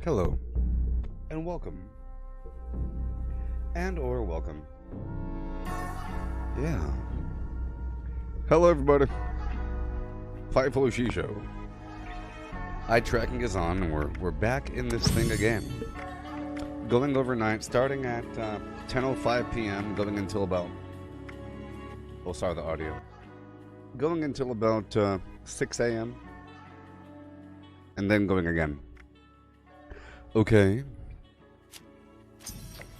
Hello, and welcome. And or welcome. Yeah. Hello, everybody. Fightful Show. Eye tracking is on, and we're back in this thing again. Going overnight, starting at 10:05 p.m., going until about... Oh, sorry, the audio. Going until about 6 a.m., and then going again. Okay.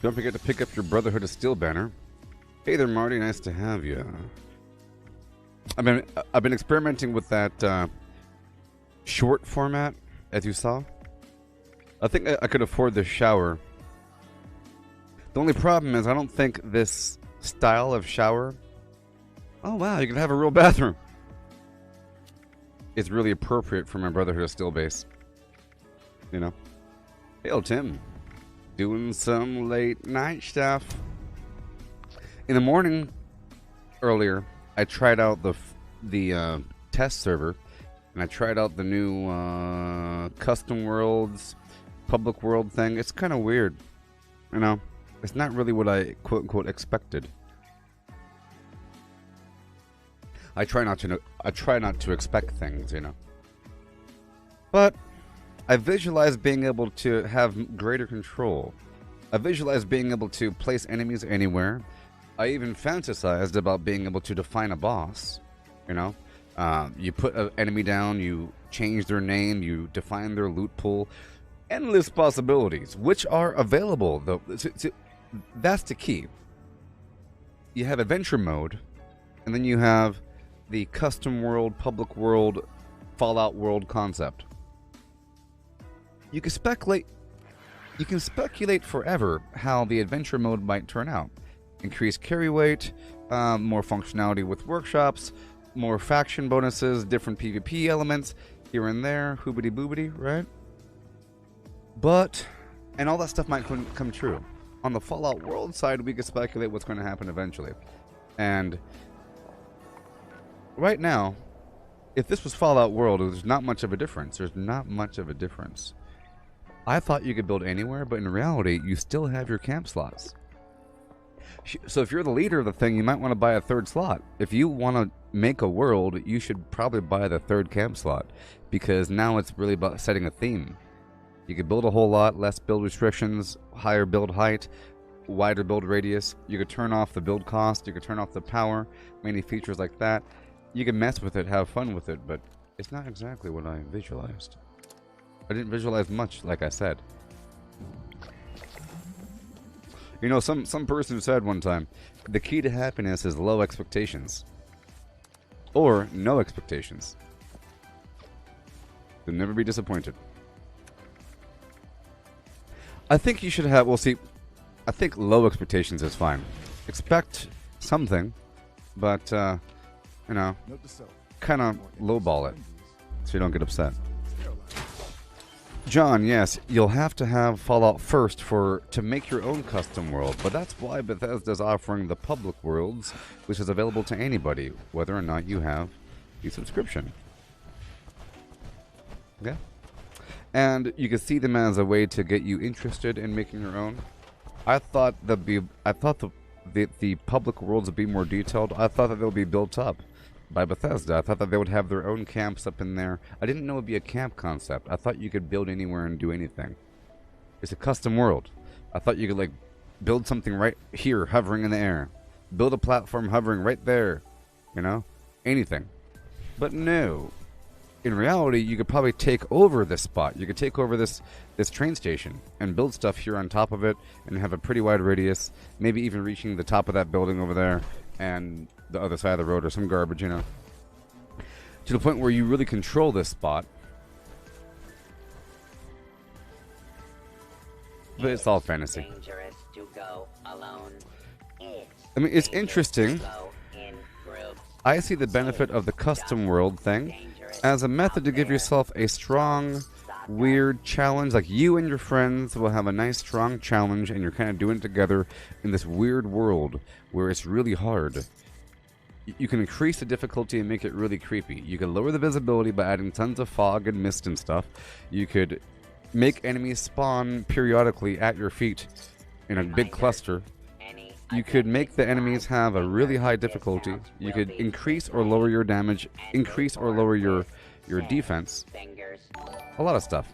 Don't forget to pick up your Brotherhood of Steel banner. Hey there, Marty. Nice to have you. I've been experimenting with that short format, as you saw. I think I could afford the shower. The only problem is I don't think this style of shower... Oh, wow, you can have a real bathroom. It's really appropriate for my Brotherhood of Steel base. You know? Hail, Tim. Doing some late night stuff. In the morning, earlier, I tried out the test server, and I tried out the new custom worlds, public world thing. It's kind of weird, you know. It's not really what I quote unquote expected. I try not to expect things, you know. But I visualize being able to have greater control. I visualize being able to place enemies anywhere. I even fantasized about being able to define a boss. You know, you put an enemy down, you change their name, you define their loot pool. Endless possibilities, which are available, though. That's the key. You have adventure mode, and then you have the custom world, public world, Fallout world concept. You can speculate forever how the adventure mode might turn out. Increased carry weight, more functionality with workshops, more faction bonuses, different PvP elements here and there, hoobity boobity, right? But, and all that stuff might come true. On the Fallout world side, we can speculate what's going to happen eventually. And right now, if this was Fallout world, there's not much of a difference. There's not much of a difference. I thought you could build anywhere, but in reality, you still have your camp slots. So if you're the leader of the thing, you might want to buy a third slot. If you want to make a world, you should probably buy the third camp slot, because now it's really about setting a theme. You could build a whole lot, less build restrictions, higher build height, wider build radius. You could turn off the build cost, you could turn off the power, many features like that. You can mess with it, have fun with it, but it's not exactly what I visualized. I didn't visualize much, like I said. You know, some person said one time, the key to happiness is low expectations. Or no expectations. You'll never be disappointed. I think you should have, well, see, I think low expectations is fine. Expect something, but, you know, kind of lowball it so you don't get upset. John, yes, you'll have to have Fallout first to make your own custom world, but that's why Bethesda's offering the public worlds, which is available to anybody, whether or not you have the subscription. Okay? And you can see them as a way to get you interested in making your own. I thought the public worlds would be more detailed. I thought that they would be built up by Bethesda. I thought that they would have their own camps up in there. I didn't know it would be a camp concept. I thought you could build anywhere and do anything. It's a custom world. I thought you could, like, build something right here, hovering in the air. Build a platform hovering right there. You know? Anything. But no. In reality, you could probably take over this spot. You could take over this train station and build stuff here on top of it and have a pretty wide radius, maybe even reaching the top of that building over there and the other side of the road or some garbage, you know, to the point where you really control this spot. But it's all fantasy. Dangerous to go alone. I mean, it's interesting. I see the benefit of the custom world thing as a method to give yourself a strong, weird challenge. Like, you and your friends will have a nice, strong challenge, and you're kind of doing it together in this weird world where it's really hard. You can increase the difficulty and make it really creepy. You can lower the visibility by adding tons of fog and mist and stuff. You could make enemies spawn periodically at your feet in a big cluster. You could make the enemies have a really high difficulty. You could increase or lower your damage, increase or lower your defense. A lot of stuff.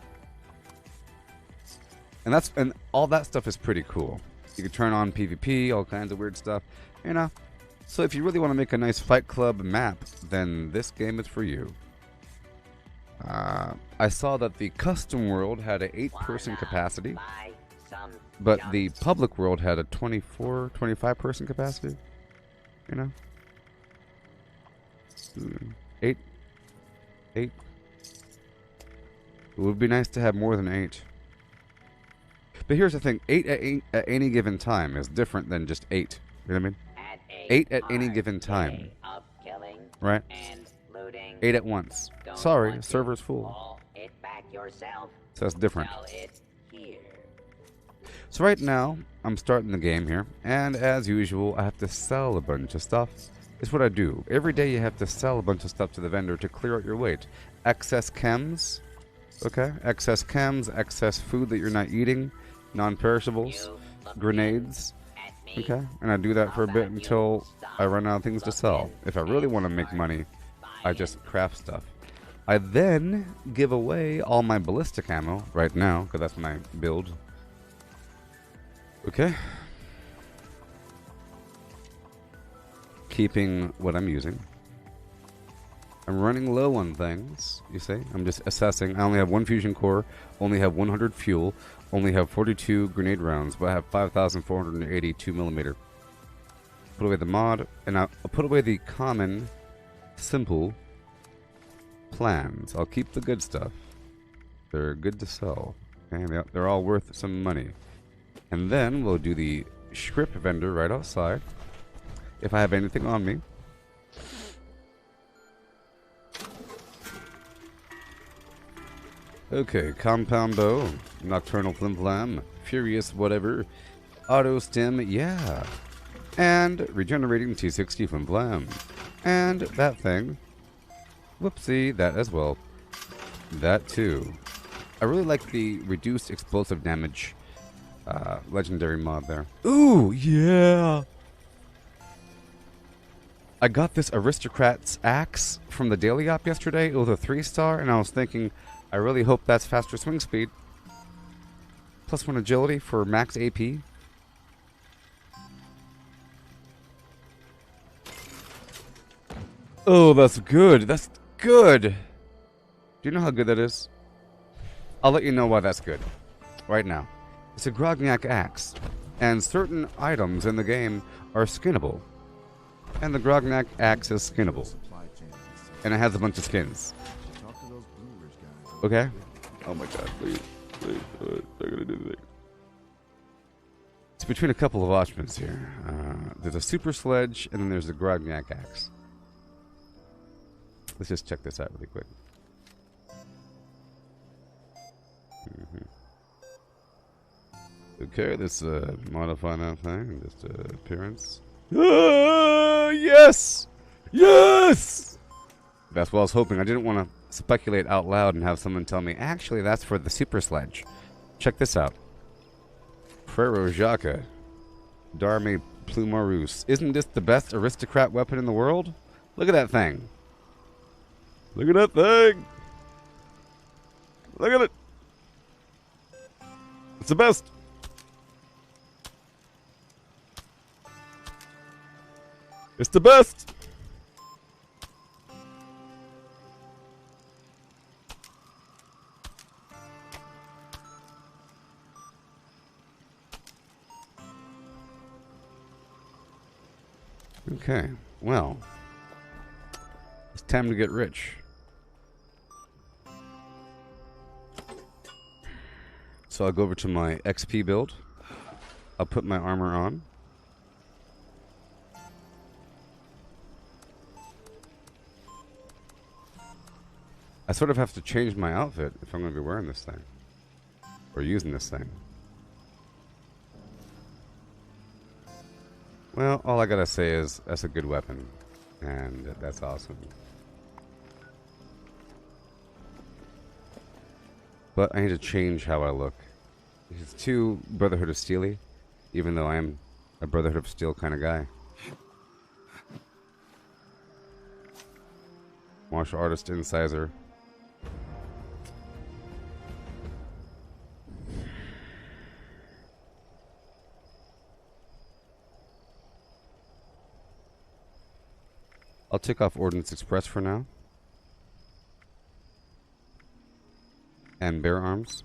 And all that stuff is pretty cool. You can turn on PvP, all kinds of weird stuff, you know. So if you really want to make a nice Fight Club map, then this game is for you. I saw that the custom world had an 8-person capacity, but the public world had a 24, 25-person capacity. You know? 8. It would be nice to have more than 8. But here's the thing, 8 at any given time is different than just 8. You know what I mean? 8 at any given time. Right? 8 at once. Sorry, server's full. So that's different. So right now, I'm starting the game here, and as usual, I have to sell a bunch of stuff. It's what I do. Every day you have to sell a bunch of stuff to the vendor to clear out your weight. Excess chems, okay? Excess chems, excess food that you're not eating, non-perishables, grenades, okay? And I do that for a bit until I run out of things to sell. If I really want to make money, I just craft stuff. I then give away all my ballistic ammo right now, because that's my build. Okay. Keeping what I'm using. I'm running low on things, you see. I'm just assessing. I only have 1 fusion core, only have 100 fuel, only have 42 grenade rounds, but I have 5,480 2mm. Put away the mod, and I'll put away the common, simple plans. I'll keep the good stuff. They're good to sell. Okay? They're all worth some money. And then we'll do the script vendor right outside. If I have anything on me. Okay, compound bow, nocturnal flim flam, furious whatever, auto stim, yeah. And regenerating T60 flim flam. And that thing. Whoopsie, that as well. That too. I really like the reduced explosive damage legendary mod there. Ooh, yeah! I got this Aristocrat's Axe from the Daily Op yesterday. It was a 3-star, and I was thinking, I really hope that's faster swing speed. +1 agility for max AP. Oh, that's good. That's good. Do you know how good that is? I'll let you know why that's good. Right now. It's a Grognak axe, and certain items in the game are skinnable. And the Grognak axe is skinnable. And it has a bunch of skins. Okay? Oh my god, please. Please, they're gonna do the thing. It's between a couple of options here. There's a super sledge, and then there's the Grognak axe. Let's just check this out really quick. Okay, let's modify that thing. Just appearance. Yes! Yes! That's what I was hoping. I didn't want to speculate out loud and have someone tell me, actually, that's for the super sledge. Check this out. Frero Jacques. Darme Plumarus. Isn't this the best aristocrat weapon in the world? Look at that thing. Look at that thing. Look at it. It's the best. It's the best. Okay, well, it's time to get rich. So I'll go over to my XP build. I'll put my armor on. I sort of have to change my outfit if I'm going to be wearing this thing. Or using this thing. Well, all I gotta say is, that's a good weapon. And that's awesome. But I need to change how I look. It's too Brotherhood of Steely, even though I am a Brotherhood of Steel kind of guy. Martial artist incisor. I'll take off Ordnance Express for now. And bear arms.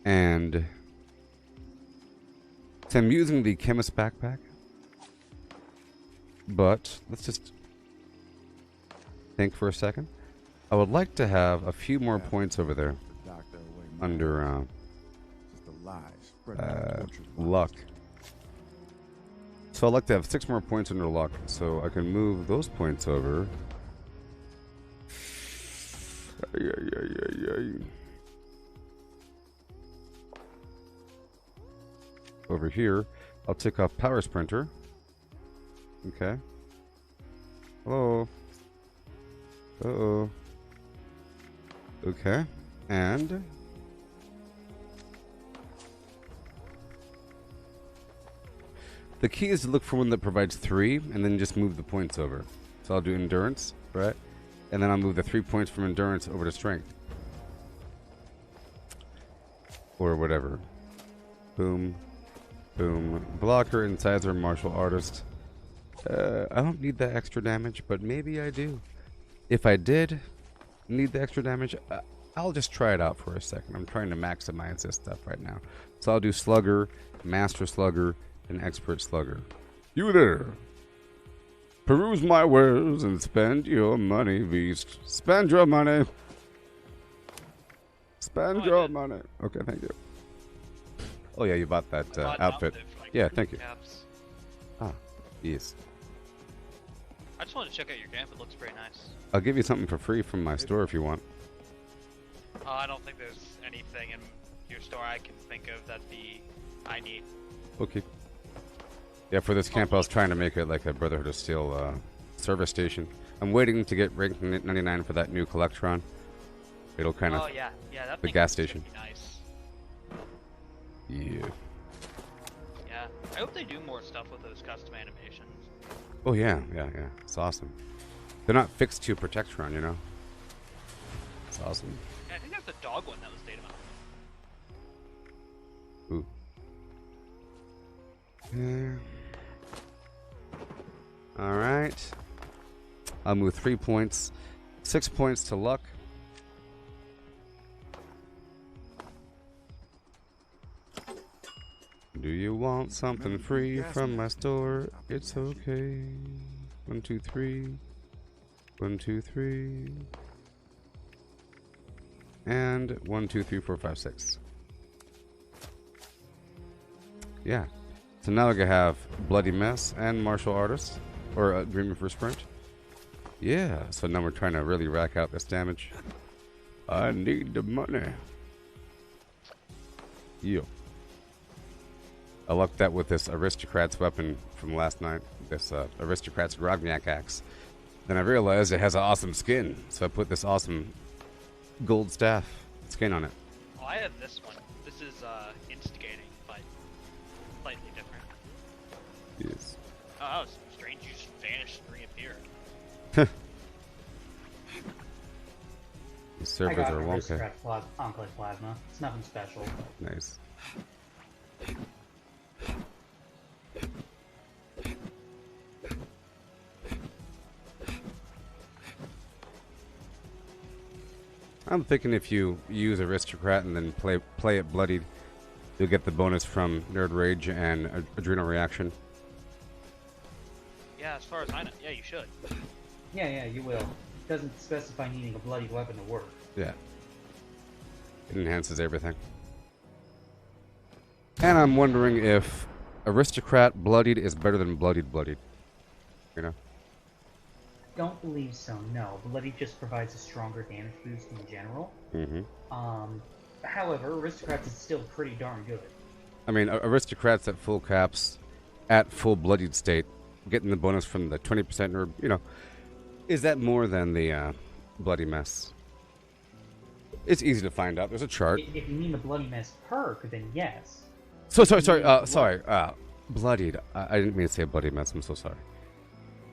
And so I'm using the chemist backpack. But let's just think for a second. I would like to have a few more points over there under luck. So I'd like to have 6 more points under luck, so I can move those points over. Over here, I'll take off Power Sprinter. Okay. Hello. Uh-oh. Okay. And the key is to look for one that provides 3 and then just move the points over. So I'll do endurance, right? And then I'll move the 3 points from endurance over to strength. Or whatever. Boom. Boom. Blocker, incisor, martial artist. I don't need that extra damage, but maybe I do. If I did need the extra damage, I'll just try it out for a second. I'm trying to maximize this stuff right now. So I'll do Slugger, Master Slugger, and Expert Slugger. You there! Peruse my wares and spend your money, beast. Spend your money! Spend your money! Okay, thank you. Oh yeah, you bought that outfit. Yeah, thank you. Ah, yes. I just wanted to check out your camp. It looks pretty nice. I'll give you something for free from my store if you want. I don't think there's anything in your store I can think of that I need. Okay. Yeah, for this camp I was trying to make it like a Brotherhood of Steel service station. I'm waiting to get rank 99 for that new Collectron. It'll kind of... Oh yeah, that the thing gas is gonna station. be nice. Yeah. Yeah, I hope they do more stuff with those custom animations. Oh yeah. It's awesome. They're not fixed to Protectron, you know? It's awesome. Yeah, I think that's the dog one that was data mounted. Ooh. Yeah. Alright. I'll move 3 points. 6 points to luck. Do you want something free from my store? It's okay. 1, 2, 3. 1, 2, 3. And 1, 2, 3, 4, 5, 6. Yeah. So now I can have Bloody Mess and Martial Artist. Or Dreaming for Sprint. Yeah. So now we're trying to really rack out this damage. I need the money. Yeah. I lucked that with this Aristocrat's weapon from last night. This Aristocrat's Grognak axe. Then I realized it has an awesome skin. So I put this awesome gold staff skin on it. Oh, I have this one. This is instigating, but slightly different. Yes. Oh, that was strange. You just vanished and reappeared. These servers I got are wonky. Aristocrat Enclave Plasma. It's nothing special. Nice. I'm thinking if you use Aristocrat and then play it bloodied, you'll get the bonus from Nerd Rage and Adrenal Reaction. Yeah, as far as I know, yeah, you should. Yeah, you will. It doesn't specify needing a bloodied weapon to work. Yeah. It enhances everything. And I'm wondering if Aristocrat Bloodied is better than Bloodied. You know? Don't believe so, no. Bloodied just provides a stronger damage boost in general. Mm-hmm. However, Aristocrats is still pretty darn good. I mean, Aristocrats at full caps, at full Bloodied state, getting the bonus from the 20% nerd, you know. Is that more than the bloody mess? It's easy to find out. There's a chart. If you mean the bloody mess perk, then yes. Sorry. Bloodied. I didn't mean to say bloody mess. I'm so sorry.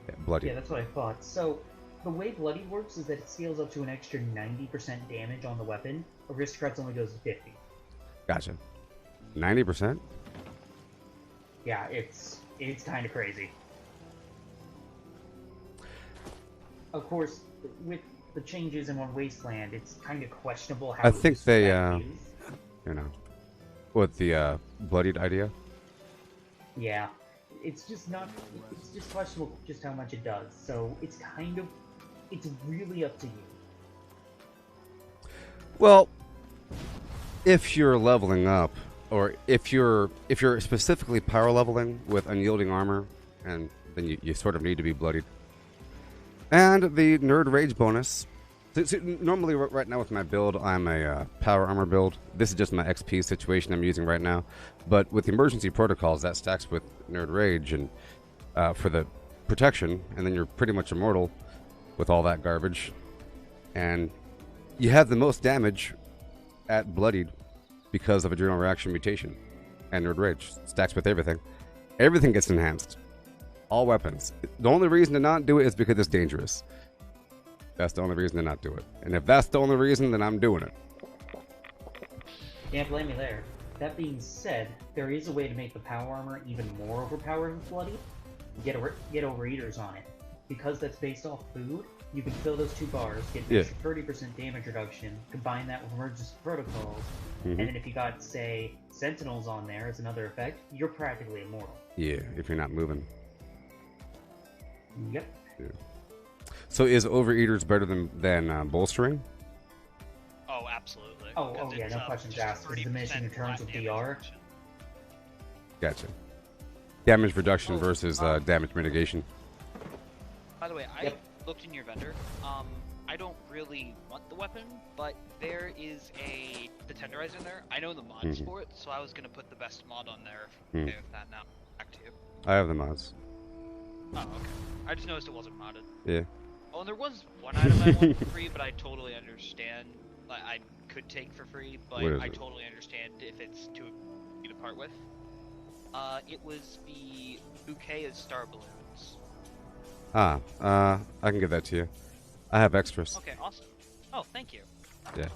Yeah, bloodied. Yeah, that's what I thought. So, the way Bloodied works is that it scales up to an extra 90% damage on the weapon. Aristocrats only goes to 50. Gotcha. 90%? Yeah, it's kind of crazy. Of course, with the changes in One Wasteland, it's kind of questionable how. I think they, is. you know, with the bloodied idea. Yeah, it's just not. It's just questionable just how much it does. So it's really up to you. Well, if you're leveling up, or if you're specifically power leveling with unyielding armor, and then you sort of need to be bloodied. And the Nerd Rage bonus. So normally, right now with my build, I'm a power armor build. This is just my XP situation I'm using right now. But with the emergency protocols, that stacks with Nerd Rage and for the protection, and then you're pretty much immortal with all that garbage. And you have the most damage at Bloodied because of Adrenal Reaction Mutation and Nerd Rage. Stacks with everything. Everything gets enhanced. All weapons. The only reason to not do it is because it's dangerous. That's the only reason to not do it. And if that's the only reason, then I'm doing it. Can't blame me there. That being said, there is a way to make the power armor even more overpowered with Bloodied. Get overeaters on it. Because that's based off food, you can fill those 2 bars, get an extra 30% damage reduction, combine that with emergency protocols, and then if you got, say, sentinels on there as another effect, you're practically immortal. Yeah, if you're not moving. Yep. Yeah. So is overeaters better than bolstering? Oh, absolutely. Oh yeah, no questions asked. This is the mission in terms of DR. Gotcha. Damage reduction versus damage mitigation. By the way, I looked in your vendor. I don't really want the weapon, but there is the tenderizer in there. I know the mods for it, so I was gonna put the best mod on there. Okay with that now. Back to you. I have the mods. Oh, okay. I just noticed it wasn't modded. Yeah. Oh, and there was one item I wanted for free, but I totally understand. Like, I could take for free, but I totally understand if it's too easy to part with. It was the bouquet of star balloons. I can give that to you. I have extras. Okay, awesome. Oh, thank you. Yeah.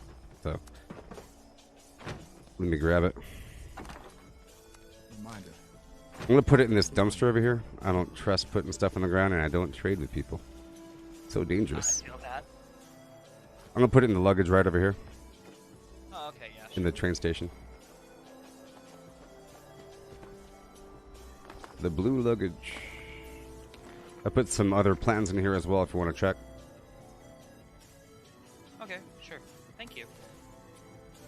So, let me grab it. Reminder. I'm gonna put it in this dumpster over here. I don't trust putting stuff on the ground, and I don't trade with people. So dangerous. I feel that. I'm gonna put it in the luggage right over here. Oh, okay, yeah. In the train station. The blue luggage. I put some other plans in here as well if you want to check. Okay, sure. Thank you.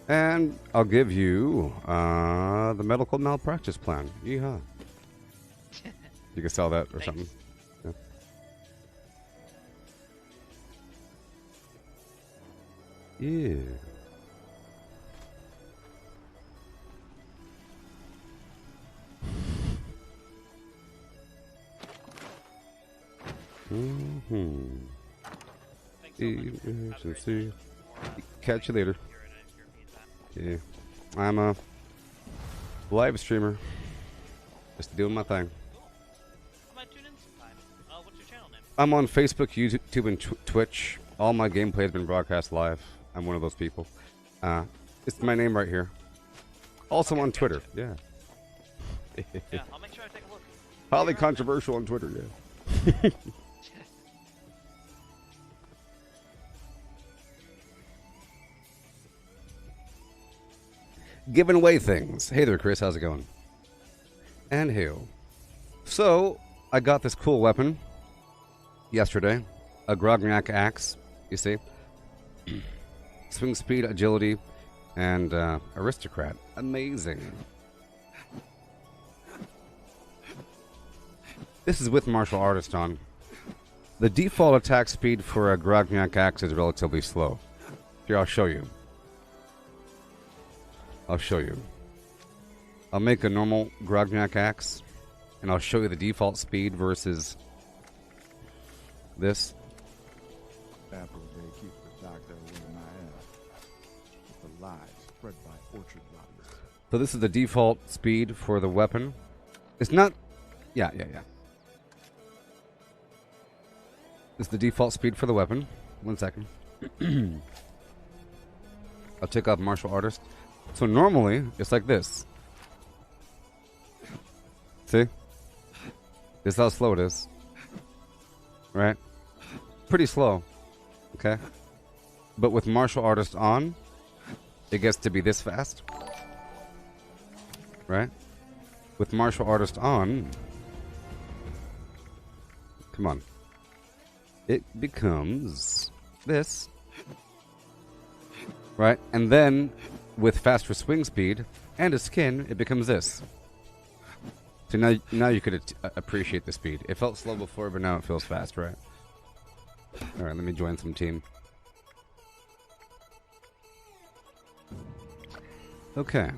And I'll give you the medical malpractice plan. Yeehaw. You can sell that or Thanks. something. Yeah. Thanks so much. Emergency. Catch you later. Yeah. I'm a live streamer. Just doing my thing. I might tune in sometime. What's your channel name? I'm on Facebook, YouTube, and Twitch. All my gameplay has been broadcast live. I'm one of those people. It's my name right here. Also on Twitter. Yeah. Yeah, I'll make sure I take a look. Highly controversial on Twitter, yeah. Giving away things. Hey there, Chris. How's it going? And hail. So, I got this cool weapon yesterday. A Grognak axe, you see. Swing speed, agility, and aristocrat. Amazing. This is with martial artist on. The default attack speed for a Grognak axe is relatively slow. Here, I'll show you. I'll make a normal Grognak axe, and I'll show you the default speed versus this. Apple Day keeps the doctor away my ass. With the lies spread by orchard lobbyists. So this is the default speed for the weapon. It's not... Yeah. This is the default speed for the weapon. 1 second. I'll take off martial artist. So normally, it's like this. See? This is how slow it is. Right? Pretty slow. Okay? But with martial artist on, it gets to be this fast. Right? With martial artist on, come on. It becomes this. Right? And then, with faster swing speed and a skin, it becomes this. So now you could appreciate the speed. It felt slow before, but now it feels fast, right? Alright, let me join some team. Okay.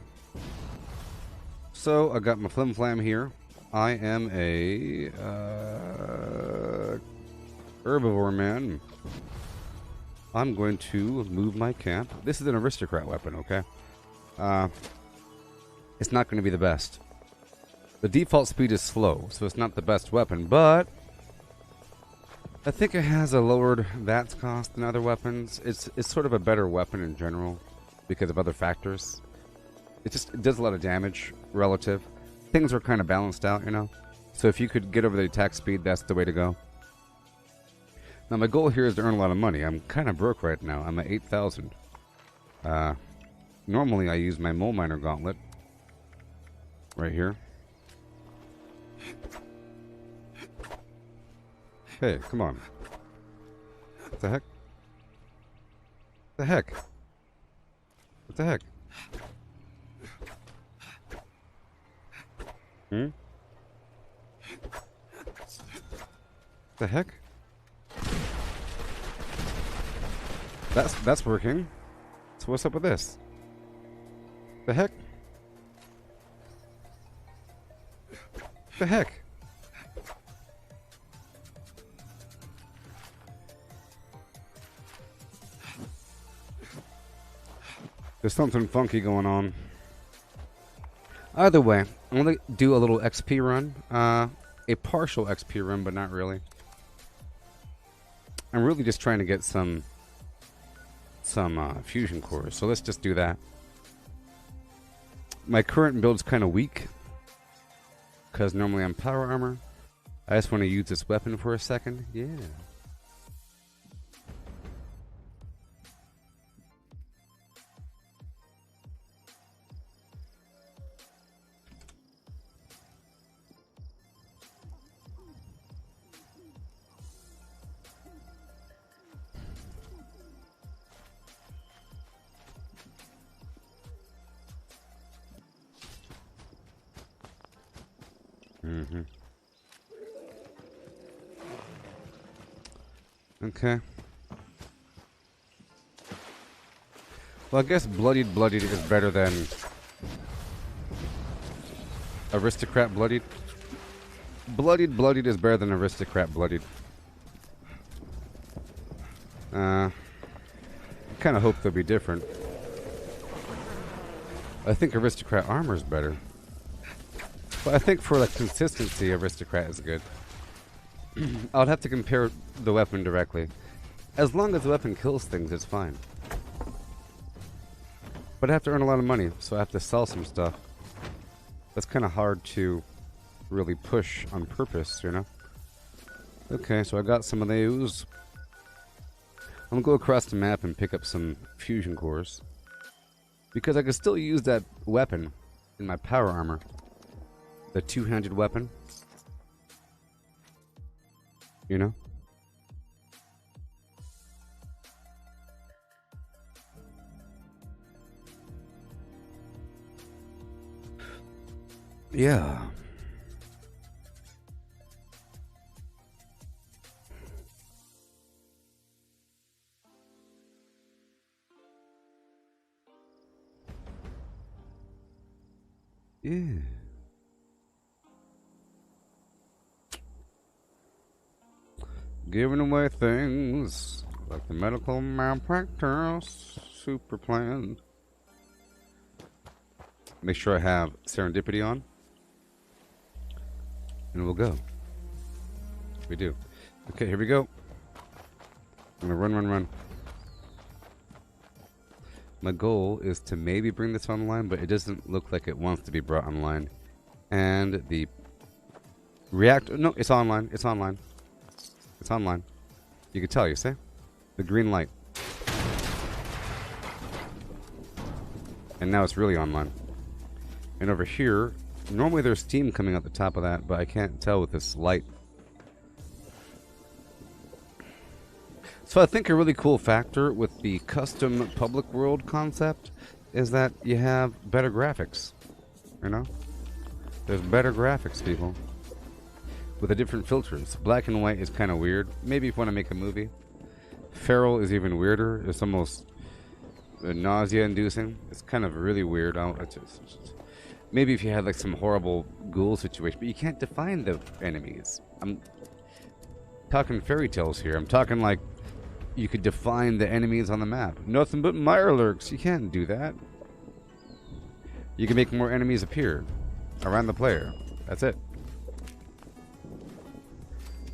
So, I got my flim flam here. I am a herbivore man. I'm going to move my camp. This is an aristocrat weapon, okay? It's not going to be the best. The default speed is slow, so it's not the best weapon, but I think it has a lowered VATS cost than other weapons. It's sort of a better weapon in general because of other factors. It does a lot of damage relative. Things are kind of balanced out, you know? So if you could get over the attack speed, that's the way to go. Now my goal here is to earn a lot of money. I'm kind of broke right now. I'm at 8,000. Normally I use my mole miner gauntlet right here. Hey, come on. What the heck? What the heck? What the heck? Hmm? The heck? That's working. So what's up with this? The heck? The heck? There's something funky going on. Either way, I'm going to do a little XP run. A partial XP run, but not really. I'm really just trying to get some fusion cores, so let's just do that. My current build's kind of weak, because normally I'm power armor. I just want to use this weapon for a second. Yeah. Mm-hmm. Okay. Well, I guess Bloodied is better than Aristocrat Bloodied. Bloodied is better than Aristocrat Bloodied. I kind of hope they'll be different. I think Aristocrat armor is better. But I think for like consistency, Aristocrat is good. I would have to compare the weapon directly. As long as the weapon kills things, it's fine. But I have to earn a lot of money, so I have to sell some stuff. That's kind of hard to really push on purpose, you know? Okay, so I got some of those. I'm going to go across the map and pick up some fusion cores. Because I can still use that weapon in my power armor. The two-handed weapon. You know? Yeah. Yeah. Giving away things. Like the medical malpractice super plan. Make sure I have serendipity on. And we'll go. We do. Okay, here we go. I'm gonna run. My goal is to maybe bring this online, but it doesn't look like it wants to be brought online. And the reactor, no, it's online. It's online. It's online. You can tell, you see? The green light. And now it's really online. And over here, normally there's steam coming out the top of that, but I can't tell with this light. So I think a really cool factor with the custom public world concept is that you have better graphics. You know? There's better graphics, people. With the different filters. Black and white is kind of weird. Maybe if you want to make a movie. Feral is even weirder. It's almost nausea-inducing. It's kind of really weird. Maybe if you had like some horrible ghoul situation, but you can't define the enemies. I'm talking fairy tales here. I'm talking like you could define the enemies on the map. Nothing but mirelurks. You can't do that. You can make more enemies appear around the player. That's it.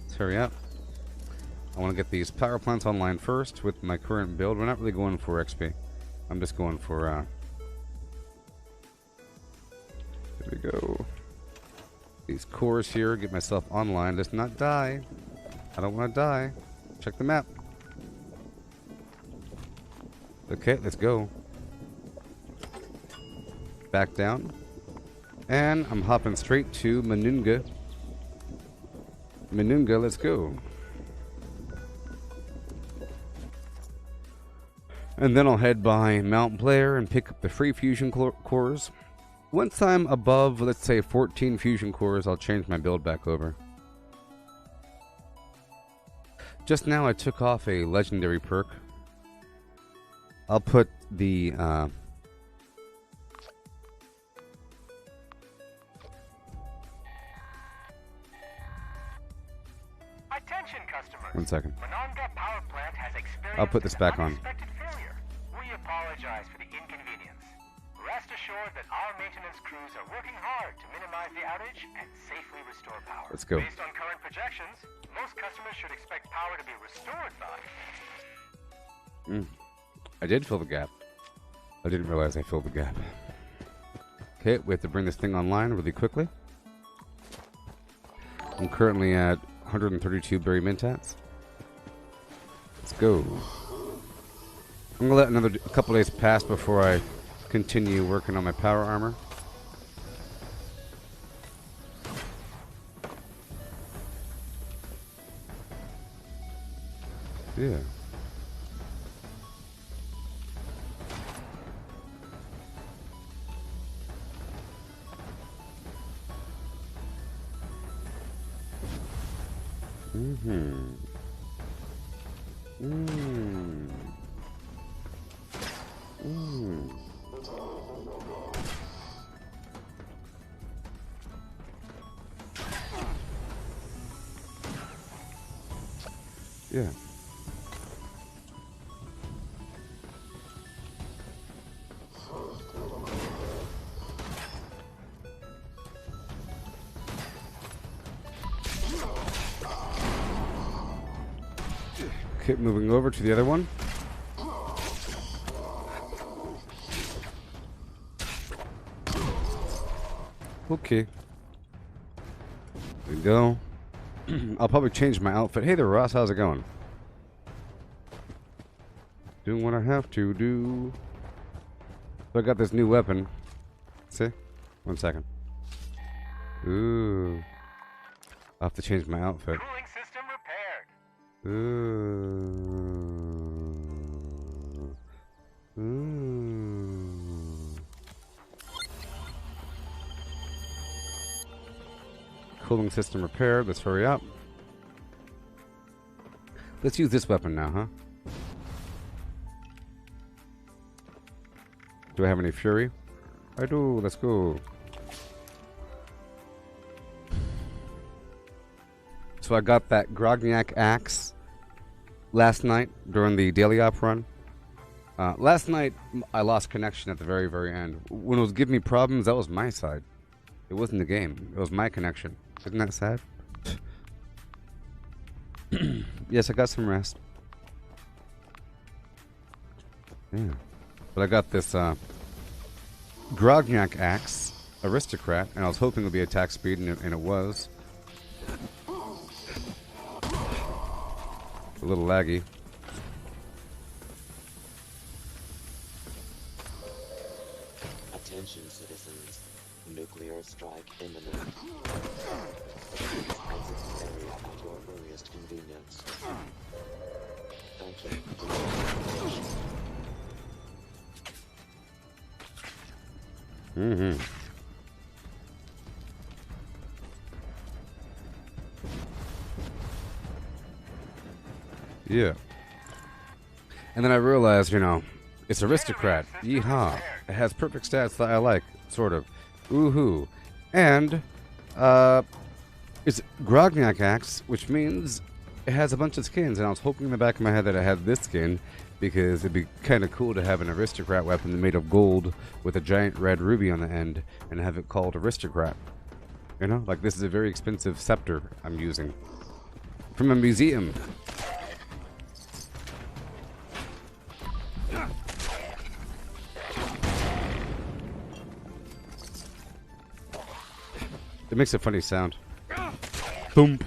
Let's hurry up. I want to get these power plants online first with my current build. We're not really going for XP. I'm just going for there we go. These cores here, get myself online. Let's not die. I don't want to die. Check the map. Okay, let's go. Back down. And I'm hopping straight to Manunga. Manunga, let's go. And then I'll head by Mount Blair and pick up the free fusion cores. Once I'm above, let's say 14 fusion cores, I'll change my build back over. Just now I took off a legendary perk. I'll put the Attention customers. 1 second. Monongah Power Plant has experienced I'll put this back on. unexpected failure. We apologize for the inconvenience. Rest assured that our maintenance crews are working hard to minimize the outage and safely restore power. Let's go. Based on current projections, most customers should expect power to be restored by... I did fill the gap. I didn't realize I filled the gap. Okay, we have to bring this thing online really quickly. I'm currently at 132 berry mintats. Let's go. I'm gonna let a couple days pass before I continue working on my power armor. Yeah. Yeah. Okay, moving over to the other one. Okay. There we go. I'll probably change my outfit. Hey there, Ross. How's it going? Doing what I have to do. So I got this new weapon. See? 1 second. Ooh. I'll have to change my outfit. Cooling system repaired. Cooling system repaired. Let's hurry up. Let's use this weapon now, huh? Do I have any fury? I do. Let's go. So I got that Grognak axe last night during the daily op run. Last night, I lost connection at the very, very end. When it was giving me problems, that was my side. It wasn't the game. It was my connection. Isn't that sad? Yes, I got some rest. Yeah. But I got this Grognak axe, aristocrat, and I was hoping it would be attack speed, and it was. A little laggy. Attention, citizens. Nuclear strike imminent. Exit area at your earliest convenience. Thank you. Mm-hmm. Yeah. And then I realized, you know, it's aristocrat. Yeehaw. It has perfect stats that I like, sort of. Woohoo. And, it's Grognak axe, which means it has a bunch of skins. And I was hoping in the back of my head that I had this skin, because it'd be kind of cool to have an aristocrat weapon made of gold with a giant red ruby on the end and have it called aristocrat. You know, like this is a very expensive scepter I'm using from a museum. It makes a funny sound. Boom.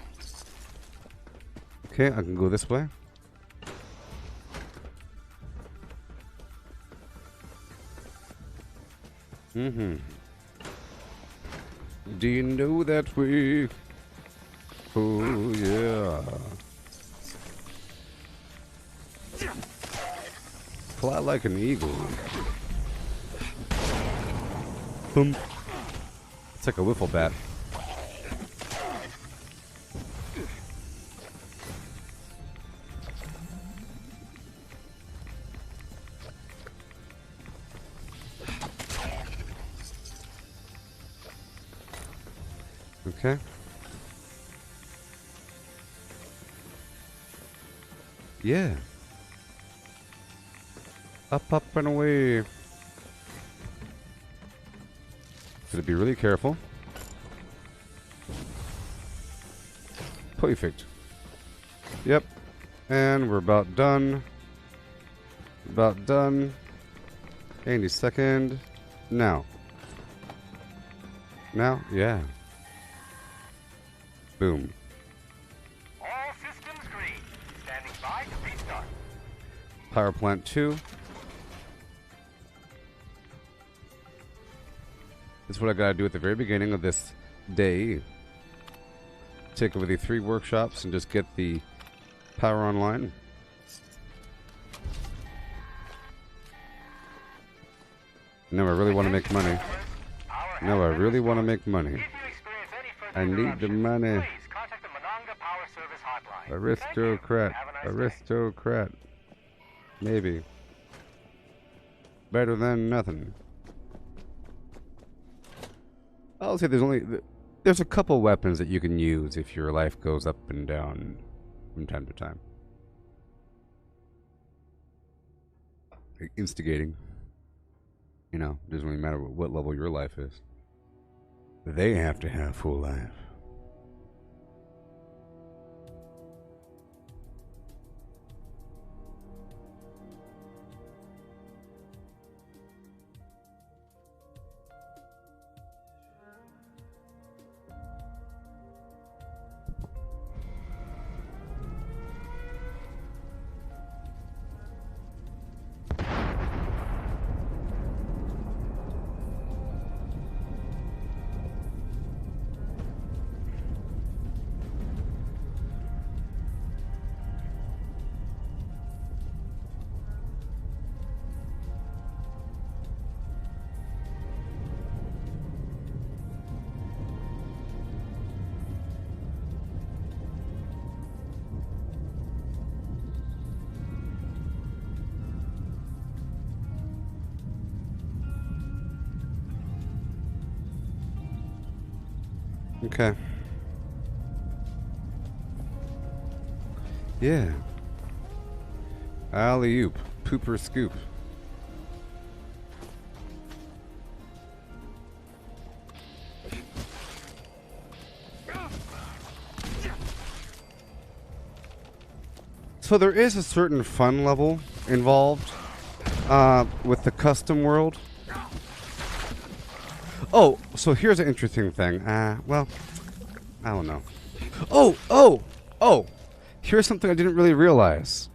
Okay, I can go this way. Mm-hmm. Do you know that we... Oh, yeah. Fly like an eagle. Boom. It's like a wiffle bat. Okay. Yeah. Up, up, and away. Gotta be really careful. Perfect. Yep. And we're about done. About done. Any second. Now. Now? Yeah. Boom. All systems green. Standing by to restart. Power plant 2. This is what I gotta do at the very beginning of this day. Take over the 3 workshops and just get the power online. Now I really want to make money. Now I really want to make money. If you experience any further I need the interruptions, money. please contact the Monongah Power Service hotline. Aristocrat. Thank you. Have a nice day. Aristocrat. Maybe. Better than nothing. I'll say there's a couple weapons that you can use if your life goes up and down from time to time. Like instigating. You know, doesn't really matter what level your life is. They have to have full life. Okay. Yeah. Alley-oop. Pooper scoop. So there is a certain fun level involved with the custom world. Oh, so here's an interesting thing. Well, I don't know. Oh! Here's something I didn't really realize.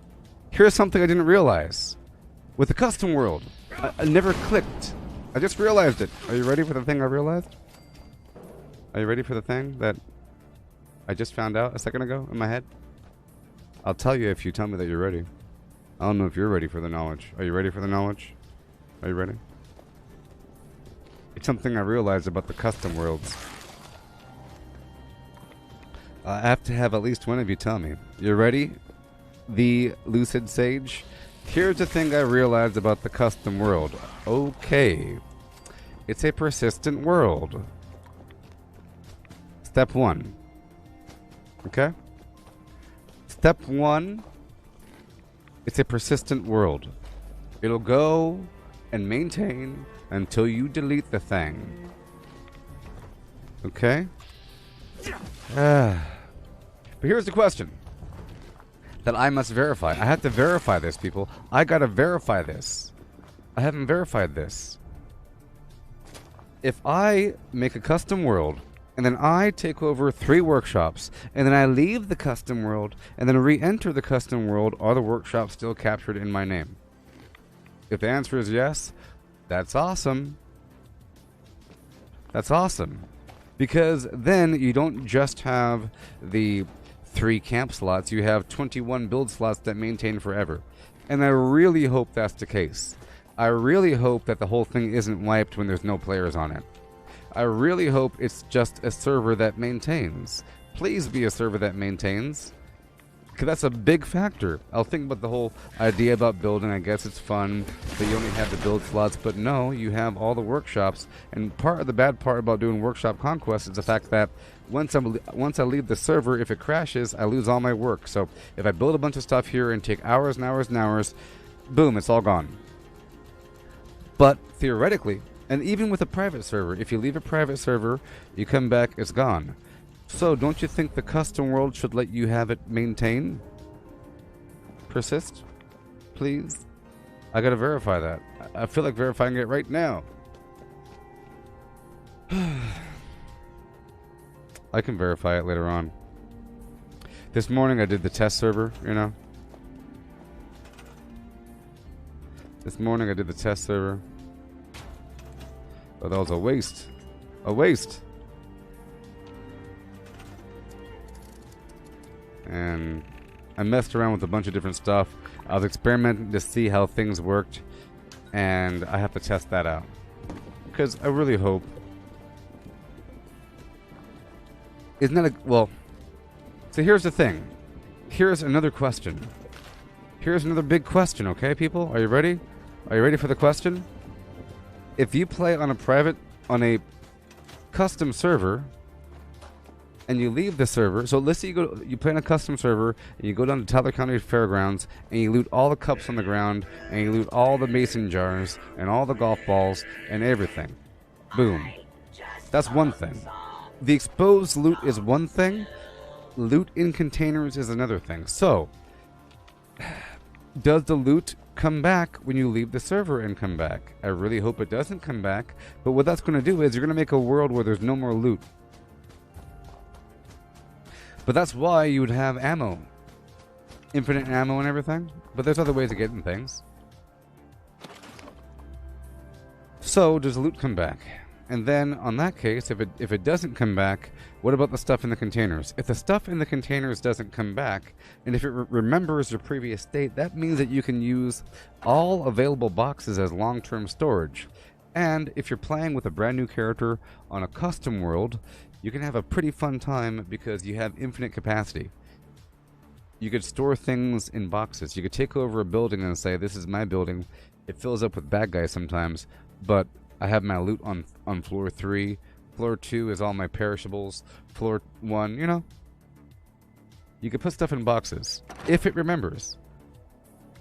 Here's something I didn't realize. With the custom world, I never clicked. I just realized it. Are you ready for the thing I realized? Are you ready for the thing that I just found out a second ago in my head? I'll tell you if you tell me that you're ready. I don't know if you're ready for the knowledge. Are you ready for the knowledge? Are you ready? It's something I realized about the custom worlds. I have to have at least one of you tell me. You ready? The Lucid Sage? Here's the thing I realized about the custom world. Okay. It's a persistent world. Step 1. Okay? Step 1. It's a persistent world. It'll go and maintain until you delete the thing. Okay? But here's the question that I must verify. I have to verify this, people. I gotta verify this. I haven't verified this. If I make a custom world, and then I take over 3 workshops, and then I leave the custom world, and then re-enter the custom world, are the workshops still captured in my name? If the answer is yes, that's awesome. That's awesome. Because then you don't just have the 3 camp slots, you have 21 build slots that maintain forever. And I really hope that's the case. I really hope that the whole thing isn't wiped when there's no players on it. I really hope it's just a server that maintains. Please be a server that maintains. Because that's a big factor. I'll think about the whole idea about building. I guess it's fun that you only have the build slots, but no, you have all the workshops. And part of the bad part about doing workshop conquest is the fact that once I leave the server, if it crashes, I lose all my work. So if I build a bunch of stuff here and take hours and hours and hours, boom, it's all gone. But theoretically, and even with a private server, if you leave a private server, you come back, it's gone. So, don't you think the custom world should let you have it maintain? Persist? Please? I gotta verify that. I feel like verifying it right now. I can verify it later on. This morning I did the test server, you know? This morning I did the test server. Oh, that was a waste. A waste! And I messed around with a bunch of different stuff. I was experimenting to see how things worked, and I have to test that out. Because I really hope... Isn't that a... Well, so here's the thing. Here's another question. Here's another big question, okay, people? Are you ready? Are you ready for the question? If you play on a custom server, and you leave the server, so let's say you play on a custom server, and you go down to Tyler County Fairgrounds, and you loot all the cups on the ground, and you loot all the mason jars, and all the golf balls, and everything. Boom. That's one thing. The exposed loot is one thing. Loot in containers is another thing. So, does the loot come back when you leave the server and come back? I really hope it doesn't come back, but what that's going to do is you're going to make a world where there's no more loot. But that's why you would have ammo. Infinite ammo and everything. But there's other ways of getting things. So, does loot come back? And then, on that case, if it doesn't come back, what about the stuff in the containers? If the stuff in the containers doesn't come back, and if it remembers your previous state, that means that you can use all available boxes as long-term storage. And if you're playing with a brand new character on a custom world, you can have a pretty fun time because you have infinite capacity. You could store things in boxes. You could take over a building and say, this is my building. It fills up with bad guys sometimes, but I have my loot on floor 3. Floor 2 is all my perishables. Floor 1, you know. You could put stuff in boxes, if it remembers.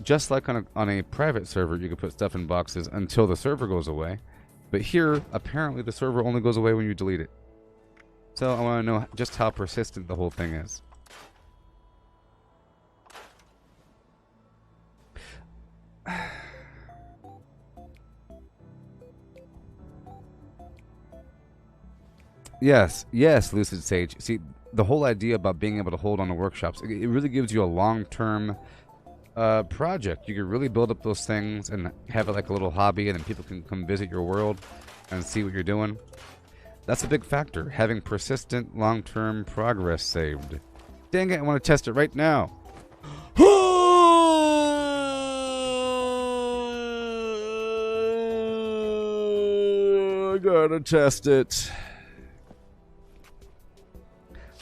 just like on a private server, you can put stuff in boxes until the server goes away. But here, apparently the server only goes away when you delete it. So I want to know just how persistent the whole thing is. Yes, yes, Lucid Sage. See, the whole idea about being able to hold on to workshops, it really gives you a long-term project. You can really build up those things and have it like a little hobby, and then people can come visit your world and see what you're doing. That's a big factor, having persistent, long-term progress saved. Dang it, I want to test it right now. I gotta test it.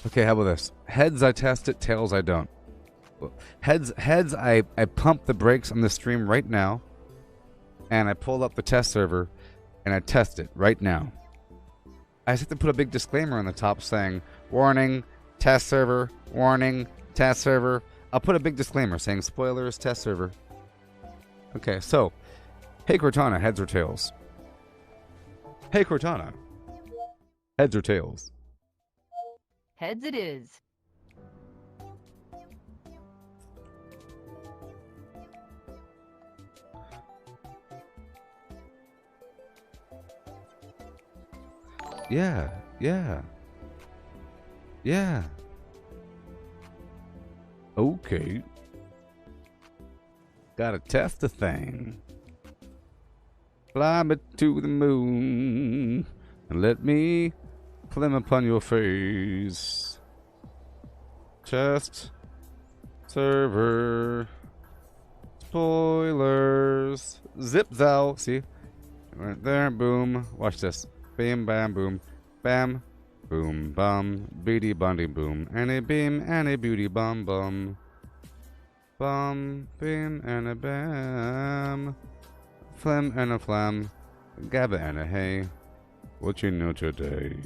Okay, how about this? Heads, I test it. Tails, I don't. Heads, I pump the brakes on the stream right now, and I pull up the test server, and I test it right now. I just have to put a big disclaimer on the top saying, warning, test server, warning, test server. I'll put a big disclaimer saying, spoilers, test server. Okay, so, hey Cortana, heads or tails? Hey Cortana, heads or tails? Heads it is. Yeah, yeah. Yeah. Okay. Gotta test the thing. Fly me to the moon and let me climb upon your face. Test server. Spoilers. Zip thou. See? Right there. Boom. Watch this. Bam, bam, boom. Bam. Boom, bum. Beady, bundy, boom. And a beam and a beauty, bum, bum. Bum, beam, and a bam. Flim and a flam. Gabba and a hey. What you know today?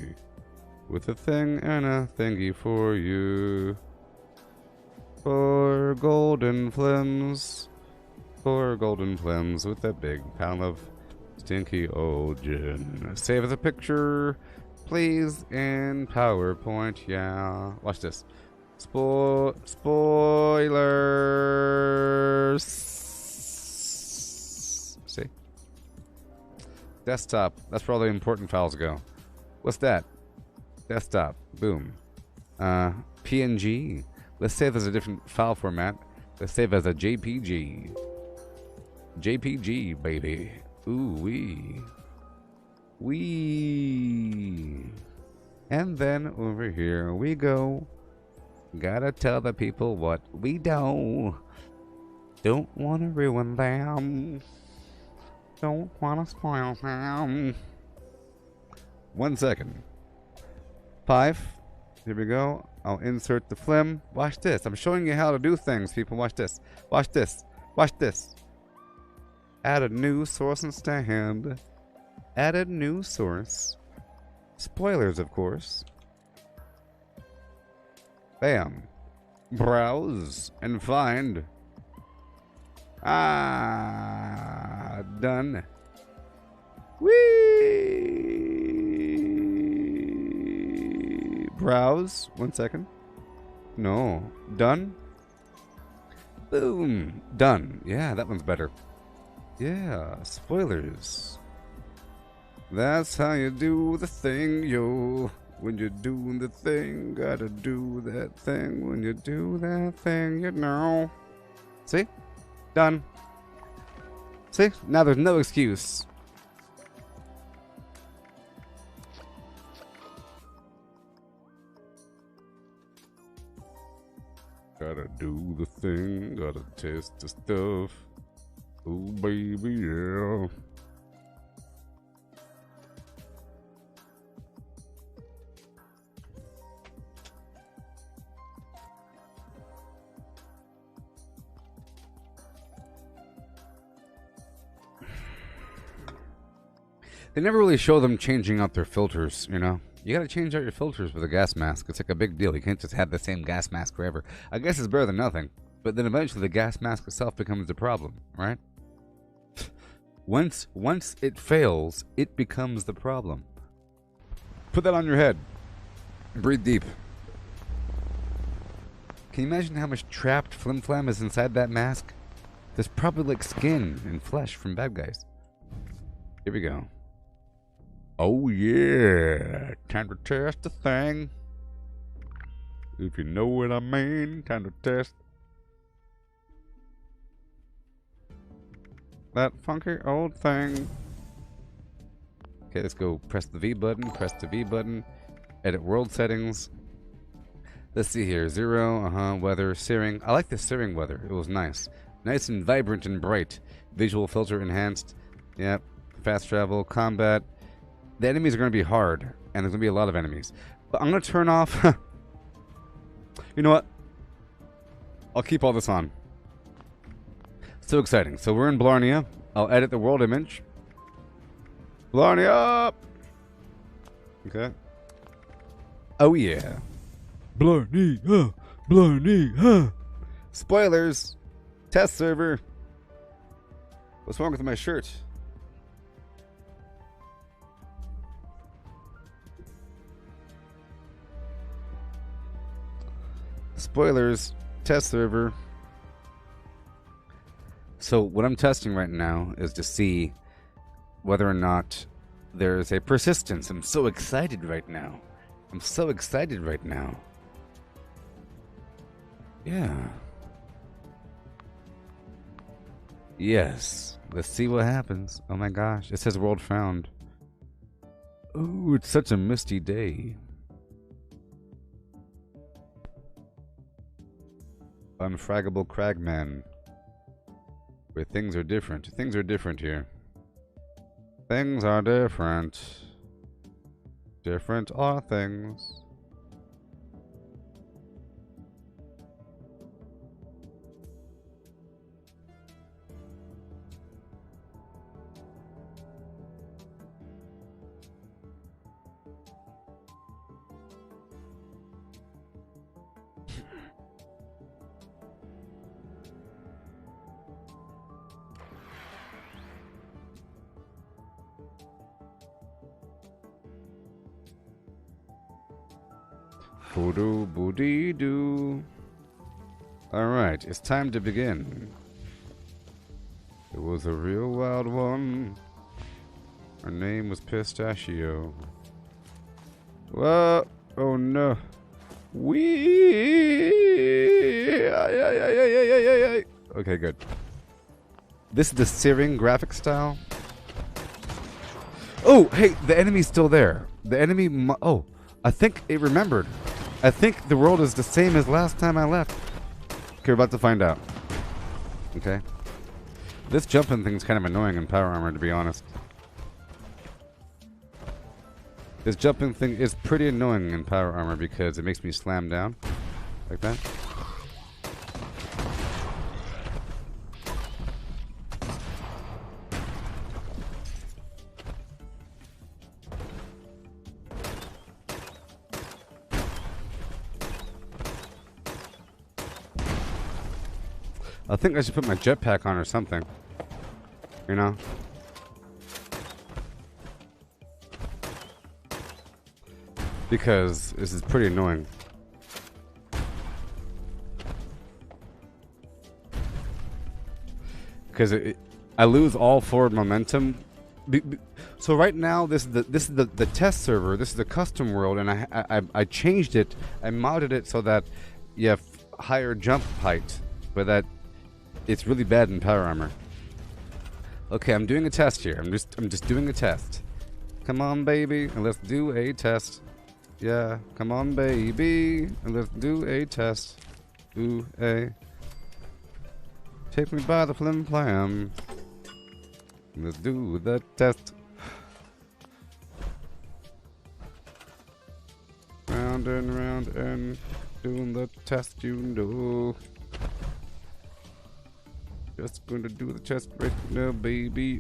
With a thing and a thingy for you. For golden flims. For golden flims with a big pound of stinky old gin. Save as a picture, please, in PowerPoint. Yeah. Watch this. Spoilers. See? Desktop. That's where all the important files go. What's that? Desktop. Boom. PNG. Let's save as a different file format. Let's save as a JPG. JPG, baby. Ooh wee. Wee. And then over here we go. Gotta tell the people what we do. Don't wanna ruin them. Don't wanna spoil them. 1 second. 5. Here we go. I'll insert the flim. Watch this. I'm showing you how to do things, people. Watch this. Watch this. Watch this. Add a new source and stand. Add a new source. Spoilers, of course. Bam. Browse and find. Ah, done. Whee! Browse. 1 second. No. Done. Boom. Done. Yeah, that one's better. Yeah, spoilers. That's how you do the thing, yo. When you're doing the thing, gotta do that thing. When you do that thing, you know. See? Done. See? Now there's no excuse. Gotta do the thing, gotta test the stuff. Ooh, baby, yeah. They never really show them changing out their filters, you know? You gotta change out your filters with a gas mask. It's like a big deal. You can't just have the same gas mask forever. I guess it's better than nothing. But then eventually the gas mask itself becomes the problem, right? Once it fails, it becomes the problem. Put that on your head. Breathe deep. Can you imagine how much trapped flim-flam is inside that mask? There's probably like skin and flesh from bad guys. Here we go. Oh yeah, time to test the thing. If you know what I mean, time to test that funky old thing. Okay, let's go. Press the V button, press the V button. Edit world settings. Let's see here. 0, weather, searing. I like the searing weather. It was nice. Nice and vibrant and bright. Visual filter enhanced. Yep. Fast travel, combat. The enemies are going to be hard, and there's going to be a lot of enemies. But I'm going to turn off... You know what? I'll keep all this on. So exciting. So we're in Blarnea. I'll edit the world image. Blarnea! Okay. Oh yeah. Blarnea! Blarnea! Spoilers! Test server! What's wrong with my shirt? Spoilers, test server. So what I'm testing right now is to see whether or not there's a persistence. I'm so excited right now. I'm so excited right now. Yeah. Yes. Let's see what happens. Oh my gosh. It says world found. Ooh, it's such a misty day. Unfraggable Cragman. Where things are different. Things are different here. Things are different. Different are things. Boodoo boodee doo. Alright, it's time to begin. It was a real wild one. Her name was Pistachio. Whoa! Oh no. Okay, good. This is the searing graphic style. Oh, hey, the enemy's still there. The enemy. Oh, I think it remembered. I think the world is the same as last time I left. Okay, we're about to find out. Okay. This jumping thing's kind of annoying in Power Armor, to be honest. This jumping thing is pretty annoying in Power Armor because it makes me slam down. Like that. I think I should put my jetpack on or something. You know? Because this is pretty annoying. Because I lose all forward momentum. So right now, this is the test server. This is the custom world, and I changed it. I modded it so that you have higher jump height, but that it's really bad in Power Armor. Okay, I'm doing a test here. I'm just doing a test. Come on, baby, and let's do a test. Yeah, come on, baby, and let's do a test. Ooh, take me by the flim flam. Let's do the test. Round and doing the test, you know. Just going to do the test right now, baby.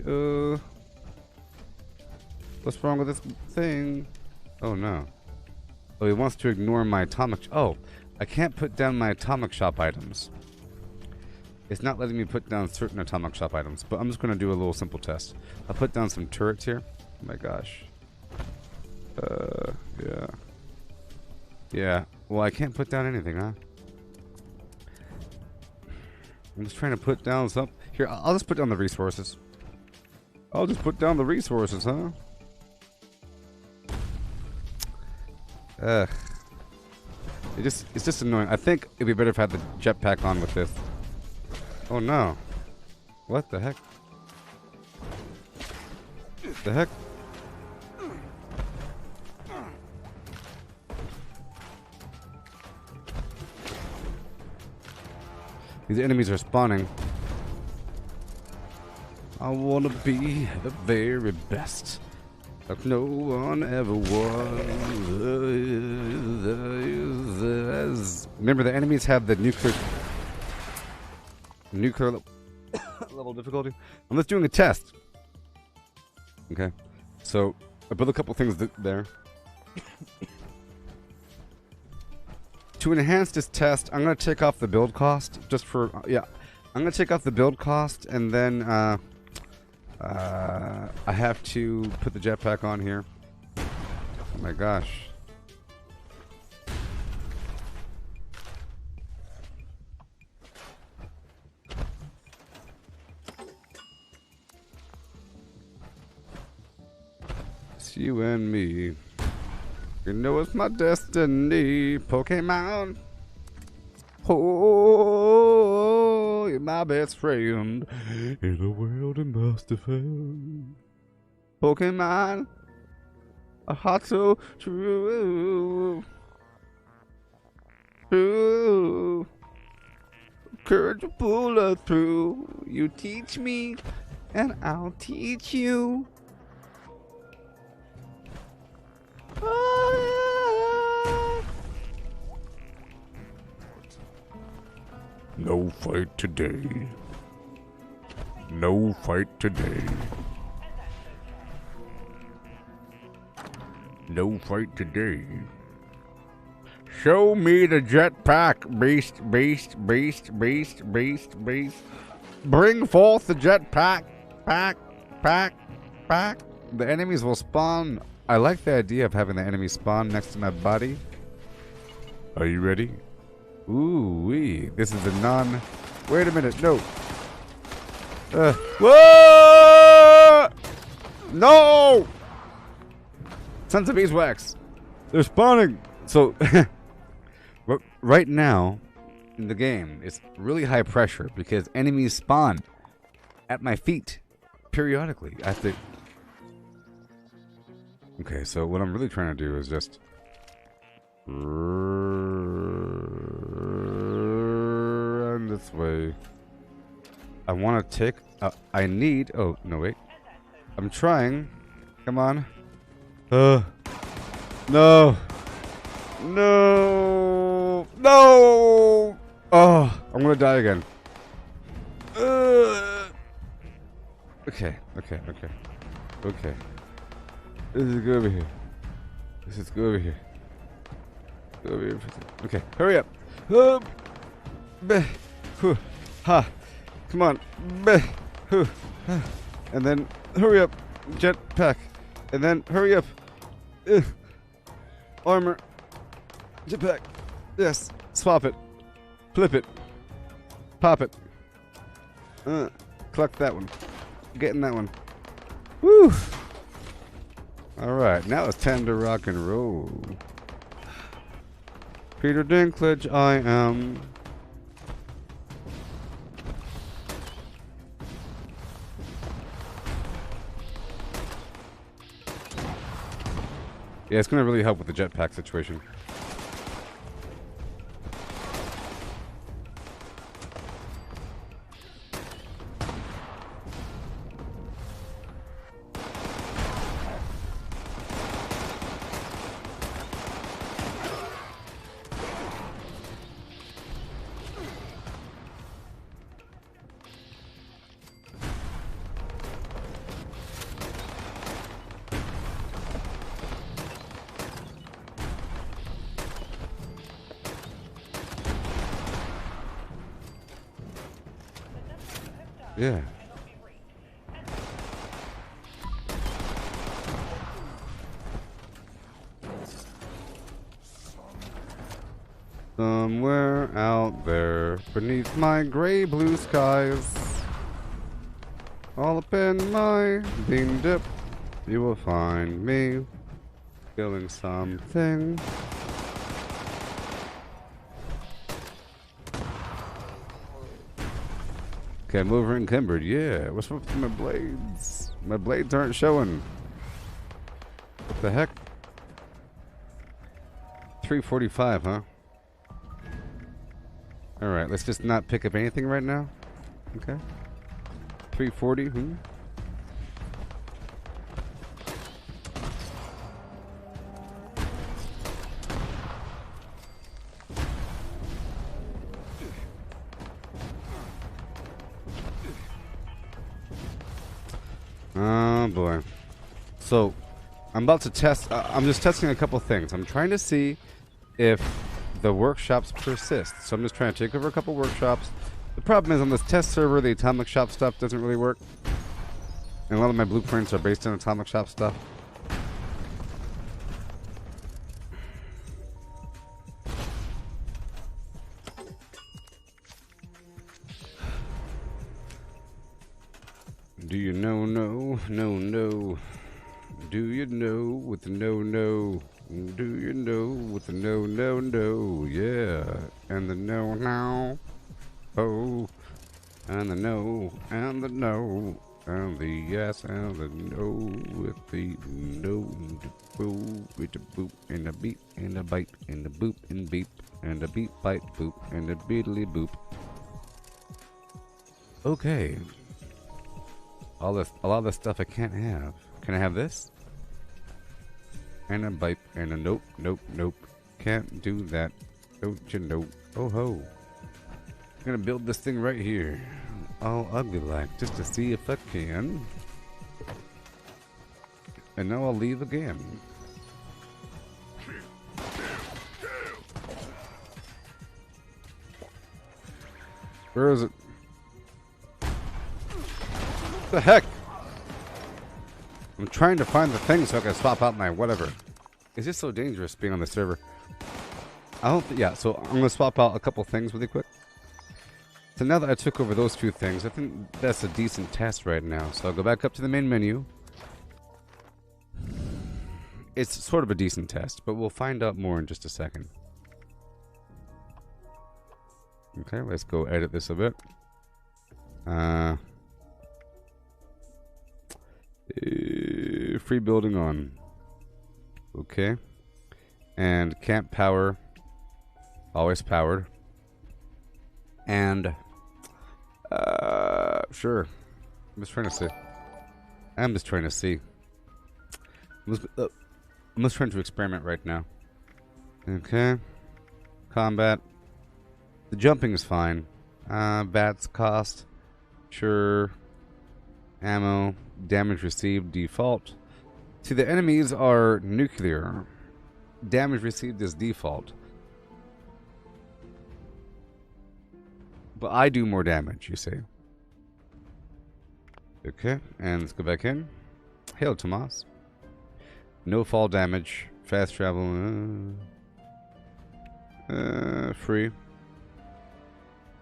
What's wrong with this thing? Oh no. Oh, he wants to ignore my atomic. Oh, I can't put down my atomic shop items. It's not letting me put down certain atomic shop items, but I'm just going to do a little simple test. I'll put down some turrets here. Oh my gosh. Yeah. Yeah. Well, I can't put down anything, huh? I'm just trying to put down some... Here, I'll just put down the resources. I'll just put down the resources, huh? Ugh. It's just annoying. I think it'd be better if I had the jetpack on with this. Oh no. What the heck? The heck? These enemies are spawning. I wanna be the very best, like no one ever was. Remember, the enemies have the nuclear level difficulty. I'm just doing a test. Okay, so I built a couple things there. To enhance this test, I'm gonna take off the build cost just for yeah. I'm gonna take off the build cost, and then I have to put the jetpack on here. Oh my gosh. It's you and me. You know it's my destiny, Pokemon. Oh, you're my best friend in the world I must have found. Pokemon, a heart so true, true. Courage will pull us through. You teach me, and I'll teach you. No fight today. No fight today. No fight today. Show me the jetpack, beast, beast, beast, beast, beast, beast. Bring forth the jetpack, pack, pack, pack. The enemies will spawn. I like the idea of having the enemy spawn next to my body. Are you ready? Ooh wee. This is a non... Wait a minute, no. Whoa! No! Sons of beeswax. They're spawning. So, right now, in the game, it's really high pressure because enemies spawn at my feet periodically. I have to... Okay, so what I'm really trying to do is just... run this way. I want to take... I need... Oh, no, wait. I'm trying. Come on. No! No! No! Oh, I'm gonna die again. Okay. This is go over here. Go over here. Okay, hurry up. Ha. Come on. And then hurry up. Jetpack. And then hurry up. Armor. Jetpack. Yes. Swap it. Flip it. Pop it. Collect that one. Get in that one. Woo! Alright, now it's time to rock and roll. Peter Dinklage, I am. Yeah, it's gonna really help with the jetpack situation. Yeah. Somewhere out there, beneath my gray blue skies, all up in my bean dip, you will find me feeling something. Okay, I'm over encumbered. Yeah, what's up with my blades? My blades aren't showing. What the heck? 345, huh? Alright, let's just not pick up anything right now. Okay. 340, Oh boy. So, I'm about to test. I'm just testing a couple things. I'm trying to see if the workshops persist. So I'm just trying to take over a couple workshops. The problem is on this test server, the atomic shop stuff doesn't really work. And a lot of my blueprints are based on atomic shop stuff. Do you know, no, no, no? Do you know with the no, no? Do you know with the no, no, no? Yeah. And the no, no. Oh. And the no, and the no. And the yes, and the no. With the no, the boo, with the boop, and the beep, and the bite, and the boop, and beep, and the beep, bite, boop, and the beedly boop. Okay. A lot of the stuff I can't have. Can I have this? And a bite, and a nope, nope, nope. Can't do that. Don't you know? Oh ho. I'm gonna build this thing right here. All ugly like, just to see if I can. And now I'll leave again. Where is it? What the heck? I'm trying to find the thing so I can swap out my whatever. It's just so dangerous being on the server. I don't yeah, so I'm gonna swap out a couple things really quick. So now that I took over those two things, I think that's a decent test right now. So I'll go back up to the main menu. It's sort of a decent test, but we'll find out more in just a second. Okay, let's go edit this a bit. Free building on. Okay. And camp power. Always powered. And sure. I'm just trying to see. I'm just trying to see. I'm just trying to experiment right now. Okay. Combat. The jumping is fine. Bats cost. Sure. Ammo. Damage received default. See, the enemies are nuclear. Damage received is default. But I do more damage, you see. Okay, and let's go back in. Hail, Tomas. No fall damage. Fast travel. Free.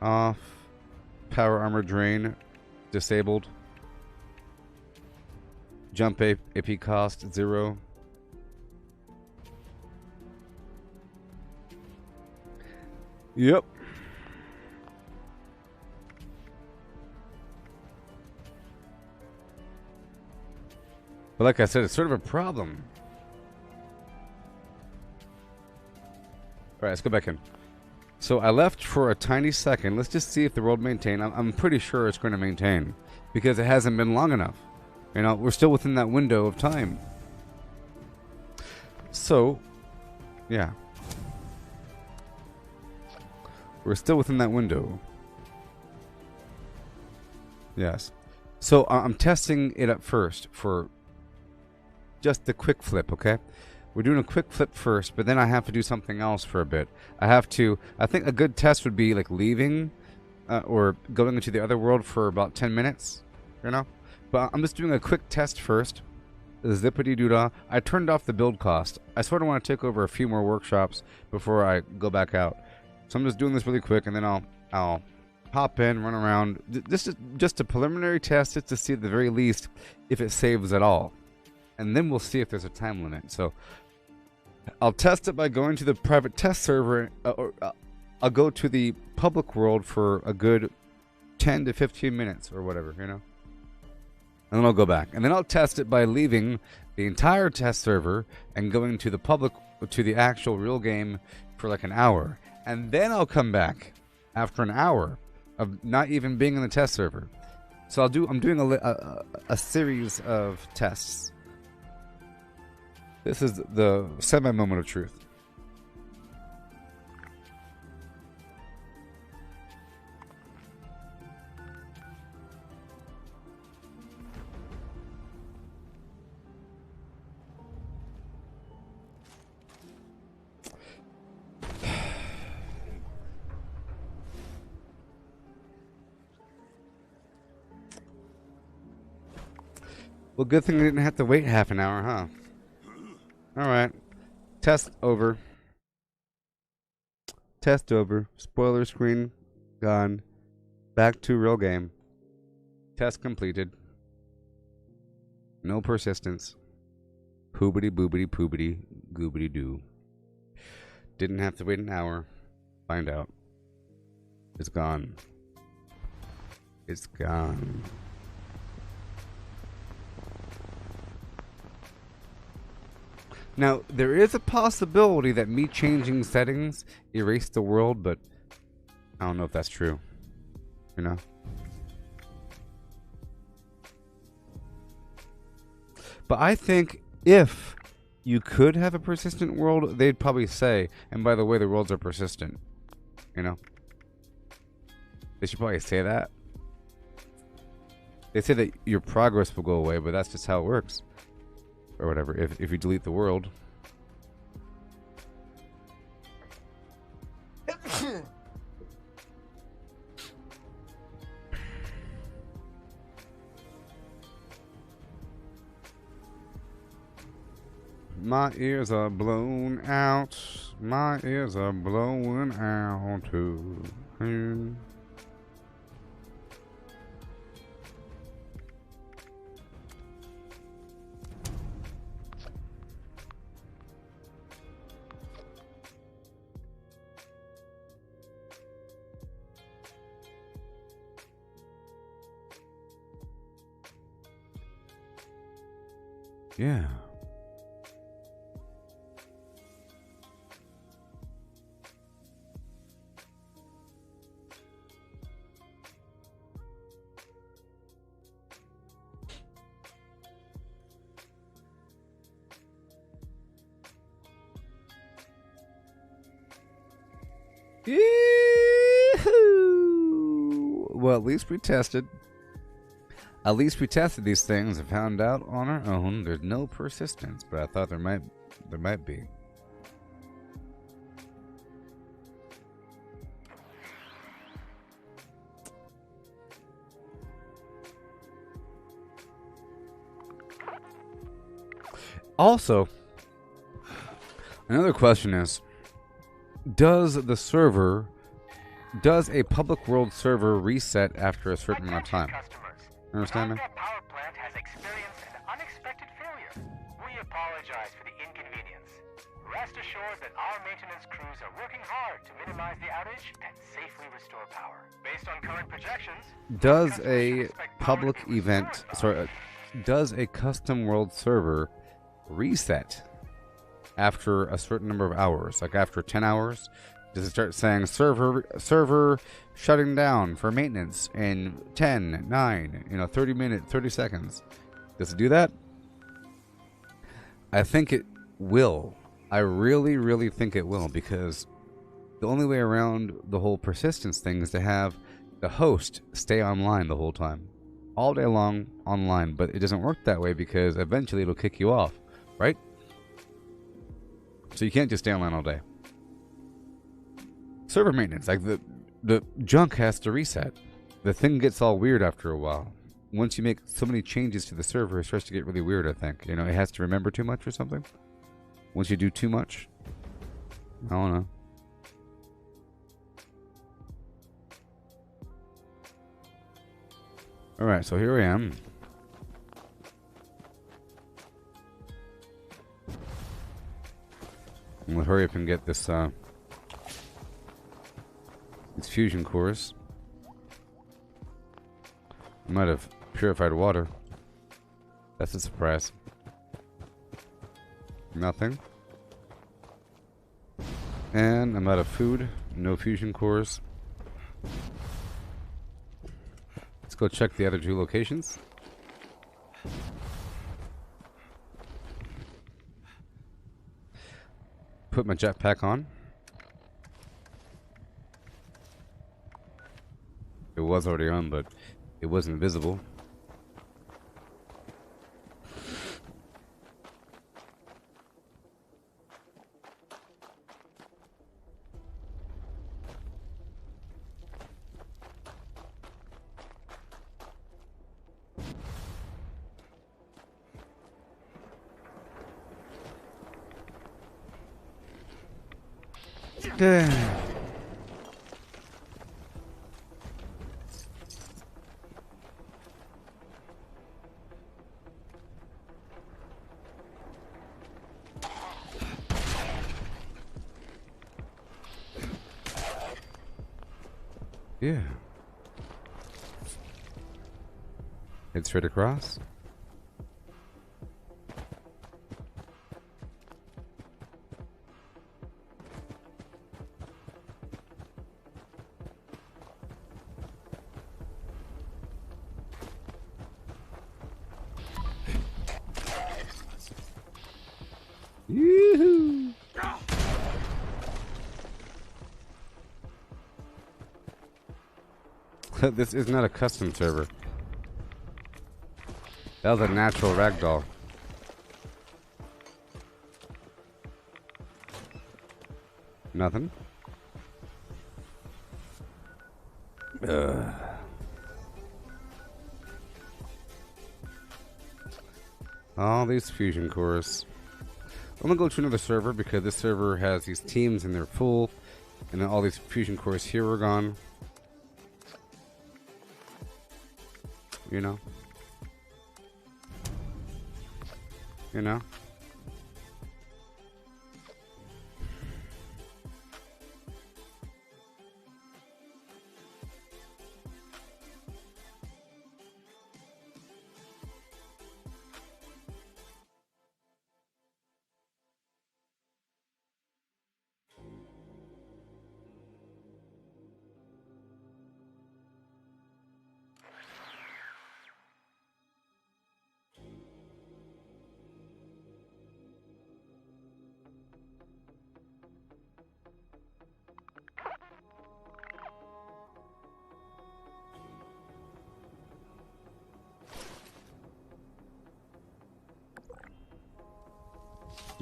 Off. Power armor drain. Disabled. Jump AP cost 0. Yep. But like I said, it's sort of a problem. Alright, let's go back in. So I left for a tiny second. Let's just see if the world maintains. I'm pretty sure it's going to maintain. Because it hasn't been long enough. You know, we're still within that window of time. So, yeah. We're still within that window. Yes. So I'm testing it up first for just the quick flip, okay? We're doing a quick flip first, but then I have to do something else for a bit. I think a good test would be like leaving or going into the other world for about 10 minutes, you know? But I'm just doing a quick test first. Zippity doo-dah. I turned off the build cost. I sort of want to take over a few more workshops before I go back out. So I'm just doing this really quick, and then I'll hop in, run around. Just a preliminary test, just to see at the very least if it saves at all. And then we'll see if there's a time limit. So I'll test it by going to the private test server, or I'll go to the public world for a good 10 to 15 minutes or whatever, you know? And then I'll go back. And then I'll test it by leaving the entire test server and going to the public, to the actual real game for like an hour. And then I'll come back after an hour of not even being in the test server. So I'm doing a series of tests. This is the semi-moment of truth. Well, good thing I didn't have to wait half an hour, huh? Alright. Test over. Test over. Spoiler screen gone. Back to real game. Test completed. No persistence. Poobity boobity poobity goobity doo. Didn't have to wait an hour. Find out. It's gone. It's gone. Now, there is a possibility that me changing settings erased the world, but I don't know if that's true. You know? But I think if you could have a persistent world, they'd probably say, and by the way, the worlds are persistent. You know? They should probably say that. They say that your progress will go away, but that's just how it works. Or whatever, if you delete the world. My ears are blown out. My ears are blowing out too. Yeah. Yee-hoo! Well, at least we tested. At least we tested these things and found out on our own there's no persistence, but I thought there might be. Also, another question is, does a public world server reset after a certain amount of time? Understand me? Our power plant has experienced an unexpected failure. We apologize for the inconvenience. Rest assured that our maintenance crews are working hard to minimize the outage and safely restore power. Based on current projections, does a public event, does a custom world server reset after a certain number of hours? Like after 10 hours? Does it start saying server shutting down for maintenance in 10, 9, 30 minutes, 30 seconds? Does it do that? I think it will. I really, really think it will, because the only way around the whole persistence thing is to have the host stay online the whole time. All day long online, but it doesn't work that way because eventually it'll kick you off, right? So you can't just stay online all day. Server maintenance, like the junk has to reset. The thing gets all weird after a while. Once you make so many changes to the server, it starts to get really weird, I think. You know, it has to remember too much or something. Once you do too much. I don't know. Alright, so here I am. I'm gonna hurry up and get this, these fusion cores. I might have purified water. That's a surprise. Nothing. And I'm out of food. No fusion cores. Let's go check the other two locations. Put my jetpack on. It was already on, but it wasn't visible. Yeah. Head straight across. Yoo-hoo! This is not a custom server. That was a natural ragdoll. Nothing. All these fusion cores. I'm gonna go to another server because this server has these teams and they're full, and then all these fusion cores here are gone. You know? You know?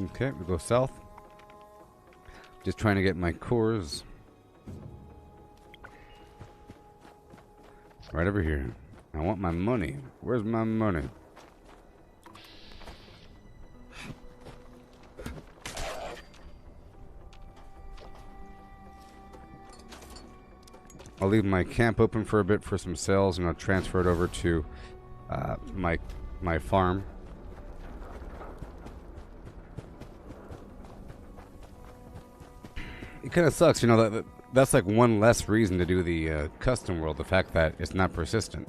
Okay, we go south. Just trying to get my cores. Right over here. I want my money. Where's my money? I'll leave my camp open for a bit for some sales, and I'll transfer it over to my farm. It kind of sucks, you know, that's like one less reason to do the custom world, the fact that it's not persistent.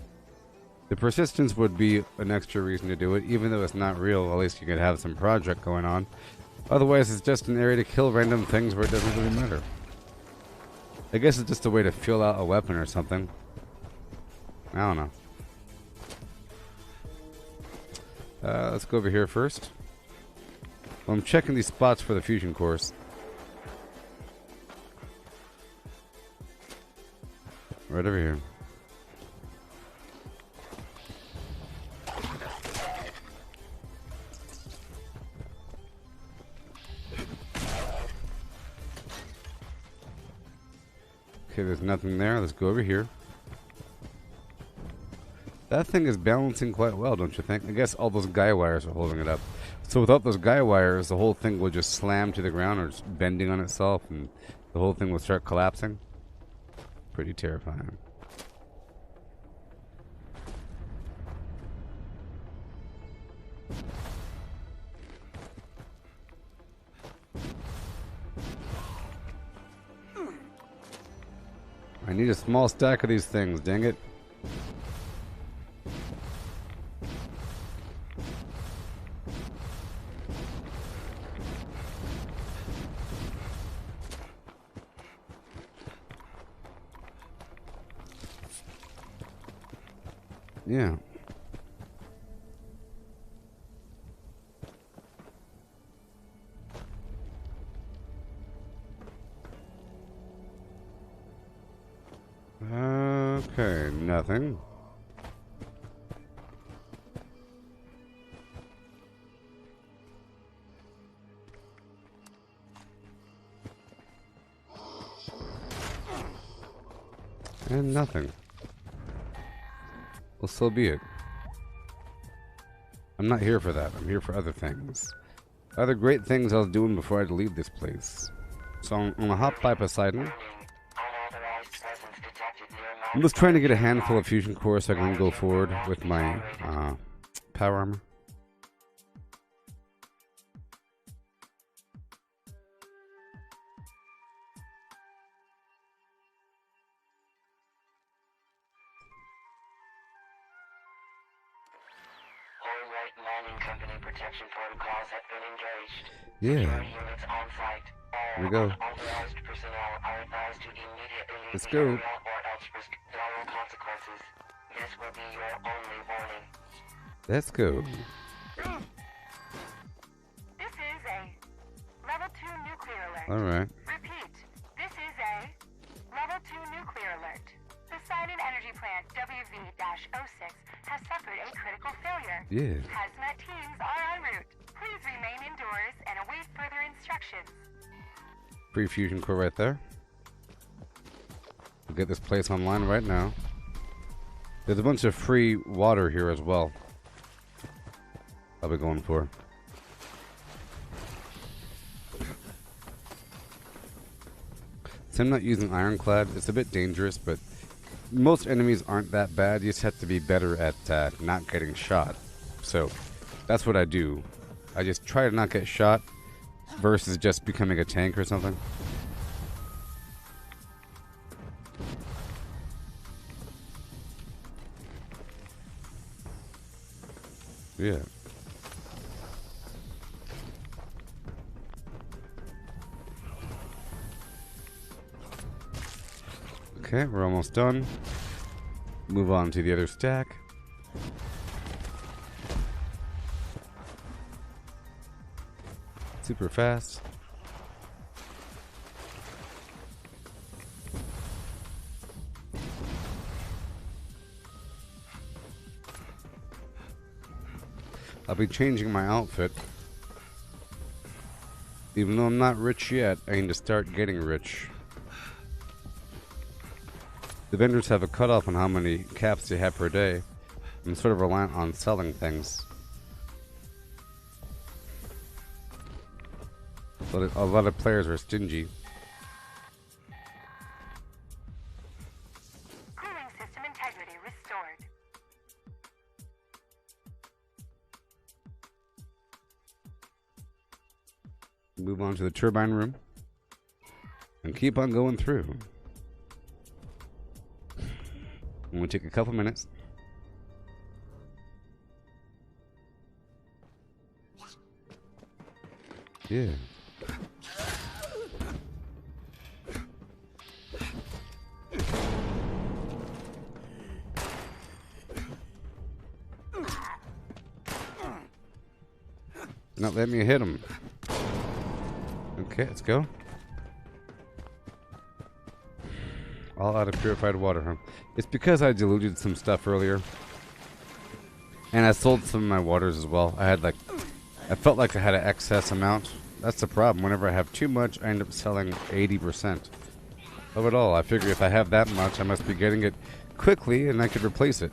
The persistence would be an extra reason to do it, even though it's not real, at least you could have some project going on. Otherwise, it's just an area to kill random things where it doesn't really matter. I guess it's just a way to fill out a weapon or something. I don't know. Let's go over here first. Well, I'm checking these spots for the fusion cores. Right over here. Okay, there's nothing there. Let's go over here. That thing is balancing quite well, don't you think? I guess all those guy wires are holding it up. So without those guy wires, the whole thing will just slam to the ground or just bending on itself, and the whole thing will start collapsing. Pretty terrifying. I need a small stack of these things, dang it. Yeah. Okay, nothing. And nothing. Well, so be it. I'm not here for that. I'm here for other things. Other great things I was doing before I had to leave this place. So I'm gonna hop by Poseidon. I'm just trying to get a handful of fusion cores so I can go forward with my power armor. Protection protocols have been engaged. Yeah. Units on site. Here we go. Authorized personnel are advised to immediately leave Let's the go. area or else risk dire consequences. This will be your only warning. Let's go. This is a level 2 nuclear alert. Alright. Repeat. This is a level 2 nuclear alert. Poseidon Energy Plant WV-06 has suffered a critical failure. Yeah. Hazmat teams are en route. Please remain indoors and await further instructions. Free fusion core right there. We'll get this place online right now. There's a bunch of free water here as well. I'll be going for. So I'm not using ironclad. It's a bit dangerous, but most enemies aren't that bad. You just have to be better at not getting shot. So that's what I do. I just try to not get shot versus just becoming a tank or something. Yeah. Okay, we're almost done. Move on to the other stack. Super fast. I'll be changing my outfit. Even though I'm not rich yet, I need to start getting rich. The vendors have a cutoff on how many caps they have per day. I'm sort of reliant on selling things. But a lot of players are stingy. Cooling system integrity restored. Move on to the turbine room. And keep on going through. I'm going to take a couple minutes. Yeah. Not let me hit him. Okay, let's go. All out of purified water, huh? It's because I diluted some stuff earlier. And I sold some of my waters as well. I felt like I had an excess amount. That's the problem. Whenever I have too much, I end up selling 80%. of it all. I figure if I have that much, I must be getting it quickly, and I could replace it.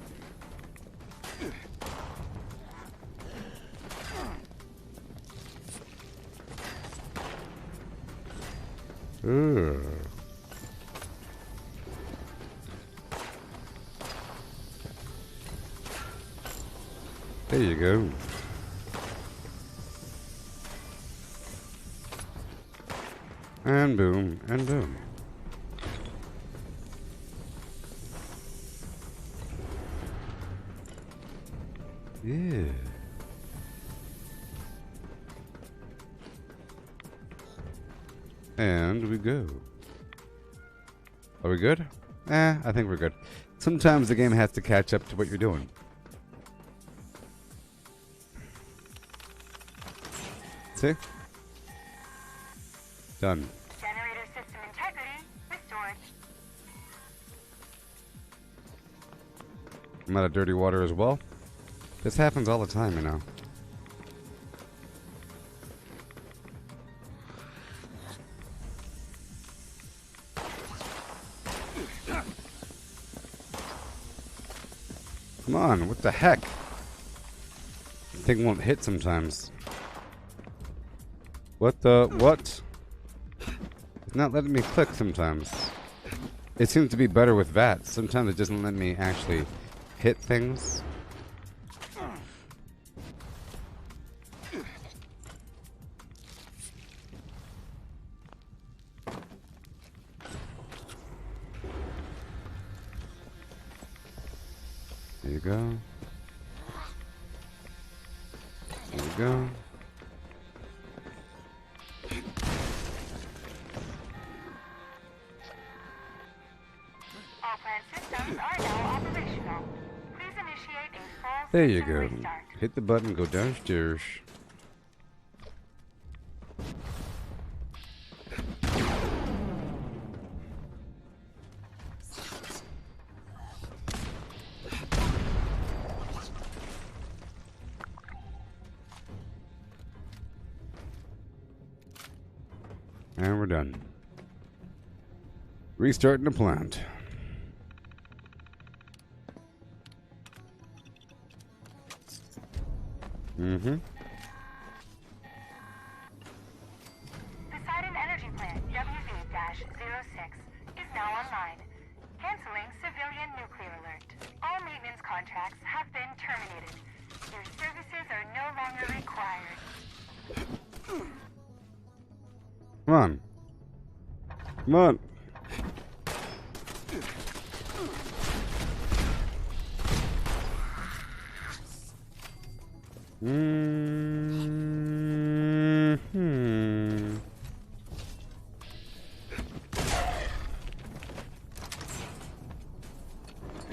Ooh. There you go. And boom, and boom. Yeah. And we go. Are we good? I think we're good. Sometimes the game has to catch up to what you're doing. See? Done. Generator system integrity restored. I'm out of dirty water as well. This happens all the time, you know. Come on, what the heck? The thing won't hit sometimes. What the... what? It's not letting me click sometimes. It seems to be better with VATS. Sometimes it doesn't let me actually hit things. There you go. There you go. All plant systems are now operational. Please initiate a full There you system go. restart. Hit the button, go downstairs. And we're done. Restarting the plant. Mm-hmm. Poseidon Energy Plant WV-06 is now online. Canceling civilian nuclear alert. All maintenance contracts have been terminated. Your services are no longer required. Come on. Come on. Mm-hmm.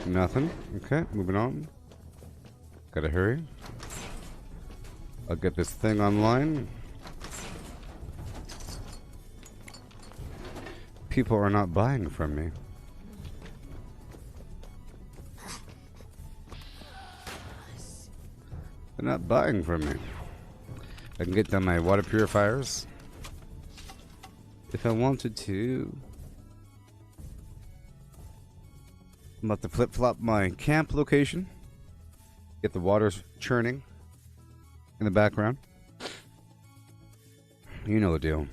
Nothing. Okay, moving on. Gotta hurry. I'll get this thing online. People are not buying from me. They're not buying from me. I can get down my water purifiers if I wanted to. I'm about to flip-flop my camp location. Get the waters churning in the background. You know the deal.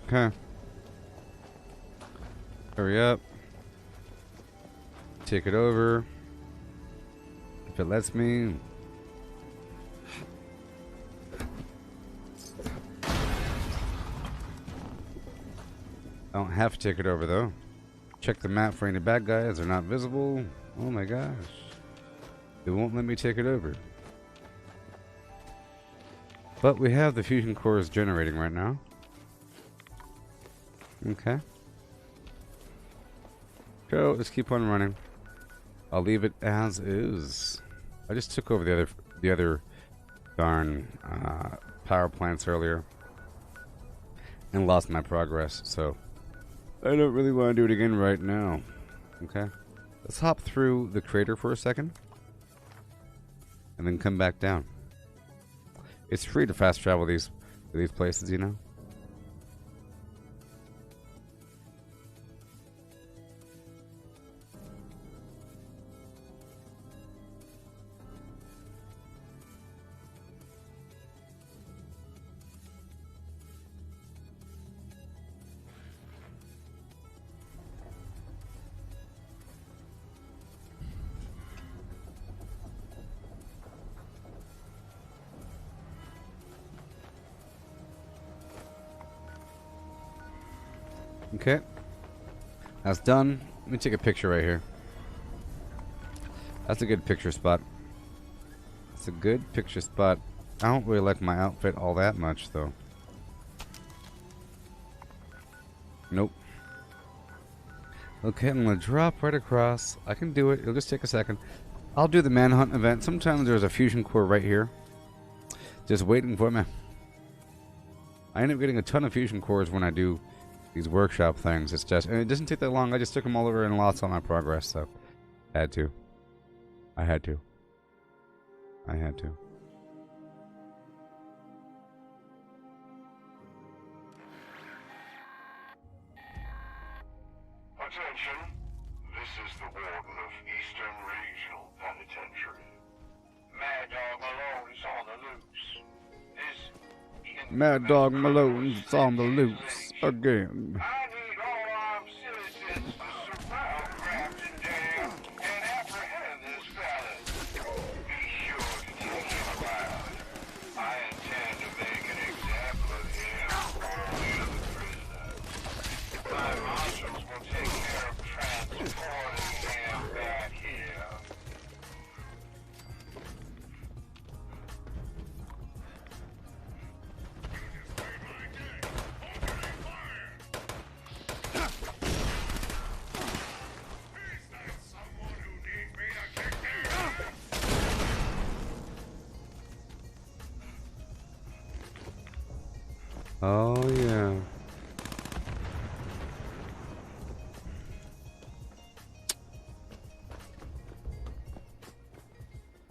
Okay. Hurry up. Take it over. If it lets me. I don't have to take it over though. Check the map for any bad guys. They're not visible. Oh my gosh. It won't let me take it over. But we have the fusion cores generating right now. Okay. Go. Let's keep on running. I'll leave it as is. I just took over the other darn power plants earlier and lost my progress, so I don't really want to do it again right now. Okay. Let's hop through the crater for a second and then come back down. It's free to fast travel these places, you know. Okay. That's done. Let me take a picture right here. That's a good picture spot. It's a good picture spot. I don't really like my outfit all that much, though. Nope. Okay, I'm going to drop right across. I can do it. It'll just take a second. I'll do the manhunt event. Sometimes there's a fusion core right here. Just waiting for me. I end up getting a ton of fusion cores when I do these workshop things. It's just, and it doesn't take that long. I just took them all over and lost all my progress, so I had to. Attention, this is the Warden of Eastern Regional Penitentiary. Mad Dog Malone's on the loose. Mad Dog Malone's on the loose again. I need all armed citizens to surround Grafton Dam and apprehend this fella. Be sure to take him around. I intend to make an example of him for all the other prisoners. My marshals will take care of transporting him back here. Oh, yeah.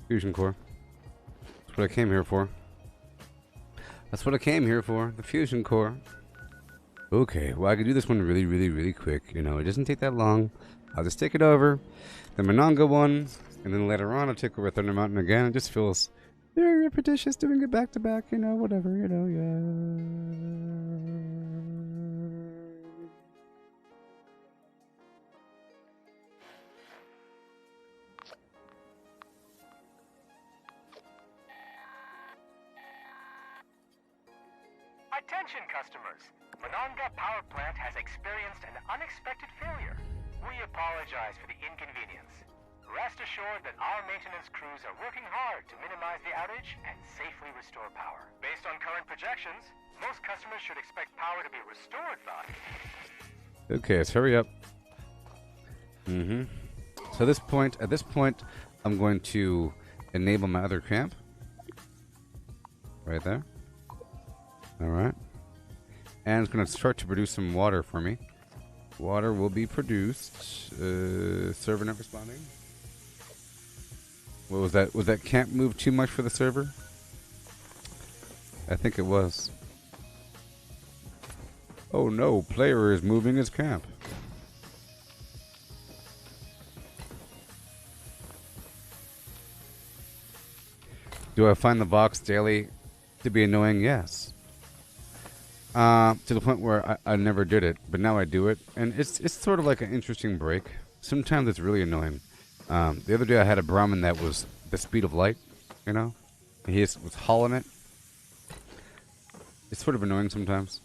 Fusion core. That's what I came here for. The fusion core. Okay, well, I could do this one really, really, really quick. You know, it doesn't take that long. I'll just take it over. The Mononga one. And then later on, I'll take over Thunder Mountain again. It just feels very repetitious doing it back to back. You know, whatever. You know, yeah. Attention customers! Mononga Power Plant has experienced an unexpected failure. We apologize for the inconvenience. Rest assured that our maintenance crews are working hard to minimize the outage and safely restore power. Based on current projections, most customers should expect power to be restored by... Okay, let's hurry up. So at this point, I'm going to enable my other camp. Right there. Alright. And it's going to start to produce some water for me. Water will be produced. Server not responding. What was that? Was that camp move too much for the server? I think it was. Oh no, player is moving his camp. Do I find the Vox daily to be annoying? Yes. To the point where I never did it, but now I do it, and it's sort of like an interesting break. Sometimes it's really annoying. The other day I had a Brahmin that was the speed of light, you know? And he was hauling it. It's sort of annoying sometimes.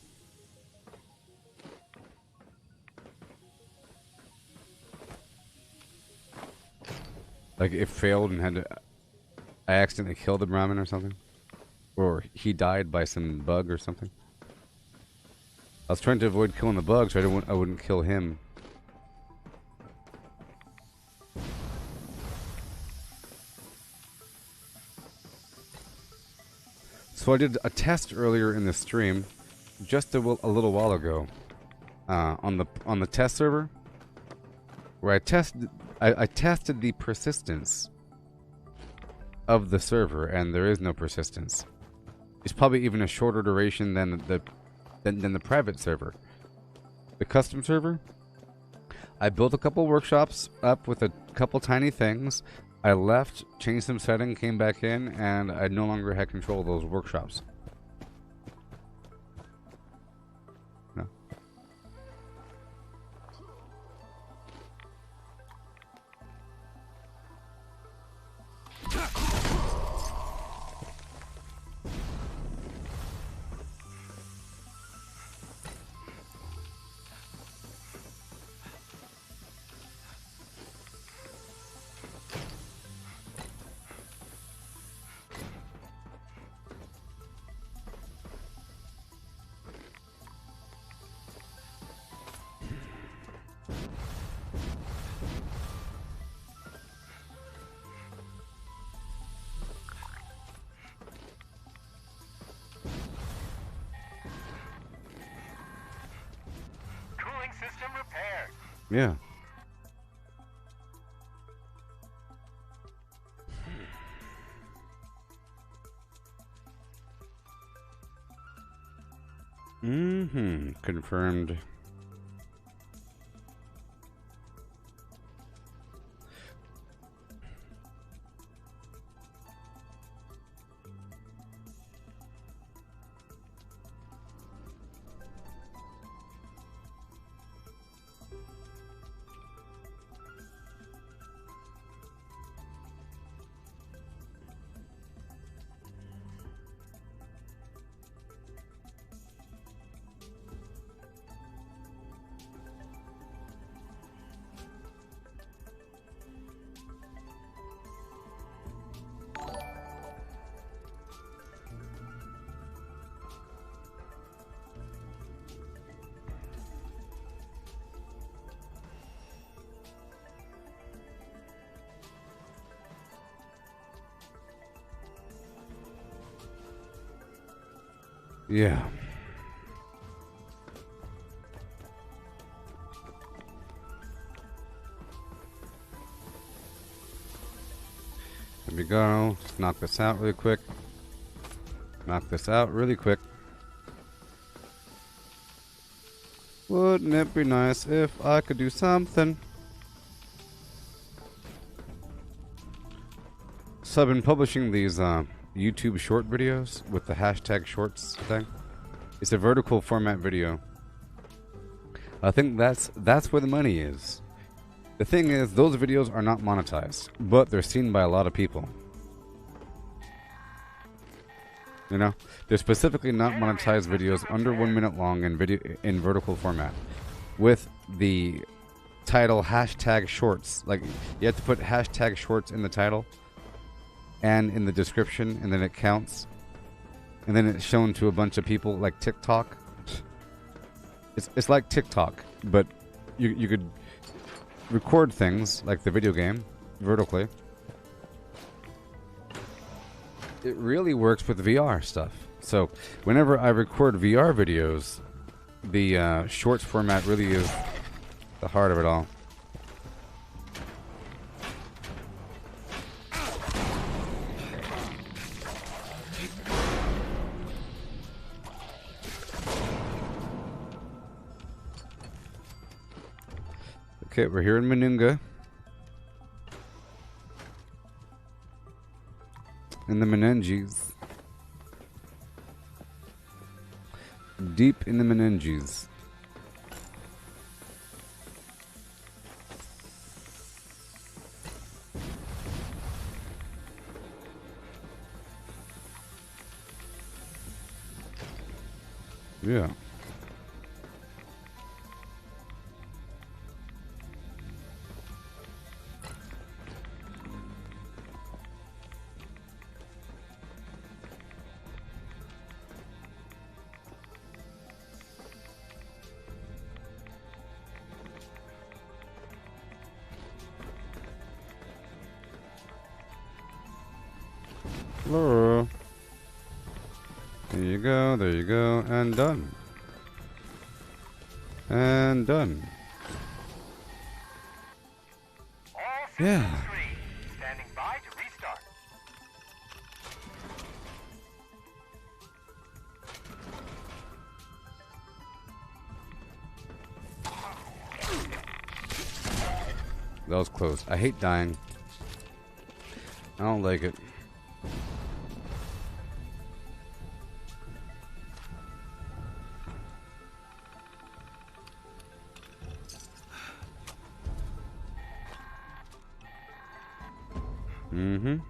Like it failed and had to... I accidentally killed the Brahmin or something. Or he died by some bug or something. I was trying to avoid killing the bugs, so I wouldn't kill him. So I did a test earlier in the stream, just a little while ago, on the test server, where I tested the persistence of the server, and there is no persistence. It's probably even a shorter duration than the private server. The custom server, I built a couple workshops up with a couple tiny things. I left, changed some setting, came back in, and I no longer had control of those workshops. No. Cooling system repaired. Yeah. Confirmed. Yeah. There we go. Let's knock this out really quick. Knock this out really quick. Wouldn't it be nice if I could do something? So I've been publishing these YouTube short videos with the hashtag shorts thing. It's a vertical format video. I think that's where the money is. The thing is, those videos are not monetized, but they're seen by a lot of people. You know, they're specifically not monetized videos under 1 minute long in vertical format, with the title hashtag shorts. Like, you have to put hashtag shorts in the title and in the description, and then it counts, and then it's shown to a bunch of people like TikTok. It's like TikTok, but you could record things like the video game vertically. It really works with VR stuff. So whenever I record VR videos, the shorts format really is the heart of it all. Okay, we're here in Menunga. In the Menenges. Deep in the Menenges. Yeah. Laura. There you go, and done. And done. All Yeah. systems green. Standing by to restart. That was close. I hate dying. I don't like it.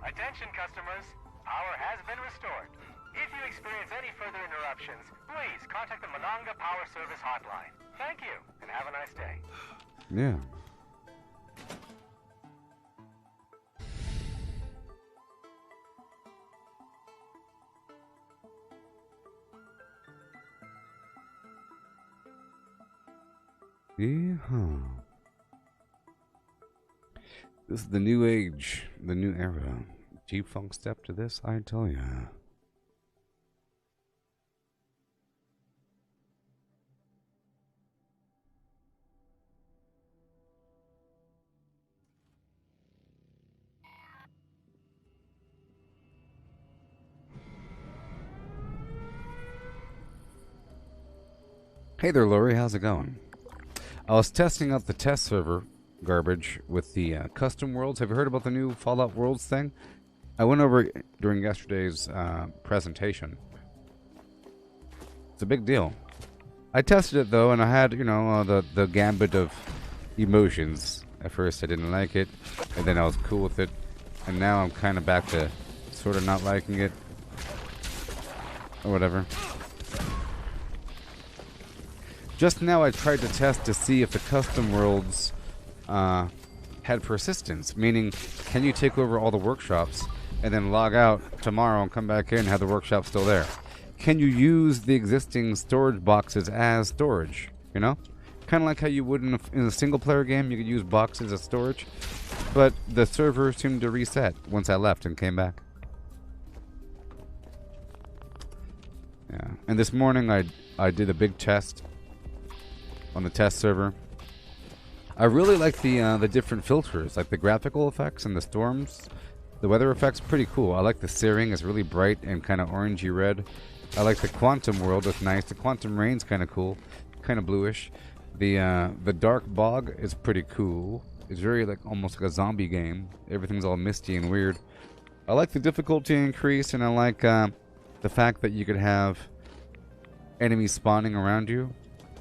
Attention customers, power has been restored. If you experience any further interruptions, please contact the Mononga Power Service hotline. Thank you, and have a nice day. Yeah. Yeehaw. This is the new age, the new era. G-Funk step to this, I tell ya. Hey there, Lori. How's it going? I was testing out the test server garbage with the custom worlds. Have you heard about the new Fallout Worlds thing? I went over it during yesterday's presentation. It's a big deal. I tested it though, and I had, you know, the gambit of emotions. At first, I didn't like it, and then I was cool with it, and now I'm kind of back to sort of not liking it, or whatever. Just now I tried to test to see if the custom worlds had persistence, meaning can you take over all the workshops and then log out tomorrow and come back in and have the workshop still there? Can you use the existing storage boxes as storage, you know? Kind of like how you would in a single-player game, you could use boxes as storage, but the server seemed to reset once I left and came back. Yeah, and this morning I did a big test on the test server. I really like the different filters, like the graphical effects and the storms. The weather effects, pretty cool. I like the searing, it's really bright and kind of orangey red. I like the quantum world, it's nice. The quantum rain's kind of cool, kind of bluish. The dark bog is pretty cool. It's very like almost like a zombie game. Everything's all misty and weird. I like the difficulty increase, and I like the fact that you could have enemies spawning around you.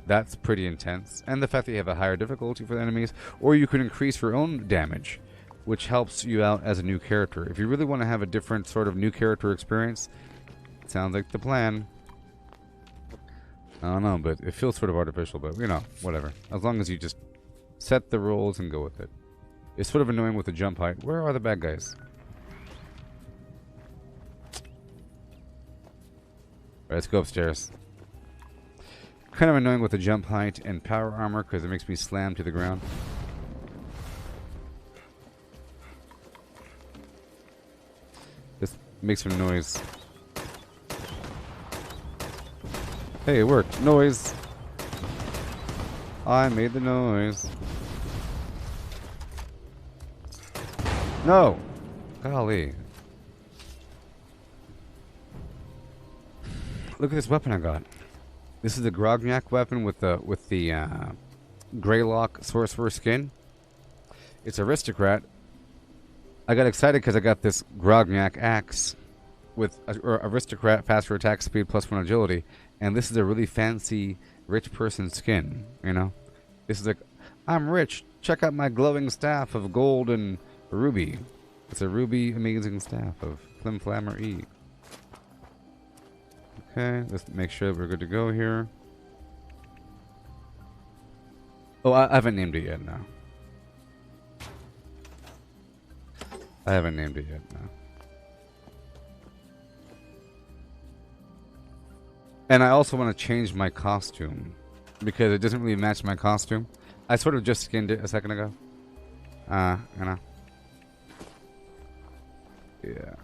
That's pretty intense. And the fact that you have a higher difficulty for the enemies, or you can increase your own damage, which helps you out as a new character. If you really want to have a different sort of new character experience, it sounds like the plan. I don't know, but it feels sort of artificial, but you know, whatever. As long as you just set the rules and go with it. It's sort of annoying with the jump height. Where are the bad guys? Alright, let's go upstairs. Kind of annoying with the jump height and power armor because it makes me slam to the ground. This makes some noise. Hey, it worked. Noise. I made the noise. No! Golly. Look at this weapon I got. This is the Grognak weapon with the Greylock Sorcerer skin. It's Aristocrat. I got excited because I got this Grognak axe with Aristocrat, faster attack speed, +1 agility, and this is a really fancy rich person skin. You know, this is like, I'm rich. Check out my glowing staff of gold and ruby. It's a ruby amazing staff of Flim Flammer E. Okay, let's make sure we're good to go here. Oh, I haven't named it yet, no. I haven't named it yet, no. And I also want to change my costume, because it doesn't really match my costume. I sort of just skinned it a second ago. You know. Yeah.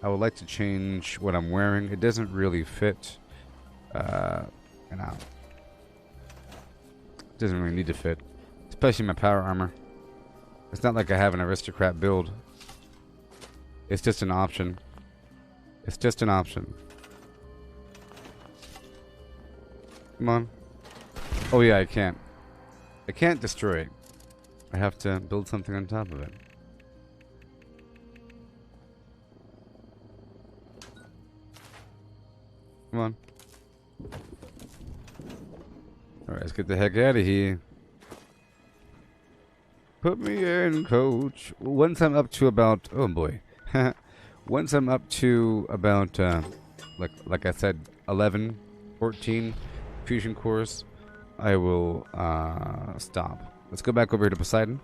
I would like to change what I'm wearing. It doesn't really fit. You know, it doesn't really need to fit, especially my power armor. It's not like I have an aristocrat build. It's just an option. It's just an option. Come on. Oh yeah, I can't. I can't destroy it. I have to build something on top of it. Come on. Alright, let's get the heck out of here. Put me in, coach. Once I'm up to about... Oh, boy. Once I'm up to about, like I said, 11, 14 fusion cores, I will stop. Let's go back over here to Poseidon.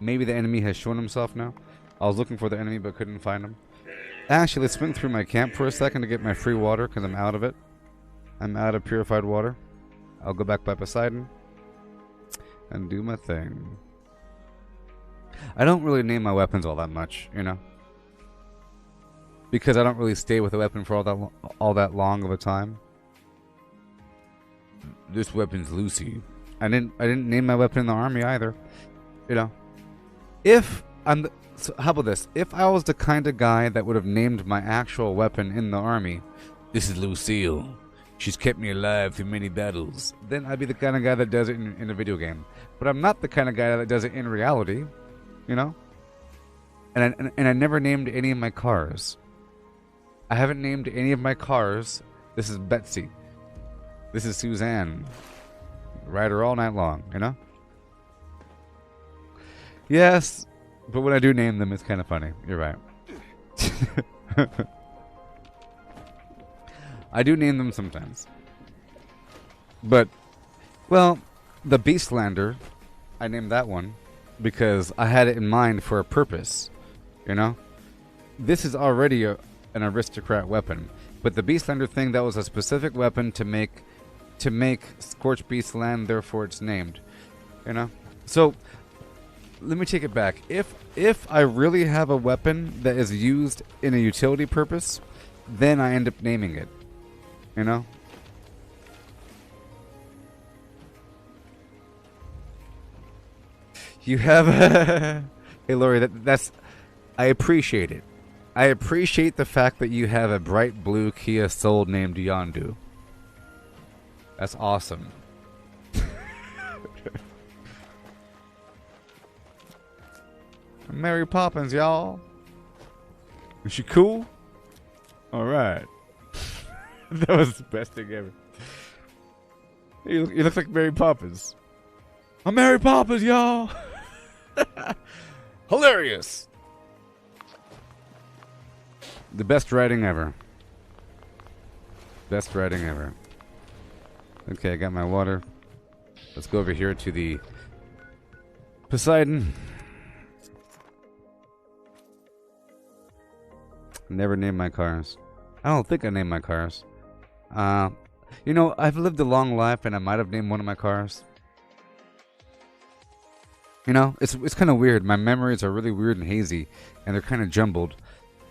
Maybe the enemy has shown himself now. I was looking for the enemy but couldn't find him. Actually, let's swing through my camp for a second to get my free water because I'm out of it. I'm out of purified water. I'll go back by Poseidon and do my thing. I don't really name my weapons all that much, you know, because I don't really stay with a weapon for all that long of a time. This weapon's Lucy. I didn't name my weapon in the army either, you know. So how about this? If I was the kind of guy that would have named my actual weapon in the army, this is Lucille. She's kept me alive through many battles. Then I'd be the kind of guy that does it in a video game. But I'm not the kind of guy that does it in reality, you know? And I never named any of my cars. I haven't named any of my cars. This is Betsy. This is Suzanne. Ride her all night long, you know? Yes, but when I do name them, it's kind of funny. You're right. I do name them sometimes. But, well, the Beastlander, I named that one because I had it in mind for a purpose, you know? This is already an aristocrat weapon, but the Beastlander thing, that was a specific weapon to make Scorched Beast land, therefore it's named, you know? So, let me take it back. If I really have a weapon that is used in a utility purpose, then I end up naming it. You know? You have Hey Lori, that's I appreciate it. I appreciate the fact that you have a bright blue Kia Soul named Yondu. That's awesome. Mary Poppins, y'all. Is she cool? Alright. That was the best thing ever. You look like Mary Poppins. I'm Mary Poppins, y'all. Hilarious. The best writing ever. Best writing ever. Okay, I got my water. Let's go over here to the Poseidon. Never named my cars. I don't think I named my cars. You know, I've lived a long life and I might have named one of my cars. You know, it's kind of weird. My memories are really weird and hazy, and they're kind of jumbled.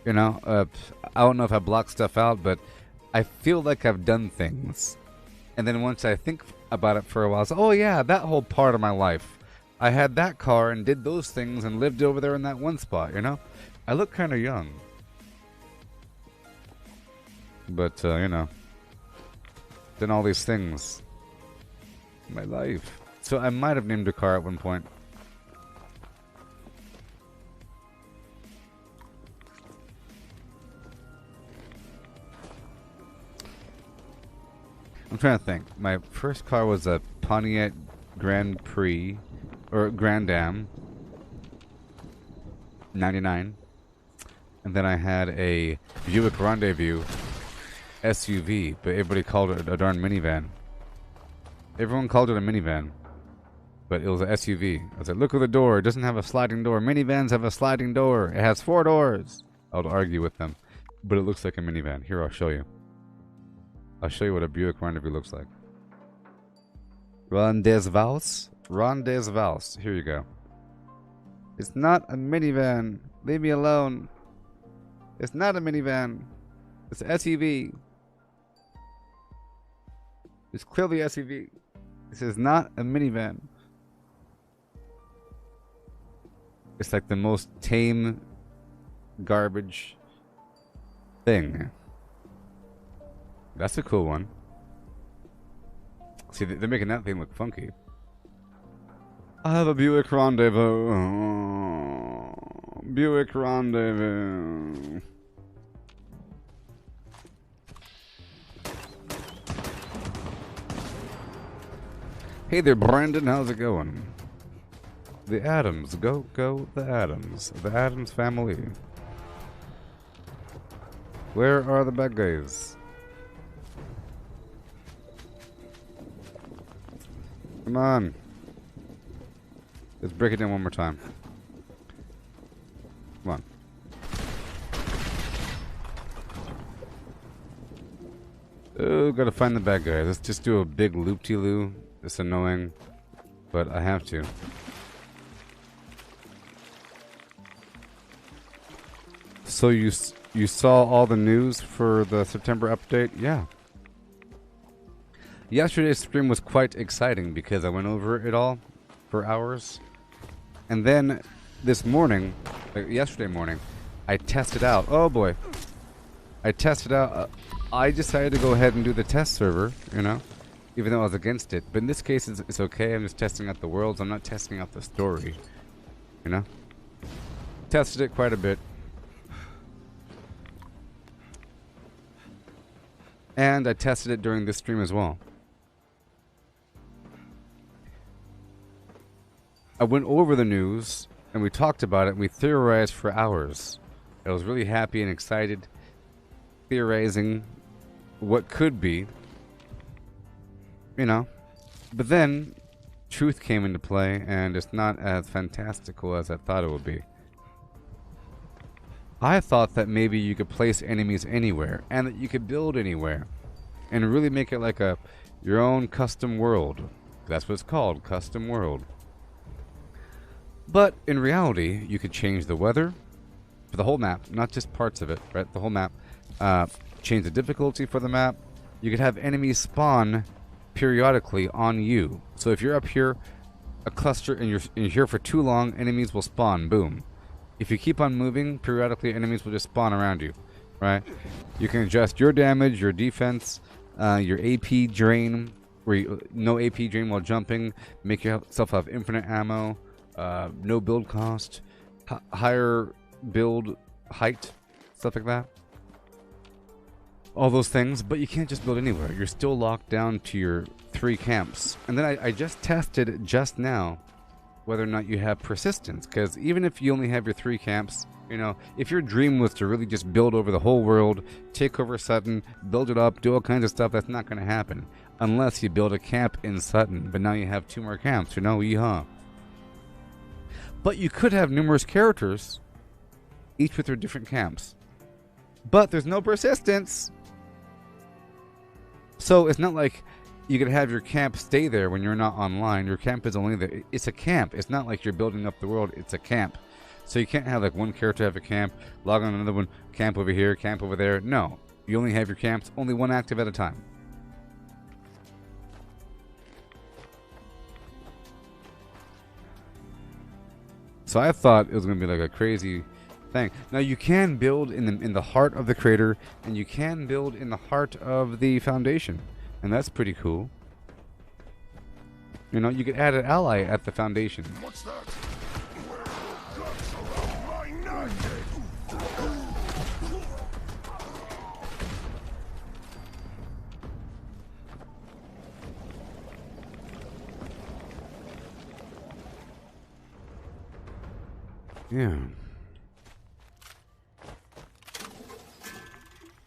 You know, I don't know if I blocked stuff out, but I feel like I've done things. And then once I think about it for a while, it's, oh yeah, that whole part of my life. I had that car and did those things and lived over there in that one spot, you know? I look kind of young. But, you know, done all these things in my life. So I might have named a car at one point. I'm trying to think. My first car was a Pontiac Grand Prix, or Grand Am, 99. And then I had a Buick Rendezvous SUV, but everybody called it a darn minivan. Everyone called it a minivan, but it was an SUV. I was like, look at the door. It doesn't have a sliding door. Minivans have a sliding door. It has 4 doors. I would argue with them, but it looks like a minivan. Here, I'll show you. I'll show you what a Buick Rendezvous looks like. Rendezvous? Rendezvous. Here you go. It's not a minivan. Leave me alone. It's not a minivan. It's an SUV. It's clearly SUV. This is not a minivan. It's like the most tame garbage thing. That's a cool one. See, they're making that thing look funky. I have a Buick Rendezvous. Oh, Buick Rendezvous. Hey there, Brandon. How's it going? The Adams. Go the Adams. The Adams family. Where are the bad guys? Come on. Let's break it down one more time. Come on. Oh, gotta find the bad guy. Let's just do a big loop-de-loo. It's annoying, but I have to. So you saw all the news for the September update? Yeah. Yesterday's stream was quite exciting because I went over it all for hours. And then this morning, yesterday morning, I tested out. Oh boy. I tested out. I decided to go ahead and do the test server, you know, even though I was against it. But in this case, it's okay. I'm just testing out the worlds. I'm not testing out the story, you know. Tested it quite a bit. And I tested it during this stream as well. I went over the news, and we talked about it, and we theorized for hours. I was really happy and excited, theorizing what could be, you know. But then, truth came into play, and it's not as fantastical as I thought it would be. I thought that maybe you could place enemies anywhere, and that you could build anywhere, and really make it like your own custom world. That's what it's called, custom world. But in reality, you could change the weather for the whole map, not just parts of it, right? The whole map. Change the difficulty for the map. You could have enemies spawn periodically on you. So if you're up here, a cluster, and you're here for too long, enemies will spawn. Boom. If you keep on moving, periodically enemies will just spawn around you, right? You can adjust your damage, your defense, your AP drain, where no AP drain while jumping, make yourself have infinite ammo, no build cost, higher build height, stuff like that. All those things, but you can't just build anywhere. You're still locked down to your 3 camps. And then I just tested just now whether or not you have persistence, because even if you only have your 3 camps, you know, if your dream was to really just build over the whole world, take over Sutton, build it up, do all kinds of stuff, that's not going to happen unless you build a camp in Sutton. But now you have 2 more camps, you know, yeehaw. But you could have numerous characters, each with their different camps. But there's no persistence. So it's not like you could have your camp stay there when you're not online. Your camp is only there. It's a camp. It's not like you're building up the world. It's a camp. So you can't have like one character have a camp, log on another one, camp over here, camp over there. No. You only have your camps, only one active at a time. So I thought it was going to be like a crazy thing. Now you can build in the heart of the crater, and you can build in the heart of the foundation, and that's pretty cool. You know, you could add an ally at the foundation. What's that? Guts around my neck. Yeah.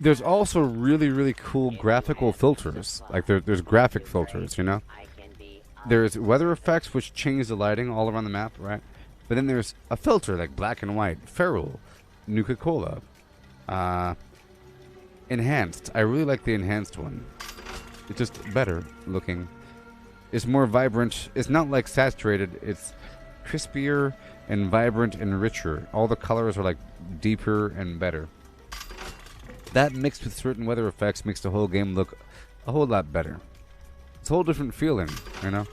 There's also really, really cool graphical filters. Like there's graphic filters, you know? There's weather effects, which change the lighting all around the map, right? But then there's a filter like black and white, feral, Nuka-Cola, enhanced. I really like the enhanced one. It's just better looking. It's more vibrant. It's not like saturated. It's crispier and vibrant and richer. All the colors are like deeper and better. that mixed with certain weather effects makes the whole game look a whole lot better. It's a whole different feeling, you know?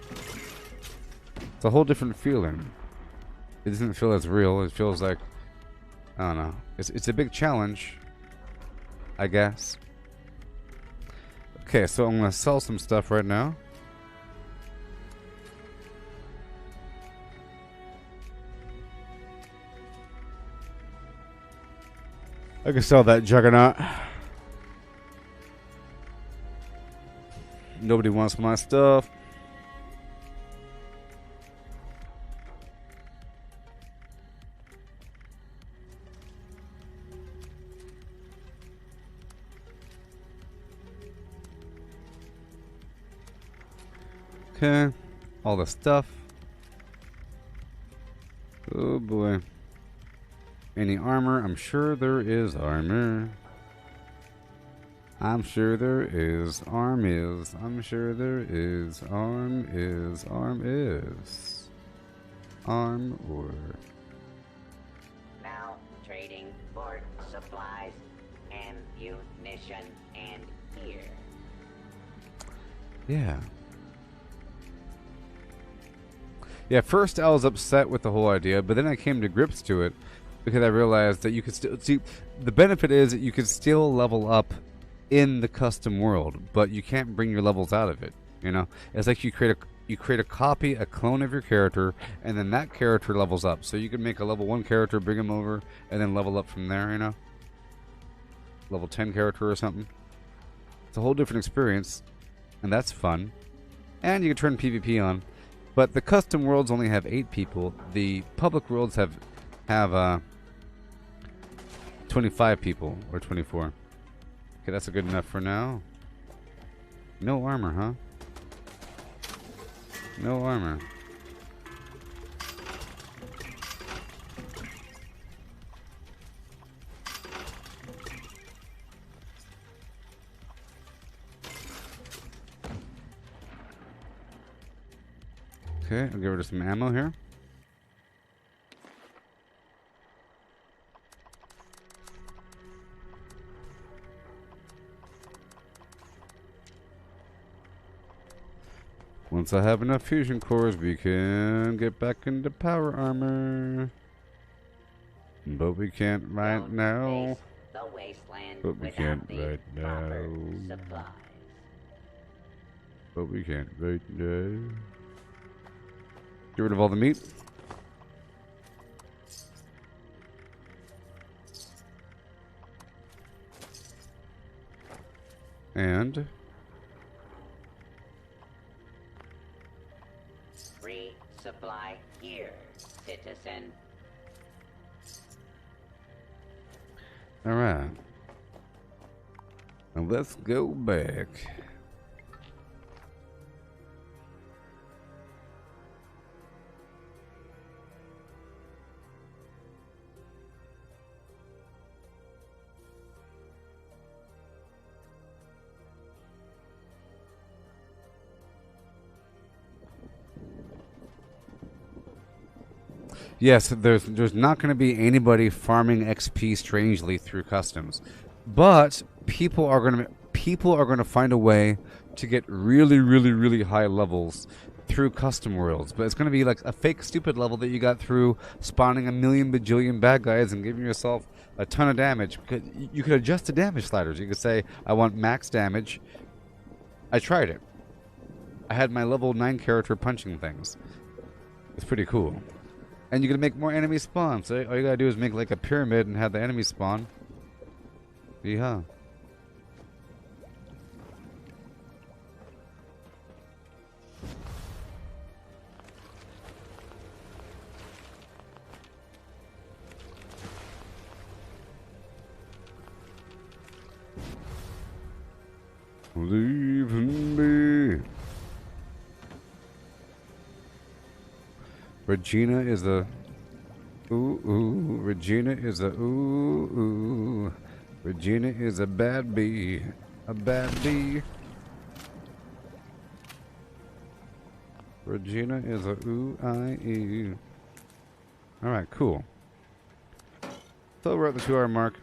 It's a whole different feeling. It doesn't feel as real. It feels like, I don't know. It's a big challenge, I guess. Okay, so I'm going to sell some stuff right now. I can sell that juggernaut. Nobody wants my stuff. Okay, all the stuff. Oh boy. Any armor? I'm sure there is armor. I'm sure there is. Arm is. I'm sure there is. Arm is. Arm is. Arm or. Now trading for supplies, ammunition, and gear. Yeah. Yeah, first I was upset with the whole idea, but then I came to grips to it because I realized that you could still see the benefit is that you could still level up in the custom world, but you can't bring your levels out of it. You know, it's like you create a copy, a clone of your character, and then that character levels up. So you can make a level 1 character, bring him over, and then level up from there. You know, level 10 character or something. It's a whole different experience, and that's fun. And you can turn PvP on. But the custom worlds only have 8 people. The public worlds have 25 people, or 24. Okay, that's good enough for now. No armor, huh? No armor. Okay, I'll get rid of some ammo here. Once I have enough fusion cores, we can get back into power armor. But we can't right now. The wasteland But we can't right proper now. supplies. But we can't right now. Get rid of all the meat. And Resupply here, citizen. all right. Now let's go back. Yes, there's not going to be anybody farming XP strangely through customs, but people are going to find a way to get really high levels through custom worlds. But it's going to be like a fake stupid level that you got through spawning a million bajillion bad guys and giving yourself a ton of damage. Because you could adjust the damage sliders. You could say I want max damage. I tried it. I had my level 9 character punching things. It's pretty cool. And you can make more enemies spawn. So all you gotta do is make like a pyramid and have the enemies spawn. Yeehaw. Leave me. Regina is a ooh. Regina is a ooh. Regina is a bad bee. A bad bee. Regina is a ooh-I-E. Alright, cool. So we're at the 2-hour mark.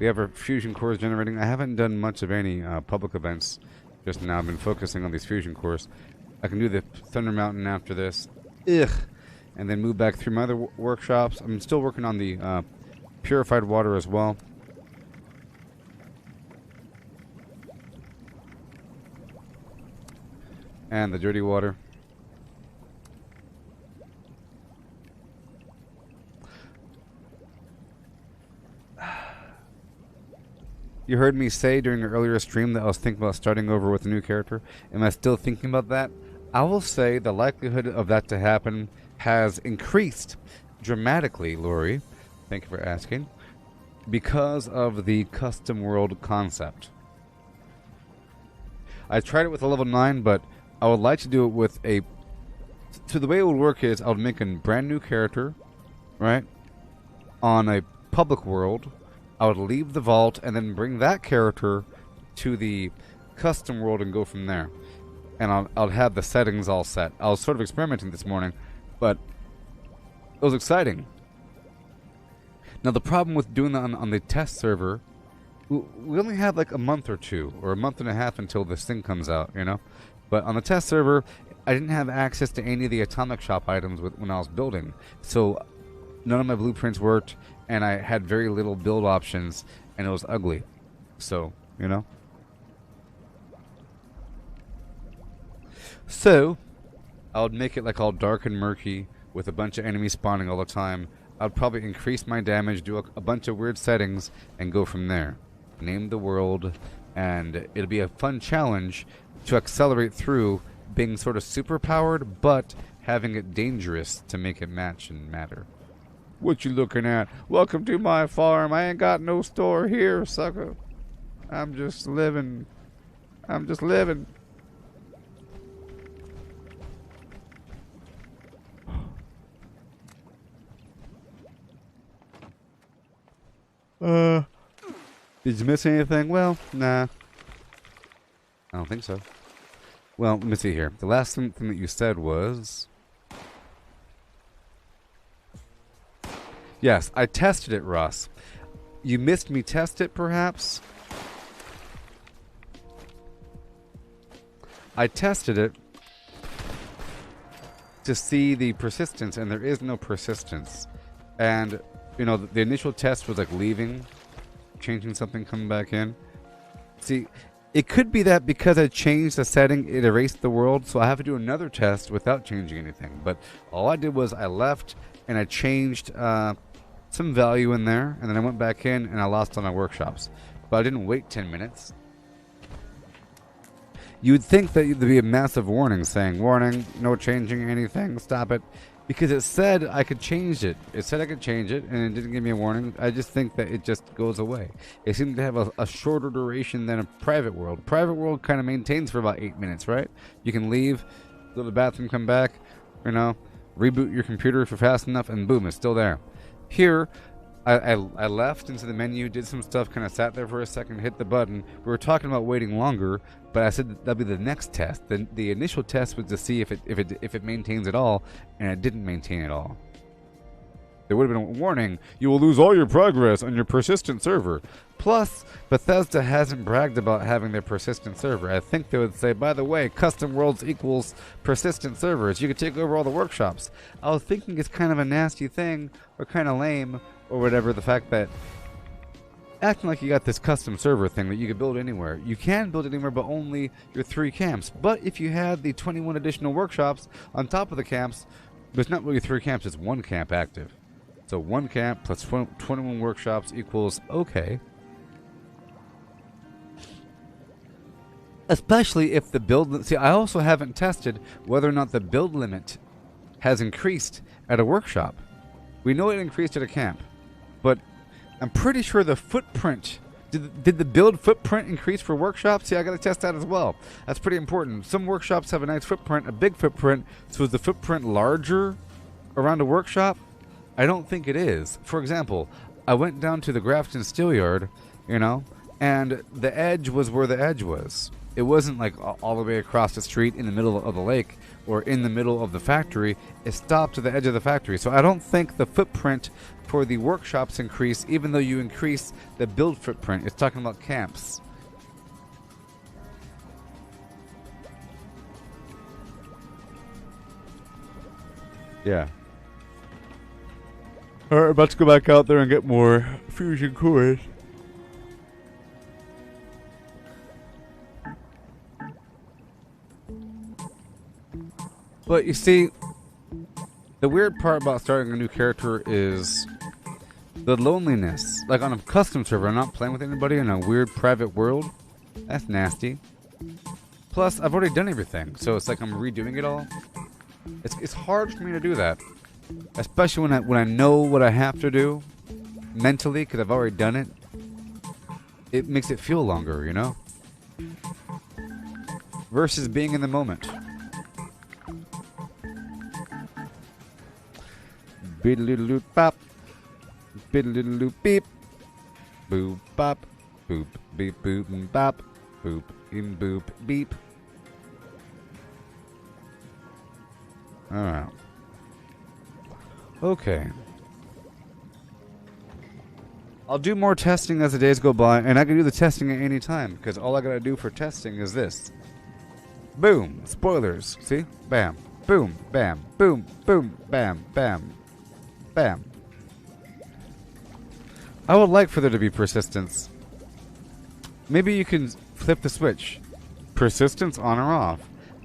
We have our fusion cores generating. I haven't done much of any public events just now. I've been focusing on these fusion cores. I can do the Thunder Mountain after this. Ugh. And then move back through my other workshops. I'm still working on the purified water as well. And the dirty water. You heard me say during an earlier stream that I was thinking about starting over with a new character. Am I still thinking about that? I will say the likelihood of that to happen has increased dramatically, Lori. Thank you for asking. Because of the custom world concept. I tried it with a level 9, but I would like to do it with a... So the way it would work is I would make a brand new character, right? On a public world. I would leave the vault and then bring that character to the custom world and go from there. And I'll have the settings all set. I was sort of experimenting this morning, but it was exciting. Now the problem with doing that on the test server, we only have like a month or two, or a month and a half until this thing comes out, you know? But on the test server, I didn't have access to any of the atomic shop items when I was building. So none of my blueprints worked, and I had very little build options, and it was ugly. So, you know? So, I would make it like all dark and murky, with a bunch of enemies spawning all the time. I'd probably increase my damage, do a bunch of weird settings, and go from there. Name the world, and it'll be a fun challenge to accelerate through being sort of super powered, but having it dangerous to make it match and matter. What you looking at? Welcome to my farm. I ain't got no store here, sucker. I'm just living. I'm just living. Did you miss anything? Well, nah. I don't think so. Well, let me see here. The last thing that you said was... Yes, I tested it, Ross. You missed me test it, perhaps? I tested it to see the persistence, and there is no persistence. And, you know, the initial test was like leaving, changing something, coming back in. See, it could be that because I changed the setting, it erased the world, so I have to do another test without changing anything. But all I did was I left, and I changed... some value in there, and then I went back in and I lost all my workshops. But I didn't wait 10 minutes. You'd think that there'd be a massive warning saying, warning, no changing anything, stop it. Because it said I could change it. It said I could change it, and it didn't give me a warning. I just think that it just goes away. It seemed to have a shorter duration than a private world. Private world kind of maintains for about 8 minutes, right? You can leave, go to the bathroom, come back, you know, reboot your computer if you're fast enough, and boom, it's still there. Here, I left into the menu, did some stuff, kind of sat there for a second, hit the button. We were talking about waiting longer, but I said that'd be the next test. The initial test was to see if it maintains at all, and it didn't maintain at all. There would have been a warning: you will lose all your progress on your persistent server. Plus, Bethesda hasn't bragged about having their persistent server. I think they would say, by the way, custom worlds equals persistent servers. You could take over all the workshops. I was thinking it's kind of a nasty thing, or kind of lame, or whatever, the fact that acting like you got this custom server thing that you could build anywhere. You can build anywhere, but only your 3 camps. But if you had the 21 additional workshops on top of the camps, there's not really 3 camps, it's 1 camp active. So 1 camp plus 21 workshops equals okay. Especially if the build... See, I also haven't tested whether or not the build limit has increased at a workshop. We know it increased at a camp, but I'm pretty sure the footprint... Did the build footprint increase for workshops? See, I got to test that as well. That's pretty important. Some workshops have a nice footprint, a big footprint. So is the footprint larger around a workshop? I don't think it is. For example, I went down to the Grafton Steelyard, you know, and the edge was where the edge was. It wasn't like all the way across the street in the middle of the lake or in the middle of the factory, it stops at the edge of the factory. So I don't think the footprint for the workshops increase, even though you increase the build footprint. It's talking about camps. Yeah. Alright, about to go back out there and get more fusion cores. But you see, the weird part about starting a new character is the loneliness. Like on a custom server, I'm not playing with anybody in a weird private world. That's nasty. Plus, I've already done everything, so it's like I'm redoing it all. It's hard for me to do that, especially when I know what I have to do mentally, because I've already done it. It makes it feel longer, you know? Versus being in the moment. Biddle-doodle-doop bop. Biddle-doodle-doop beep. Boop bop. Boop beep boop and bop. Boop in boop beep. Alright. Okay. I'll do more testing as the days go by, and I can do the testing at any time, because all I gotta do for testing is this. Boom. Spoilers. See? Bam. Boom. Bam. Boom. Boom. Bam. Bam. Bam. I would like for there to be persistence. Maybe you can flip the switch. Persistence on or off.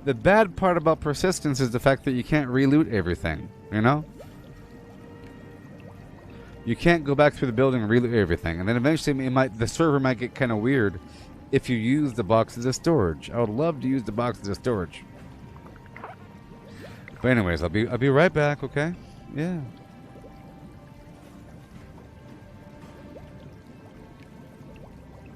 The bad part about persistence is the fact that you can't reloot everything, you know? You can't go back through the building and reloot everything, and then eventually the server might get kind of weird if you use the boxes as storage. I would love to use the boxes as storage. But anyways, I'll be right back, okay? Yeah.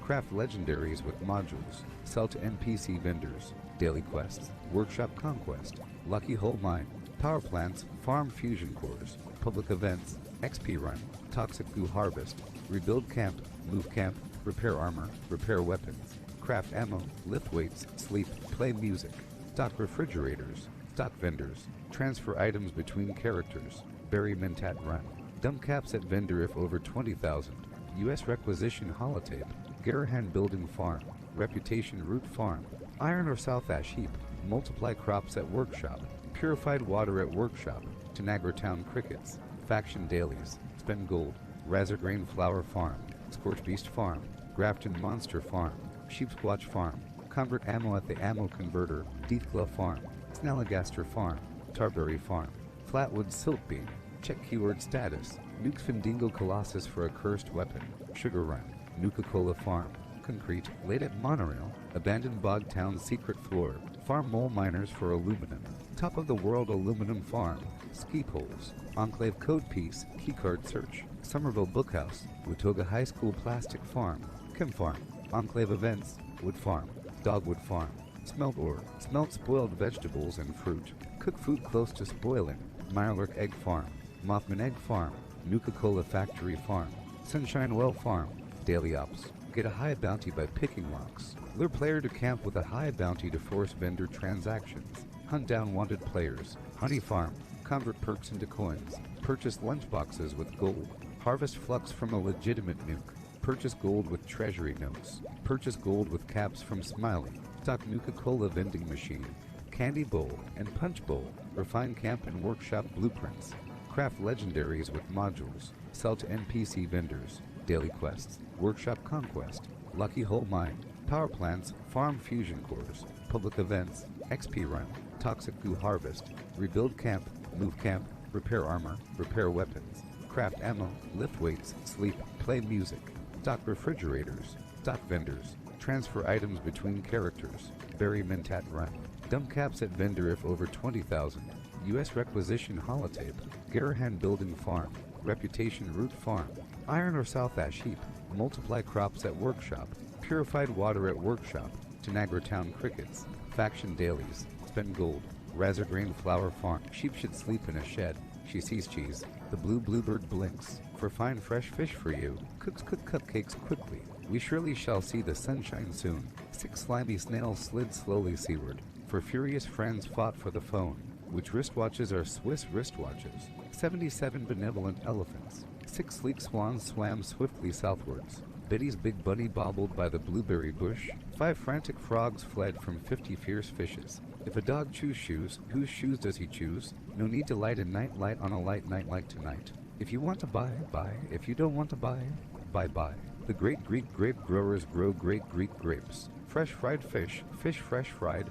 Craft legendaries with modules. Sell to NPC vendors. Daily quests. Workshop conquest. Lucky Hole Mine. Power plants. Farm fusion cores. Public events. XP run. Toxic goo harvest. Rebuild camp. Move camp. Repair armor. Repair weapons. Craft ammo. Lift weights. Sleep. Play music. Stock refrigerators. Stock vendors. Transfer items between characters. Bury Mentat run. Dump caps at vendor if over 20,000. U.S. requisition holotape. Garahan building farm. Reputation root farm. Iron or South Ash heap. Multiply crops at workshop. Purified water at workshop. Tanagra Town crickets. Faction dailies. Spend gold. Razor grain flower farm. Scorch beast farm. Grafton monster farm. Sheepsquatch farm. Convert ammo at the ammo converter. Deathclaw farm. Snalligaster farm. Tarberry farm. Flatwood silt beam. Check keyword status. Nukes Findingo Colossus for a cursed weapon. Sugar run. Nuka-Cola farm. Concrete, laid at monorail. Abandoned bog town secret floor. Farm mole miners for aluminum. Top of the world aluminum farm. Ski poles. Enclave code piece. Keycard search. Somerville Bookhouse. Watoga High School plastic farm. Chem farm. Enclave events. Wood farm. Dogwood farm. Smelt ore. Smelt spoiled vegetables and fruit. Cook food close to spoiling. Mirelurk egg farm. Mothman egg farm. Nuka-Cola factory farm. Sunshine Well farm. Daily ops. Get a high bounty by picking locks. Lure player to camp with a high bounty to force vendor transactions. Hunt down wanted players. Honey farm. Convert perks into coins. Purchase lunchboxes with gold. Harvest flux from a legitimate nuke. Purchase gold with treasury notes. Purchase gold with caps from Smiley. Stock Nuka-Cola vending machine. Candy bowl and punch bowl. Refine camp and workshop blueprints. Craft legendaries with modules. Sell to NPC vendors. Daily quests. Workshop conquest. Lucky Hole Mine. Power plants. Farm fusion cores. Public events. XP run. Toxic goo harvest. Rebuild camp. Move camp. Repair armor. Repair weapons. Craft ammo. Lift weights. Sleep. Play music. Stock refrigerators. Stock vendors. Transfer items between characters. Bury Mentat run. Dump caps at vendor if over 20,000. U.S. requisition holotape. Garahan building farm. Reputation root farm. Iron or South Ash heap. Multiply crops at workshop. Purified water at workshop. Tanagra Town crickets. Faction dailies. Spend gold. Razor grain flower farm. Sheep should sleep in a shed. She sees cheese. The blue bluebird blinks. For fine fresh fish for you. Cooks cook cupcakes quickly. We surely shall see the sunshine soon. 6 slimy snails slid slowly seaward. for furious friends fought for the phone, which wristwatches are Swiss wristwatches. 77 benevolent elephants. 6 sleek swans swam swiftly southwards. Betty's big bunny bobbled by the blueberry bush. 5 frantic frogs fled from 50 fierce fishes. If a dog chews shoes, whose shoes does he choose? No need to light a night light on a light night like tonight. If you want to buy, buy. If you don't want to buy, bye. The great Greek grape growers grow great Greek grapes. Fresh fried fish, fish fresh fried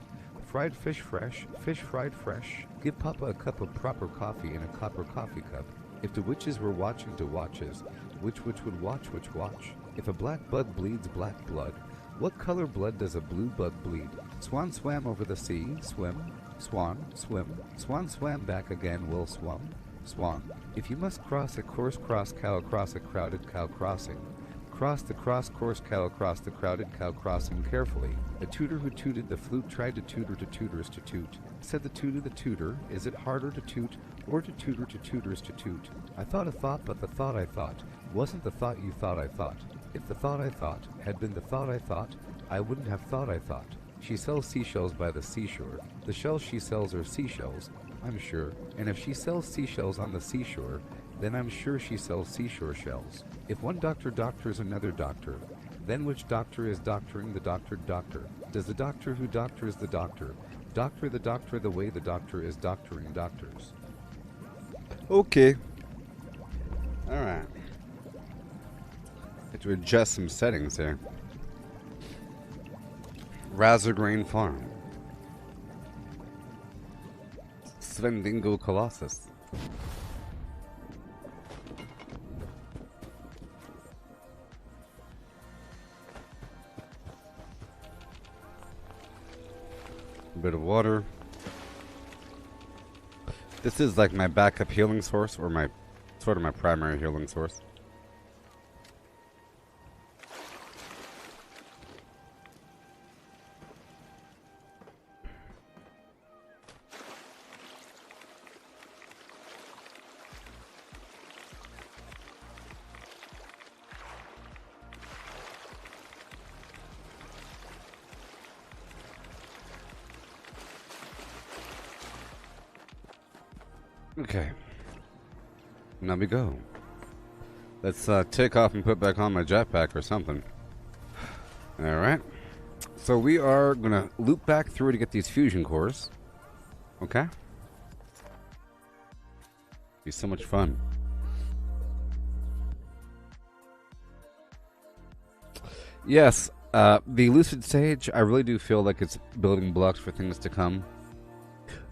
fish fresh, fish fried fresh. Give Papa a cup of proper coffee in a copper coffee cup. If the witches were watching to watches, which witch would watch which watch? If a black bug bleeds black blood, what color blood does a blue bug bleed? Swan swam over the sea, swim, swan, swim. Swan swam back again, will swum, swan. If you must cross a course cross cow across a crowded cow crossing, cross the cross-course cow across the crowded cow crossing carefully. A tutor who tooted the flute tried to tutor to tutors to toot. Said the tutor, is it harder to toot or to tutor to tutors to toot? I thought a thought, but the thought I thought wasn't the thought you thought I thought. If the thought I thought had been the thought I thought, I wouldn't have thought I thought. She sells seashells by the seashore. The shells she sells are seashells, I'm sure. And if she sells seashells on the seashore, then I'm sure she sells seashore shells. If one doctor doctors another doctor, then which doctor is doctoring the doctored doctor? Does the doctor who doctors the doctor doctor the way the doctor is doctoring doctors? Okay. Alright. Have to adjust some settings there. Razorgrain Farm. Svendingo Colossus. A bit of water. This is like my backup healing source, or my sort of my primary healing source. Okay. Now we go. Let's take off and put back on my jetpack or something. Alright. So we are going to loop back through to get these fusion cores. Okay? Be so much fun. Yes, the Lucid Sage, I really do feel like it's building blocks for things to come.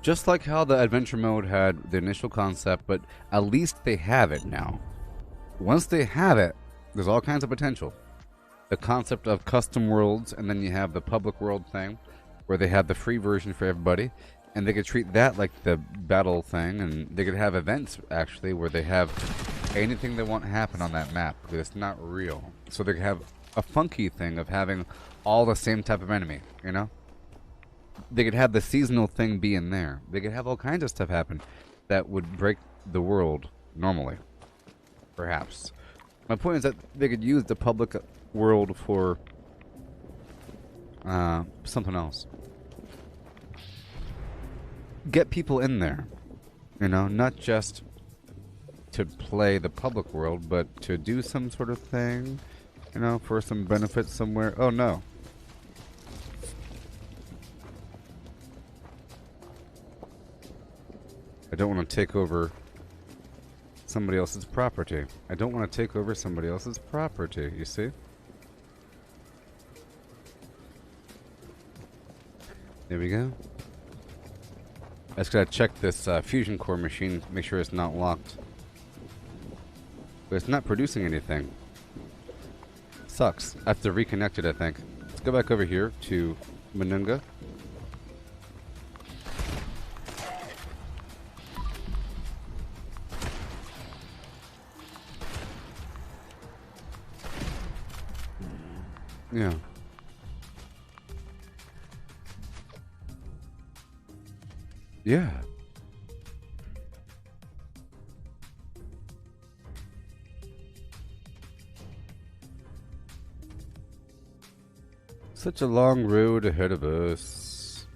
Just like how the adventure mode had the initial concept, but at least they have it now. Once they have it, there's all kinds of potential. The concept of custom worlds, and then you have the public world thing, where they have the free version for everybody, and they could treat that like the battle thing, and they could have events, actually, where they have anything they want happen on that map, because it's not real. So they could have a funky thing of having all the same type of enemy, you know? They could have the seasonal thing be in there. They could have all kinds of stuff happen that would break the world normally. Perhaps. My point is that they could use the public world for something else. Get people in there. You know, not just to play the public world, but to do some sort of thing, you know, for some benefit somewhere. Oh no. I don't want to take over somebody else's property. I don't want to take over somebody else's property, you see? There we go. I just gotta check this fusion core machine, make sure it's not locked. But it's not producing anything. Sucks. I have to reconnect it, I think. Let's go back over here to Manunga. Yeah. Yeah. Such a long road ahead of us.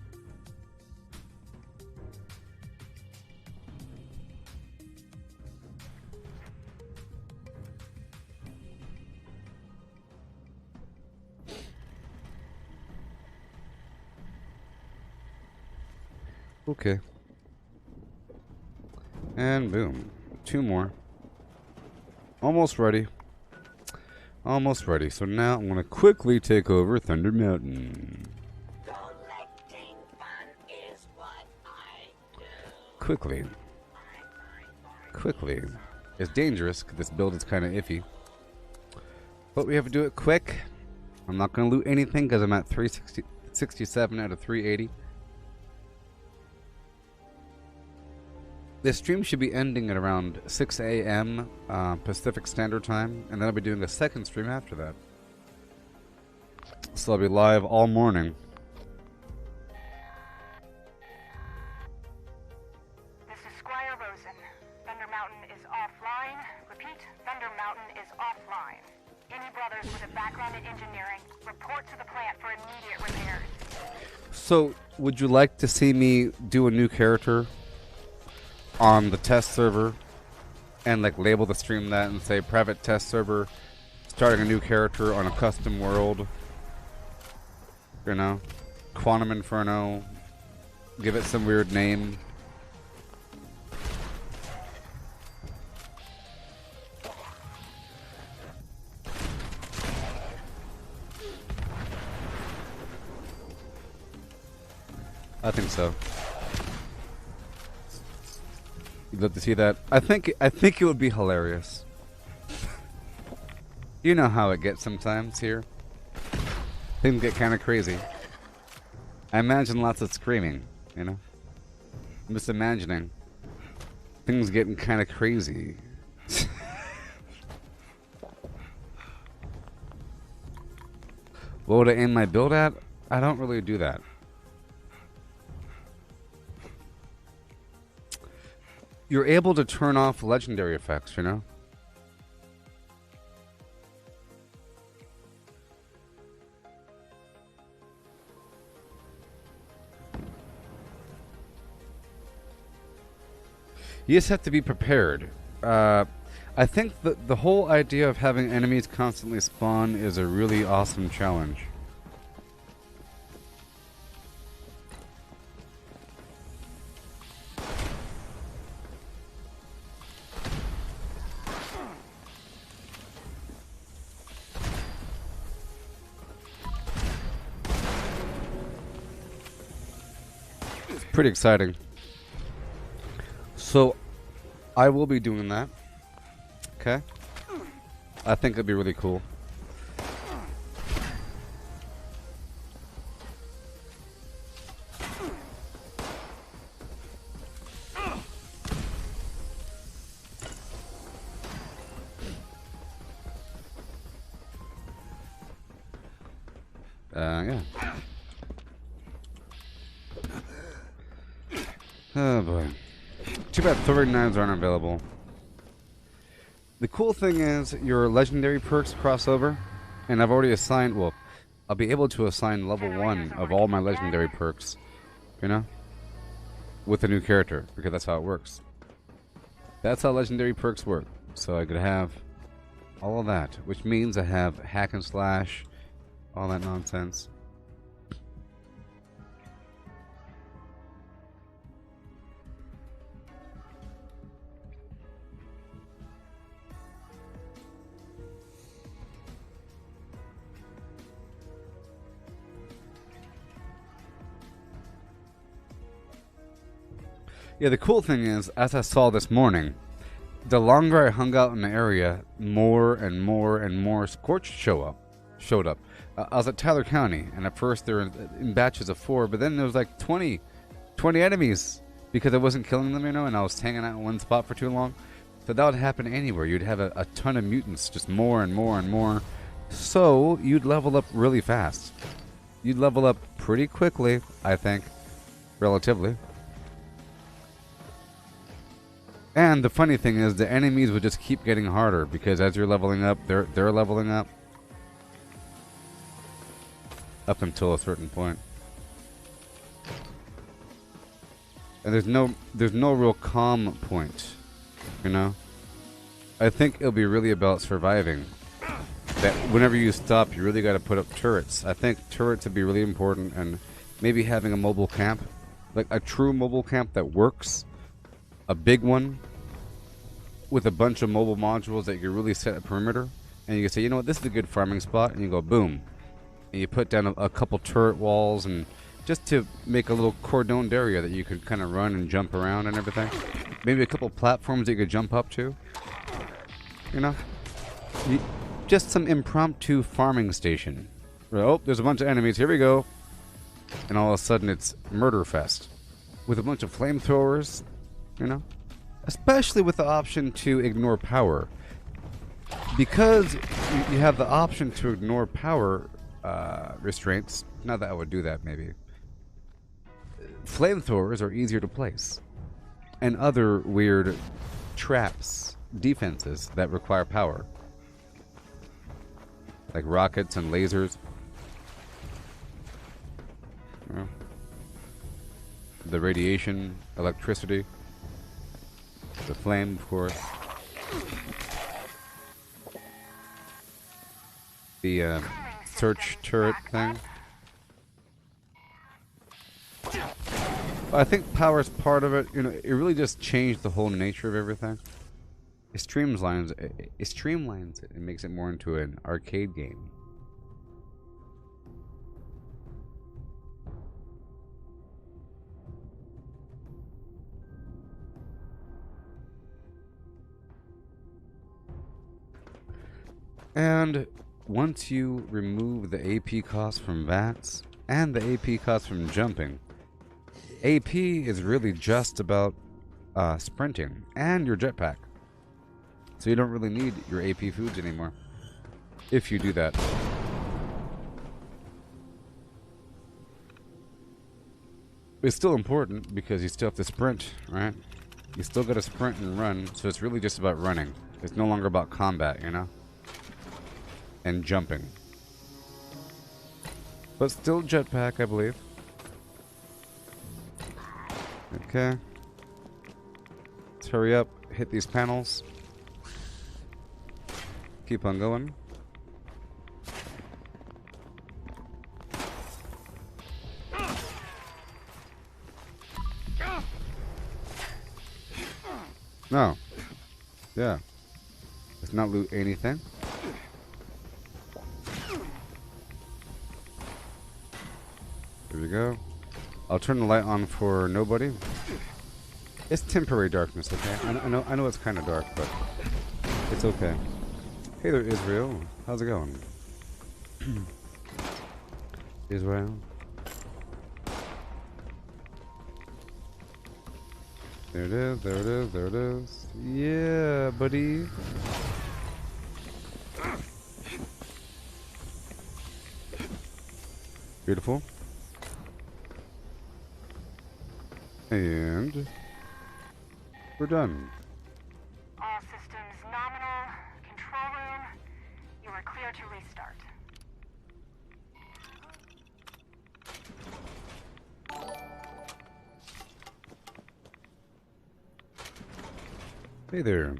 Okay. And boom. 2 more. Almost ready. Almost ready. So now I'm going to quickly take over Thunder Mountain. Collecting fun is what I do. Quickly. Quickly. It's dangerous because this build is kind of iffy. But we have to do it quick. I'm not going to loot anything because I'm at 367 out of 380. This stream should be ending at around 6 a.m. Pacific Standard Time, and then I'll be doing a second stream after that. So I'll be live all morning. This is Squire Rosen. Thunder Mountain is offline. Repeat, Thunder Mountain is offline. Any brothers with a background in engineering, report to the plant for immediate repairs. So, would you like to see me do a new character on the test server and like label the stream that and say private test server, starting a new character on a custom world, you know, Quantum Inferno, give it some weird name? I think so. You'd love to see that. I think it would be hilarious. You know how it gets sometimes here. Things get kind of crazy. I imagine lots of screaming, you know? I'm just imagining things getting kind of crazy. What would I aim my build at? I don't really do that. You're able to turn off legendary effects, you know? You just have to be prepared. I think that the whole idea of having enemies constantly spawn is a really awesome challenge. Pretty exciting. So, I will be doing that. Okay? I think it'd be really cool. Yeah. Oh boy. Too bad throwing knives aren't available. The cool thing is your legendary perks cross over, and I've already assigned, well, I'll be able to assign level 1 of all my legendary perks, you know, with a new character, because that's how it works. That's how legendary perks work. So I could have all of that, which means I have hack and slash, all that nonsense. Yeah, the cool thing is, as I saw this morning, the longer I hung out in the area, more and more and more Scorched showed up. I was at Tyler County, and at first they were in batches of 4, but then there was like 20 enemies, because I wasn't killing them, you know, and I was hanging out in one spot for too long. So that would happen anywhere. You'd have a ton of mutants, just more and more and more. So, you'd level up really fast. You'd level up pretty quickly, I think, relatively. And the funny thing is, the enemies would just keep getting harder, because as you're leveling up, they're leveling up. Up until a certain point. And there's no real calm point, you know? I think it'll be really about surviving. That whenever you stop, you really got to put up turrets. I think turrets would be really important, and maybe having a mobile camp like a true mobile camp that works, a big one with a bunch of mobile modules that you can really set a perimeter, and you can say, you know what, this is a good farming spot, and you go boom, and you put down a couple turret walls, and just to make a little cordoned area that you could kind of run and jump around and everything. Maybe a couple platforms that you could jump up to. You know, just some impromptu farming station. Oh, there's a bunch of enemies. Here we go. And all of a sudden, it's murder fest with a bunch of flamethrowers. You know, especially with the option to ignore power, because you have the option to ignore power restraints. Not that I would do that, maybe. Flamethrowers are easier to place, and other weird traps, defenses that require power, like rockets and lasers. Yeah. The radiation, electricity, the flame, of course. The search turret thing. I think power is part of it. You know, it really just changed the whole nature of everything. It streamlines it and makes it more into an arcade game. And once you remove the AP cost from VATS and the AP cost from jumping, AP is really just about sprinting and your jetpack. So you don't really need your AP foods anymore if you do that. It's still important because you still have to sprint, right? You still gotta sprint and run, so it's really just about running. It's no longer about combat, you know? And jumping. But still jetpack, I believe. Okay. Let's hurry up, hit these panels. Keep on going. No. Yeah. Let's not loot anything. There we go. I'll turn the light on for nobody. It's temporary darkness, okay? I know it's kind of dark, but it's okay. Hey there, Israel. How's it going? Israel. There it is, there it is, there it is. Yeah, buddy. Beautiful. And we're done. All systems nominal. Control room. You are clear to restart. Hey there.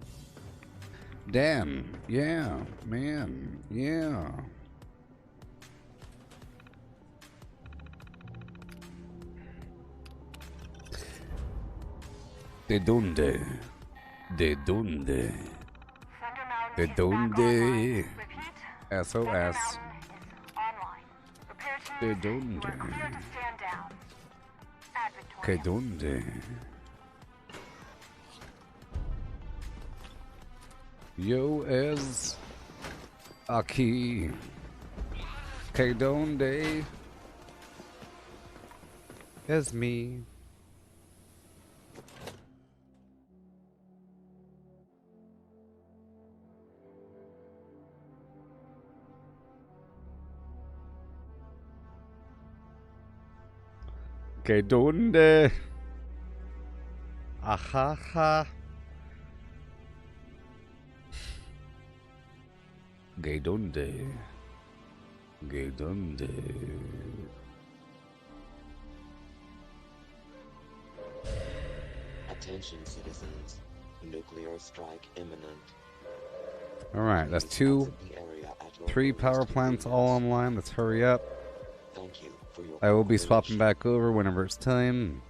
Damn. Yeah, man. Yeah. ¿De dónde? ¿De dónde? ¿De dónde? SOS. ¿De dónde? ¿Que dónde? Yo es aquí. ¿Que dónde? Es me. ¿Que dónde? Ajaja. ¿Que dónde? ¿Que dónde? Attention, citizens. Nuclear strike imminent. Alright, that's 3 power plants all online. Let's hurry up. Thank you for your I will be swapping back over whenever it's time.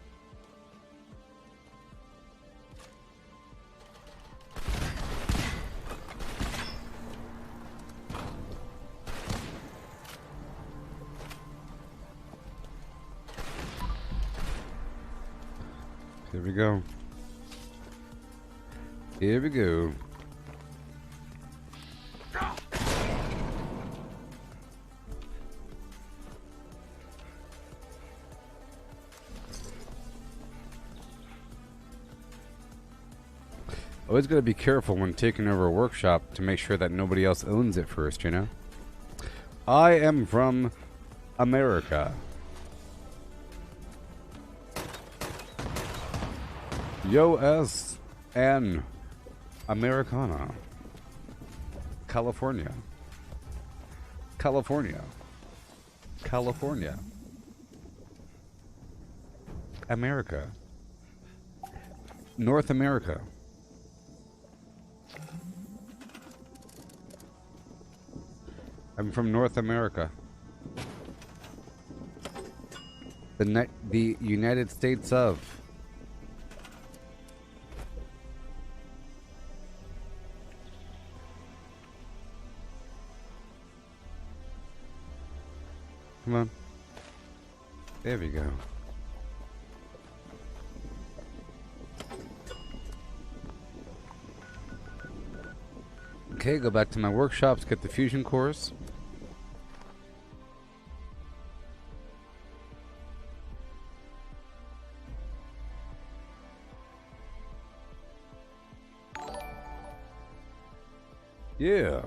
Here we go. Here we go. Always gotta be careful when taking over a workshop to make sure that nobody else owns it first, you know? I am from America. U.S.N. Americana. California. California. California. America. North America. I'm from North America. The United States of. Come on. There we go. Okay, go back to my workshops, get the fusion cores. Yeah.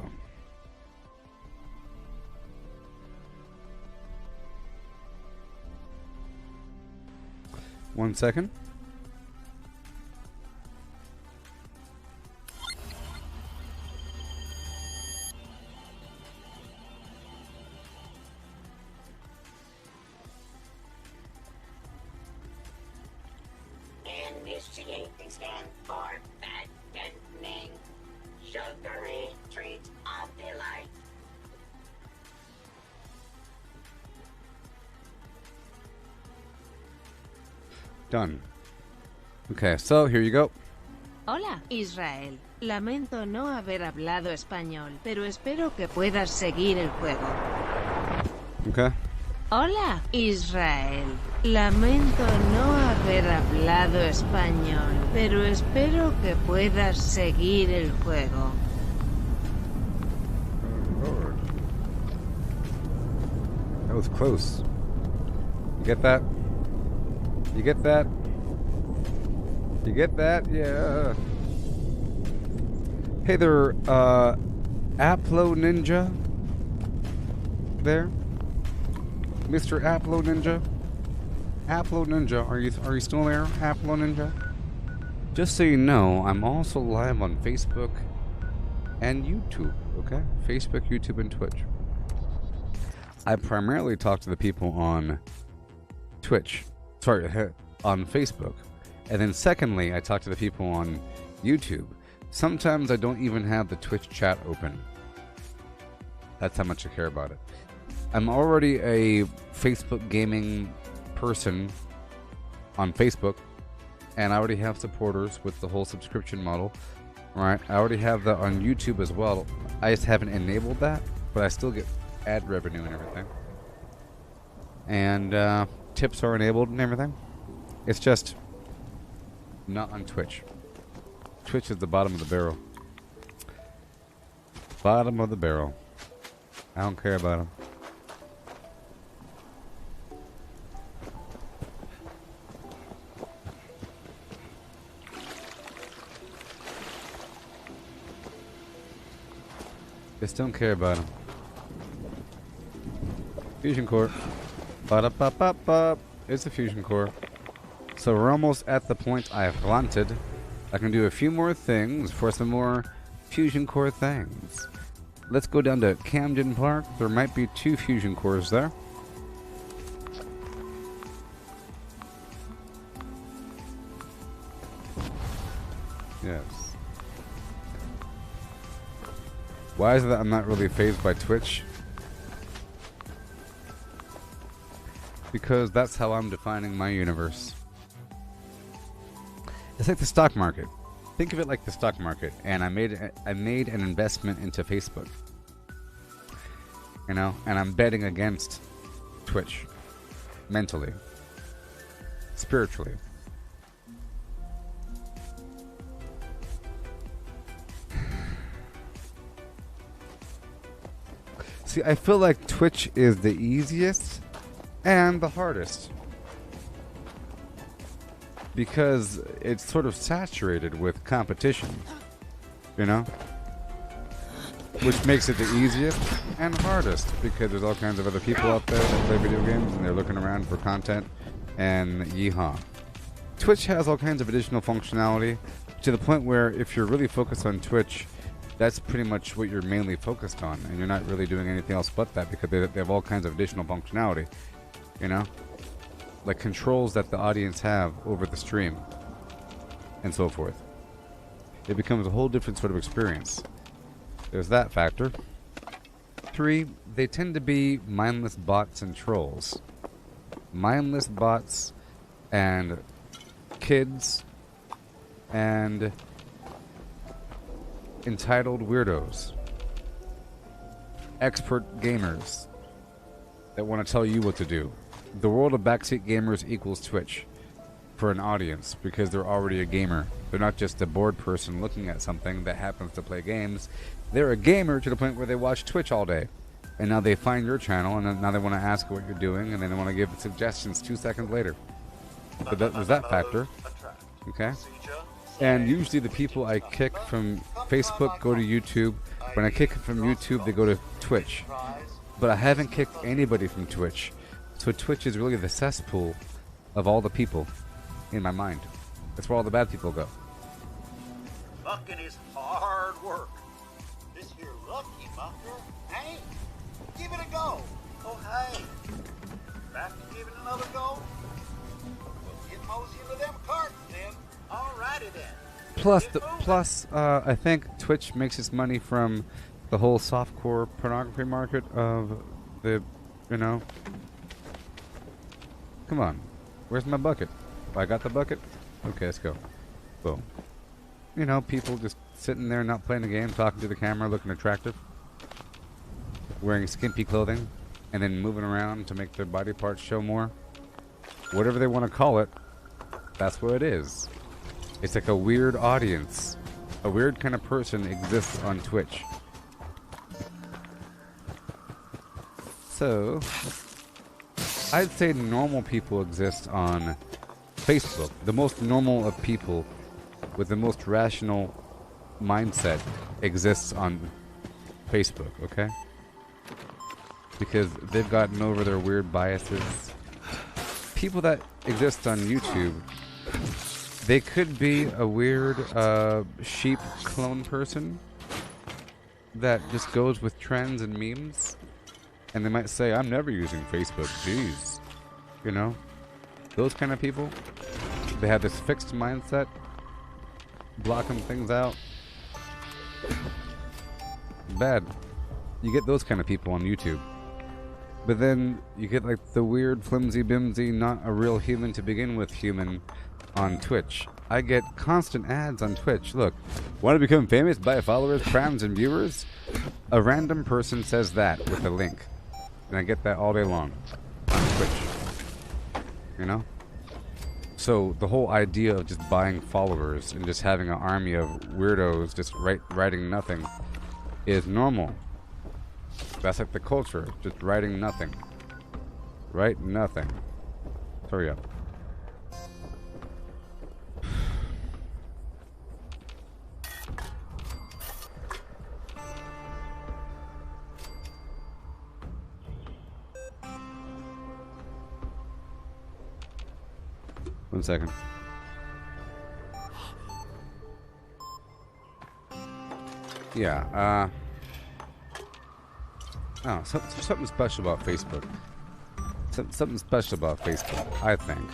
One second. Initiating scan for fattening. Sugary treat of delight. Done. Okay, so here you go. Hola, Israel. Lamento no haber hablado español, pero espero que puedas seguir el juego. Okay. Hola, Israel. Lamento no haber hablado español, pero espero que puedas seguir el juego. Lord. That was close. You get that? You get that? You get that? Yeah. Hey there, Aplo Ninja. There? Mr. Aplo Ninja? Aplo Ninja, are you still there, Aplo Ninja? Just so you know, I'm also live on Facebook and YouTube, okay? Facebook, YouTube, and Twitch. I primarily talk to the people on Twitch. Sorry, on Facebook. And then secondly, I talk to the people on YouTube. Sometimes I don't even have the Twitch chat open. That's how much I care about it. I'm already a Facebook gaming person on Facebook, and I already have supporters with the whole subscription model. Right? I already have that on YouTube as well. I just haven't enabled that, but I still get ad revenue and everything. And tips are enabled and everything. It's just not on Twitch. Twitch is the bottom of the barrel. Bottom of the barrel. I don't care about them. Just don't care about them. Fusion core. Ba-da-ba-ba-ba. It's a fusion core. So we're almost at the point I've wanted. I can do a few more things for some more fusion core things. Let's go down to Camden Park. There might be 2 fusion cores there. Yes. Why is it that I'm not really fazed by Twitch? Because that's how I'm defining my universe. It's like the stock market. Think of it like the stock market, and I made an investment into Facebook. You know, and I'm betting against Twitch mentally, spiritually. See, I feel like Twitch is the easiest and the hardest. Because it's sort of saturated with competition, you know? Which makes it the easiest and hardest, because there's all kinds of other people out there that play video games and they're looking around for content, and yeehaw. Twitch has all kinds of additional functionality, to the point where if you're really focused on Twitch, that's pretty much what you're mainly focused on, and you're not really doing anything else but that, because they have all kinds of additional functionality, you know? Like controls that the audience have over the stream, and so forth. It becomes a whole different sort of experience. There's that factor. 3, they tend to be mindless bots and trolls. Mindless bots and kids and entitled weirdos. Expert gamers that want to tell you what to do. The world of backseat gamers equals Twitch for an audience, because they're already a gamer. They're not just a bored person looking at something that happens to play games. They're a gamer to the point where they watch Twitch all day. And now they find your channel, and now they want to ask what you're doing, and then they want to give suggestions 2 seconds later. So there's that factor. Okay? And usually the people I kick from Facebook go to YouTube. When I kick them from YouTube, they go to Twitch. But I haven't kicked anybody from Twitch. So Twitch is really the cesspool of all the people in my mind. That's where all the bad people go. Bucking is hard work. This here lucky bucker, hey, give it a go. Oh, hey, back to give it another go? We'll get mosey into them cartons then. Alrighty then. Plus, I think Twitch makes its money from the whole softcore pornography market of the, you know. Come on, where's my bucket? I got the bucket? Okay, let's go. Boom. You know, people just sitting there not playing the game, talking to the camera, looking attractive. Wearing skimpy clothing, and then moving around to make their body parts show more. Whatever they want to call it, that's what it is. It's like a weird audience. A weird kind of person exists on Twitch. So, I'd say normal people exist on Facebook. The most normal of people with the most rational mindset exists on Facebook, okay? Because they've gotten over their weird biases. People that exist on YouTube, they could be a weird sheep clone person that just goes with trends and memes. And they might say, I'm never using Facebook, jeez. You know? Those kind of people. They have this fixed mindset. Blocking things out. Bad. You get those kind of people on YouTube. But then you get like the weird flimsy bimsy, not a real human to begin with human on Twitch. I get constant ads on Twitch. Look, want to become famous by followers, friends, and viewers? A random person says that with a link. And I get that all day long on Twitch. You know? So the whole idea of just buying followers and just having an army of weirdos just writing nothing is normal. That's like the culture, just writing nothing. Write nothing. Hurry up. One second. Yeah, oh, something special about Facebook. Something special about Facebook, I think.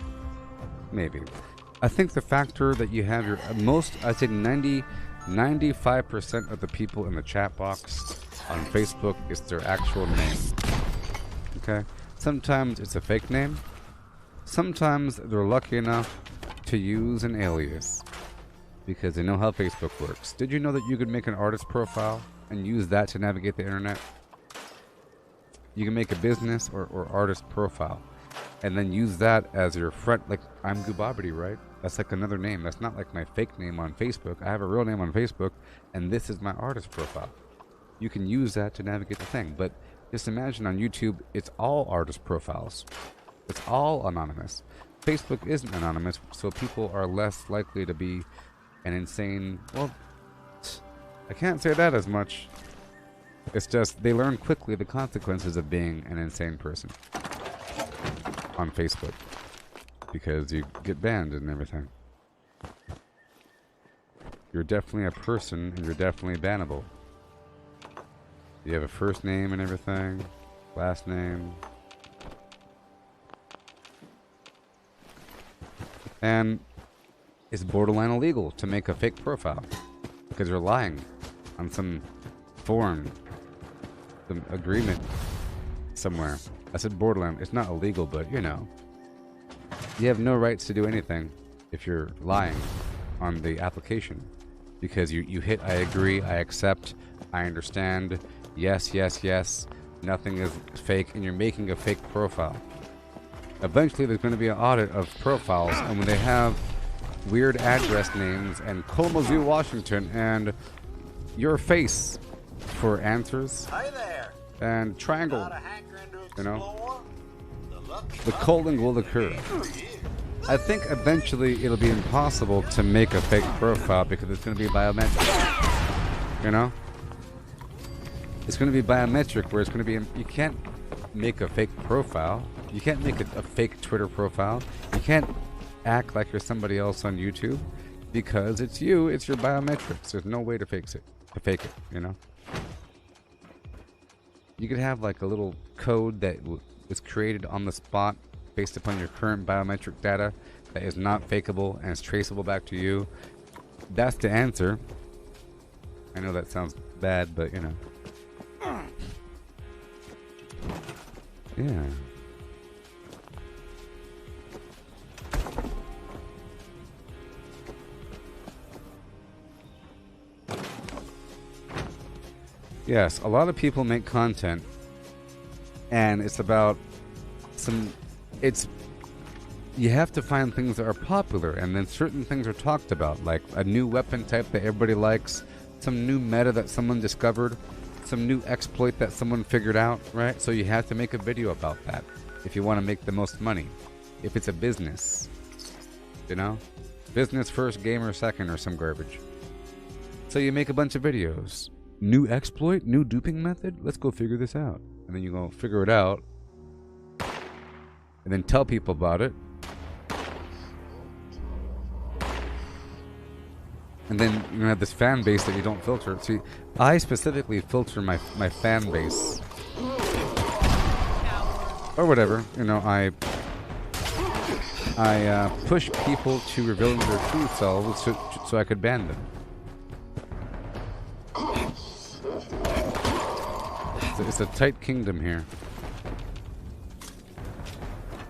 Maybe. I think the factor that you have your most, I'd say 95% of the people in the chat box on Facebook is their actual name. Okay? Sometimes it's a fake name. Sometimes they're lucky enough to use an alias because they know how Facebook works. Did you know that you could make an artist profile and use that to navigate the internet? You can make a business or artist profile and then use that as your front. Like, I'm Gooboberti, right? That's like another name. That's not like my fake name on Facebook. I have a real name on Facebook, and this is my artist profile. You can use that to navigate the thing, but Just imagine on YouTube, it's all artist profiles. It's all anonymous. Facebook isn't anonymous, so people are less likely to be an insane... Well, I can't say that as much. It's just they learn quickly the consequences of being an insane person on Facebook. Because you get banned and everything. You're definitely a person, and you're definitely bannable. You have a first name and everything, last name. And it's borderline illegal to make a fake profile because you're lying on some form, some agreement somewhere. I said borderline. It's not illegal, but you know. You have no rights to do anything if you're lying on the application because you hit I agree, I accept, I understand. Yes, yes, yes. Nothing is fake, and you're making a fake profile. Eventually, there's going to be an audit of profiles, and when they have weird address names and Kalamazoo, Washington, and your face for answers, Hey there. and triangle, Got a hankering to you know, explore? Lucky the culling will occur. I think eventually it'll be impossible to make a fake profile because it's going to be biometric. You know? It's going to be biometric where it's going to be... You can't make a fake profile. You can't make a fake Twitter profile. You can't act like you're somebody else on YouTube because it's you. It's your biometrics. There's no way to fake it, you know? You could have like a little code that is created on the spot based upon your current biometric data that is not fakeable and is traceable back to you. That's the answer. I know that sounds bad, but you know. Yeah. Yes, a lot of people make content and it's about you have to find things that are popular and then certain things are talked about, like a new weapon type that everybody likes, some new meta that someone discovered, some new exploit that someone figured out, right? So you have to make a video about that if you want to make the most money. If it's a business, you know? Business first, gamer second, or some garbage. So you make a bunch of videos. New exploit? New duping method? Let's go figure this out. And then you go figure it out. And then tell people about it. And then you're gonna have this fan base that you don't filter. See, I specifically filter my fan base. Or whatever. You know, I push people to reveal their true selves so I could ban them. It's a tight kingdom here.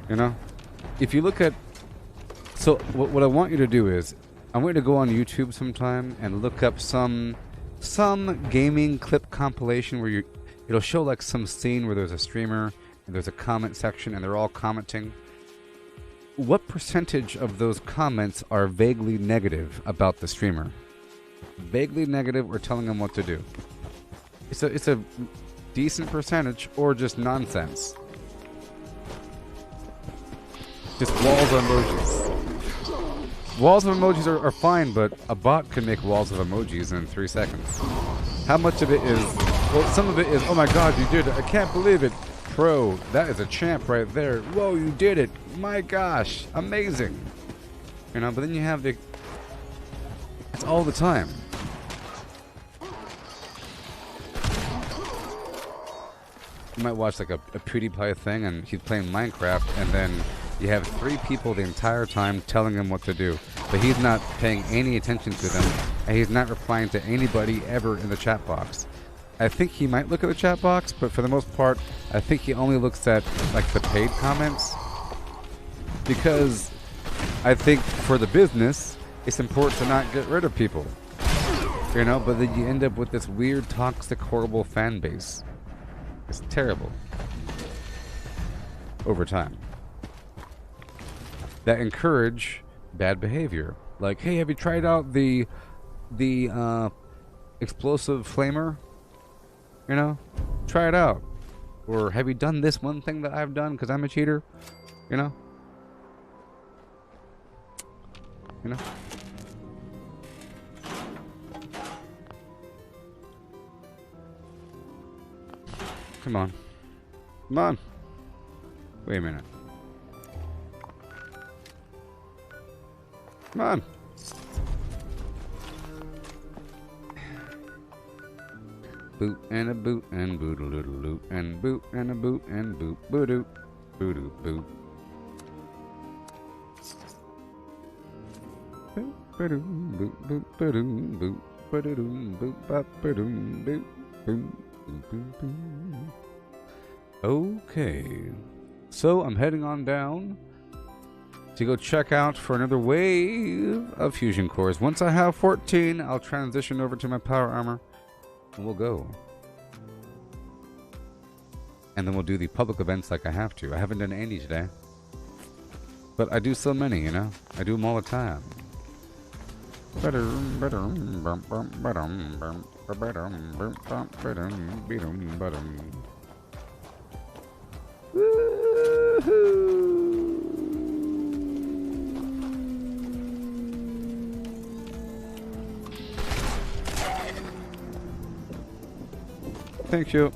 You know? If you look at... So, what I want you to do is... I want you to go on YouTube sometime and look up some gaming clip compilation where it'll show like some scene where there's a streamer and there's a comment section and they're all commenting. What percentage of those comments are vaguely negative about the streamer? Vaguely negative or telling them what to do? It's a decent percentage or just nonsense. Just walls of emojis. Walls of emojis are fine, but a bot can make walls of emojis in 3 seconds. How much of it is... Well, some of it is, oh my god, you did it. I can't believe it. Pro, that is a champ right there. Whoa, you did it. My gosh, amazing. You know, but then you have the... It's all the time. You might watch like a PewDiePie thing and he's playing Minecraft and then you have 3 people the entire time telling him what to do. But he's not paying any attention to them and he's not replying to anybody ever in the chat box. I think he might look at the chat box, but for the most part, I think he only looks at like the paid comments. Because I think for the business, it's important to not get rid of people. You know, but then you end up with this weird, toxic, horrible fan base. It's terrible. Over time. That encourage bad behavior. Like, hey, have you tried out the explosive flamer? You know? Try it out. Or have you done this one thing that I've done because I'm a cheater? You know? You know? Come on. Come on. Wait a minute. Come on. Boot and a boot and boot a little loot and boot and a boot and boot boo-doo boo-doo boot. Boot ba-doom boot boot ba-doom boot ba-da-doom boot bop ba-doom boot boom boom boom boom. Okay, so I'm heading on down to go check out for another wave of fusion cores. Once I have 14, I'll transition over to my power armor. And we'll go. And then we'll do the public events like I have to. I haven't done any today. But I do so many, you know? I do them all the time. Thank you.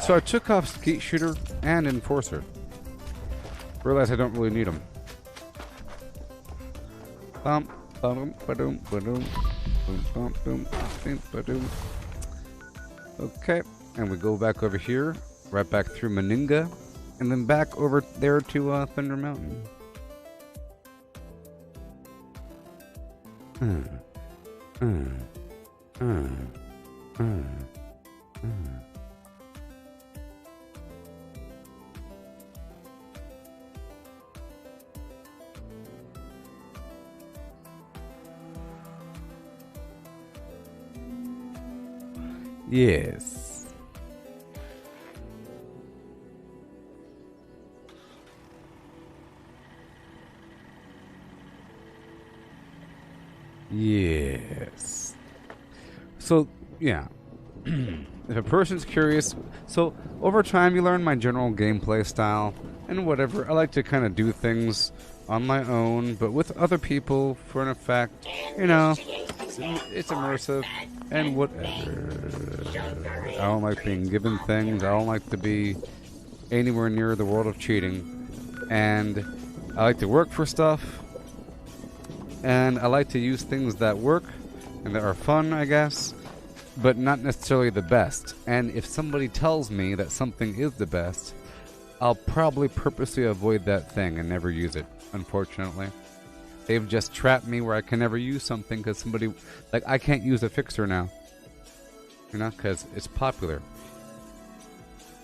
So I took off Skeet Shooter and Enforcer. Realized I don't really need them. Bum, ba-dum, ba-dum, ba-dum, boom, bum, boom, boom, ba-dum. Okay, and we go back over here, right back through Meninga, and then back over there to Thunder Mountain. Yes. Yes. So, yeah. If a person's curious, so over time you learn my general gameplay style and whatever. I like to kind of do things on my own, but with other people for an effect. You know, it's immersive and whatever. I don't like being given things. I don't like to be anywhere near the world of cheating. And I like to work for stuff. And I like to use things that work and that are fun, I guess, but not necessarily the best. And if somebody tells me that something is the best, I'll probably purposely avoid that thing and never use it, unfortunately. They've just trapped me where I can never use something because somebody, like, I can't use a fixer now, you know, because it's popular.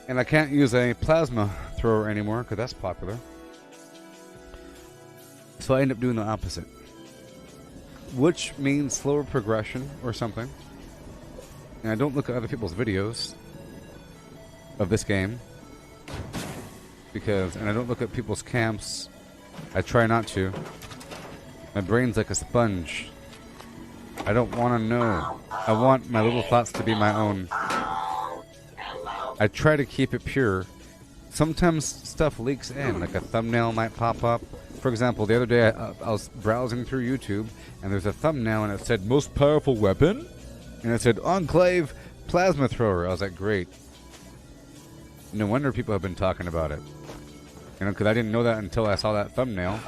And I can't use a plasma thrower anymore because that's popular. So I end up doing the opposite, which means slower progression or something. And I don't look at other people's videos of this game because, and I don't look at people's camps. I try not to. My brain's like a sponge. I don't want to know. I want my little thoughts to be my own. I try to keep it pure. Sometimes stuff leaks in, like a thumbnail might pop up. For example, the other day I was browsing through YouTube and there's a thumbnail and it said most powerful weapon, and it said Enclave plasma thrower. I was like, great. No wonder people have been talking about it. You know, because I didn't know that until I saw that thumbnail.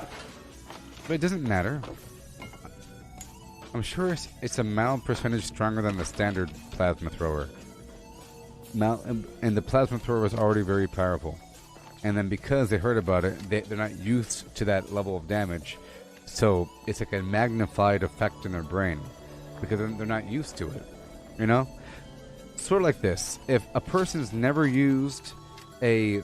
But it doesn't matter. I'm sure it's a mild percentage stronger than the standard plasma thrower. And the plasma thrower was already very powerful. And then because they heard about it, they're not used to that level of damage. So it's like a magnified effect in their brain. Because they're not used to it. You know? Sort of like this. If a person's never used a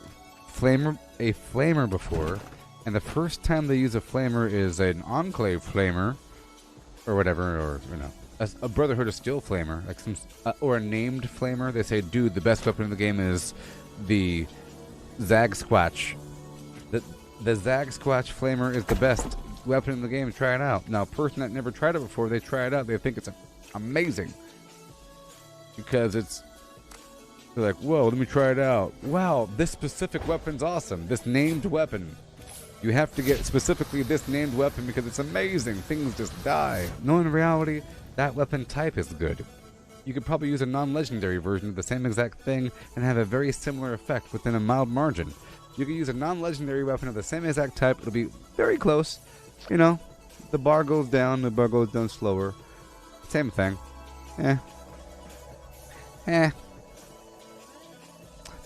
flamer before, and the first time they use a flamer is an Enclave flamer, or whatever, or, you know, a Brotherhood of Steel flamer, like some, or a named flamer, they say, dude, the best weapon in the game is the Zag Squatch. the Zag Squatch Flamer is the best weapon in the game. Try it out. Now, a person that never tried it before, they try it out. They think it's amazing. Because they're like, whoa, let me try it out. Wow, this specific weapon's awesome. This named weapon. You have to get specifically this named weapon because it's amazing. Things just die. No, in reality, that weapon type is good. You could probably use a non-legendary version of the same exact thing and have a very similar effect within a mild margin. You could use a non-legendary weapon of the same exact type. It'll be very close. You know, the bar goes down slower. Same thing.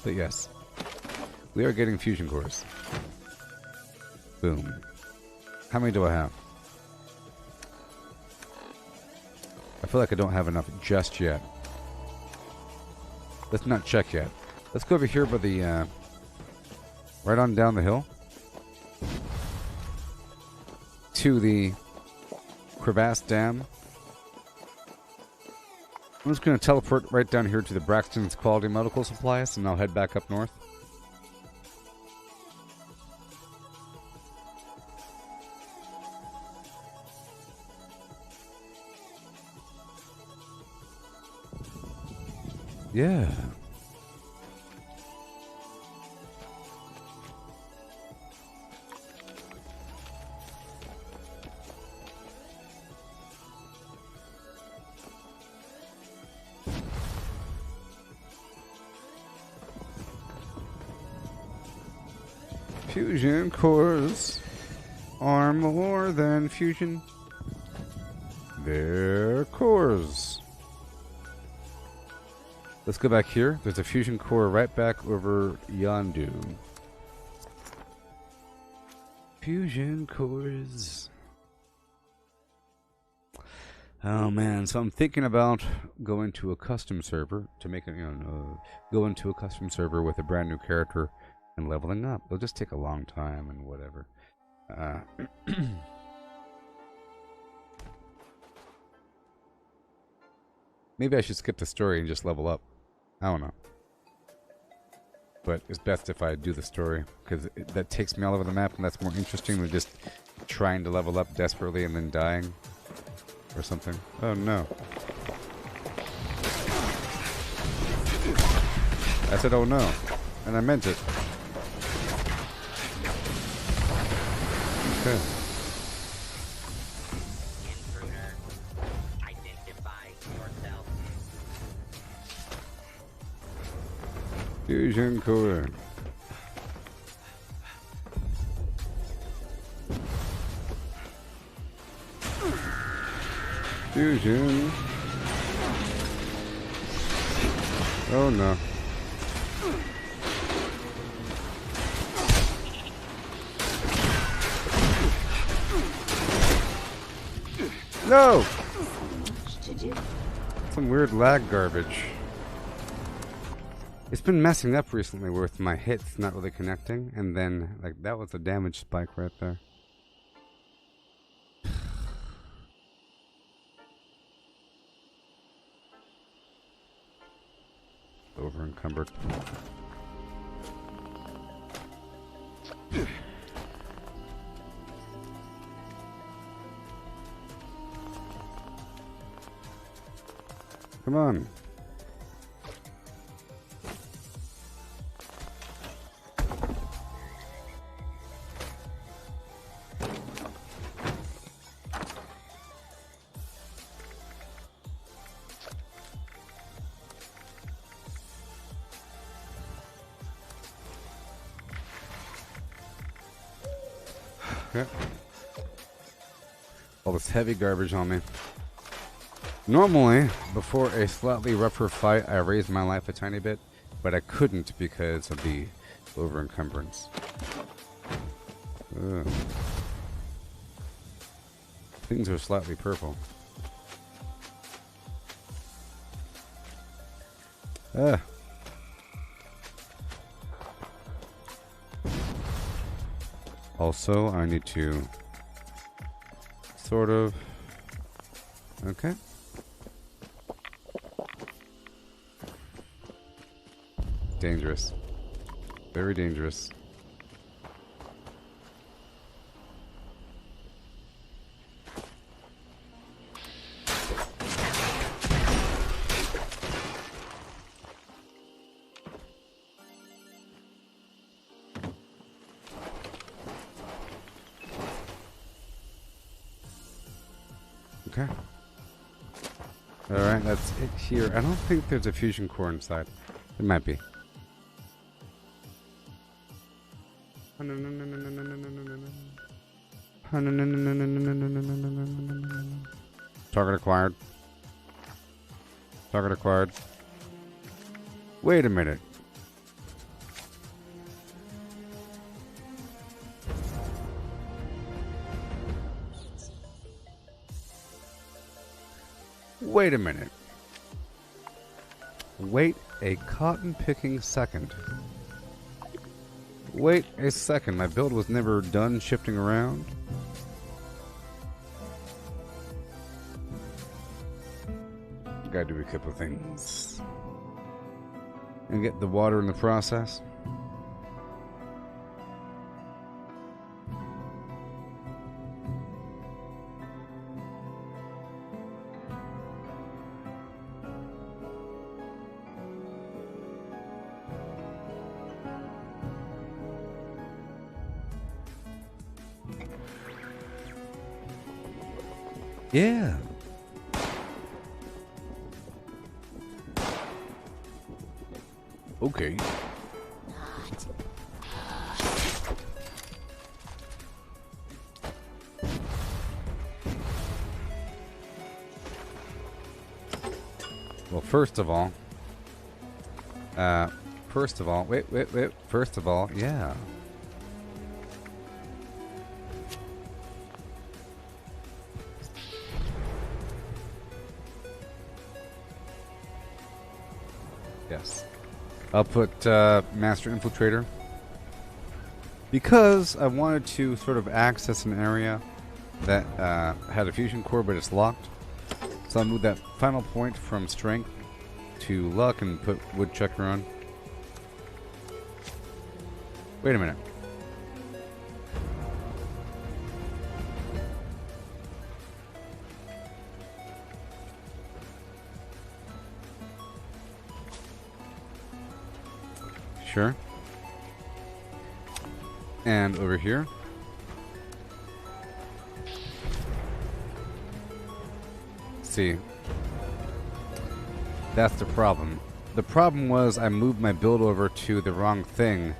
But yes, we are getting fusion cores. Boom. How many do I have? I feel like I don't have enough just yet. Let's not check yet. Let's go over here by the, right on down the hill. To the Crevasse Dam. I'm just going to teleport right down here to the Braxton's Quality Medical Supplies, and I'll head back up north. Yeah. Fusion cores are more than fusion. They're cores. Let's go back here. There's a fusion core right back over yondu. Fusion cores. Oh man, so I'm thinking about going to a custom server to make a, go into a custom server with a brand new character and leveling up. It'll just take a long time and whatever. Maybe I should skip the story and just level up. I don't know. But it's best if I do the story, because that takes me all over the map, and that's more interesting than just trying to level up desperately and then dying. Or something. Oh no. I said oh no. And I meant it. Okay. Intruder, identify yourself. Fusion core. Fusion. Oh no. No! Some weird lag garbage. It's been messing up recently with my hits not really connecting, and then, like, that was a damage spike right there. Over encumbered. Come on. Okay. All this heavy garbage on me. Normally, before a slightly rougher fight, I raised my life a tiny bit, but I couldn't because of the over-encumbrance. Ugh. Things are slightly purple. Also, I need to sort of... Okay. Dangerous. Very dangerous. Okay. Alright, that's it here. I don't think there's a fusion core inside. There might be. Target acquired. Target acquired. Wait a minute. Wait a minute. Wait a cotton-picking second. Wait a second. My build was never done shifting around. Gotta do a couple things. And get the water in the process. Yeah. Okay. Well, first of all, wait. First of all, yeah. Yes. I'll put Master Infiltrator because I wanted to sort of access an area that had a fusion core, but it's locked. So I'll move that final point from strength to luck and put Woodchucker on. Wait a minute. Sure. And over here. See. That's the problem. The problem was I moved my build over to the wrong thing.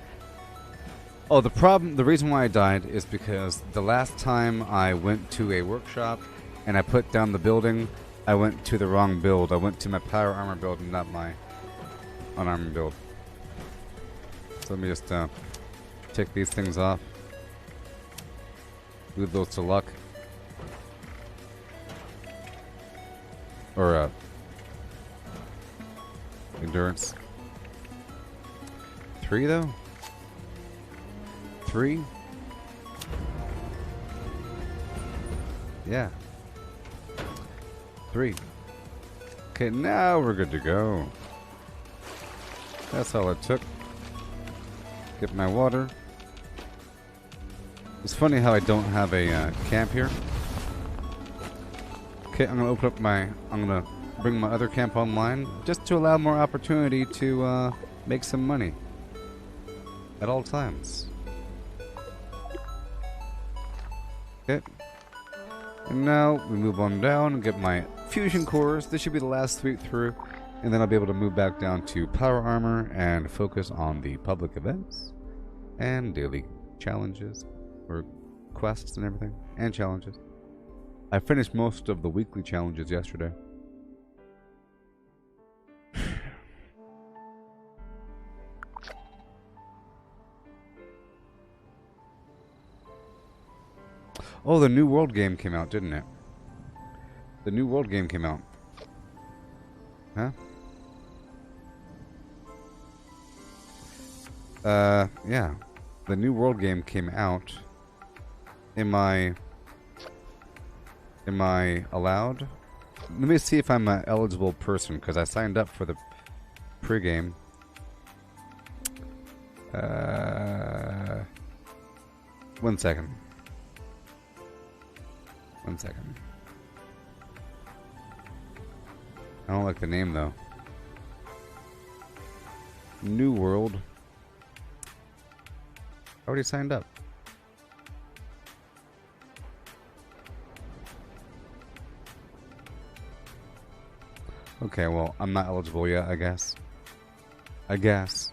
Oh, the reason why I died is because the last time I went to a workshop and I put down the building, I went to the wrong build. I went to my power armor build and not my unarmored build. So let me just take these things off. Move those to luck. Or endurance. 3 though? 3? Yeah. 3. Okay, now we're good to go. That's all it took. Get my water. It's funny how I don't have a camp here. Okay, I'm gonna open up I'm gonna bring my other camp online just to allow more opportunity to make some money at all times. Okay. And now we move on down and get my fusion cores. This should be the last sweep through, and then I'll be able to move back down to power armor and focus on the public events and daily challenges or quests and everything, and challenges. I finished most of the weekly challenges yesterday. Oh, the New World game came out, didn't it? The New World game came out. Huh? Yeah. The New World game came out. Am I allowed? Let me see if I'm an eligible person, because I signed up for the pregame. 1 second. 1 second. I don't like the name though. New World. I already signed up. Okay, well, I'm not eligible yet, I guess. I guess.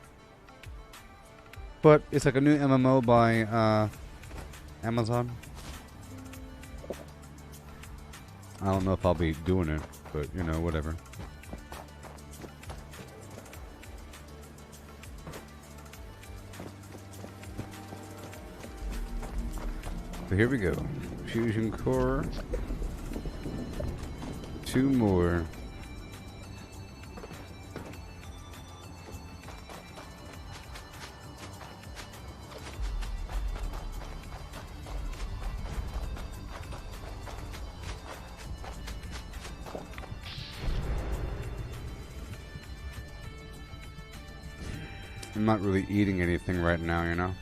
But it's like a new MMO by Amazon. I don't know if I'll be doing it, but you know, whatever. So here we go. Fusion core. 2 more. I'm not really eating anything right now, you know?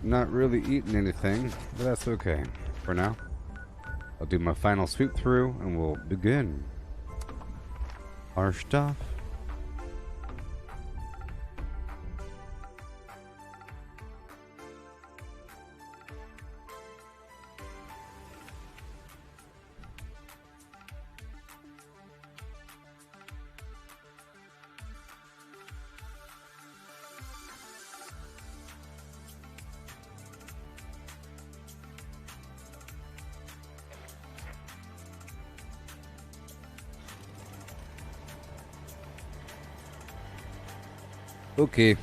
Not really eating anything, but that's okay for now. I'll do my final sweep through and we'll begin our stuff. Okay.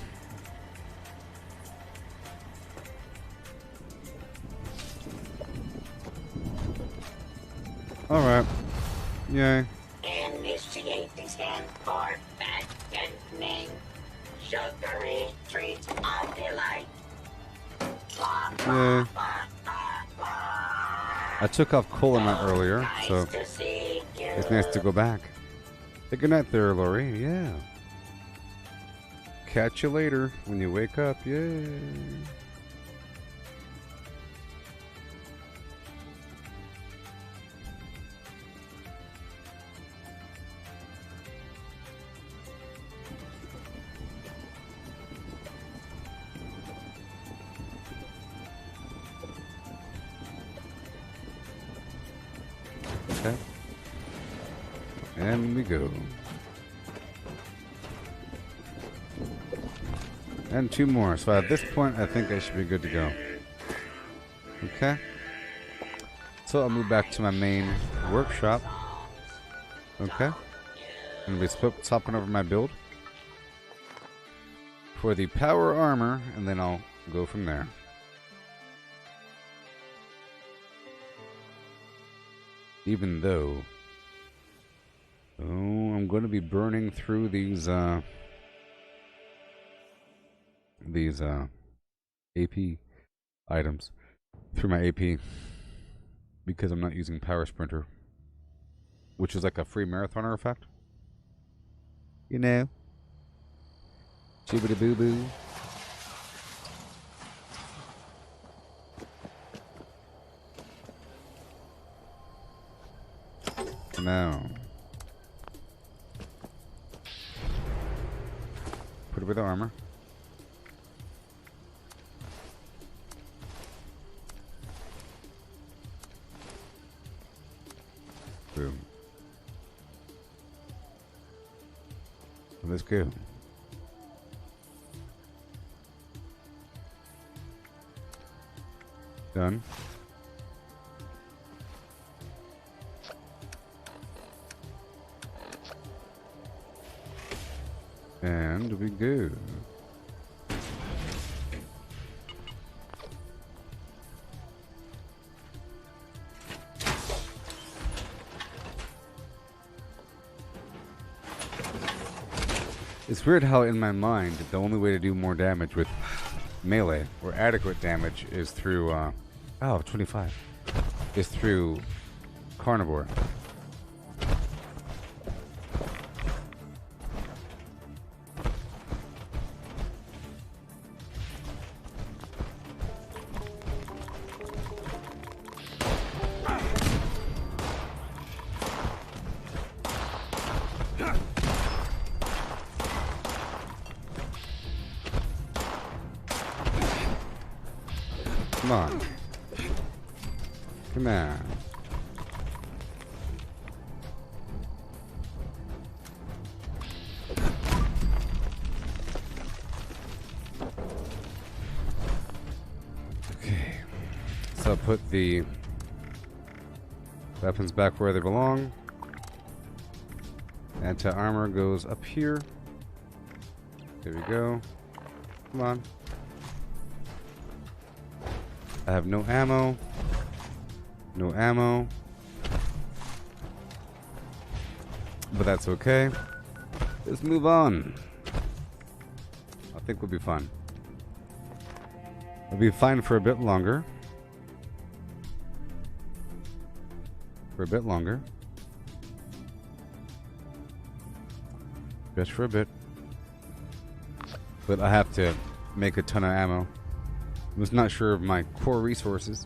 Alright. Yay. Initiate the scan for fattening. Sugary treat of delight. Yay. I took off Cola earlier, so it's nice to go back. Hey, good night there, Lori. Yeah. Catch you later when you wake up. Yay. Okay. And we go. And 2 more. So at this point, I think I should be good to go. Okay. So I'll move back to my main workshop. Okay. I'm going to be swapping over my build for the power armor, and then I'll go from there. Even though, I'm going to be burning through these AP items through my AP because I'm not using Power Sprinter, which is like a free marathoner effect. You know, chibbity boo boo. Now, put away the armor. Boom. Let's go. Done. And we go. It's weird how in my mind the only way to do more damage with melee or adequate damage is through 25 is through carnivore. Come on. Come on. Okay. So I'll put the weapons back where they belong. Anti-armor goes up here. There we go. Come on. I have no ammo. No ammo. But that's okay. Let's move on. I think we'll be fine. We'll be fine for a bit longer. For a bit longer. Just for a bit. But I have to make a ton of ammo. I was not sure of my core resources.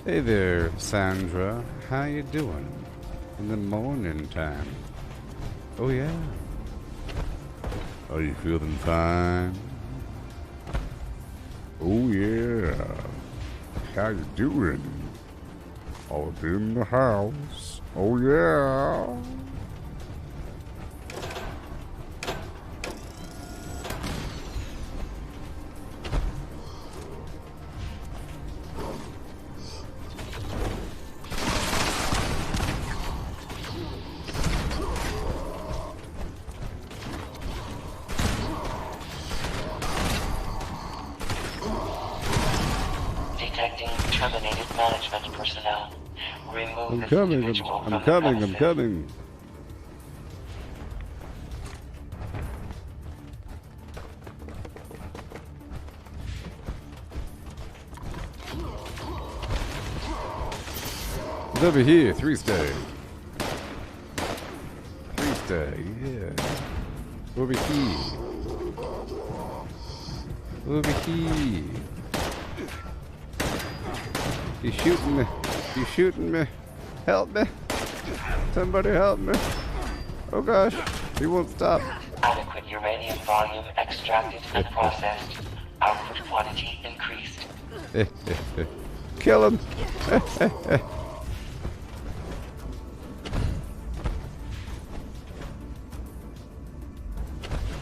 Hey there, Sandra. How you doing? In the morning time. Oh yeah. Are you feeling fine? Oh yeah. How you doing? Out in the house. Oh yeah. I'm coming. It's over here, 3-stay. 3-stay, yeah. Over here. Over here. He's shooting me. He's shooting me. Help me. Somebody help me. Oh gosh. He won't stop. Adequate uranium volume extracted and processed. Output quantity increased. Kill him.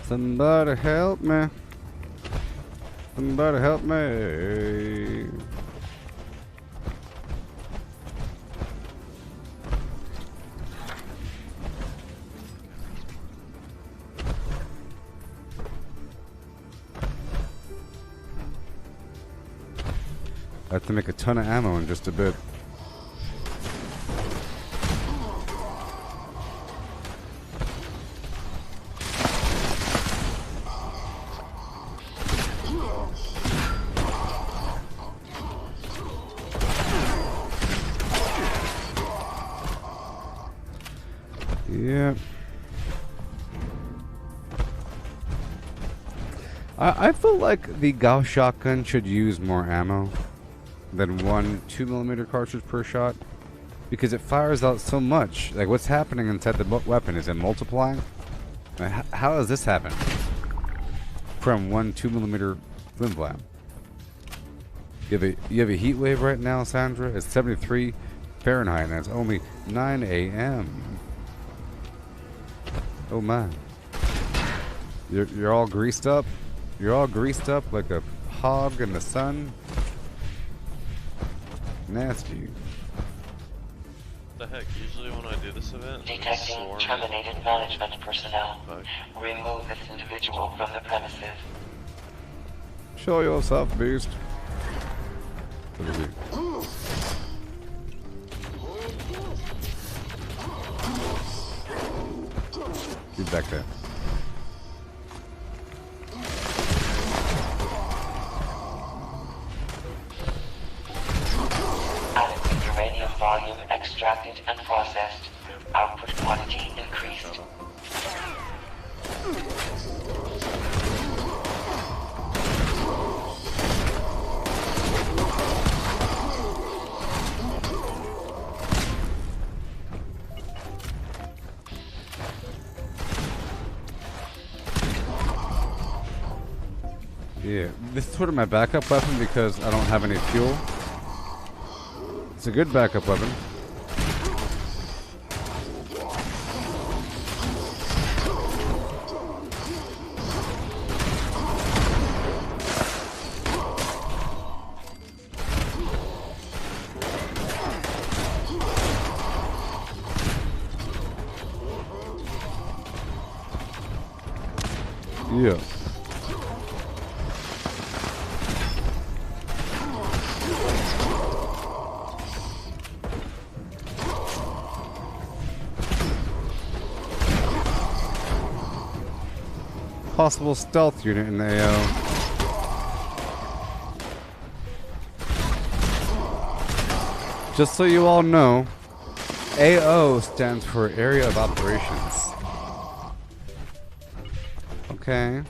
Somebody help me. Somebody help me. I have to make a ton of ammo in just a bit. Yeah. I feel like the Gauss shotgun should use more ammo than one 2mm cartridge per shot, because it fires out so much. Like, what's happening inside the weapon? Is it multiplying? How does this happen from one 2mm flim flam? You have a heat wave right now, Sandra. It's 73 Fahrenheit and it's only 9 a.m. Oh my! You're all greased up. You're all greased up like a hog in the sun. Nasty. What the heck? Usually when I do this event, Detecting terminated management personnel. Remove this individual from the premises. Show yourself, beast. Look at you. Get back there. Adequate extracted and processed. Output quantity increased. Yeah, this is sort of my backup weapon because I don't have any fuel. It's a good backup weapon. Yeah. Possible stealth unit in the AO. Just so you all know, AO stands for Area of Operations. Okay.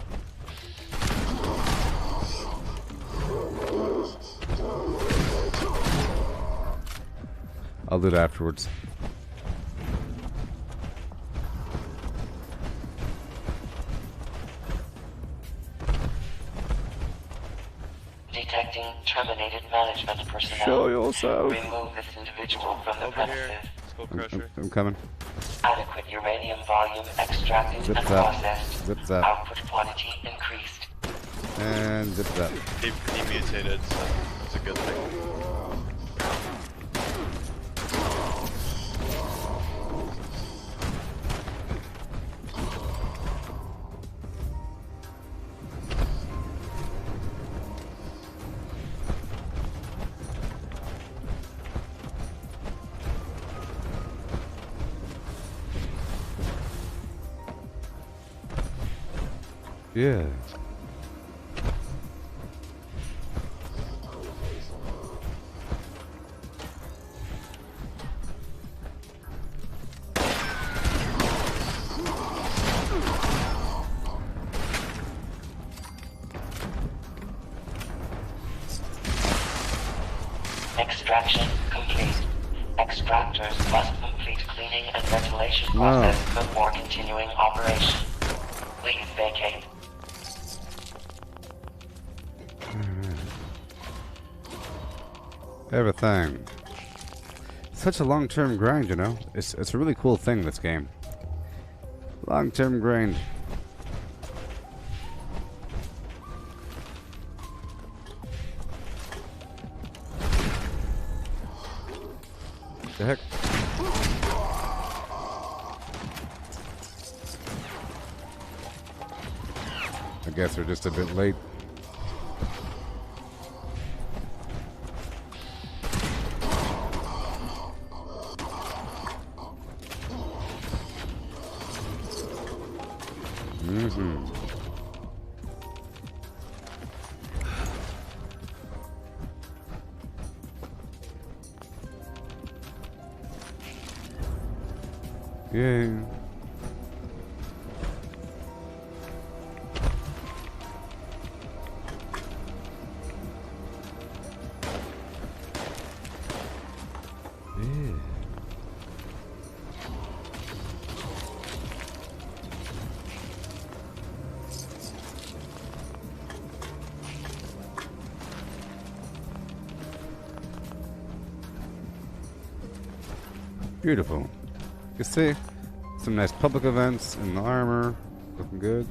I'll do it afterwards. Detecting terminated management personnel. Show yourself. Remove this individual from the premises. I'm coming. Adequate uranium volume extracted Zip and zap. processed. Zip zap. Output quantity increased. And zip zap. He mutated, so it's a good thing. Yeah. Extraction complete. Extractors must complete cleaning and ventilation Wow. process before continuing operation. Please vacate. Everything. Such a long-term grind, you know? It's a really cool thing, this game. Long-term grind. The heck? I guess we're just a bit late. Mm-hmm. Yeah. Yeah. Beautiful. You see, some nice public events in the armor. Looking good.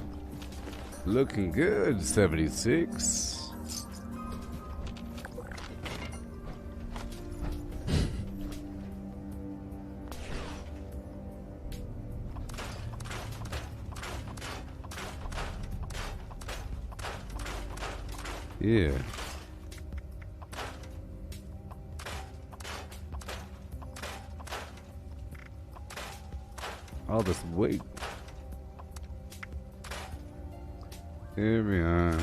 Looking good, 76. Yeah. I'll just wait. Here we are.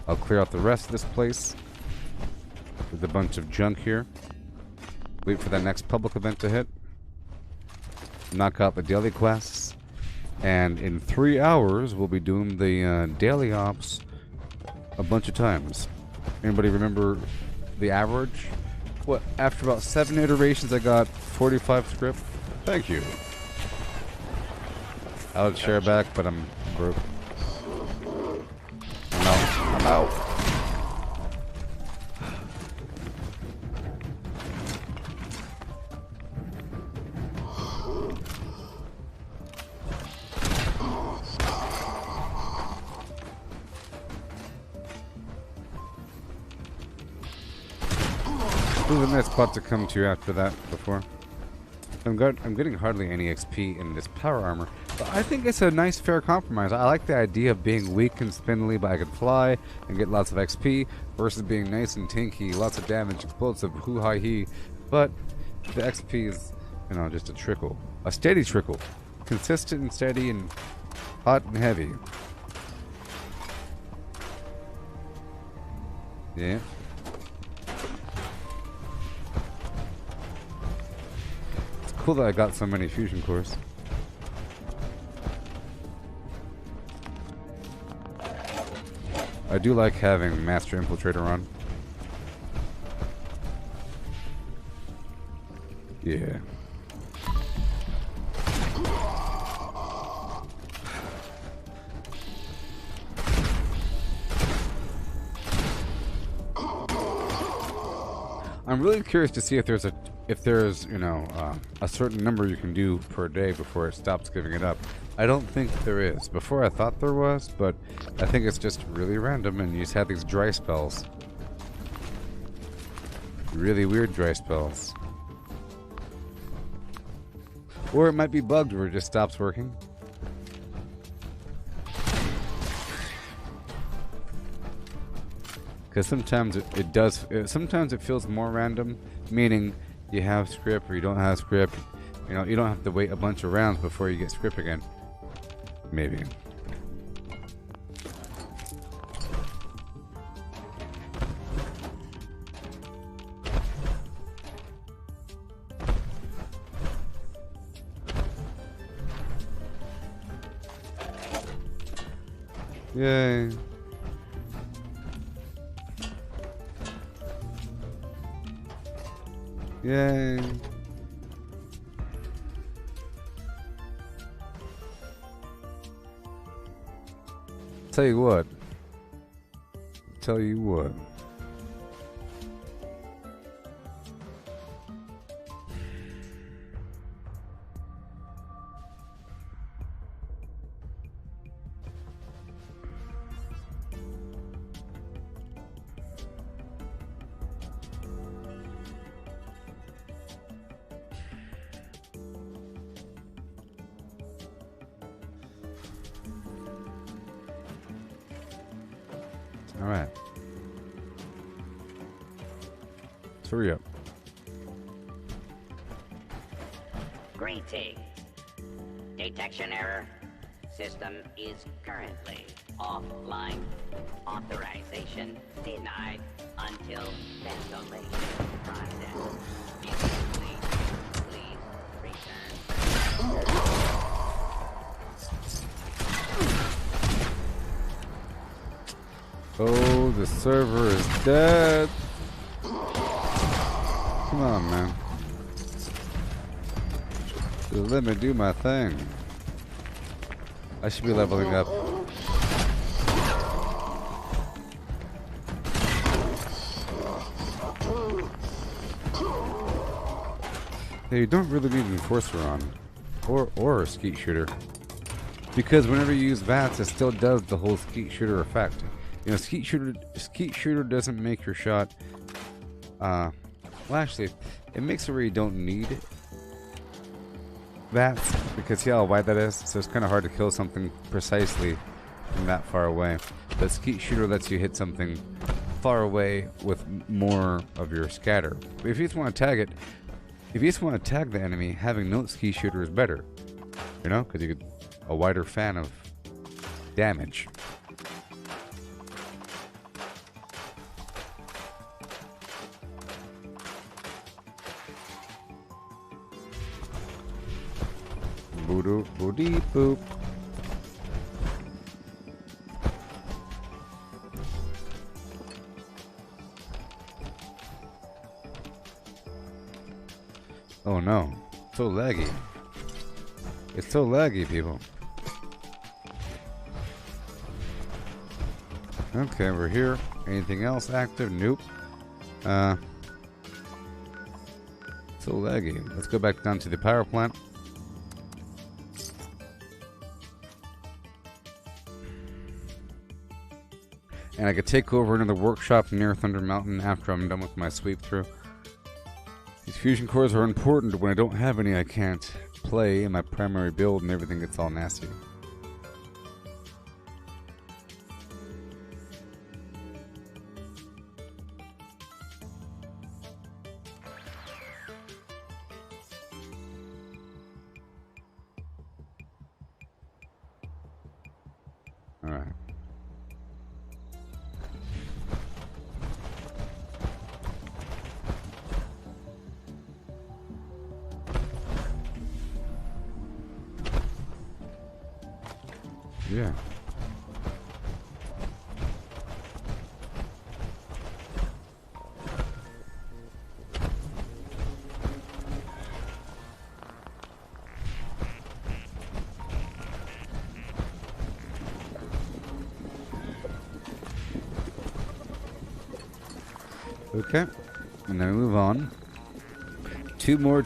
I'll clear out the rest of this place with a bunch of junk here. wait for the next public event to hit, knock out the daily quests, and in 3 hours we'll be doing the daily ops a bunch of times. Anybody remember the average? What, after about 7 iterations I got 45 script? Thank you. I would share back, but I'm broke. I'm out. I'm out. This is a nice spot to come to after that before. I'm getting hardly any XP in this power armor, but I think it's a nice fair compromise. I like the idea of being weak and spindly, but I can fly and get lots of XP, versus being nice and tanky, lots of damage, explosive, hoo-ha-hee, but the XP is, you know, just a trickle. A steady trickle. Consistent and steady and hot and heavy. Yeah. Cool that I got so many fusion cores. I do like having Master Infiltrator on. Yeah. I'm really curious to see if there's you know a certain number you can do per day before it stops giving it up. I don't think there is. Before I thought there was, but I think it's just really random and you just have these dry spells. Really weird dry spells. Or it might be bugged where it just stops working. Because sometimes it does. Sometimes it feels more random, meaning you have script or you don't have script. You know, you don't have to wait a bunch of rounds before you get script again. Maybe. Yay. Yay. Tell you what. Tell you what. Alright. Let's hurry up. Greeting. Detection error. System is currently offline. Authorization denied until ventilation process. Please return. Oh, the server is dead. Come on, man. Just let me do my thing. I should be leveling up. Hey, you don't really need an enforcer on, or a skeet shooter, because whenever you use VATS, it still does the whole skeet shooter effect. You know, skeet shooter doesn't make your shot. Well, actually, it makes it where you don't need VATS, because see how wide that is. So it's kind of hard to kill something precisely from that far away. But skeet shooter lets you hit something far away with more of your scatter. But if you just want to tag it. If you just want to tag the enemy, having no skeet shooter is better. You know, because you get a wider fan of damage. Boo-doo, boo-dee, boop. Oh no, so laggy. It's so laggy, people. Okay, we're here. Anything else active? Nope. So laggy. Let's go back down to the power plant. And I could take over another workshop near Thunder Mountain after I'm done with my sweep through. These fusion cores are important. When I don't have any, I can't play in my primary build and everything gets all nasty. Alright. Yeah. Okay, and then we move on. Two more.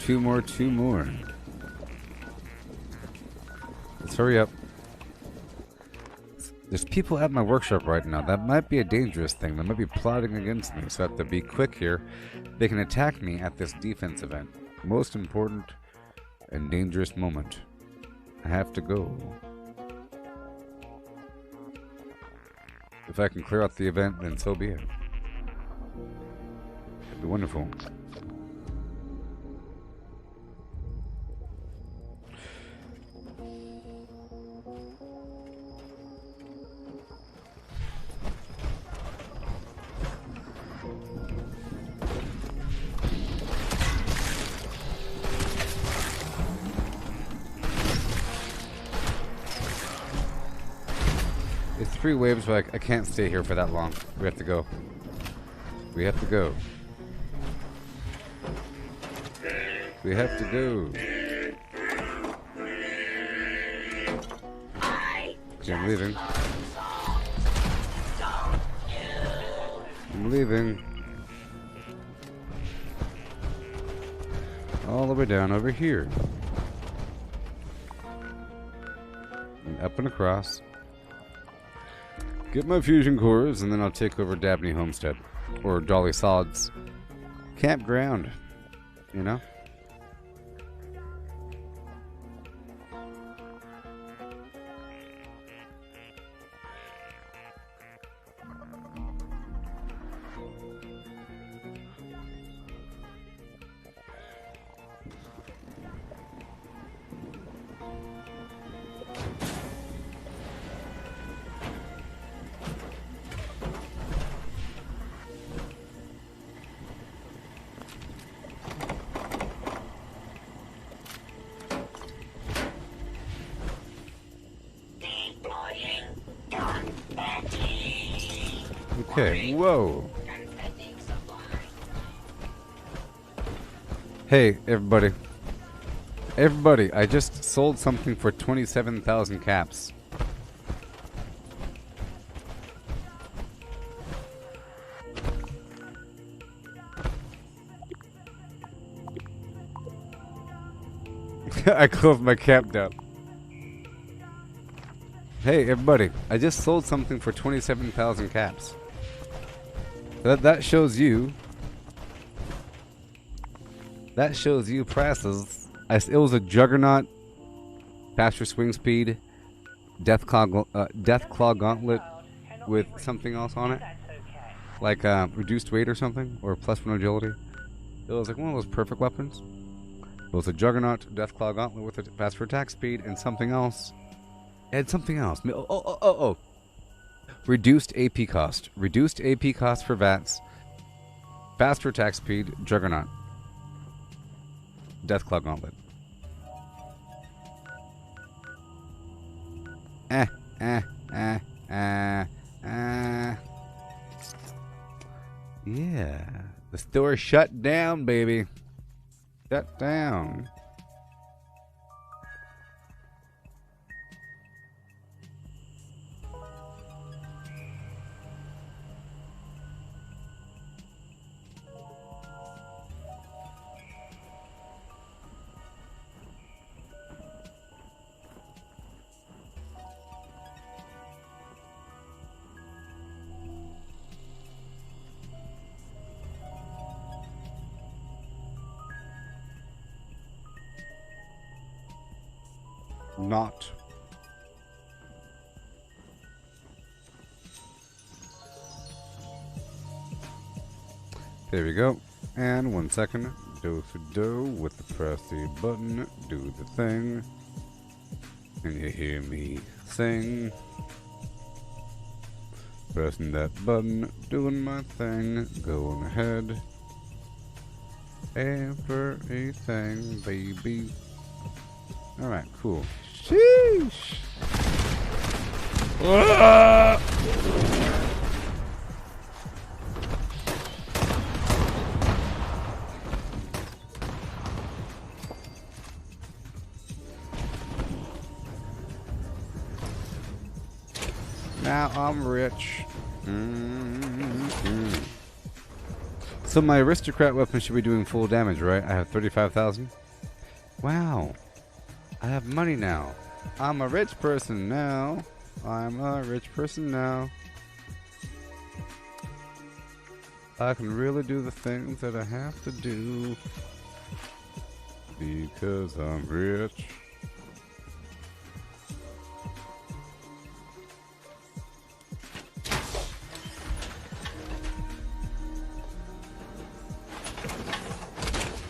Let's hurry up. There's people at my workshop right now. That might be a dangerous thing. They might be plotting against me, so I have to be quick here. They can attack me at this defense event. Most important and dangerous moment. I have to go. If I can clear out the event, then so be it. It'd be wonderful. It's 3 waves, but I can't stay here for that long. We have to go. We have to go. We have to go. Okay, I'm leaving. I'm leaving. All the way down over here. And up and across. Get my fusion cores, and then I'll take over Dabney Homestead. Or Dolly Sod's campground. You know? Okay, whoa. Hey, everybody. Everybody, I just sold something for 27,000 caps. I closed my cap down. Hey, everybody, I just sold something for 27,000 caps. That shows you. That shows you prices. It was a Juggernaut, faster swing speed, Deathclaw Gauntlet with something else on it, like reduced weight or something, or +1 agility. It was like one of those perfect weapons. It was a Juggernaut, Deathclaw Gauntlet with a faster attack speed and something else. It had something else. Oh. Reduced AP cost. Reduced AP cost for VATS. Faster attack speed, Juggernaut. Deathclaw Gauntlet. eh, eh, eh, eh, eh. Yeah. The store shut down, baby. Shut down. Not. There we go. And 1 second. Do with the press the button. Do the thing. And you hear me sing. Pressing that button. Doing my thing. Going ahead. Everything, baby. Alright, cool. Sheesh! Ah! Now I'm rich. So my aristocrat weapon should be doing full damage, right? I have 35,000. Wow. I have money now. I'm a rich person now. I'm a rich person now. I can really do the things that I have to do because I'm rich.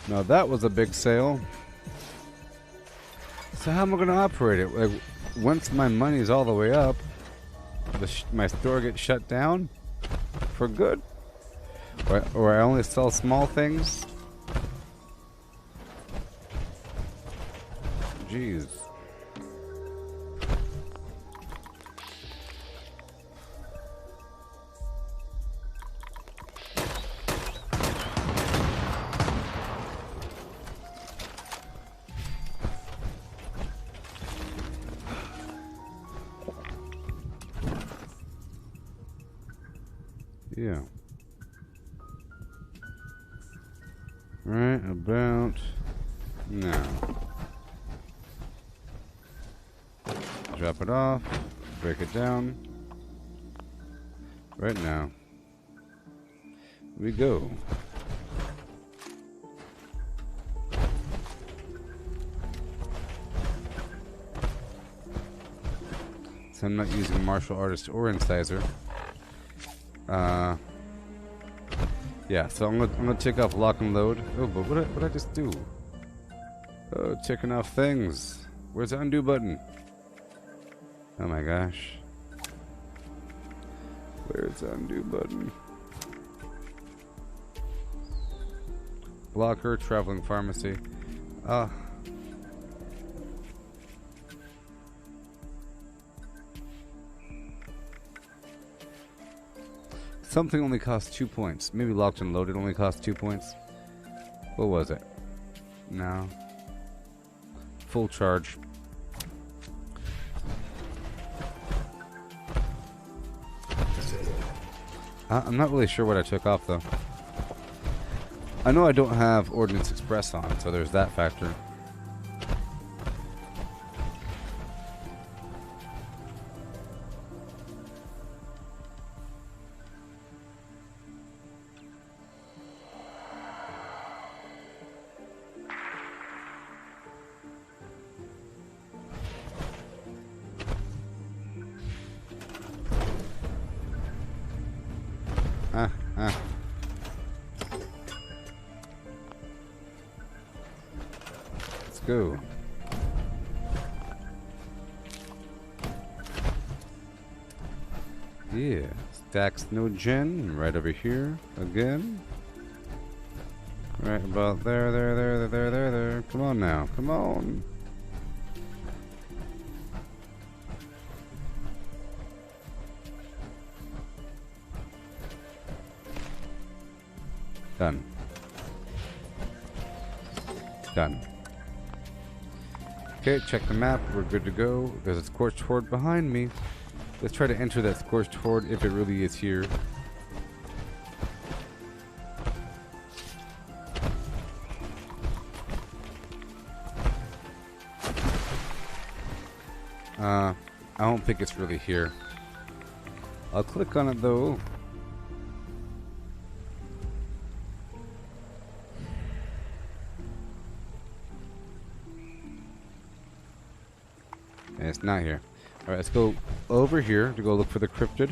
Now that was a big sale. So how am I going to operate it? Like, once my money's all the way up, my store gets shut down for good? Or I only sell small things? Jeez. Yeah. Right about now. Drop it off. Break it down. Right now. We go. So I'm not using martial artist or incisor. Yeah, so I'm gonna take off lock and load. Oh, but what did I just do? Oh, checking off things. Where's the undo button? Oh my gosh. Where's the undo button? Blocker, traveling pharmacy. Something only costs 2 points. Maybe locked and loaded only costs 2 points. What was it? No. Full charge. I'm not really sure what I took off though. I know I don't have Ordnance Express on, so there's that factor. Let's go. Yeah, stacks no gen right over here again. Right about there. Come on now, come on. Done. Done. Okay, check the map. We're good to go. There's a scorched horde behind me. Let's try to enter that scorched horde if it really is here. I don't think it's really here. I'll click on it though. And it's not here. Alright, let's go over here to go look for the cryptid.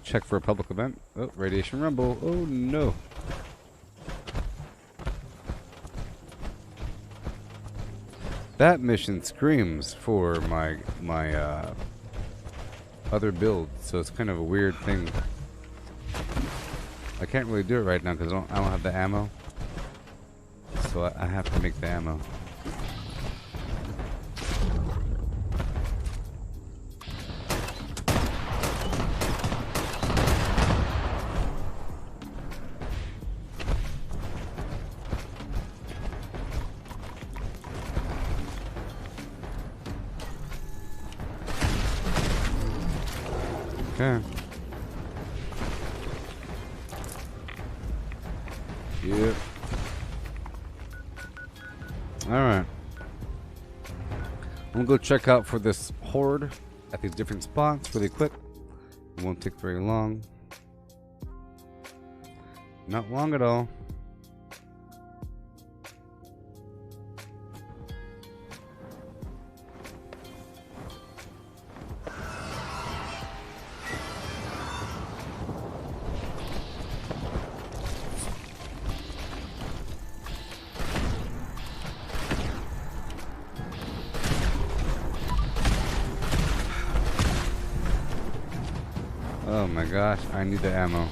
Check for a public event. Oh, radiation rumble. Oh no. That mission screams for my other build, so it's kind of a weird thing. I can't really do it right now because I don't have the ammo. So I have to make the ammo. Okay. Yep. Alright. I'm gonna go check out for this horde at these different spots really quick. It won't take very long. Not long at all. Oh my gosh, I need the ammo.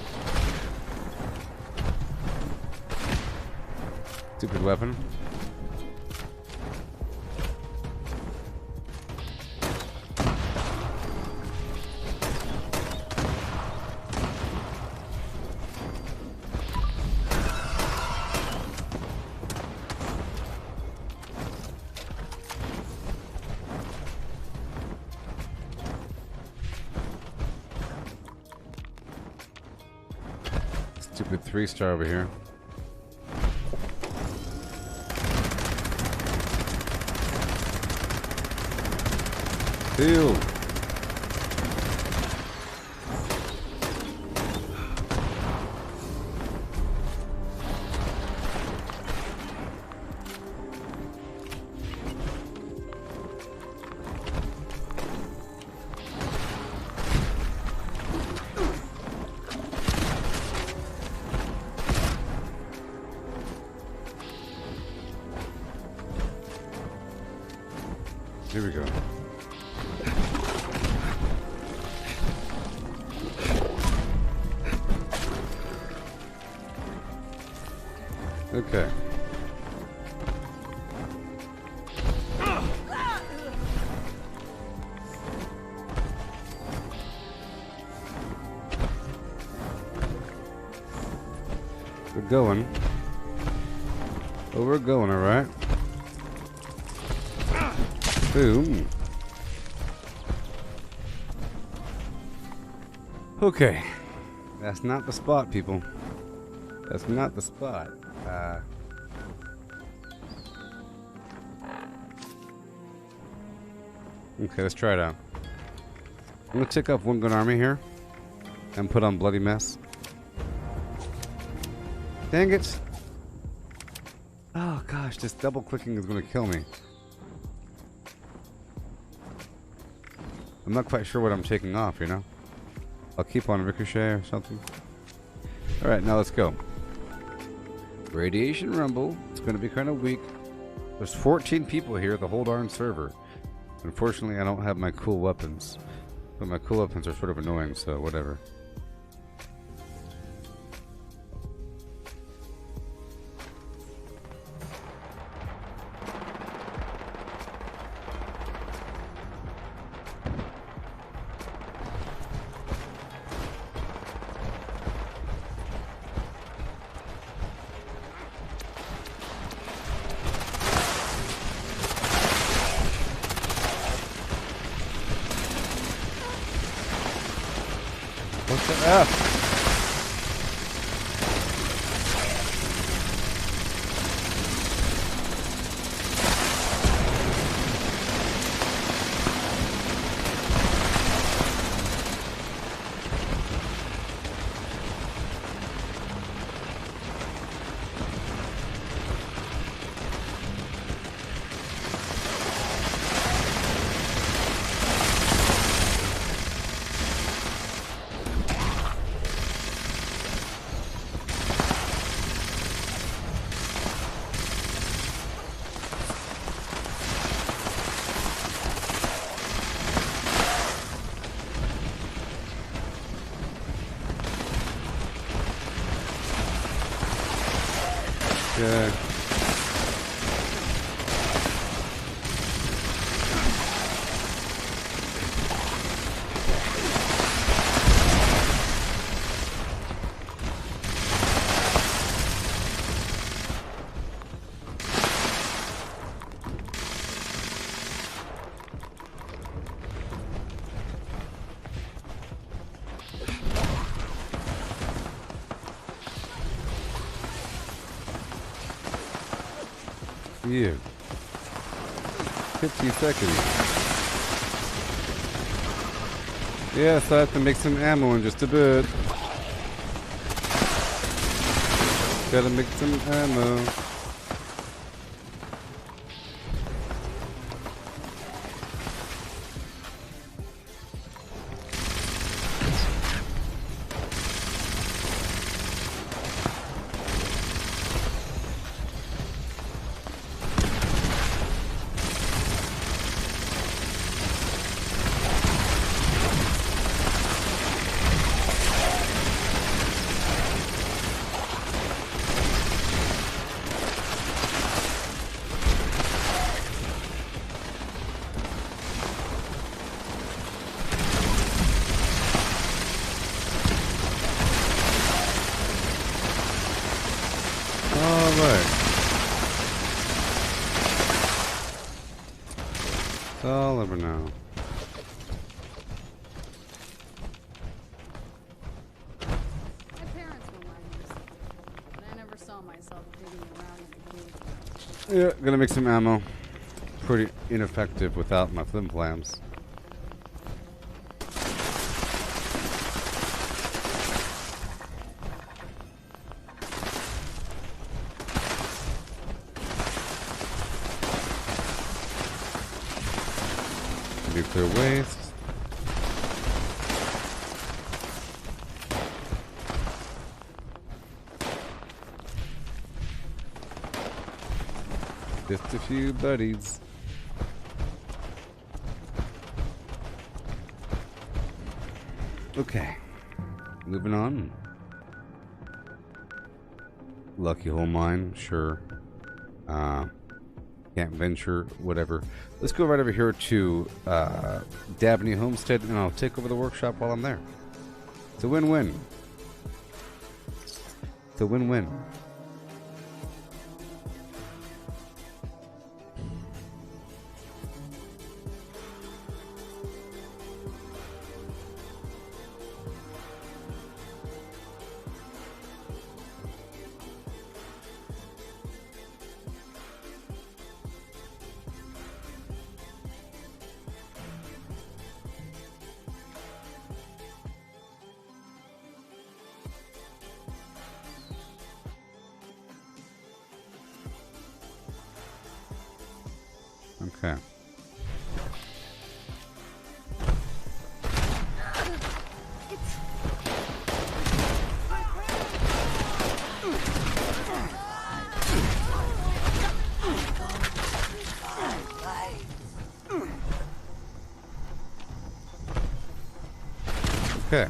Stupid weapon. Stupid 3-star over here. Heal. Here we go. Okay. We're going. Oh, we're going, alright. Boom. Okay. That's not the spot, people. That's not the spot. Okay, let's try it out. I'm gonna take off one gun army here and put on bloody mess. Dang it! Oh gosh, this double clicking is gonna kill me. I'm not quite sure what I'm taking off, you know? I'll keep on ricochet or something. Alright, now let's go. Radiation rumble. It's gonna be kind of weak. There's 14 people here, the whole darn server. Unfortunately, I don't have my cool weapons. But my cool weapons are sort of annoying, so whatever. Ah. Yeah. Yeah. 50 seconds. Yes, I have to make some ammo in just a bit. Gotta make some ammo. It's all over now. My parents were miners, but I never saw myself digging around in the cave. Yeah, gonna make some ammo. Pretty ineffective without my flim flams. Nuclear waste. Just a few buddies. Okay. Moving on. Lucky hole mine, sure. Can't venture, whatever. Let's go right over here to Dabney Homestead, and I'll take over the workshop while I'm there. It's a win-win. It's a win-win. Okay. Okay.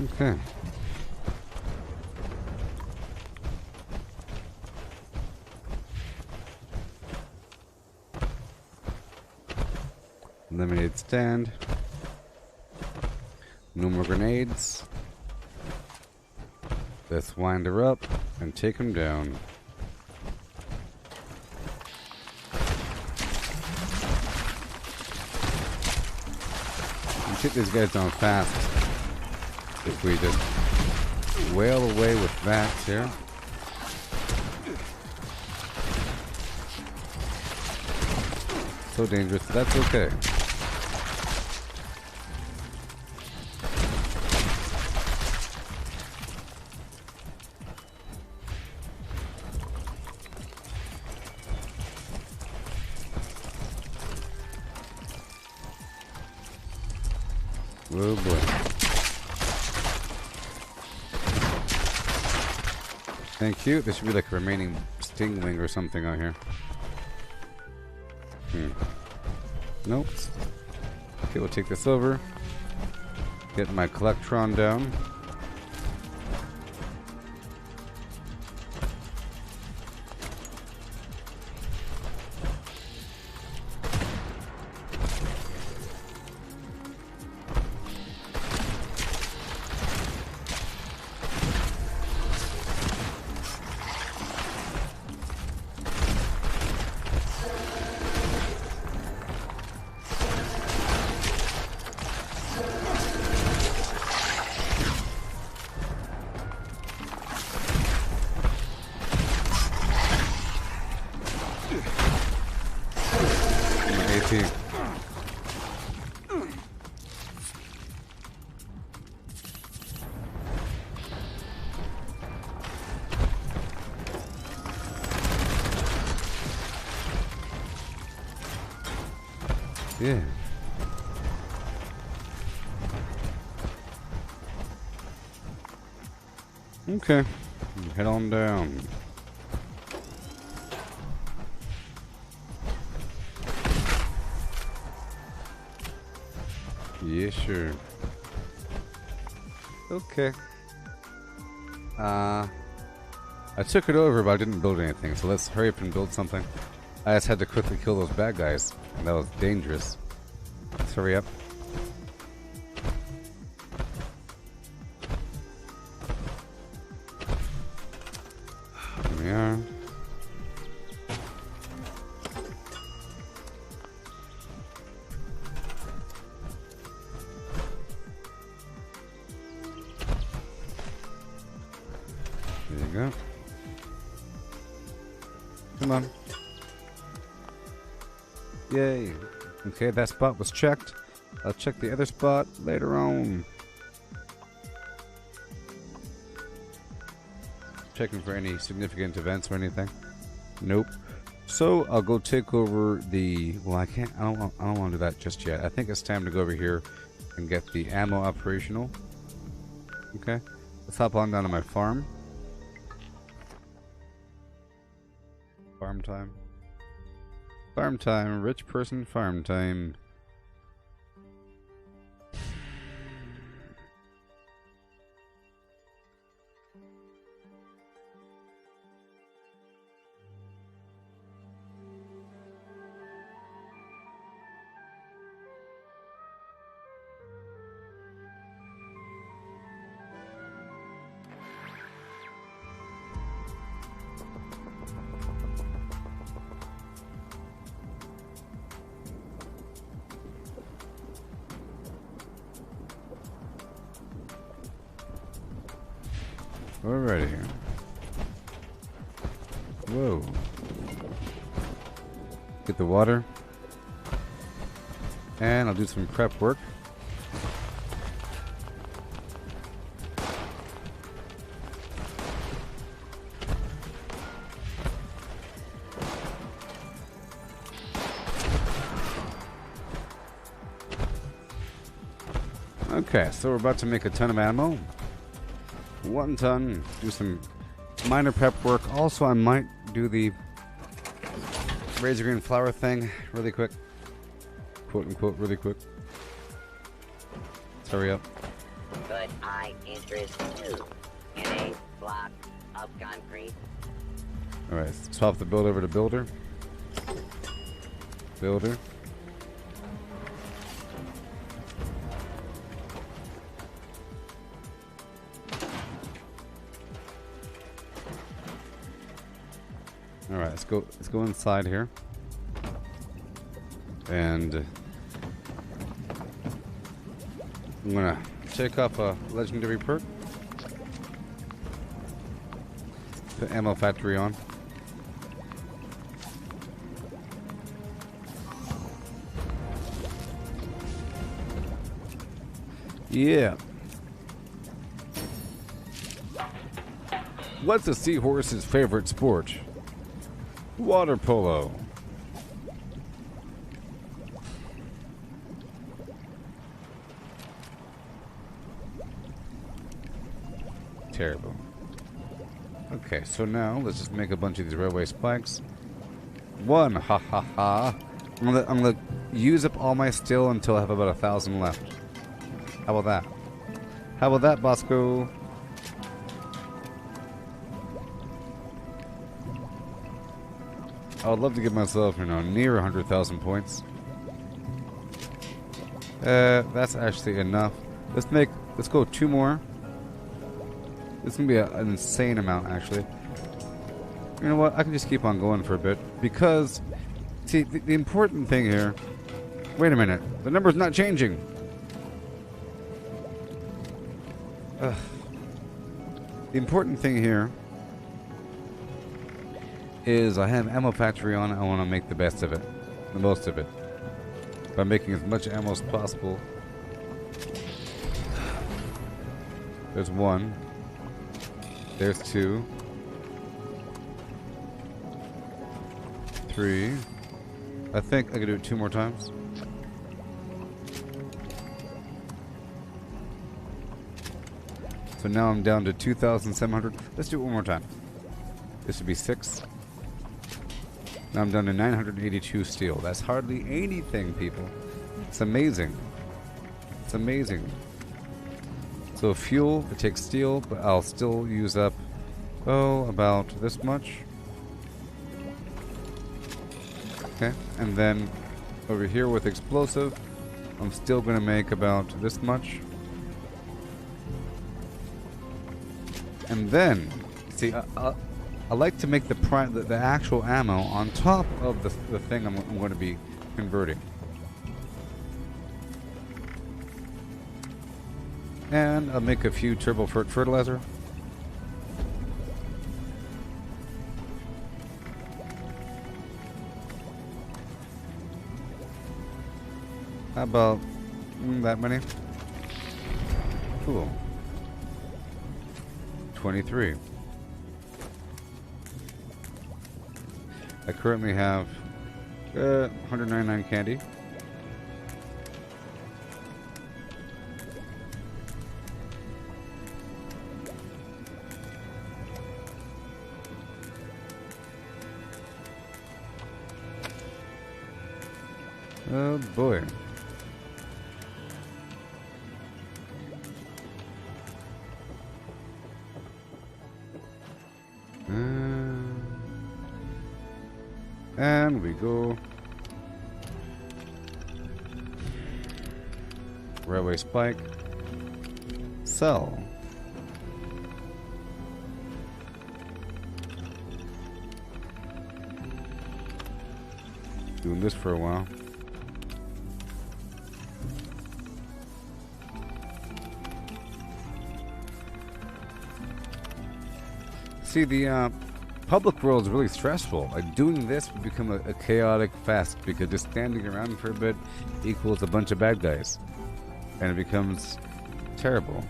Okay. grenade stand. No more grenades. Let's wind her up and take him down. We take these guys down fast if we just wail away with that here. So dangerous, but that's okay. Oh boy. Thank you. There should be like a remaining sting wing or something out here. Nope. Okay, we'll take this over. Get my Collectron down. Yeah. Okay. Head on down. Yeah, sure. Okay. I took it over, but I didn't build anything, so let's hurry up and build something. I just had to quickly kill those bad guys, and that was dangerous. Let's hurry up. Here we are. There you go. Come on. Yay. Okay, that spot was checked. I'll check the other spot later on. Checking for any significant events or anything. Nope. So I'll go take over the. Well, I can't. I don't want to do that just yet. I think it's time to go over here and get the ammo operational. Okay. Let's hop on down to my farm. Farm time. Farm time. Rich person farm time. Alrighty here. Whoa. Get the water. And I'll do some prep work. Okay, so we're about to make a ton of ammo. 1 ton. Do some minor prep work. Also, I might do the razor green flower thing really quick. Quote unquote, really quick. Let's hurry up. Could I interest you in a block of concrete? Alright, swap the build over to builder. Builder. let's go. Let's go inside here, and I'm gonna take off a legendary perk. Put ammo factory on. Yeah. What's a seahorse's favorite sport? Water polo. Terrible. Okay, so now let's just make a bunch of these railway spikes. One, ha ha ha. I'm gonna use up all my steel until I have about 1,000 left. How about that? How about that, Bosco? I would love to give myself, near 100,000 points. That's actually enough. Let's go 2 more. This is gonna be an insane amount, actually. You know what? I can just keep on going for a bit because, see, the important thing here. Wait a minute. The number's not changing. Ugh. The important thing here is I have ammo factory on. I want to make the best of it, the most of it, by making as much ammo as possible. There's 1. There's 2. 3. I think I could do it 2 more times. So now I'm down to 2,700. Let's do it 1 more time. This would be 6. Now I'm down to 982 steel. That's hardly anything, people. It's amazing. It's amazing. So fuel, it takes steel, but I'll still use up, about this much. Okay, and then over here with explosive, I'm still going to make about this much. And then, see, I like to make the actual ammo on top of the thing I'm going to be converting. And I'll make a few turbo fertilizer. How about that many? Cool. 23. I currently have 199 candy. Oh boy. And we go. Railway spike. Sell. Doing this for a while. See, the public world is really stressful. Like, doing this would become a chaotic fest because just standing around for a bit equals a bunch of bad guys. And it becomes terrible.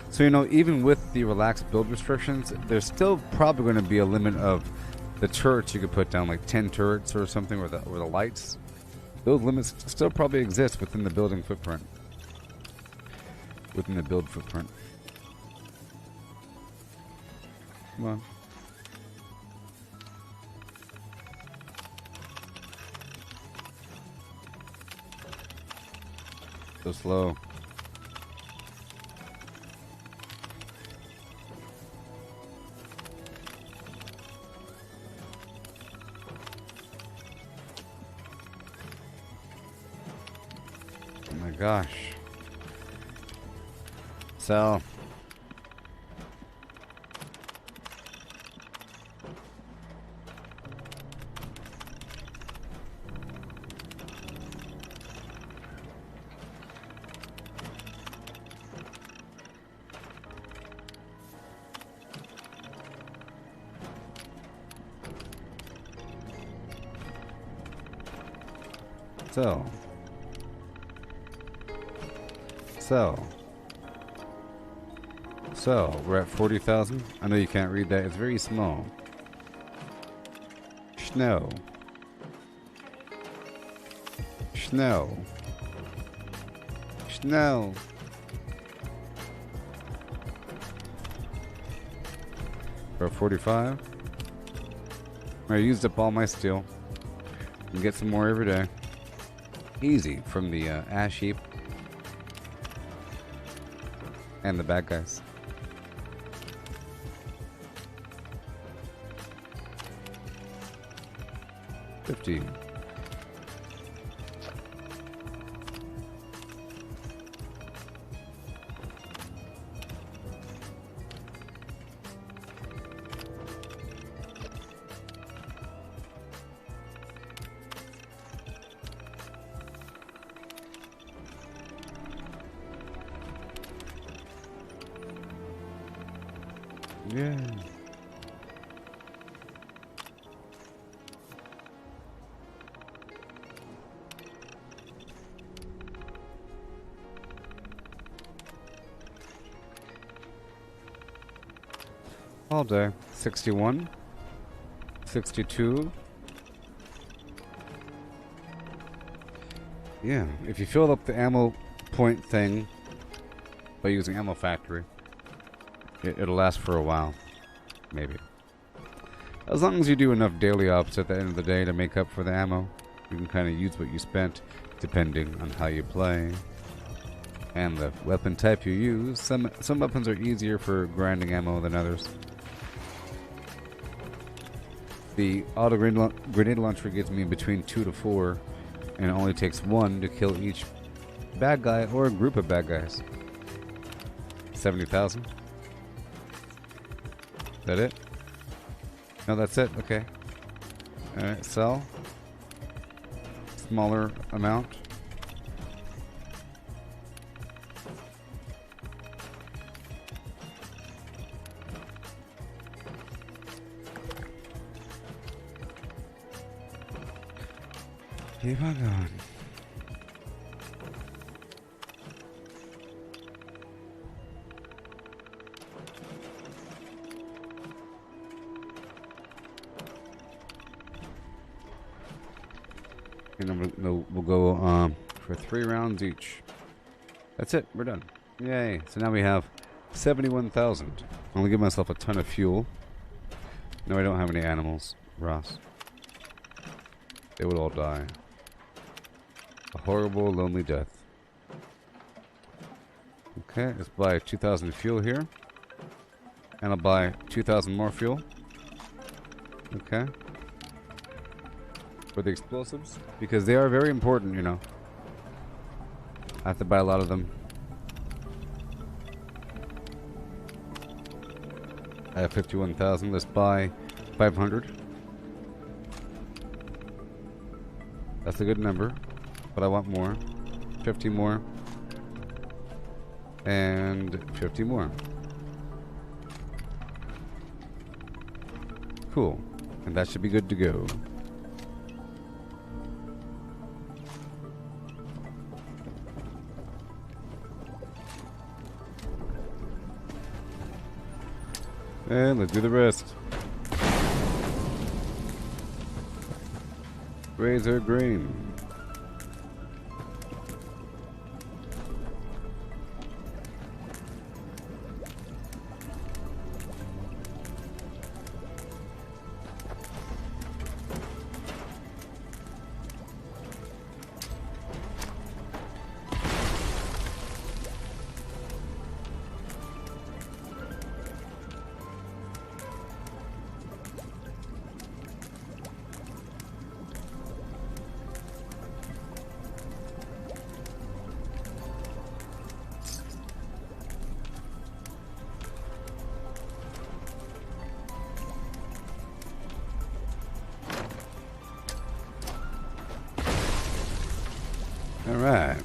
So, even with the relaxed build restrictions, there's still probably going to be a limit of the turrets you could put down, like 10 turrets or something, or the lights. Those limits still probably exist within the building footprint. Within the build footprint. Come on. So slow. Oh my gosh. Sell. Sell. Sell. So, we're at 40,000. I know you can't read that. It's very small. Snow. Snow. Snow. We're at 45. I used up all my steel. And get some more every day. Easy from the ash heap. And the bad guys. 50. Yeah. All day. 61. 62. Yeah, if you fill up the ammo point thing by using Ammo Factory, it'll last for a while. Maybe. As long as you do enough daily ops at the end of the day to make up for the ammo, you can kind of use what you spent depending on how you play and the weapon type you use. Some weapons are easier for grinding ammo than others. The auto grenade launcher gives me between 2 to 4, and it only takes 1 to kill each bad guy or a group of bad guys. 70,000. Is that it? No, that's it. Okay. Alright, sell. Smaller amount. Keep on going. And then we'll go for 3 rounds each. That's it. We're done. Yay. So now we have 71,000. I'm going to give myself a ton of fuel. No, I don't have any animals, Ross. They would all die. A horrible, lonely death. Okay, let's buy 2,000 fuel here. And I'll buy 2,000 more fuel. Okay. For the explosives. Because they are very important, you know. I have to buy a lot of them. I have 51,000. Let's buy 500. That's a good number. But I want more. 50 more. And 50 more. Cool. And that should be good to go. And let's do the rest. Razor green. Alright.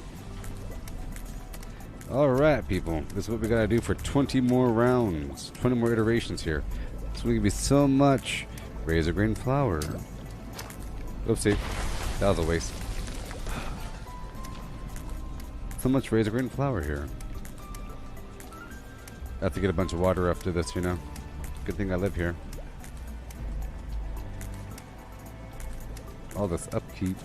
Alright, people. This is what we gotta do for 20 more rounds. 20 more iterations here. It's gonna give me so much razor green flour. Oopsie. That was a waste. So much razor green flour here. I have to get a bunch of water after this, you know. Good thing I live here. All this upkeep.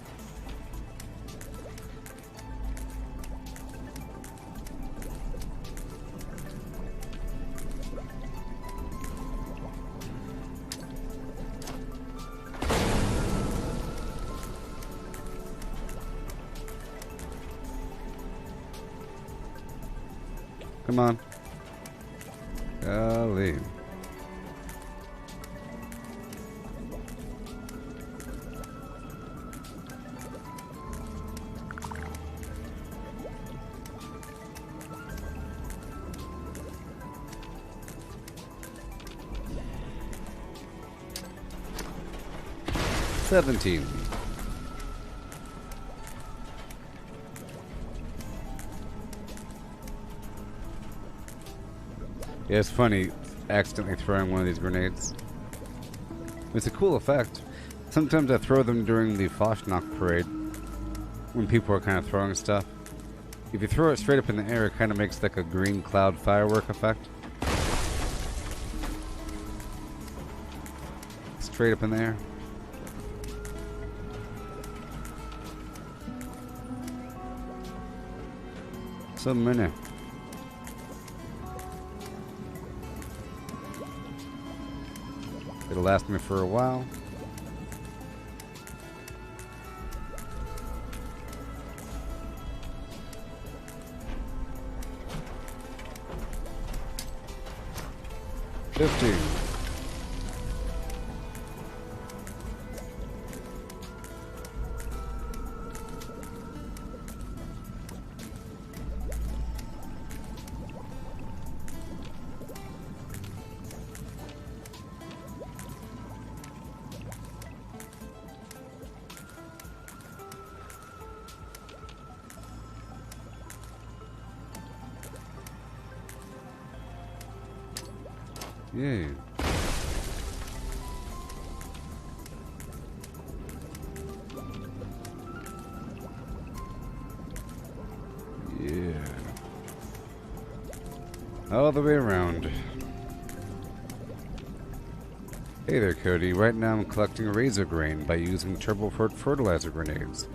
Come on. Golly. $17. Yeah, it's funny accidentally throwing one of these grenades. It's a cool effect. Sometimes I throw them during the Fastnacht parade when people are kind of throwing stuff. If you throw it straight up in the air, it kind of makes like a green cloud firework effect. Straight up in the air. So many. It'll last me for a while. $15. Yeah. Yeah. All the way around. Hey there, Cody. Right now I'm collecting razor grain by using turbo fertilizer grenades.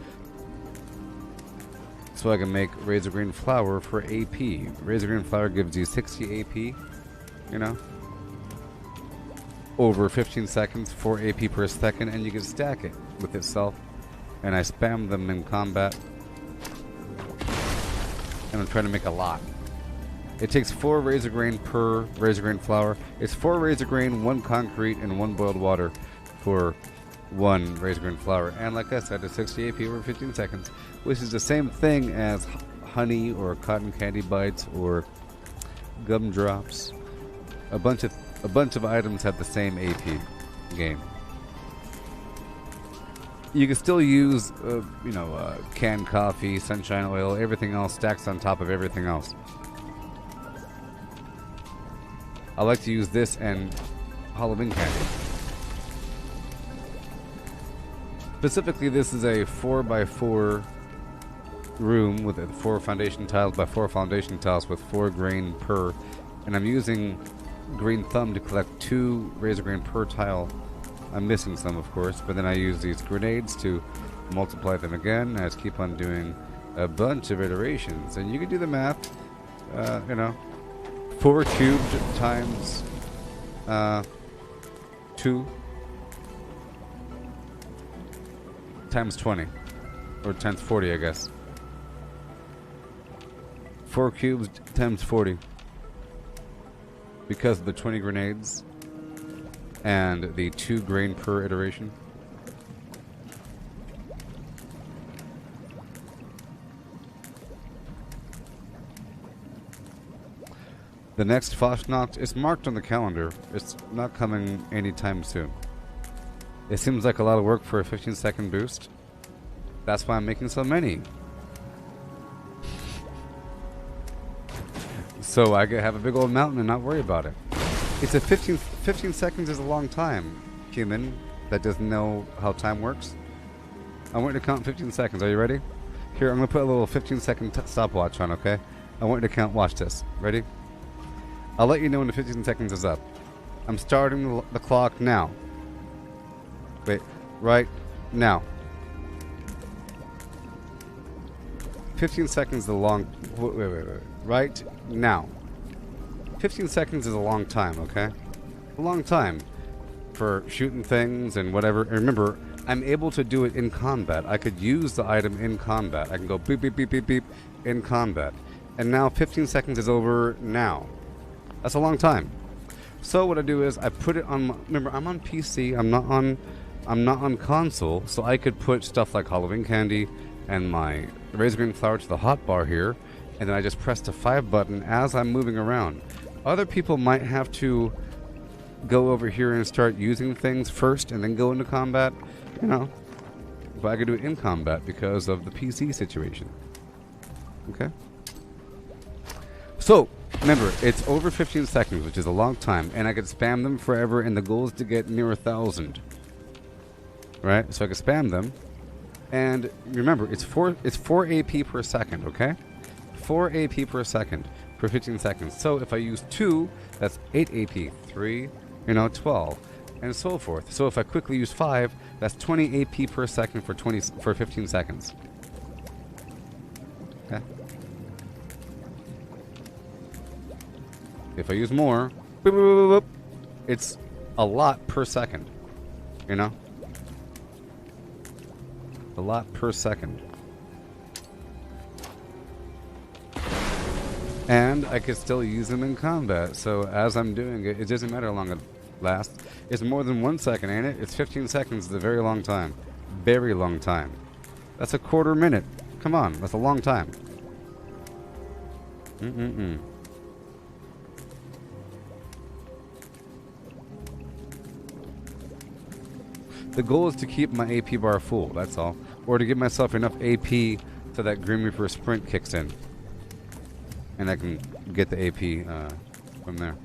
So I can make razor green flour for AP. Razor green flour gives you 60 AP, you know? Over 15 seconds, 4 AP per second, and you can stack it with itself. And I spam them in combat. And I'm trying to make a lot. It takes 4 razor grain per razor grain flour. It's 4 razor grain, 1 concrete, and 1 boiled water for 1 razor grain flour. And like I said, it's 60 AP over 15 seconds, which is the same thing as honey or cotton candy bites or gumdrops. A bunch of items have the same AP game. You can still use, canned coffee, sunshine oil, everything else stacks on top of everything else. I like to use this and Halloween candy. Specifically, this is a 4x4 room with 4 foundation tiles by 4 foundation tiles with 4 grain per, and I'm using green thumb to collect 2 razor grain per tile. I'm missing some, of course, but then I use these grenades to multiply them again. I just keep on doing a bunch of iterations, and you can do the math. 4 cubed times 2 times 20, or times 40, I guess. 4 cubes times 40. Because of the 20 grenades and the 2 grain per iteration. The next Fastnacht is marked on the calendar. It's not coming anytime soon. It seems like a lot of work for a 15-second boost. That's why I'm making so many. So I could have a big old mountain and not worry about it. It's a 15 seconds is a long time, human that doesn't know how time works. I want you to count 15 seconds. Are you ready? Here, I'm going to put a little 15-second stopwatch on, okay? I want you to count. Watch this. Ready? I'll let you know when the 15 seconds is up. I'm starting the clock now. Wait, right now. 15 seconds is a long... Wait. Right now. 15 seconds is a long time, okay? A long time for shooting things and whatever. And remember, I'm able to do it in combat. I could use the item in combat. I can go beep, beep, beep, beep, beep in combat. And now 15 seconds is over now. That's a long time. So what I do is I put it on... Remember, I'm on PC. I'm not on console. So I could put stuff like Halloween candy and my razor green flower to the hotbar here. And then I just press the 5 button as I'm moving around. Other people might have to go over here and start using things first and then go into combat, you know. But I could do it in combat because of the PC situation. Okay? So, remember, it's over 15 seconds, which is a long time, and I could spam them forever, and the goal is to get near 1,000. Right? So I could spam them. And remember, it's 4 AP per second, okay? 4 AP per second for 15 seconds. So if I use 2, that's 8 AP. 3, 12, and so forth. So if I quickly use 5, that's 20 AP per second for 15 seconds. Okay. If I use more, boop, boop, boop, boop, it's a lot per second. You know? A lot per second. And I could still use them in combat. So as I'm doing it, it doesn't matter how long it lasts. It's more than 1 second, ain't it? It's 15 seconds. It's a very long time. Very long time. That's a quarter minute. Come on. That's a long time. The goal is to keep my AP bar full. That's all. Or to give myself enough AP so that Grim Reaper sprint kicks in. And I can get the AP from there.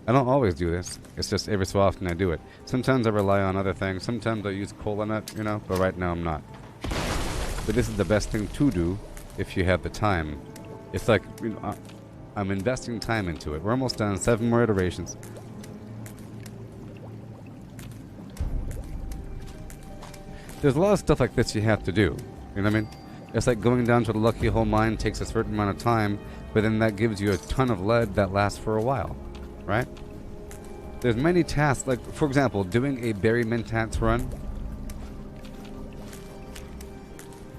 I don't always do this. It's just every so often I do it. Sometimes I rely on other things. Sometimes I use cola nut, but right now I'm not. But this is the best thing to do if you have the time. It's like, I'm investing time into it. We're almost done. 7 more iterations. There's a lot of stuff like this you have to do. You know what I mean? It's like going down to the Lucky Hole mine takes a certain amount of time, but then that gives you a ton of lead that lasts for a while, right? There's many tasks, like, for example, doing a berry mentats run.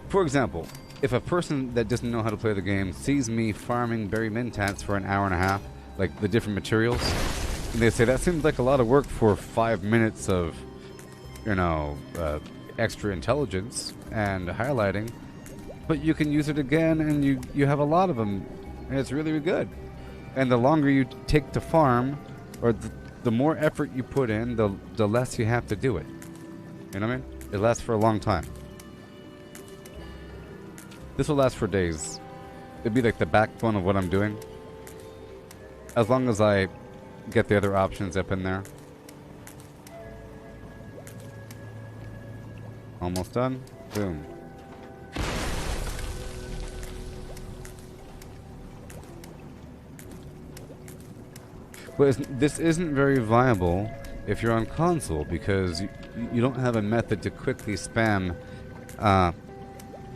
For example, if a person that doesn't know how to play the game sees me farming berry mentats for an hour and a half, like the different materials, and they say, that seems like a lot of work for 5 minutes of, extra intelligence and highlighting. But you can use it again, and you have a lot of them, and it's really, really good. And the longer you take to farm, or the more effort you put in, the less you have to do it. You know what I mean? It lasts for a long time. This will last for days. It'd be like the backbone of what I'm doing. As long as I get the other options up in there. Almost done. Boom. But this isn't very viable if you're on console, because you don't have a method to quickly spam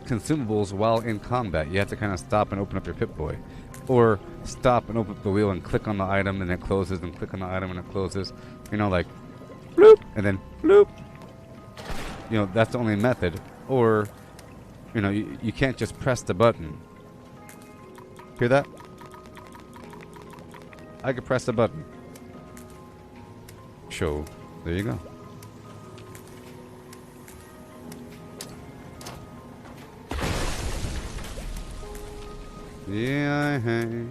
consumables while in combat. You have to kind of stop and open up your Pip-Boy. Or stop and open up the wheel and click on the item and it closes, and click on the item and it closes. Like bloop, and then bloop. That's the only method. Or, you can't just press the button. Hear that? I could press the button. Show. There you go. Yeah, hey.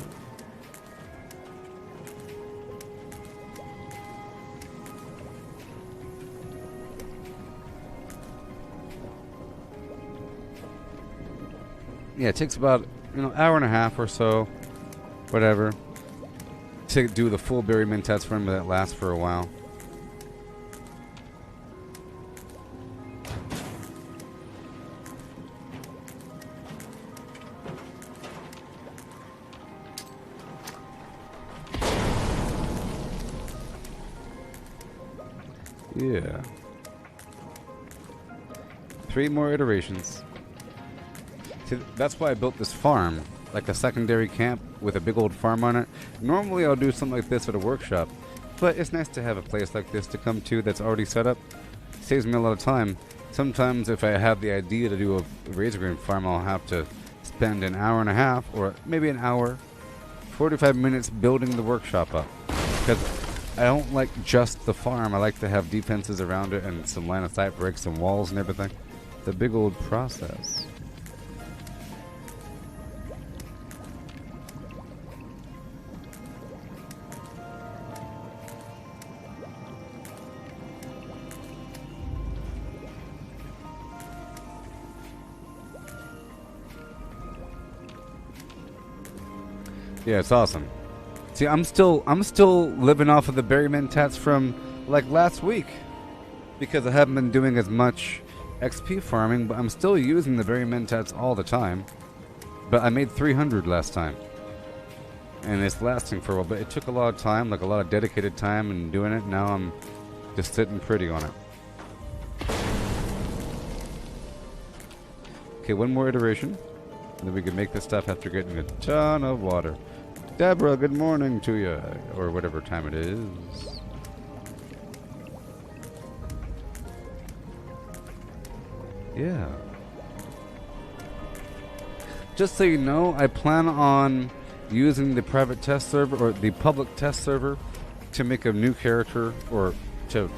Yeah, it takes about, hour and a half or so. whatever, to do the full berry mentats run that lasts for a while. Yeah. 3 more iterations. See, that's why I built this farm, like a secondary camp with a big old farm on it. Normally I'll do something like this at a workshop, but it's nice to have a place like this to come to that's already set up. Saves me a lot of time. Sometimes if I have the idea to do a razor grain farm, I'll have to spend an hour and a half, or maybe an hour, 45 minutes building the workshop up. Because I don't like just the farm. I like to have defenses around it and some line of sight breaks and walls and everything. The big old process. Yeah, it's awesome. See, I'm still living off of the berry mentats from like last week because I haven't been doing as much XP farming, but I'm still using the berry mentats all the time. But I made 300 last time, and it's lasting for a while. But it took a lot of time, like a lot of dedicated time in doing it. Now I'm just sitting pretty on it. Okay, one more iteration, and then we can make this stuff after getting a ton of water. Deborah, good morning to you, or whatever time it is. Yeah. Just so you know, I plan on using the private test server, or the public test server, to make a new character, or to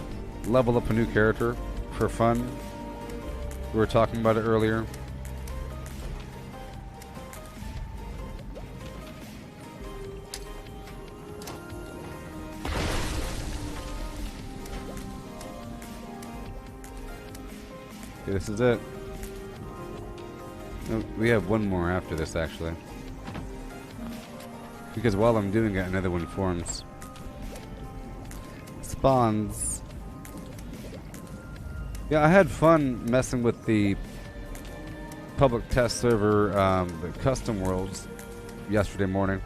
level up a new character for fun. We were talking about it earlier. Okay, this is it. No, we have one more after this, actually. Because while I'm doing it, another one forms. Spawns. Yeah, I had fun messing with the public test server, the custom worlds, yesterday morning.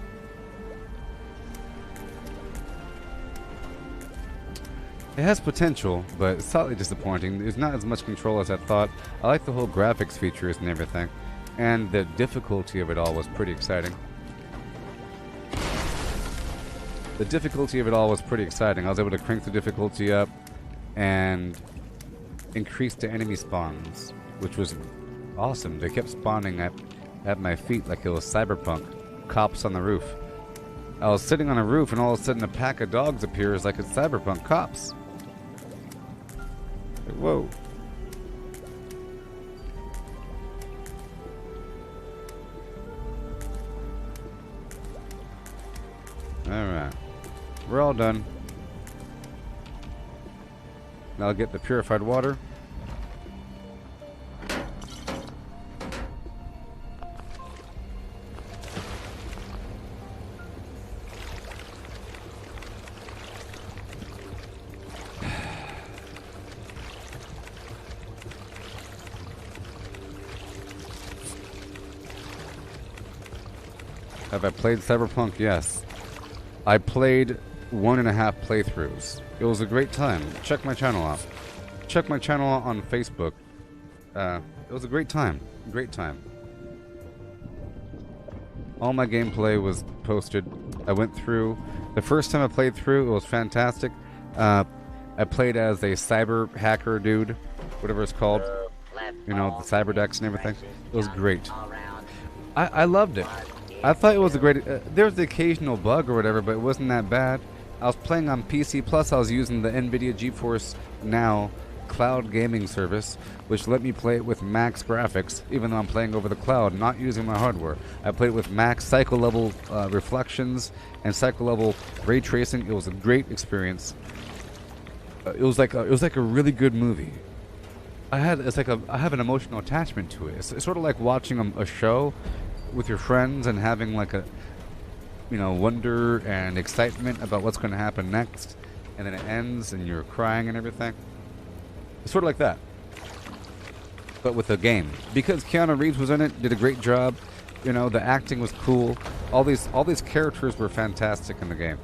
It has potential, but it's slightly disappointing. There's not as much control as I thought. I like the whole graphics features and everything. And the difficulty of it all was pretty exciting. The difficulty of it all was pretty exciting. I was able to crank the difficulty up and increase the enemy spawns, which was awesome. They kept spawning at my feet like it was cyberpunk. Cops on the roof. I was sitting on a roof and all of a sudden a pack of dogs appears like it's cyberpunk cops. Like, whoa. Alright. We're all done. Now I'll get the purified water. Have I played Cyberpunk? Yes. I played 1.5 playthroughs. It was a great time. Check my channel out. Check my channel out on Facebook. It was a great time. Great time. All my gameplay was posted. I went through. The first time I played through, it was fantastic. I played as a cyber hacker dude, whatever it's called. You know, the cyber decks and everything. It was great. I loved it. I thought it was a great... there was the occasional bug or whatever, but it wasn't that bad. I was playing on PC, plus I was using the NVIDIA GeForce Now cloud gaming service, which let me play it with max graphics, even though I'm playing over the cloud, not using my hardware. I played it with max cycle level reflections and cycle level ray tracing. It was a great experience. It was like a really good movie. I have an emotional attachment to it. It's sort of like watching a show with your friends and having like wonder and excitement about what's going to happen next, and then it ends and you're crying and everything. It's sort of like that, but with a game. Because Keanu Reeves was in it, did a great job. The acting was cool. All these characters were fantastic in the game.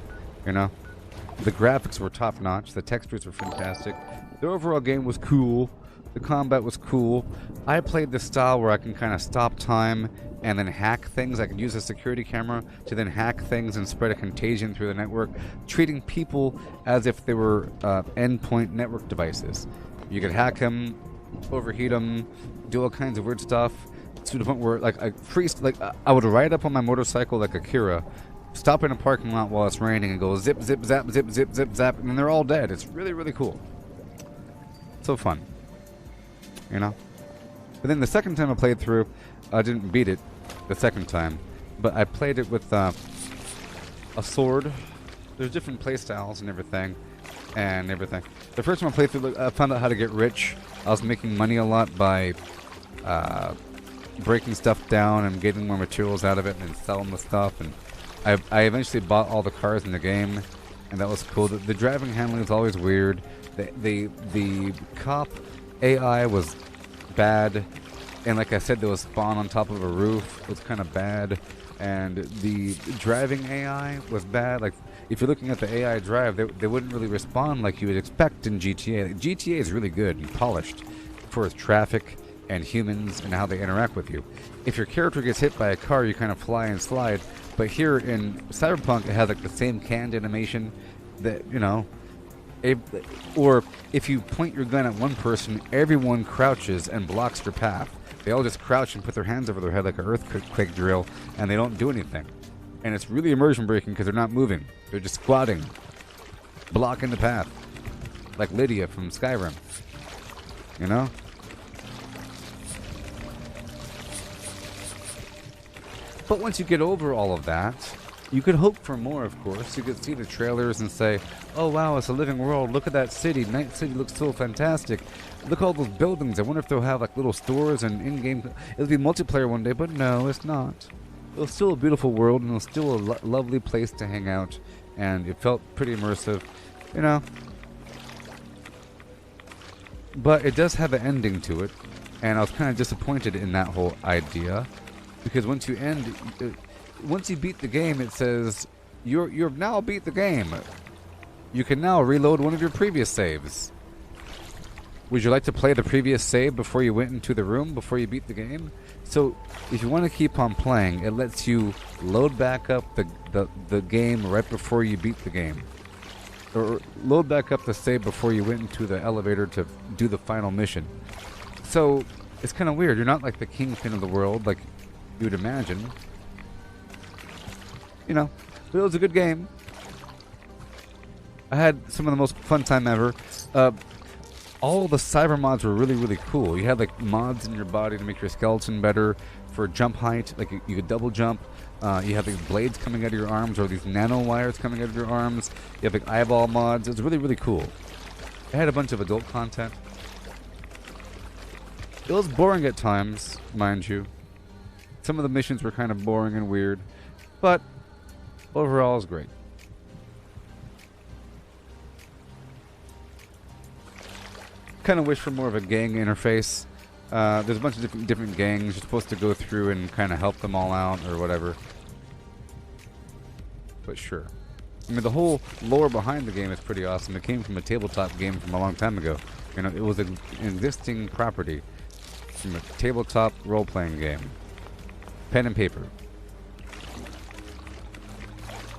The graphics were top notch. The textures were fantastic. The overall game was cool. The combat was cool. I played the style where I can kind of stop time and then hack things. I can use a security camera to then hack things and spread a contagion through the network, treating people as if they were endpoint network devices. You could hack them, overheat them, do all kinds of weird stuff, to the point where I would ride up on my motorcycle like Akira, stop in a parking lot while it's raining and go zip, zip, zap, zip, zip, zip, zap, and then they're all dead. It's really, really cool. So fun. But then the second time I played through, I didn't beat it the second time, but I played it with a sword. There's different play styles and everything. The first time I played through, I found out how to get rich. I was making money a lot by breaking stuff down and getting more materials out of it and then selling the stuff. And I eventually bought all the cars in the game, and that was cool. The driving handling is always weird. The cop AI was bad, and like I said, there was spawn on top of a roof. It was kind of bad, and the driving AI was bad. Like, if you're looking at the AI drive, they wouldn't really respond like you would expect in GTA. GTA is really good and polished for its traffic and humans and how they interact with you. If your character gets hit by a car, you kind of fly and slide. But here in Cyberpunk, it has like the same canned animation that, or if you point your gun at one person, everyone crouches and blocks your path. They all just crouch and put their hands over their head like an earthquake drill, and they don't do anything. And it's really immersion breaking because they're not moving. They're just squatting, blocking the path. Like Lydia from Skyrim. But once you get over all of that, you could hope for more, of course. You could see the trailers and say, oh wow, it's a living world. Look at that city. Night City looks so fantastic. Look at all those buildings. I wonder if they'll have like little stores and in-game. It'll be multiplayer one day, but no, it's not. It was still a beautiful world, and it was still a lovely place to hang out, and it felt pretty immersive, But it does have an ending to it, and I was kind of disappointed in that whole idea, because once you beat the game, it says you've now beat the game. You can now reload one of your previous saves. Would you like to play the previous save before you went into the room, before you beat the game? So, if you want to keep on playing, it lets you load back up the game right before you beat the game. Or load back up the save before you went into the elevator to do the final mission. So, it's kind of weird. You're not like the kingpin of the world, like you would imagine. But it was a good game. I had some of the most fun time ever. All the cyber mods were really, really cool. You had like mods in your body to make your skeleton better, for jump height, like you could double jump. You have these blades coming out of your arms, or these nano wires coming out of your arms. You have like eyeball mods. It was really, really cool. It had a bunch of adult content. It was boring at times, mind you. Some of the missions were kind of boring and weird, but overall it was great. Kind of wish for more of a gang interface. There's a bunch of different gangs. You're supposed to go through and kind of help them all out or whatever. But sure. I mean, the whole lore behind the game is pretty awesome. It came from a tabletop game from a long time ago. It was an existing property from a tabletop role-playing game. Pen and paper.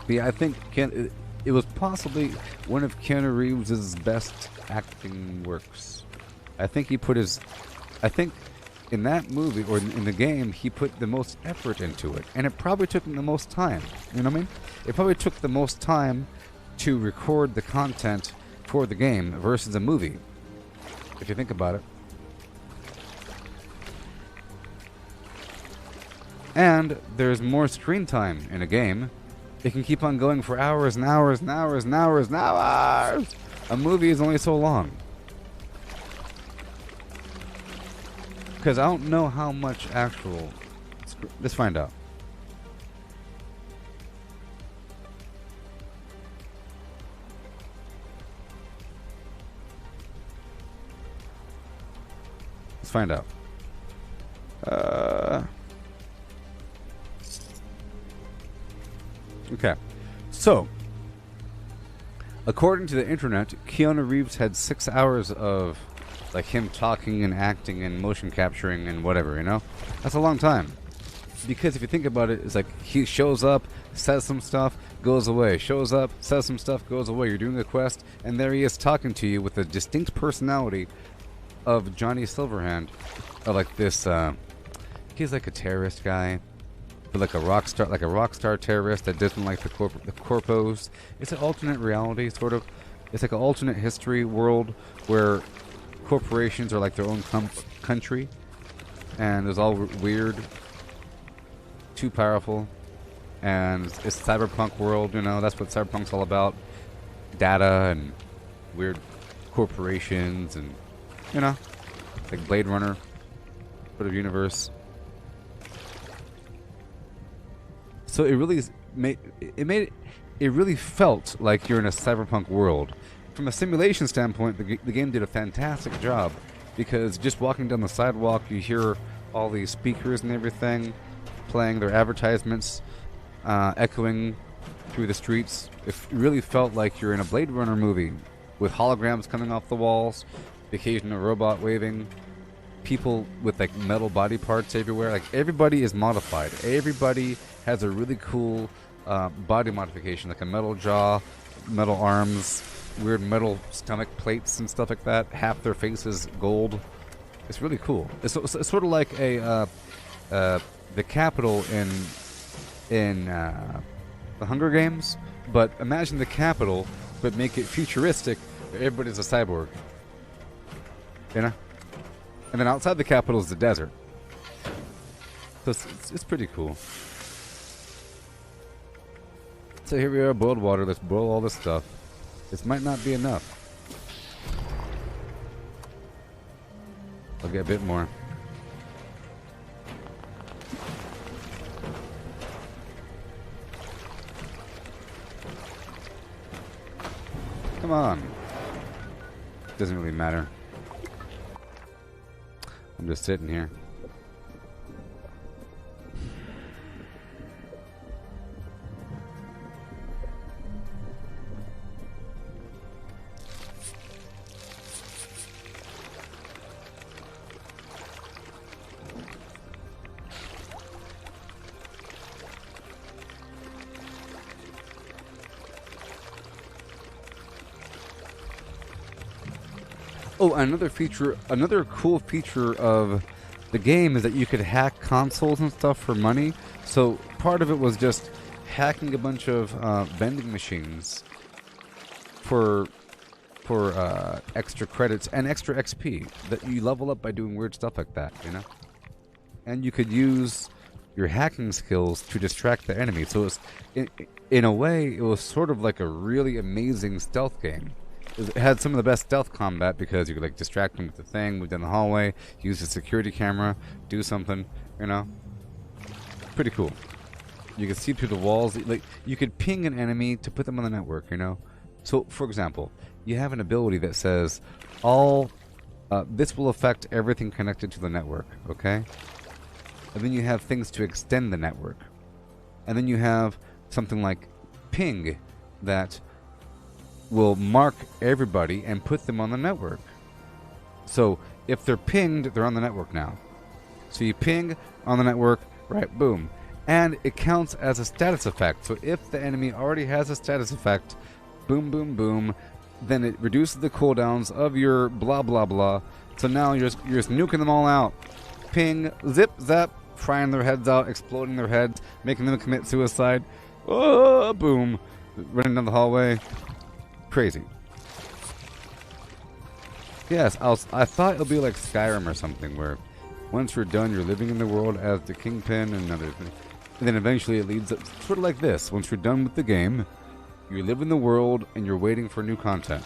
But yeah, I think it was possibly one of Keanu Reeves' best acting works. I think in that movie, or in the game, he put the most effort into it. And it probably took him the most time. You know what I mean? It probably took the most time to record the content for the game versus a movie. If you think about it. And there's more screen time in a game. It can keep on going for hours and hours and hours and hours and hours. A movie is only so long. Because I don't know how much actual... Let's find out. Let's find out. Okay. So, according to the internet, Keanu Reeves had 6 hours of like him talking and acting and motion capturing and whatever, you know? That's a long time. Because if you think about it, it's like he shows up, says some stuff, goes away. Shows up, says some stuff, goes away. You're doing a quest, and there he is talking to you with a distinct personality of Johnny Silverhand. Of like this, he's like a terrorist guy. But like a rock star terrorist that doesn't like the corpos. It's an alternate reality, sort of. It's like an alternate history world where corporations are like their own country, and it's all weird, too powerful, and it's cyberpunk world. You know, that's what cyberpunk's all about: data and weird corporations, and you know, like Blade Runner sort of universe. So it really it really felt like you're in a cyberpunk world. From a simulation standpoint, the game did a fantastic job, because just walking down the sidewalk, you hear all these speakers and everything playing their advertisements, echoing through the streets. It really felt like you're in a Blade Runner movie, with holograms coming off the walls, the occasional robot waving, people with like metal body parts everywhere. Like everybody is modified. Everybody has a really cool body modification, like a metal jaw, metal arms, weird metal stomach plates and stuff like that. Half their face is gold. It's really cool. It's sort of like a the Capitol in the Hunger Games, but imagine the Capitol, but make it futuristic. Everybody's a cyborg, you know. And then outside the Capitol is the desert. So it's pretty cool. So here we are, boiled water. Let's boil all this stuff. This might not be enough. I'll get a bit more. Come on. Doesn't really matter. I'm just sitting here. Oh, another cool feature of the game is that you could hack consoles and stuff for money. So part of it was just hacking a bunch of vending machines for extra credits and extra XP that you level up by doing weird stuff like that, you know? And you could use your hacking skills to distract the enemy. So it's, in a way, it was sort of like a really amazing stealth game. It had some of the best stealth combat because you could like distract them with the thing, move down the hallway, use the security camera, do something, you know. Pretty cool. You could see through the walls. Like you could ping an enemy to put them on the network, you know. So, for example, you have an ability that says this will affect everything connected to the network, okay? And then you have things to extend the network, and then you have something like ping that will mark everybody and put them on the network. So if they're pinged, they're on the network now. So you ping on the network, right, boom. And it counts as a status effect. So if the enemy already has a status effect, boom, boom, boom, then it reduces the cooldowns of your blah, blah, blah. So now you're just nuking them all out. Ping, zip, zap, frying their heads out, exploding their heads, making them commit suicide. Oh, boom. Running down the hallway. Crazy. Yes, I thought it'll be like Skyrim or something, where once you're done, you're living in the world as the Kingpin and other things. And then eventually it leads up, sort of like this. Once you're done with the game, you live in the world and you're waiting for new content.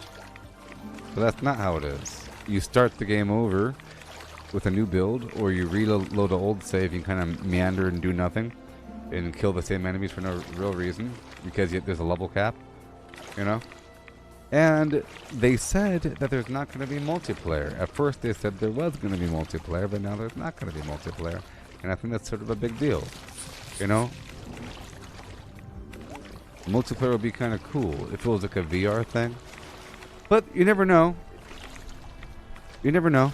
But that's not how it is. You start the game over with a new build, or you reload the old save, you kind of meander and do nothing, and kill the same enemies for no real reason, because there's a level cap, you know? And they said that there's not going to be multiplayer. At first they said there was going to be multiplayer, but now there's not going to be multiplayer. And I think that's sort of a big deal. You know? Multiplayer would be kind of cool if it was like a VR thing. But you never know. You never know.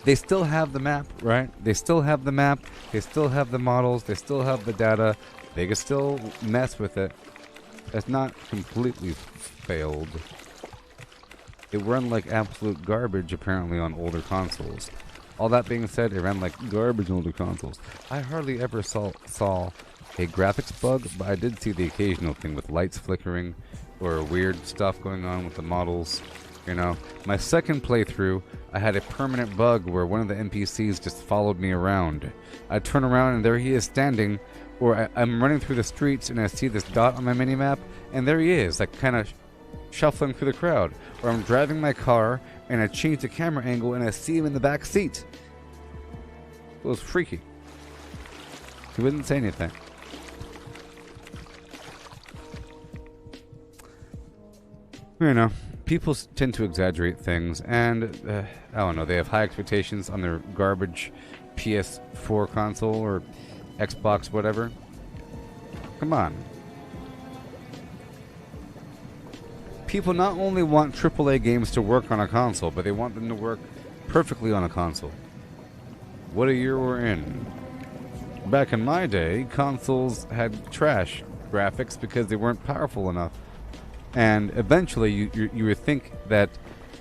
They still have the map, right? They still have the map. They still have the models. They still have the data. They can still mess with it. It's not completely failed. It ran like absolute garbage, apparently, on older consoles. All that being said, it ran like garbage on older consoles. I hardly ever saw a graphics bug, but I did see the occasional thing with lights flickering or weird stuff going on with the models. You know, my second playthrough, I had a permanent bug where one of the NPCs just followed me around. I turn around and there he is standing, or I'm running through the streets and I see this dot on my minimap, and there he is, like kind of shuffling through the crowd. Or I'm driving my car and I change the camera angle and I see him in the back seat. It was freaky. He wouldn't say anything. You know, people tend to exaggerate things, and I don't know, they have high expectations on their garbage PS4 console or Xbox, whatever. Come on. People not only want AAA games to work on a console, but they want them to work perfectly on a console. What a year we're in. Back in my day, consoles had trash graphics because they weren't powerful enough. And eventually, you would think that...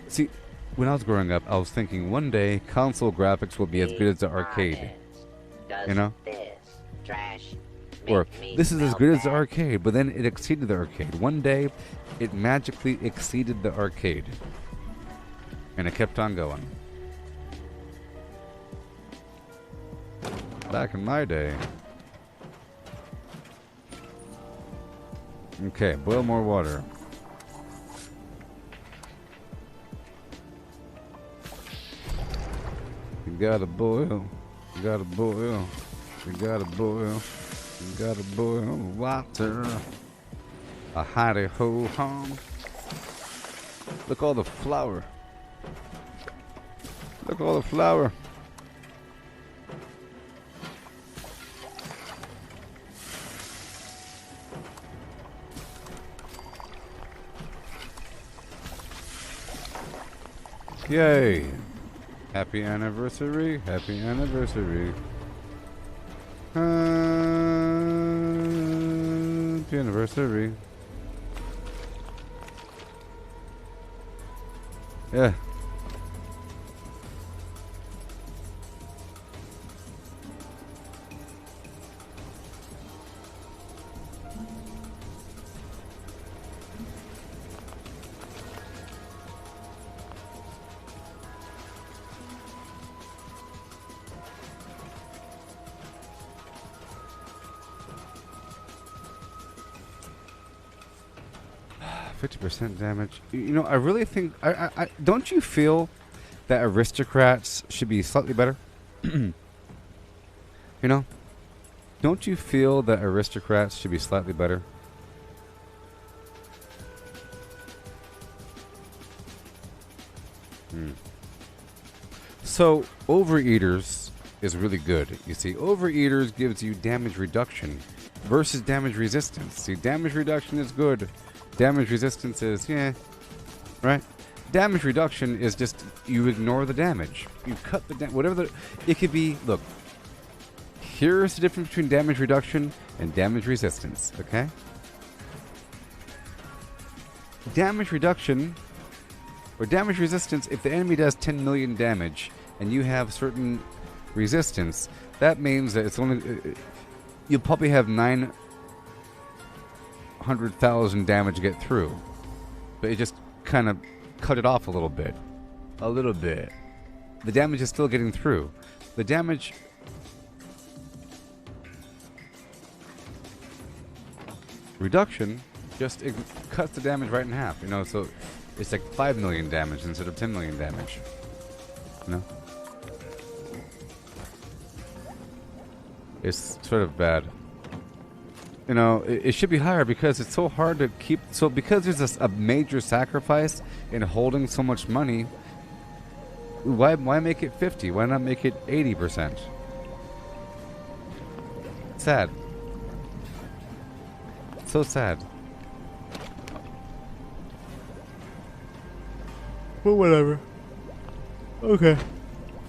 See, when I was growing up, I was thinking one day console graphics will be as good as the arcade. You know? Or, this is as good as the arcade, but then it exceeded the arcade. One day, it magically exceeded the arcade. And it kept on going. Back in my day... Okay, boil more water. You gotta boil. You gotta boil. You gotta boil. You gotta boil water. A hidey ho hum. Look all the flour. Look all the flour. Yay! Happy anniversary! Happy anniversary! Happy anniversary! Yeah. %, damage. You know, I really think... I don't you feel that aristocrats should be slightly better? You know? Don't you feel that aristocrats should be slightly better? So, Overeaters is really good. You see, Overeaters gives you damage reduction versus damage resistance. See, damage reduction is good. Damage resistance is, yeah, right? Damage reduction is just, you ignore the damage. You cut the whatever the, it could be, look, here's the difference between damage reduction and damage resistance, okay? Damage reduction, or damage resistance, if the enemy does 10 million damage, and you have certain resistance, that means that it's only, you'll probably have 900,000 damage to get through, but it just kind of cut it off a little bit. The damage is still getting through. The damage reduction just cuts the damage right in half, you know, so it's like 5 million damage instead of 10 million damage, you know? It's sort of bad. You know, it should be higher because it's so hard to keep. So because there's a major sacrifice in holding so much money, why make it 50? Why not make it 80%? Sad. So sad. But whatever. Okay.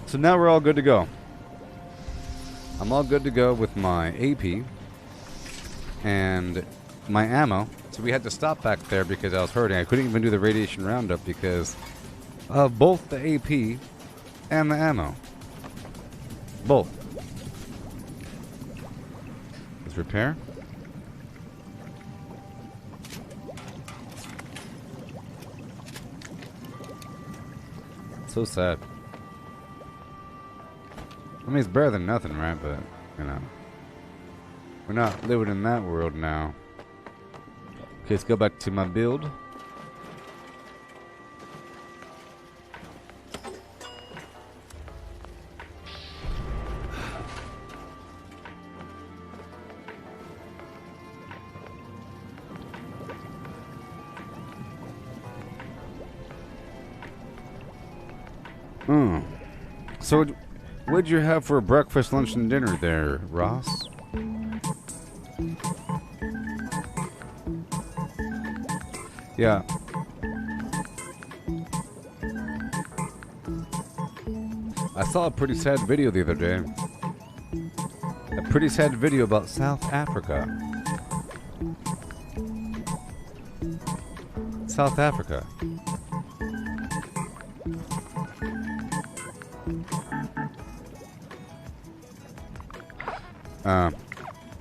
So now we're all good to go. I'm all good to go with my AP and my ammo. So we had to stop back there because I was hurting. I couldn't even do the radiation roundup because of both the AP and the ammo. Both. Let's repair. So sad. I mean, it's better than nothing, right? But, you know, we're not living in that world now. Okay, let's go back to my build. So, what'd you have for breakfast, lunch, and dinner there, Ross? Yeah. I saw a pretty sad video the other day. A pretty sad video about South Africa. South Africa.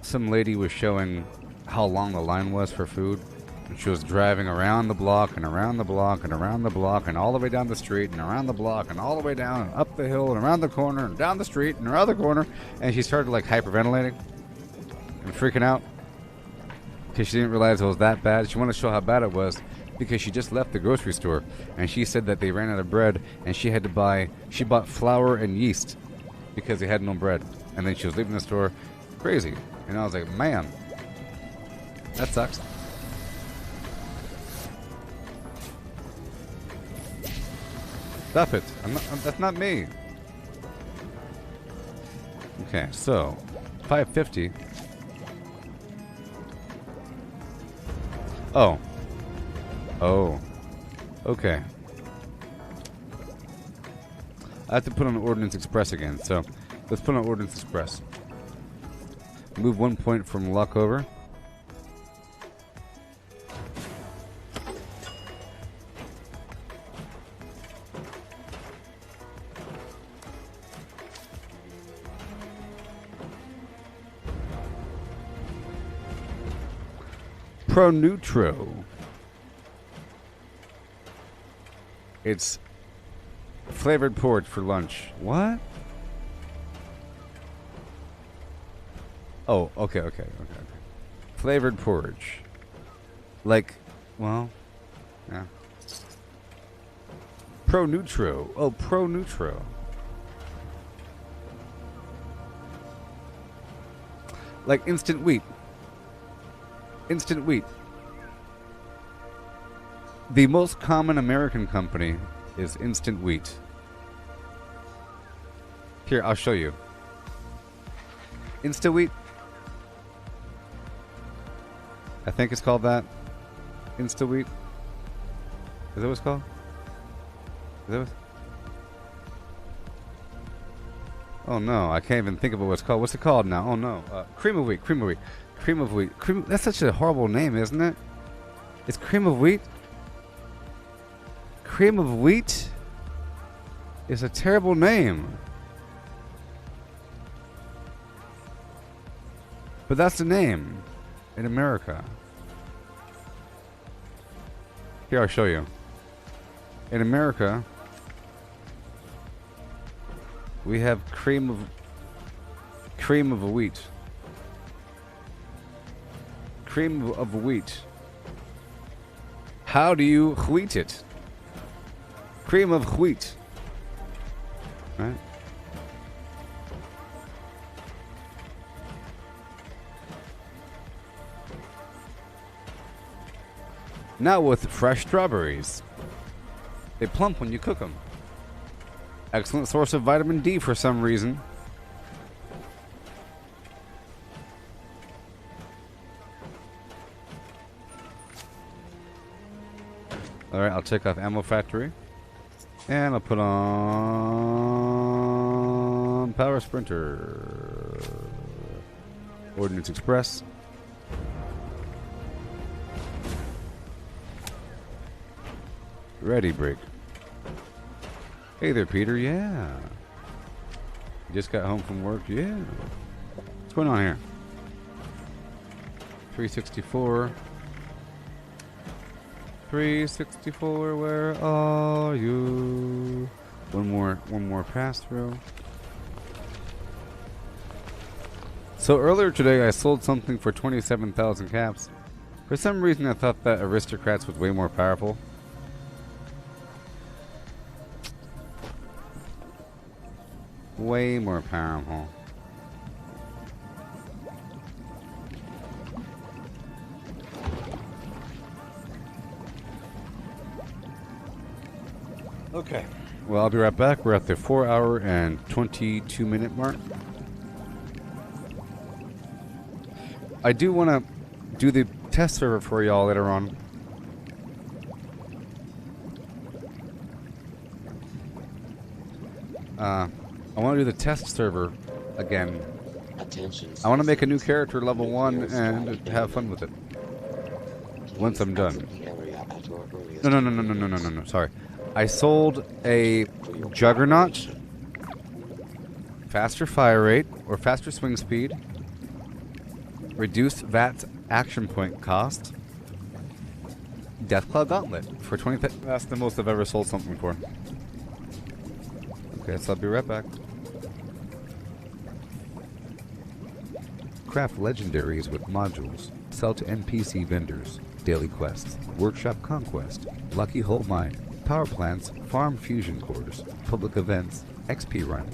Some lady was showing how long the line was for food. And she was driving around the block and around the block and around the block and all the way down the street and around the block and all the way down and up the hill and around the corner and down the street and around the corner. And she started like hyperventilating and freaking out because she didn't realize it was that bad. She wanted to show how bad it was because she just left the grocery store and she said that they ran out of bread and she bought flour and yeast because they had no bread. And then she was leaving the store crazy. And I was like, man, that sucks. Stop it. That's not me. Okay, so 550. Oh. Oh. Okay. I have to put on Ordnance Express again, so let's put on Ordnance Express. Move 1 point from luck over. Pro Neutro. It's flavored porridge for lunch. What? Oh, okay. Flavored porridge. Like, well, yeah. Pro Neutro. Oh, Pro Neutro. Like instant wheat. Instant wheat. The most common American company is Instant Wheat. Here, I'll show you. Instant Wheat. I think it's called that. Insta Wheat. Is that what it's called? Is that what? Oh no, I can't even think of what it's called. What's it called now? Oh no. Cream of Wheat. Cream of Wheat. Cream of Wheat. That's such a horrible name, isn't it? It's Cream of Wheat? Cream of Wheat is a terrible name. But that's the name in America. Here, I'll show you. In America, we have cream of wheat. Cream of wheat. How do you wheat it? Cream of wheat. Right? Now with fresh strawberries. They plump when you cook them. Excellent source of vitamin D for some reason. Alright, I'll take off Ammo Factory. And I'll put on Power Sprinter. Ordnance Express. Ready, break. Hey there, Peter. Yeah. You just got home from work. Yeah. What's going on here? 364. 364, where are you? One more pass through. So earlier today I sold something for 27,000 caps. For some reason I thought that Aristocrats was way more powerful. Way more powerful. Okay. Well, I'll be right back. We're at the 4 hour and 22 minute mark. I do want to do the test server for y'all later on. I want to do the test server again. Attention. I want to make a new character level 1 and have fun with it. Once I'm done. No. Sorry. I sold a Juggernaut, faster fire rate, or faster swing speed, reduced VAT action point cost, Deathclaw Gauntlet for 20. That's the most I've ever sold something for. Okay, so I'll be right back. Craft legendaries with modules. Sell to NPC vendors. Daily quests. Workshop conquest. Lucky hole mine. Power plants, farm fusion cores, public events, XP run,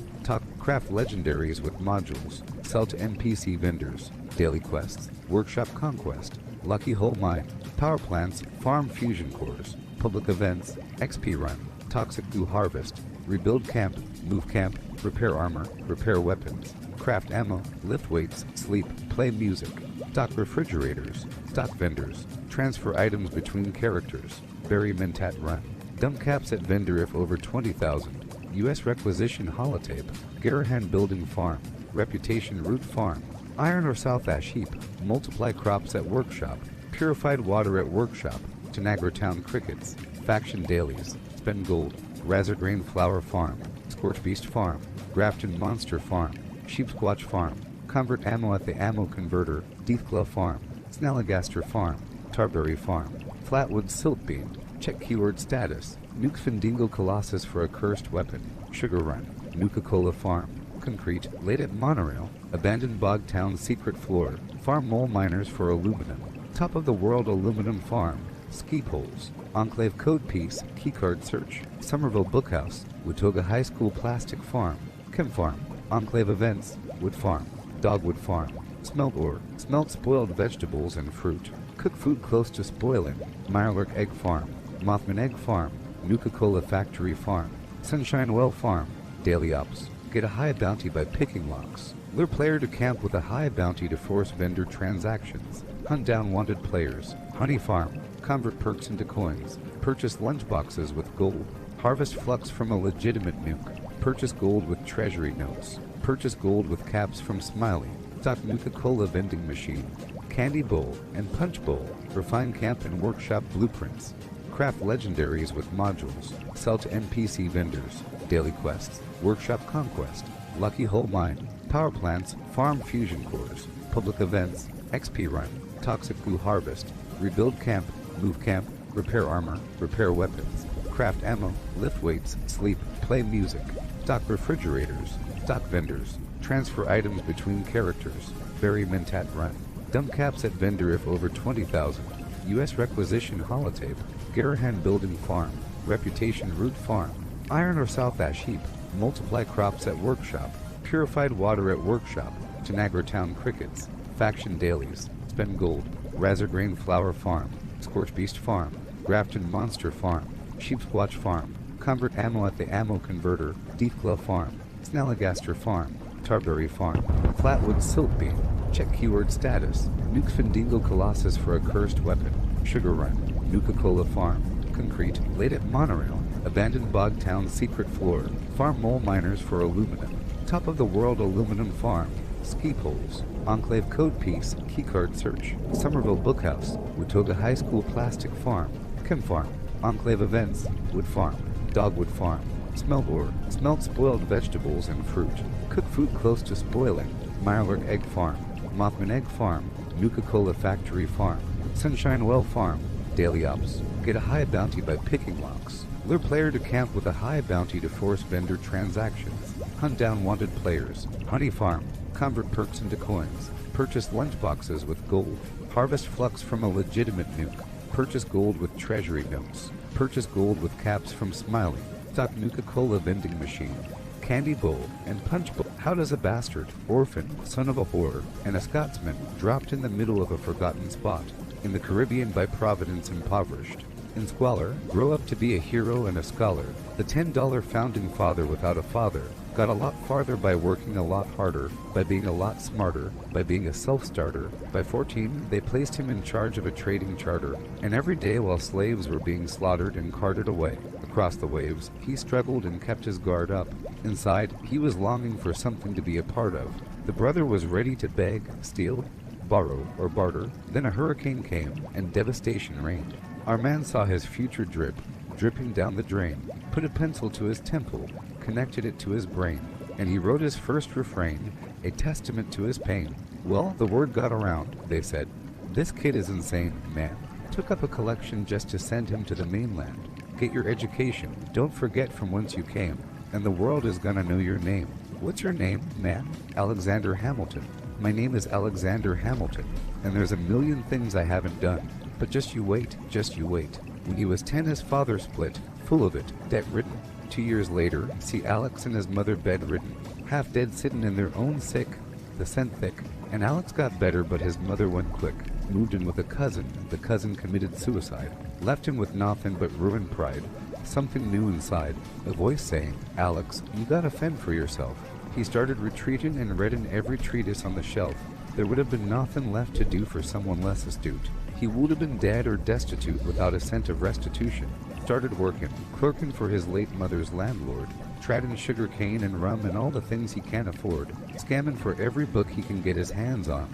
craft legendaries with modules, sell to NPC vendors, daily quests, workshop conquest, lucky hole mine, power plants, farm fusion cores, public events, XP run, toxic goo harvest, rebuild camp, move camp, repair armor, repair weapons, craft ammo, lift weights, sleep, play music, stock refrigerators, stock vendors, transfer items between characters, bury mentat run. Dump caps at vendor if over 20,000. U.S. requisition holotape. Garahan building farm. Reputation root farm. Iron or south ash heap. Multiply crops at workshop. Purified water at workshop. Tanagra town crickets. Faction dailies. Spend gold. Razor grain flower farm. Scorch beast farm. Grafton monster farm. Sheep squatch farm. Convert ammo at the ammo converter. Deathclaw farm. Snalligaster farm. Tarberry farm. Flatwood silt beam. Check keyword status. Nuke Findingo Colossus for a cursed weapon. Sugar Run. Nuka-Cola Farm. Concrete. Late at Monorail. Abandoned Bog Town Secret Floor. Farm mole miners for aluminum. Top of the World Aluminum Farm. Ski poles. Enclave Code Piece. Keycard Search. Somerville Bookhouse. Watoga High School Plastic Farm. Chem Farm. Enclave Events. Wood Farm. Dogwood Farm. Smelt ore. Smelt spoiled vegetables and fruit. Cook food close to spoiling. Mirelurk Egg Farm. Mothman Egg Farm, Nuka-Cola Factory Farm, Sunshine Well Farm, Daily Ops. Get a high bounty by picking locks. Lure player to camp with a high bounty to force vendor transactions. Hunt down wanted players. Honey Farm, convert perks into coins. Purchase lunchboxes with gold. Harvest flux from a legitimate nuke. Purchase gold with treasury notes. Purchase gold with caps from Smiley. Stock Nuka-Cola vending machine. Candy bowl and punch bowl. Refine camp and workshop blueprints. Craft legendaries with modules. Sell to NPC vendors. Daily quests. Workshop conquest. Lucky hole mine. Power plants. Farm fusion cores. Public events. XP run. Toxic goo harvest. Rebuild camp. Move camp. Repair armor. Repair weapons. Craft ammo. Lift weights. Sleep. Play music. Stock refrigerators. Stock vendors. Transfer items between characters. Bury mentat run. Dump caps at vendor if over 20,000. U.S. requisition holotape. Garahan building farm. Reputation root farm. Iron or south ash heap. Multiply crops at workshop. Purified water at workshop. Tanagra town crickets. Faction dailies. Spend gold. Razor grain flower farm. Scorch Beast Farm, Grafton Monster Farm, Sheepsquatch Farm, Convert Ammo at the Ammo Converter, Deep Glove Farm, Snalligaster Farm, Tarberry Farm, Flatwood Silt Beam, check keyword status, Nuke Findingo Colossus for a cursed weapon, Sugar Run, Nuka-Cola Farm, Concrete, Laid at Monorail, Abandoned Bogtown Secret Floor, Farm Mole Miners for Aluminum, Top of the World Aluminum Farm, Ski Poles, Enclave Code Piece, Keycard Search, Somerville Bookhouse, Watoga High School Plastic Farm, Chem Farm, Enclave Events, Wood Farm, Dogwood Farm, Smeltore, Smelt Spoiled Vegetables and Fruit, Cook Food Close to Spoiling, Mirelurk Egg Farm, Mothman Egg Farm, Nuka-Cola Factory Farm, Sunshine Well Farm, Daily Ops, get a high bounty by picking locks, lure player to camp with a high bounty to force vendor transactions, hunt down wanted players, Honey Farm, convert perks into coins, purchase lunchboxes with gold, harvest flux from a legitimate nuke, purchase gold with treasury notes, purchase gold with caps from Smiley, stock Nuka-Cola vending machine, Candy Bowl, and Punch Bowl. How does a bastard, orphan, son of a whore, and a Scotsman dropped in the middle of a forgotten spot, in the Caribbean by Providence impoverished, in squalor, grow up to be a hero and a scholar, the $10 founding father without a father, got a lot farther by working a lot harder, by being a lot smarter, by being a self-starter. By 14, they placed him in charge of a trading charter, and every day while slaves were being slaughtered and carted away across the waves, he struggled and kept his guard up. Inside, he was longing for something to be a part of. The brother was ready to beg, steal, borrow, or barter. Then a hurricane came, and devastation reigned. Our man saw his future dripping down the drain, put a pencil to his temple, connected it to his brain, and he wrote his first refrain, a testament to his pain. Well, the word got around, they said. This kid is insane, man. Took up a collection just to send him to the mainland. Get your education, don't forget from whence you came, and the world is gonna know your name. What's your name, man? Alexander Hamilton. My name is Alexander Hamilton, and there's a million things I haven't done. But just you wait, just you wait. When he was 10, his father split, full of it, debt-ridden. 2 years later, see Alex and his mother bedridden, half dead sitting in their own sick, the scent thick. And Alex got better, but his mother went quick. Moved in with a cousin, the cousin committed suicide. Left him with nothing but ruined pride. Something new inside, a voice saying, Alex, you gotta fend for yourself. He started retreating and read in every treatise on the shelf. There would have been nothing left to do for someone less astute. He would have been dead or destitute without a cent of restitution. Started working, clerking for his late mother's landlord, trading sugar cane and rum and all the things he can't afford, scamming for every book he can get his hands on.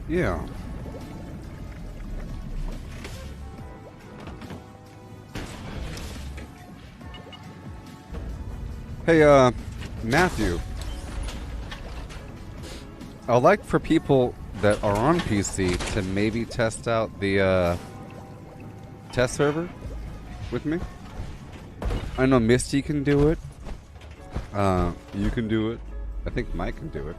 Yeah. Hey, Matthew. I'd like for people that are on PC to maybe test out the test server with me. I know Misty can do it. You can do it. I think Mike can do it.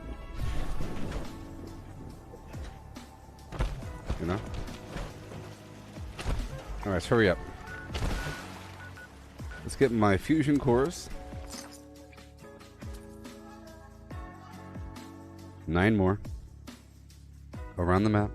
You know? Alright, hurry up. Let's get my fusion cores. 9 more. Around the map.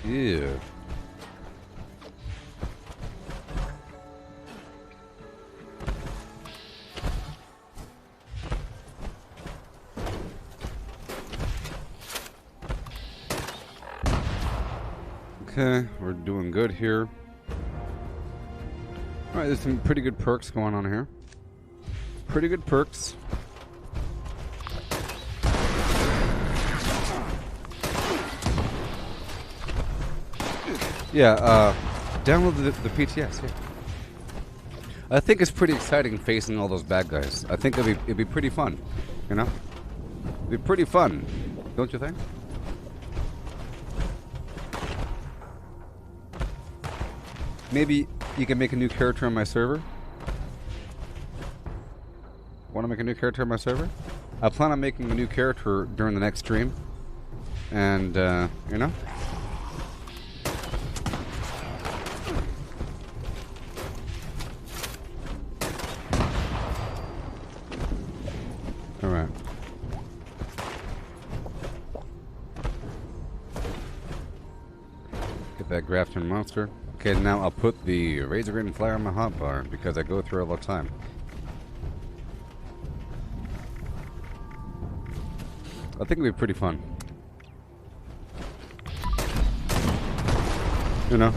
Yeah. Okay, we're doing good here. Alright, there's some pretty good perks going on here. Pretty good perks. Yeah, download the PTS, yeah. I think it's pretty exciting facing all those bad guys. I think it'd be pretty fun, you know? It'd be pretty fun, don't you think? Maybe you can make a new character on my server. Want to make a new character on my server? I plan on making a new character during the next stream. And, you know? Alright. Get that Grafton monster. Okay, now I'll put the Razor Grain Flyer on my hotbar because I go through it all the time. I think it'll be pretty fun. You know?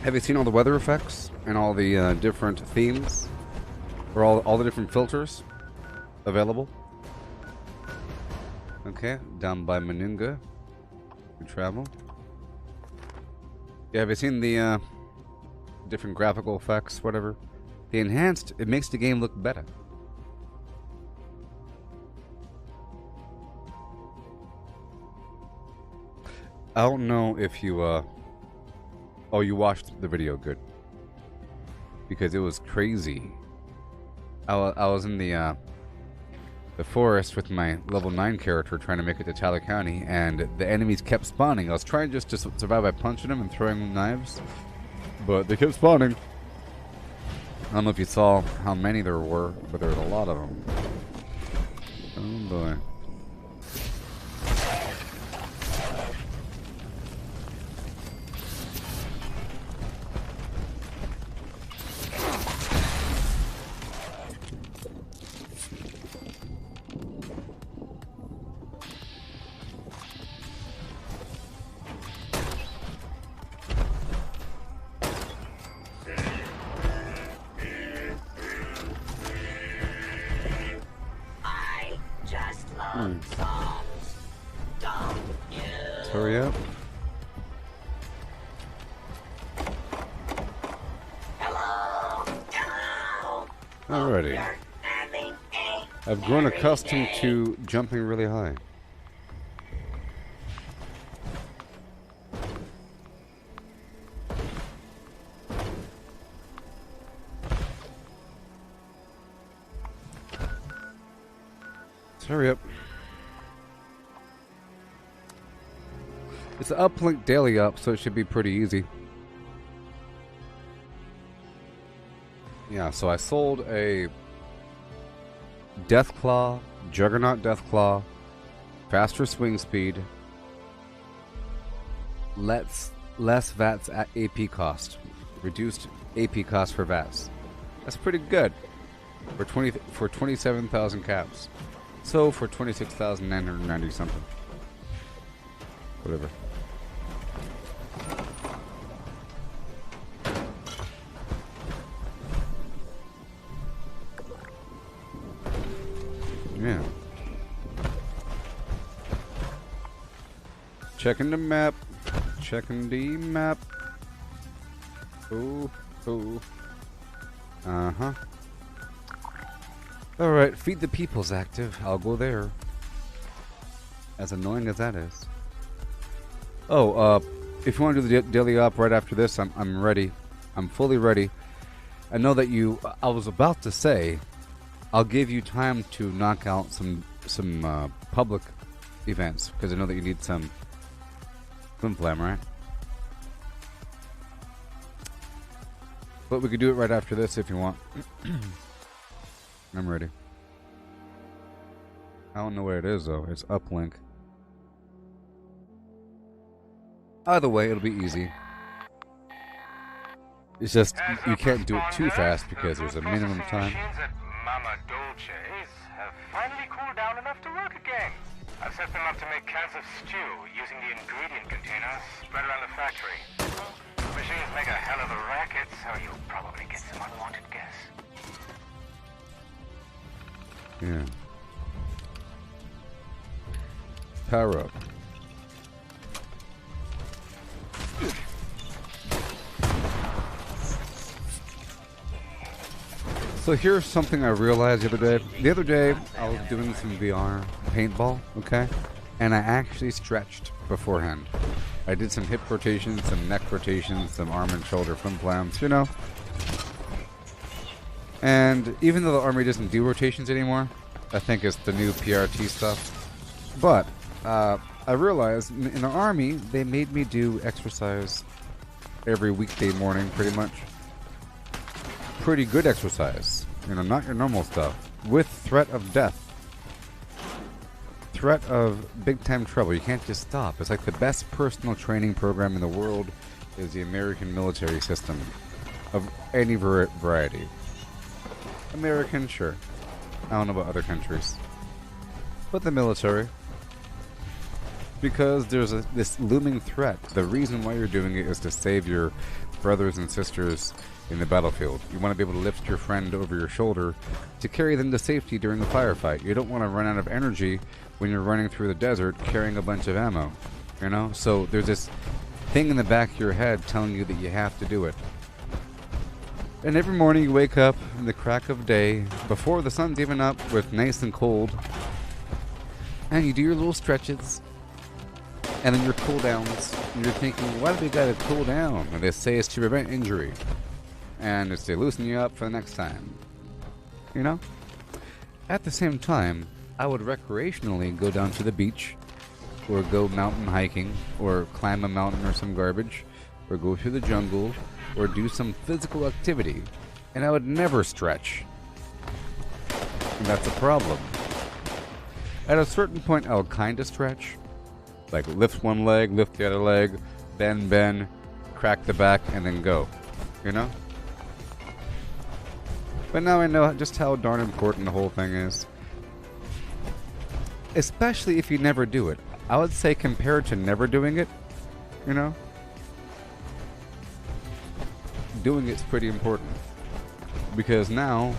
Have you seen all the weather effects and all the different themes? Or all the different filters available? Okay, down by Manunga. We travel. Yeah, have you seen the different graphical effects, whatever? The enhanced, it makes the game look better. I don't know if you, oh, you watched the video, good. Because it was crazy. I was in the forest with my level 9 character trying to make it to Tyler County, and the enemies kept spawning. I was trying just to survive by punching them and throwing them knives, but they kept spawning. I don't know if you saw how many there were, but there was a lot of them. Oh boy. Hurry up. Alrighty. I've grown accustomed to jumping really high. Let's hurry up. It's an uplink daily up, so it should be pretty easy. Yeah, so I sold a Deathclaw, Juggernaut Deathclaw, faster swing speed, less VATs at AP cost, reduced AP cost for VATs. That's pretty good for 27,000 caps. So for 26,990 something, whatever. Yeah. Checking the map. Checking the map. Ooh, ooh. Uh-huh. Alright, Feed the People's active. I'll go there. As annoying as that is. Oh, if you want to do the daily op right after this, I'm ready. I'm fully ready. I know that I was about to say, I'll give you time to knock out some public events, because I know that you need some flim flam, right? But we could do it right after this if you want. I'm ready. I don't know where it is though. It's uplink. Either way, it'll be easy. It's just you can't do it too fast because there's a minimum time. Mama Dolce's have finally cooled down enough to work again. I've set them up to make cans of stew using the ingredient containers spread around the factory. Machines make a hell of a racket, so you'll probably get some unwanted guests. Yeah. Power up. So here's something I realized the other day. The other day, I was doing some VR paintball, okay? And I actually stretched beforehand. I did some hip rotations, some neck rotations, some arm and shoulder flim-flams, you know. And even though the Army doesn't do rotations anymore, I think it's the new PRT stuff. But I realized in the Army, they made me do exercise every weekday morning, pretty much. Pretty good exercise, you know, not your normal stuff, with threat of death. Threat of big-time trouble. You can't just stop. It's like the best personal training program in the world is the American military system of any variety. American, sure. I don't know about other countries. But the military. Because there's this looming threat. The reason why you're doing it is to save your brothers and sisters in the battlefield. You want to be able to lift your friend over your shoulder to carry them to safety during the firefight. You don't want to run out of energy when you're running through the desert carrying a bunch of ammo. You know? So there's this thing in the back of your head telling you that you have to do it. And every morning you wake up in the crack of day, before the sun's even up, with nice and cold, and you do your little stretches, and then your cool downs, and you're thinking, why do we gotta cool down? And they say it's to prevent injury, and it's to loosen you up for the next time. You know? At the same time, I would recreationally go down to the beach, or go mountain hiking, or climb a mountain or some garbage, or go through the jungle, or do some physical activity, and I would never stretch. And that's a problem. At a certain point, I'll kind of stretch. Like lift one leg, lift the other leg, bend, crack the back, and then go. You know? But now I know just how darn important the whole thing is. Especially if you never do it. I would say compared to never doing it, you know? Doing it's pretty important. Because now,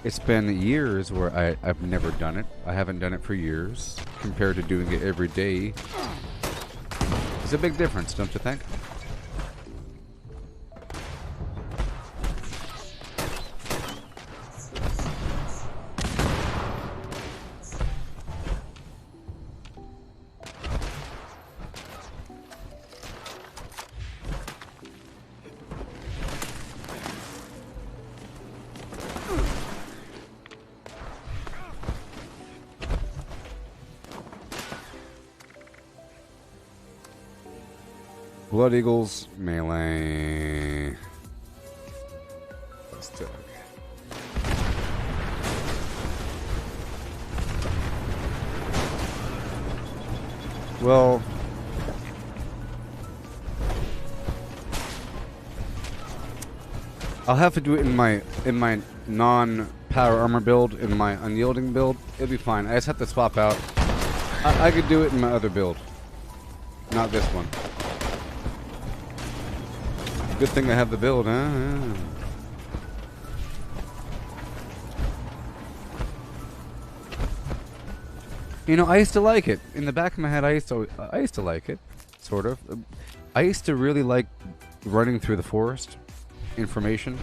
it's been years where I've never done it. I haven't done it for years. Compared to doing it every day. It's a big difference, don't you think? Blood Eagles, melee. Let's do it. Well, I'll have to do it in my non-power armor build, in my unyielding build. It'll be fine. I just have to swap out. I could do it in my other build, not this one. Good thing I have the build, huh? Yeah. You know, I used to like it. In the back of my head, I used to like it, sort of. I used to really like running through the forest, information,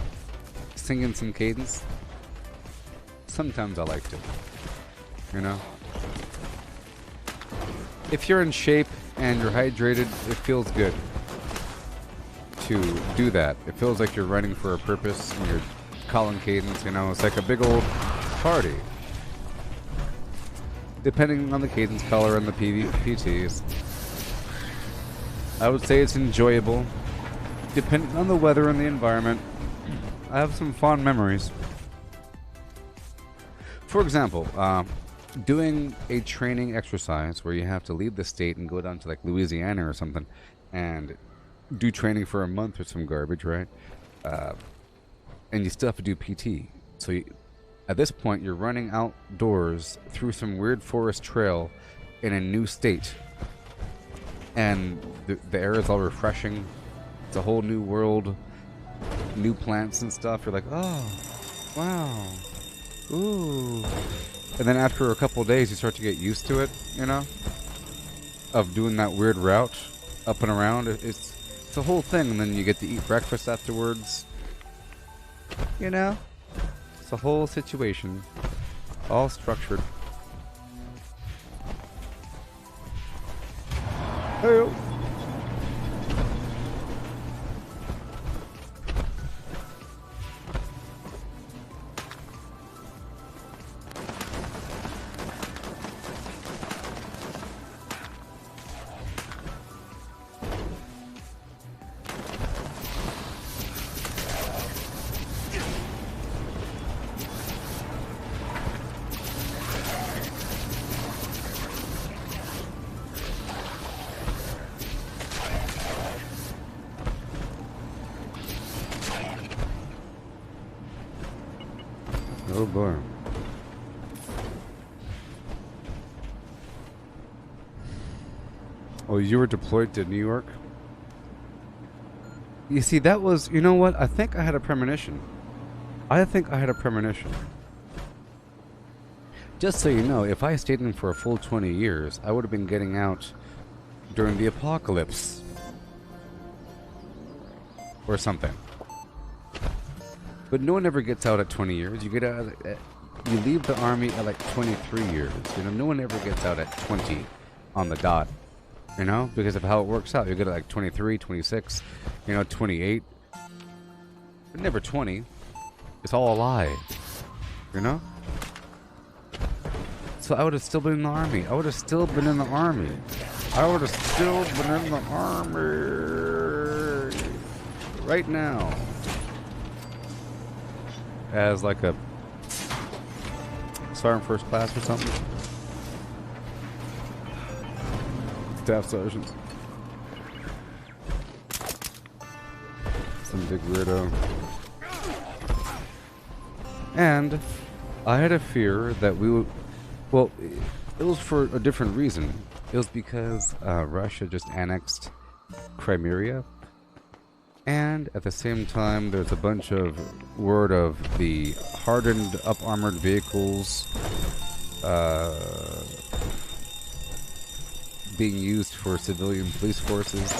singing some cadence. Sometimes I liked it, you know. If you're in shape and you're hydrated, it feels good to do that. It feels like you're running for a purpose and you're calling cadence, you know. It's like a big old party. Depending on the cadence color and the PTs. I would say it's enjoyable. Depending on the weather and the environment, I have some fond memories. For example, doing a training exercise where you have to leave the state and go down to like Louisiana or something and do training for a month or some garbage, right? And you still have to do PT. So at this point, you're running outdoors through some weird forest trail in a new state. And the air is all refreshing. It's a whole new world, new plants and stuff. You're like, oh, wow, ooh. And then after a couple of days, you start to get used to it, you know, of doing that weird route up and around. It's a whole thing, and then you get to eat breakfast afterwards. You know? It's a whole situation. All structured. Hey-o. boy. Oh, you were deployed to New York? You see, that was... You know what? I think I had a premonition. Just so you know, if I stayed in for a full 20 years, I would have been getting out during the apocalypse. Or something. But no one ever gets out at 20 years. You get out you leave the army at like 23 years. You know, no one ever gets out at 20 on the dot. You know, because of how it works out. You get at like 23, 26, you know, 28. But never 20. It's all a lie. You know? So I would have still been in the army. Right now. As like a sergeant first class or something. Staff sergeant. Some big weirdo. And I had a fear that we would... Well, it was for a different reason. It was because Russia just annexed Crimea. And at the same time, there's a bunch of word of the hardened, up-armored vehicles being used for civilian police forces.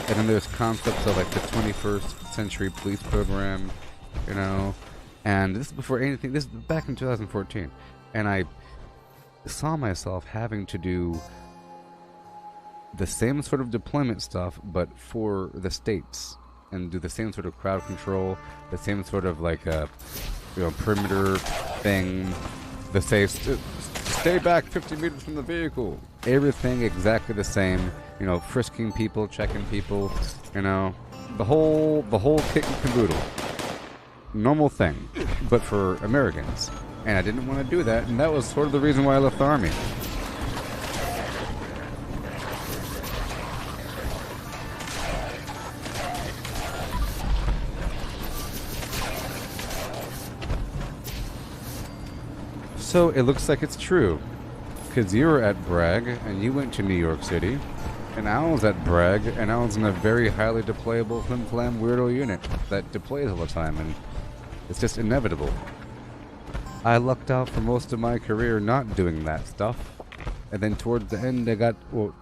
And then there's concepts of like the 21st century police program, you know. And this is before anything, this is back in 2014. And I saw myself having to do the same sort of deployment stuff, but for the states. And do the same sort of crowd control, the same sort of like perimeter thing, the stay back 50 meters from the vehicle. Everything exactly the same, you know, frisking people, checking people, you know, the whole kit and caboodle. Normal thing, but for Americans. And I didn't want to do that, and that was sort of the reason why I left the army. So it looks like it's true, because you were at Bragg, and you went to New York City, and I was at Bragg, and I was in a very highly deployable flim-flam weirdo unit that deploys all the time, and it's just inevitable. I lucked out for most of my career not doing that stuff, and then towards the end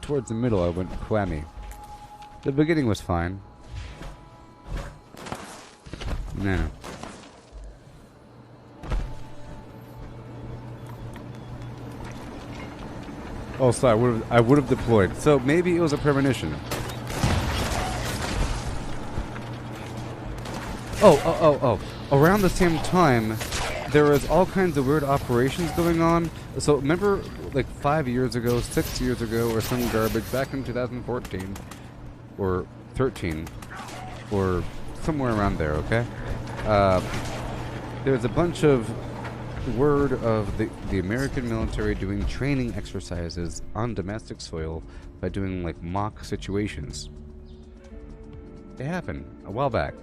towards the middle I went whammy. The beginning was fine. No. Oh, sorry, I would have deployed. So maybe it was a premonition. Oh. Around the same time, there was all kinds of weird operations going on. So remember, like 5 years ago, 6 years ago, or some garbage, back in 2014, or 13, or somewhere around there, okay? There's a bunch of word of the American military doing training exercises on domestic soil by doing like mock situations. It happened a while back.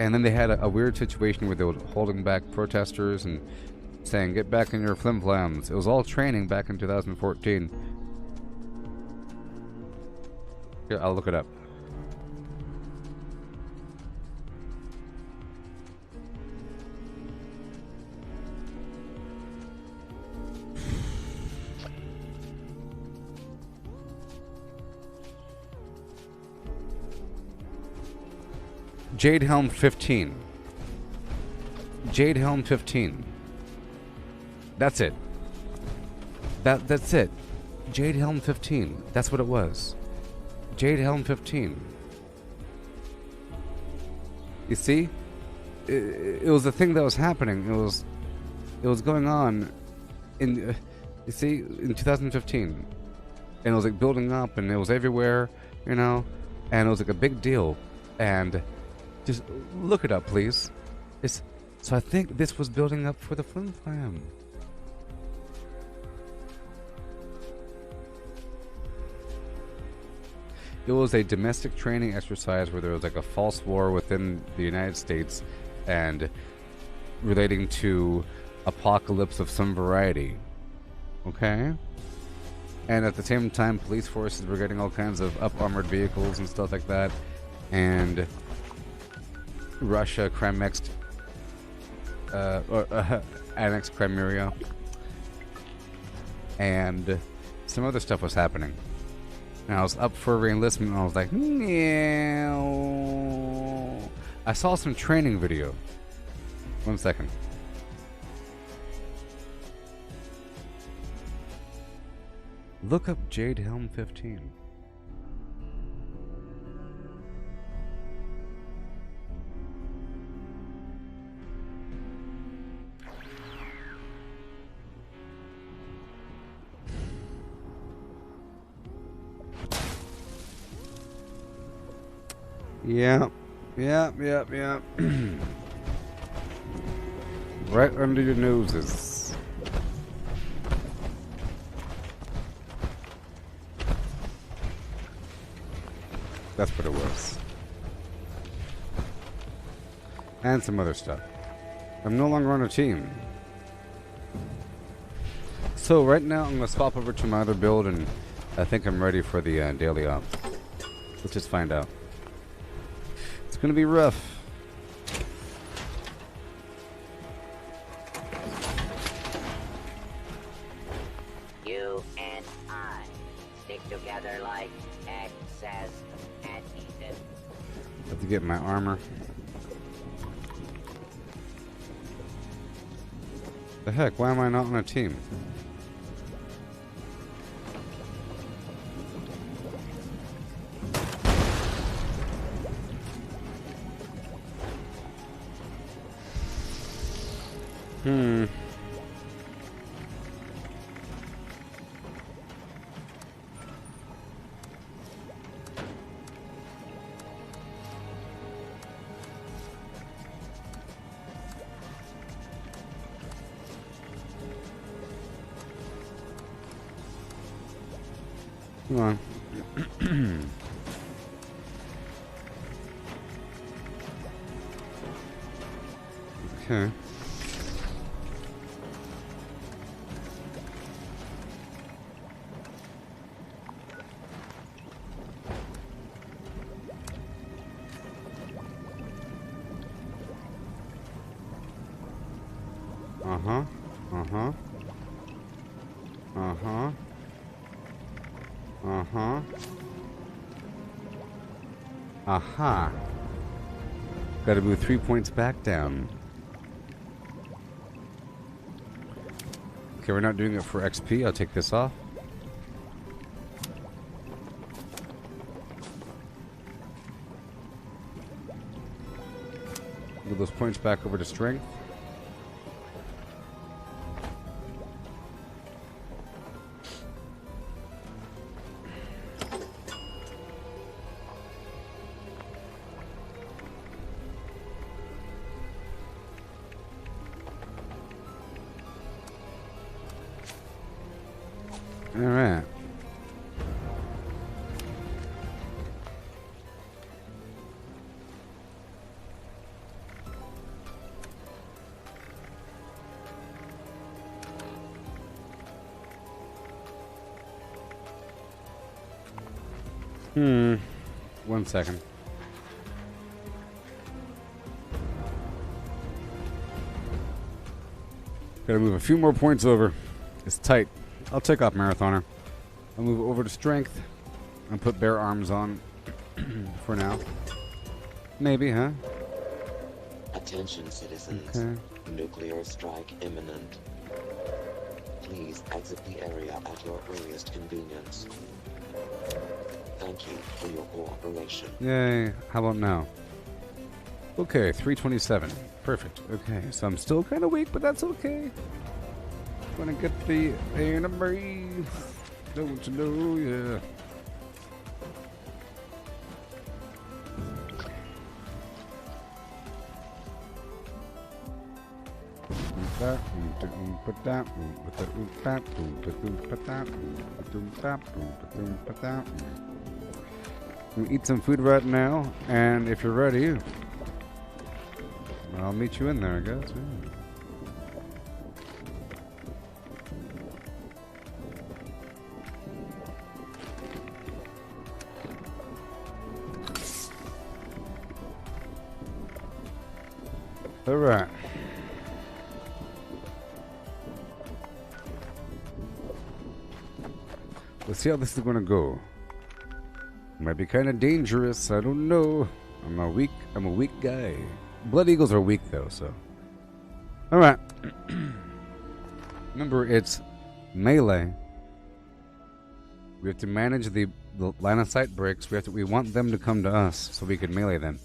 And then they had a weird situation where they were holding back protesters and saying, get back in your flim-flams. It was all training back in 2014. Here, I'll look it up. Jade Helm 15. Jade Helm 15. That's it. That's it. Jade Helm 15. That's what it was. Jade Helm 15. You see? It was a thing that was happening. It was going on in you see, in 2015. And it was like building up, and it was everywhere, you know, and it was like a big deal. And just look it up, please. So I think this was building up for the Flim Flam. It was a domestic training exercise where there was like a false war within the United States and relating to apocalypse of some variety. Okay? And at the same time, police forces were getting all kinds of up-armored vehicles and stuff like that. And Russia annexed Crimea. And some other stuff was happening. And I was up for re-enlistment, and I was like, no. I saw some training video. 1 second. Look up Jade Helm 15. Yep. Right under your noses. That's what it was. And some other stuff. I'm no longer on a team. So right now I'm going to swap over to my other build, and I think I'm ready for the daily ops. Let's just find out. It's going to be rough. You and I stick together like Ed says and Ethan. Have to get my armor. The heck, why am I not on a team? Come on. Okay. Aha. Gotta move 3 points back down. Okay, we're not doing it for XP. I'll take this off. Move those points back over to strength. Alright. One second. Gotta move a few more points over. It's tight. I'll take off Marathoner. I'll move over to strength and put bare arms on for now. Maybe, huh? Attention, citizens. Okay. Nuclear strike imminent. Please exit the area at your earliest convenience. Thank you for your cooperation. Yay. How about now? Okay, 327. Perfect. Okay, so I'm still kind of weak, but that's okay. Gonna get the air to breathe. Don't you know, yeah. We'll eat some food right now, and if you're ready, I'll meet you in there, I guess. Yeah. Alright. Let's see how this is gonna go. Might be kind of dangerous. I don't know. I'm a weak guy. Blood eagles are weak though, so. All right. Remember, it's melee. We have to manage the line of sight bricks. We want them to come to us so we can melee them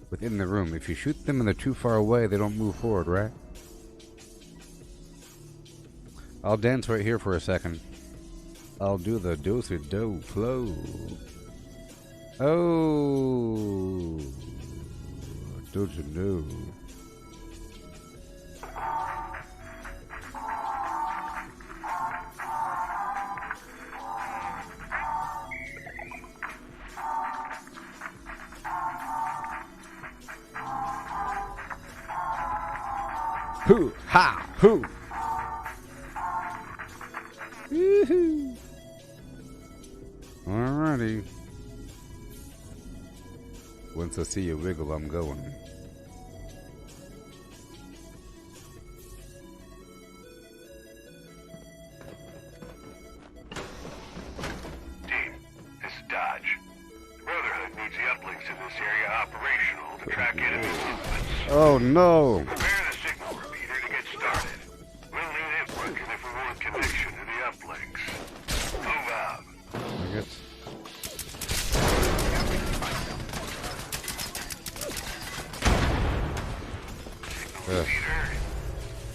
within the room. If you shoot them and they're too far away, they don't move forward, right? I'll dance right here for a second. I'll do the do-si-do flow. Oh, don't you know? Hoo ha hoo. Woohoo! Alrighty. Once I see you wiggle, I'm going. Team, this is Dodge. Brotherhood needs the uplinks in this area operational to track enemy movements. Oh no! Prepare the signal repeater to get started. We'll need it working if we want connection to the uplinks. Move out. I guess. Peter,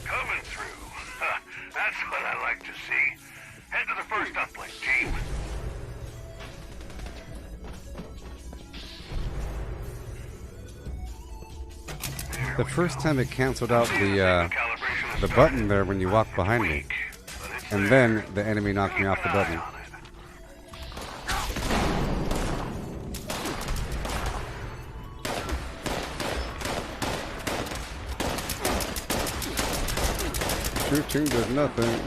coming through. That's what I like to see. Head to the first uplink, team. The first time it canceled out the button there when you walked behind me, and then the enemy knocked me off the button. Shooting does nothing.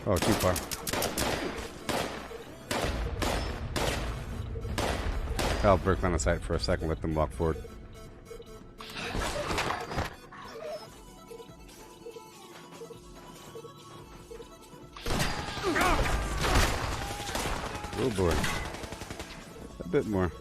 Oh, too far. I'll break line of sight for a second, let them walk forward. Oh boy. A bit more.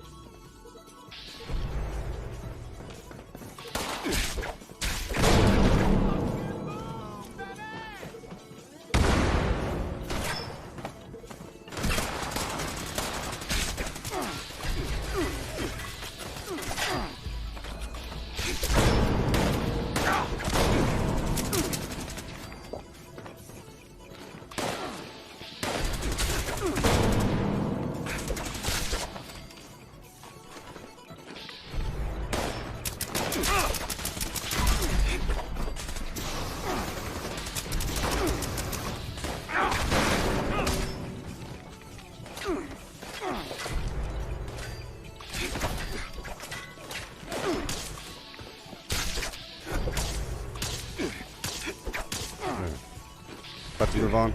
About to move on.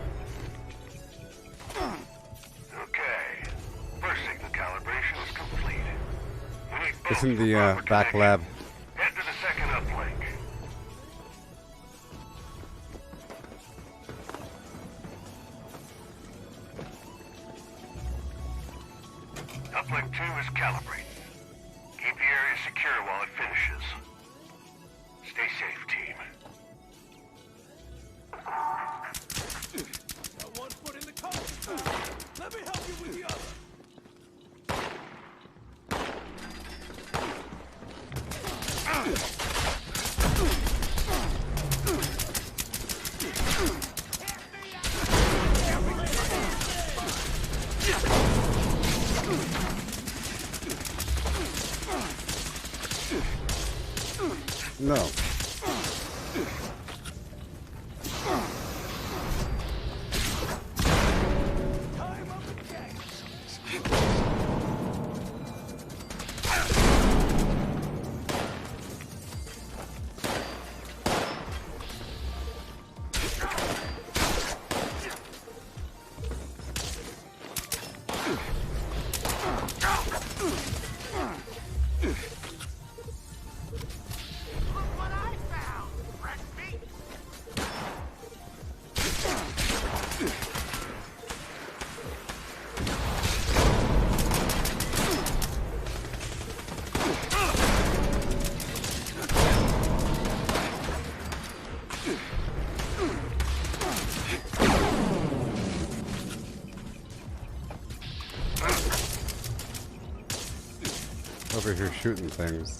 Okay. First signal calibration is complete. We need both It's in the proper back connection. lab. Head to the second uplink. Uplink 2 is calibrated. Keep the area secure while it finishes. Stay safe, team. Got one foot in the cold. Let me help you with the other. no. Over here shooting things.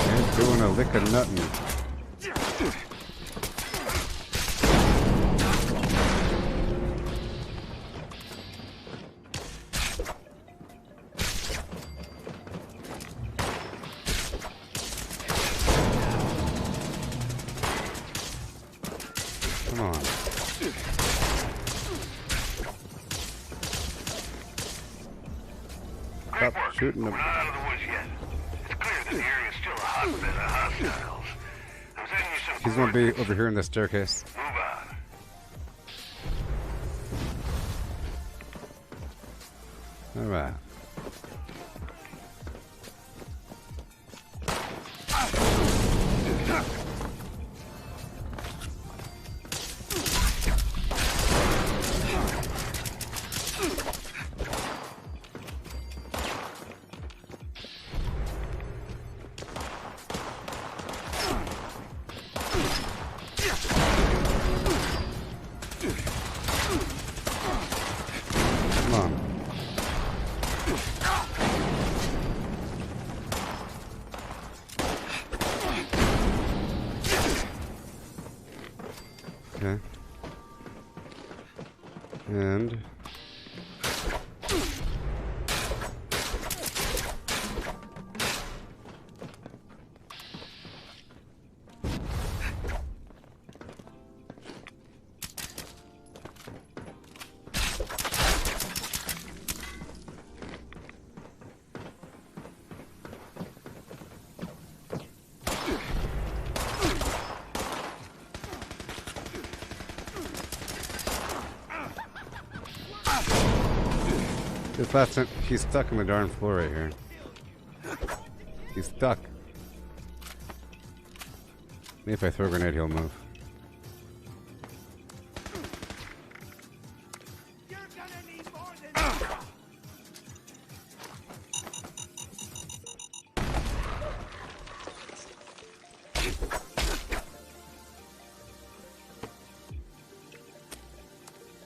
Ain't doing a lick of nothing. Come on. Stop shooting them. We're not out of the woods yet. It's clear that the area is still a hotbed of hostiles. I'm sending you some He's gonna be over here in the staircase. Move on. Alright. Come on. Okay. And this last time, he's stuck on the darn floor right here. He's stuck. Maybe if I throw a grenade, he'll move.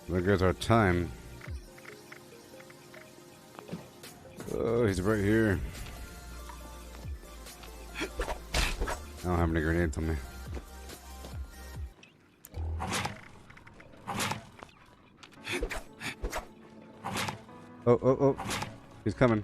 There goes our time. Oh, he's right here. I don't have any grenades on me. Oh, oh, oh. He's coming.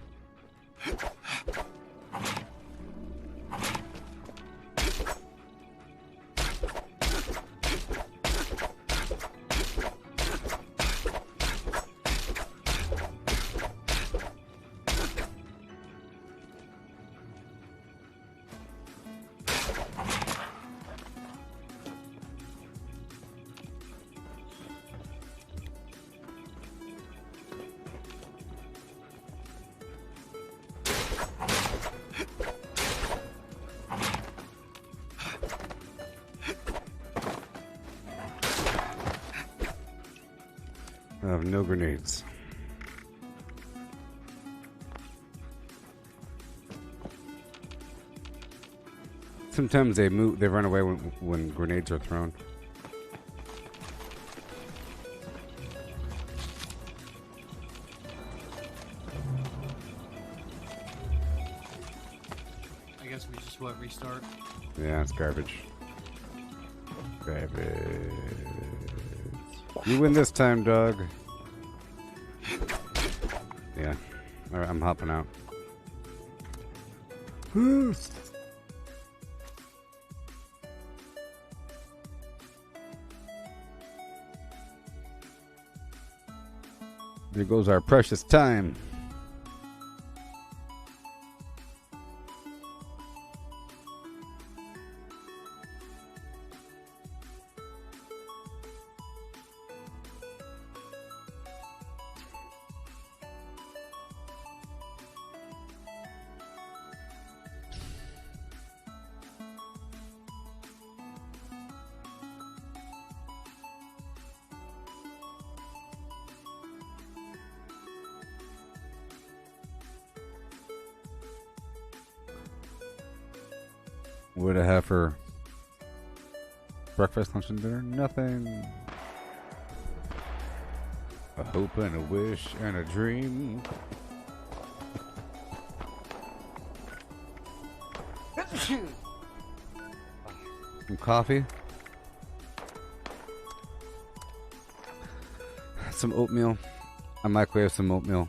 I have no grenades. Sometimes they move, they run away when grenades are thrown. I guess we just restart. Yeah, it's garbage. Garbage. You win this time, dog. Yeah. Alright, I'm hopping out. There goes our precious time. What did I have for breakfast, lunch, and dinner? Nothing. A hope and a wish and a dream. Some coffee. Some oatmeal. I microwave some oatmeal.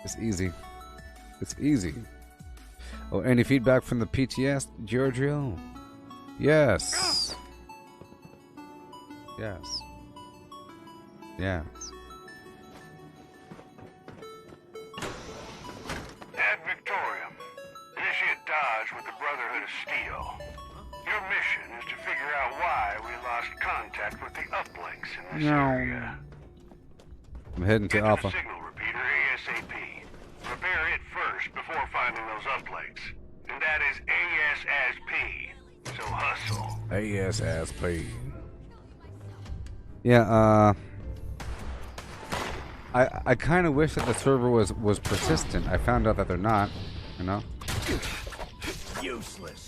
It's easy. It's easy. Oh, any feedback from the PTS, Giorgio? Yes. Yes. Yes. Ad Victorium. Initiate Dodge with the Brotherhood of Steel. Your mission is to figure out why we lost contact with the uplinks in this area. I'm heading to Alpha. Signal repeater ASAP. Repair it first before finding those uplinks. And that is ASAP. So hustle. ASAP. Yeah, I kind of wish that the server was persistent. I found out that they're not, you know? Useless.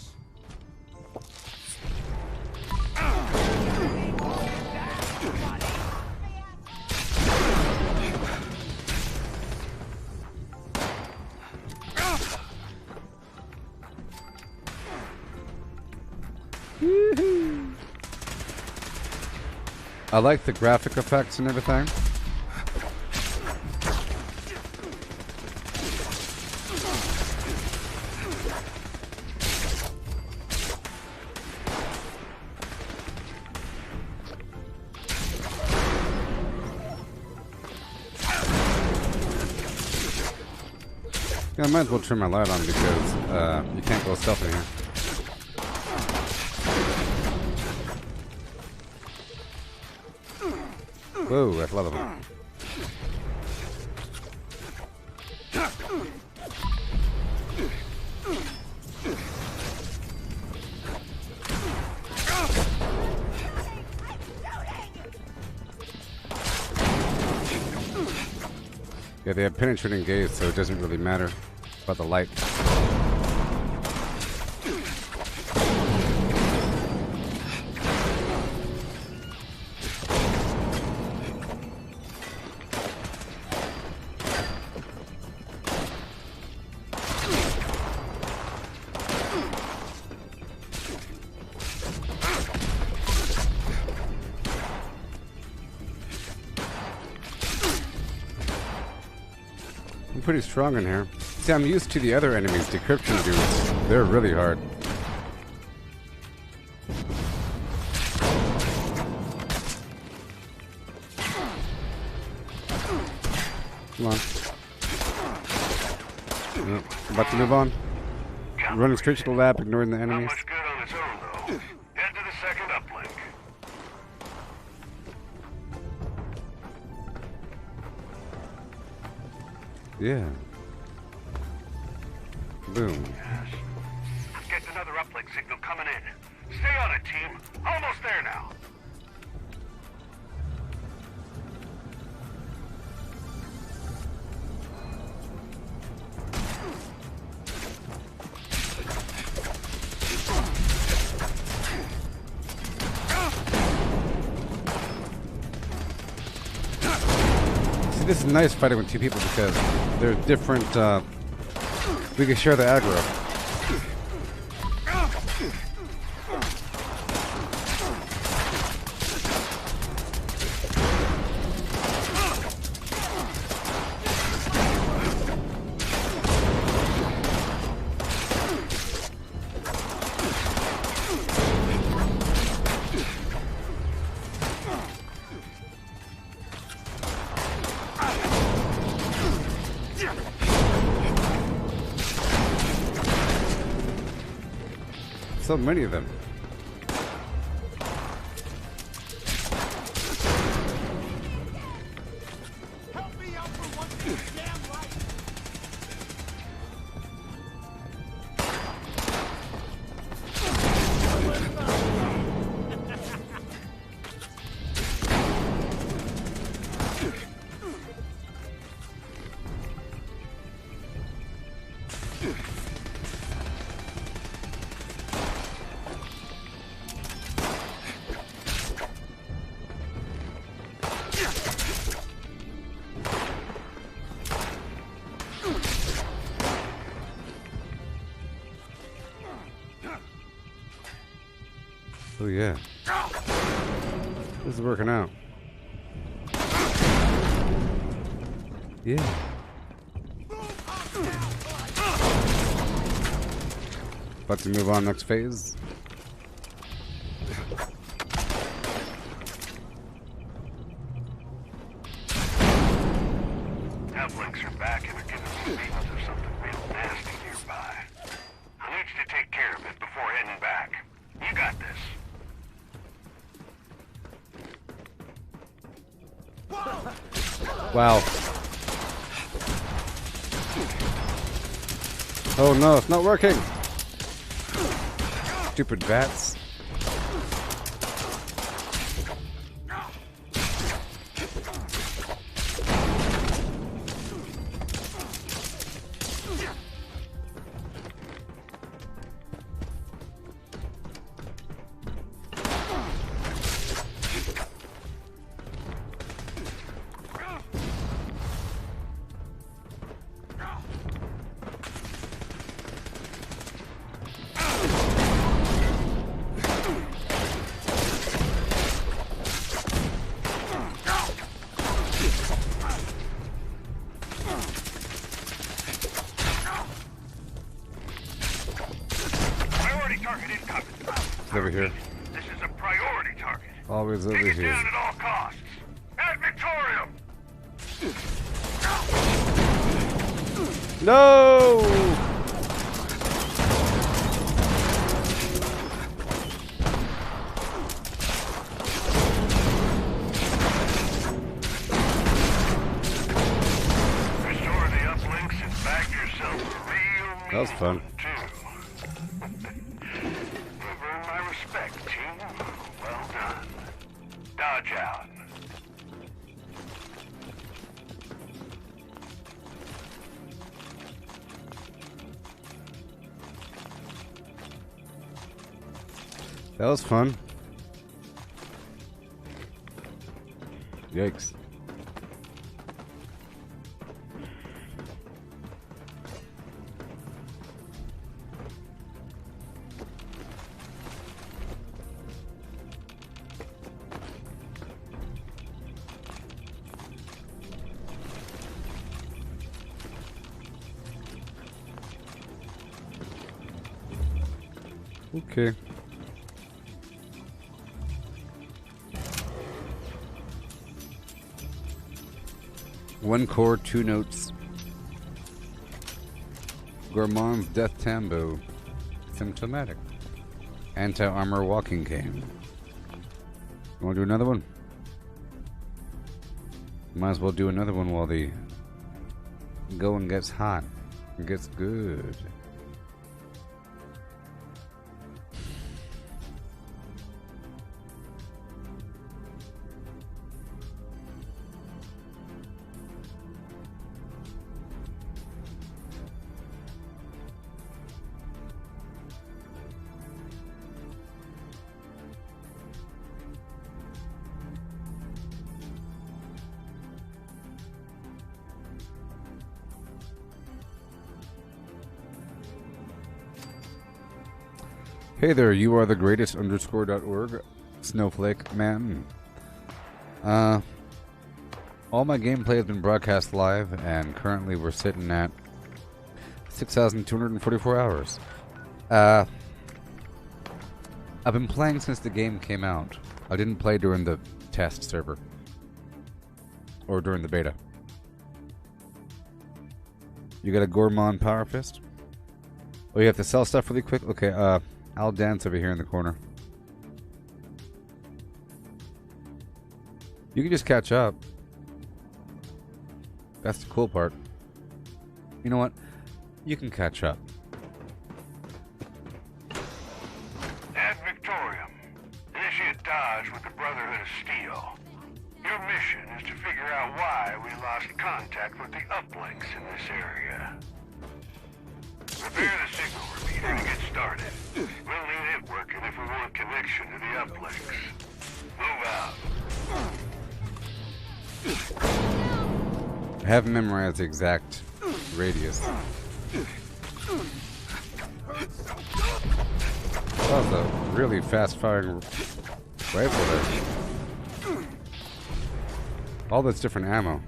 I like the graphic effects and everything. Yeah, I might as well turn my light on because you can't go stealth in here. Whoa, that's a lot of them. Yeah, they have penetrating gaze, so it doesn't really matter about the light. Pretty strong in here. See, I'm used to the other enemies, decryption dudes. They're really hard. Come on. Yep. About to move on. Running straight to the lab, ignoring the enemies. Not much good on its own, though. Head to the second uplink. Yeah. Boom. Yes. Get another uplink signal coming in. Stay on it, team. Almost there now. See, this is nice fighting with two people because they're different. We can share the aggro. So many of them. Help me out for one thing, damn right. Oh yeah. This is working out. Yeah. About to move on next phase. Halflings are back and are giving me signals of something real nasty nearby. I need you to take care of it before heading back. You got this. Wow. Oh no, it's not working. Stupid bats. Priority target incoming. Over here. This is a priority target. Always over Take it here. down at all costs. Ad Victorium! No! Restore the uplinks and bag yourself a real That was fun. You've earned my respect, team. Well done. Dodge out. That was fun. Yikes. Okay. One chord, two notes. Gourmand's Death Tambo. Symptomatic. Anti-armor walking cane. You want to do another one? Might as well do another one while the going gets hot. It gets good. Hey there, you are the greatest _.org, Snowflake Man. All my gameplay has been broadcast live, and currently we're sitting at 6,244 hours. I've been playing since the game came out. I didn't play during the test server. Or during the beta. You got a gourmand power fist? Oh, you have to sell stuff really quick? Okay, I'll dance over here in the corner. You can just catch up. That's the cool part. You know what? You can catch up. Ad Victorium. Initiate Dodge with the Brotherhood of Steel. Your mission is to figure out why we lost contact with the uplinks in this area. Prepare the signal repeater to get started. We'll need it working if we want connection to the uplinks. Move out. I haven't memorized the exact radius. That was a really fast-firing rifle there. All this different ammo.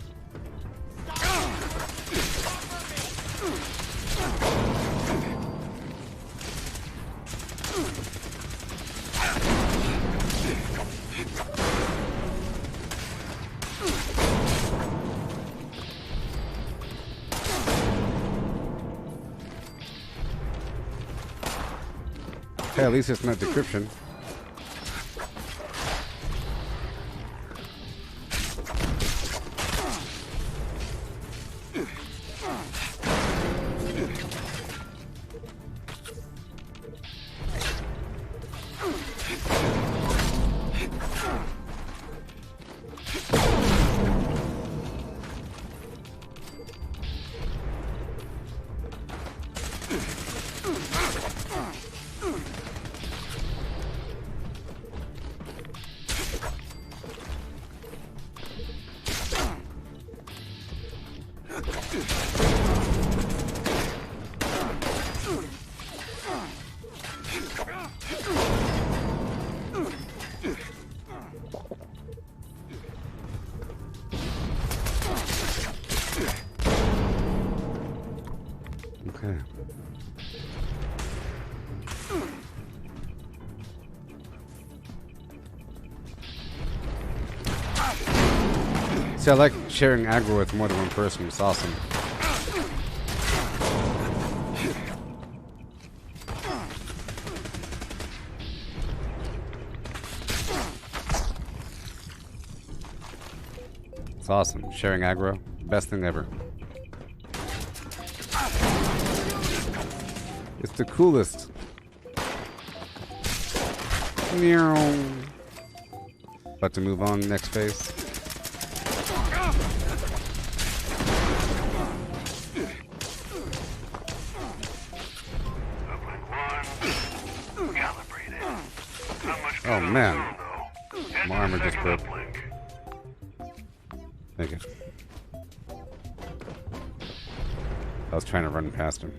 Hey, at least it's not decryption. Okay. See, I like sharing aggro with more than one person. It's awesome. It's awesome. Sharing aggro, best thing ever. It's the coolest. Meow. About to move on, next phase. Oh man, my armor just broke. Thank you. I was trying to run past him.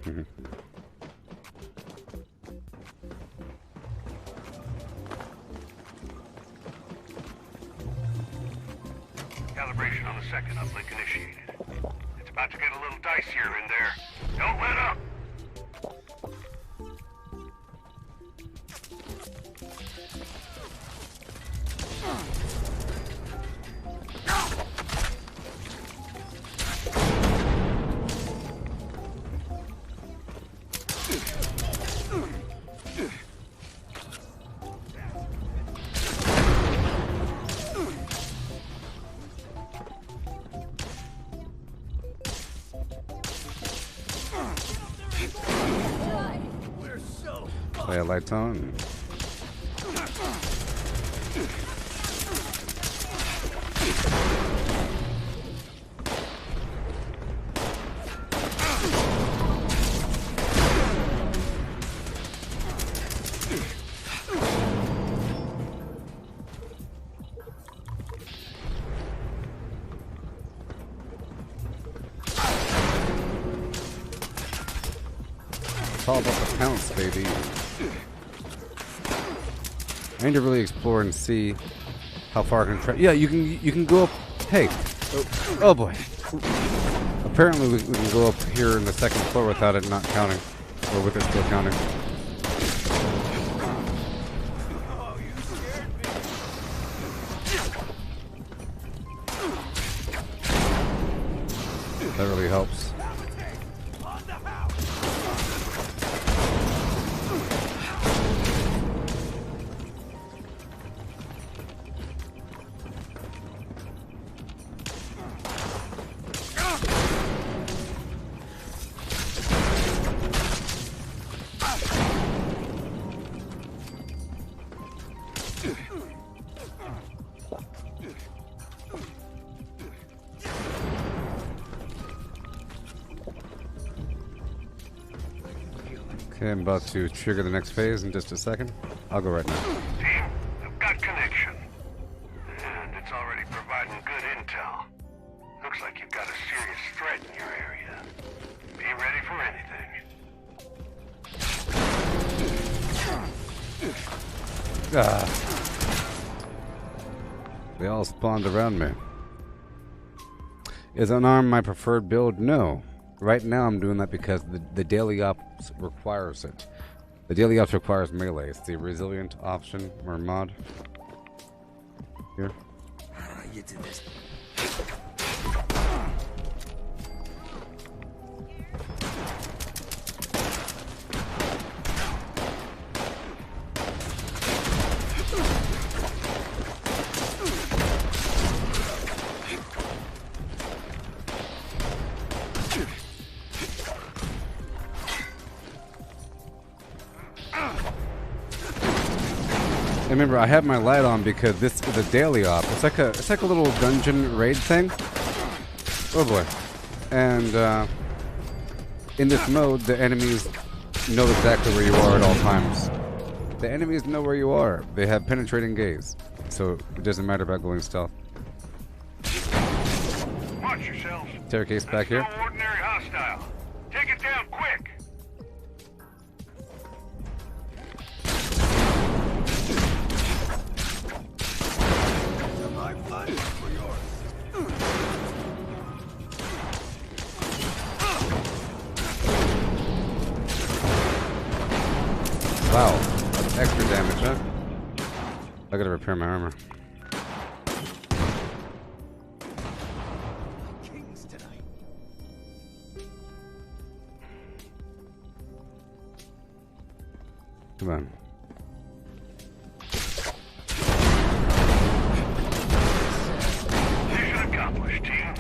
Calibration on the second uplink initiated. It's about to get a little dicier in there. Don't let up! Play a lights on. It's all about the pounce, baby. I need to really explore and see how far I can try. Yeah, you can go up. Hey, oh boy. Apparently we can go up here in the second floor without it not counting, or with it still counting. That really helps. Okay, I'm about to trigger the next phase in just a second. I'll go right now. Team, I've got connection. And it's already providing good intel. Looks like you've got a serious threat in your area. Be ready for anything. They all spawned around me. Is unarmed my preferred build? No. Right now I'm doing that because the daily ops requires it. The daily ops requires melee. It's the resilient option or mod. Here. How do I get to this? Remember, I have my light on because this is a daily op. It's like a little dungeon raid thing. Oh boy! And in this mode, the enemies know exactly where you are at all times. The enemies know where you are. They have penetrating gaze, so it doesn't matter about going stealth. Watch yourselves. Staircase back here. No ordinary hostile. Take it down quick. Wow, that's extra damage, huh? I gotta repair my armor. Kings tonight. Come on. Mission accomplished, team.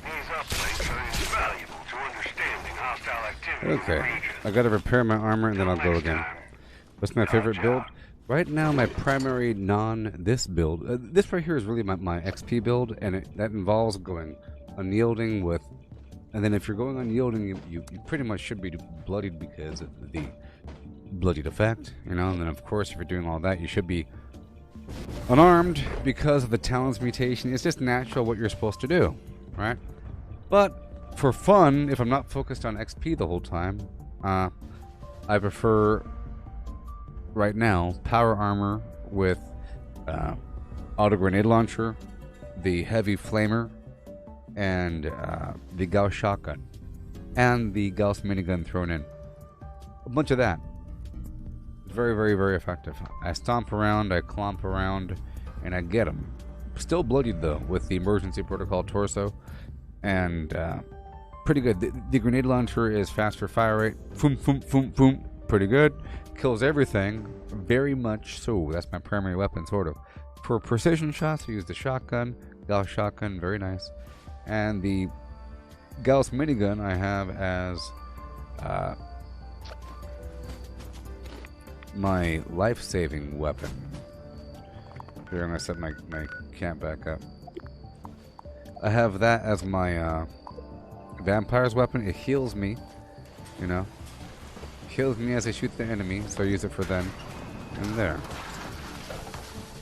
These uplinks are invaluable to understanding hostile activity in the Okay, region. I gotta repair my armor and then I'll go again. What's my favorite build? Right now, my primary this build, this right here is really my XP build, and that involves going unyielding with, and then if you're going unyielding, you pretty much should be bloodied because of the bloodied effect, you know, and then of course if you're doing all that, you should be unarmed because of the talents mutation. It's just natural what you're supposed to do, right? But for fun, if I'm not focused on XP the whole time, I prefer right now power armor with auto grenade launcher, the heavy flamer, and the Gauss shotgun, and the Gauss minigun thrown in. A bunch of that. Very, very, very effective. I stomp around, I clomp around, and I get them. Still bloodied though with the emergency protocol torso, and pretty good. The grenade launcher is faster fire rate. Boom, boom, boom, boom. Pretty good. Kills everything, very much so. That's my primary weapon, sort of. For precision shots, I use the shotgun, Gauss shotgun, very nice. And the Gauss minigun I have as my life-saving weapon. Here, I'm going to set my camp back up. I have that as my vampire's weapon. It heals me, you know. Kills me as I shoot the enemy, so I use it for them. And there.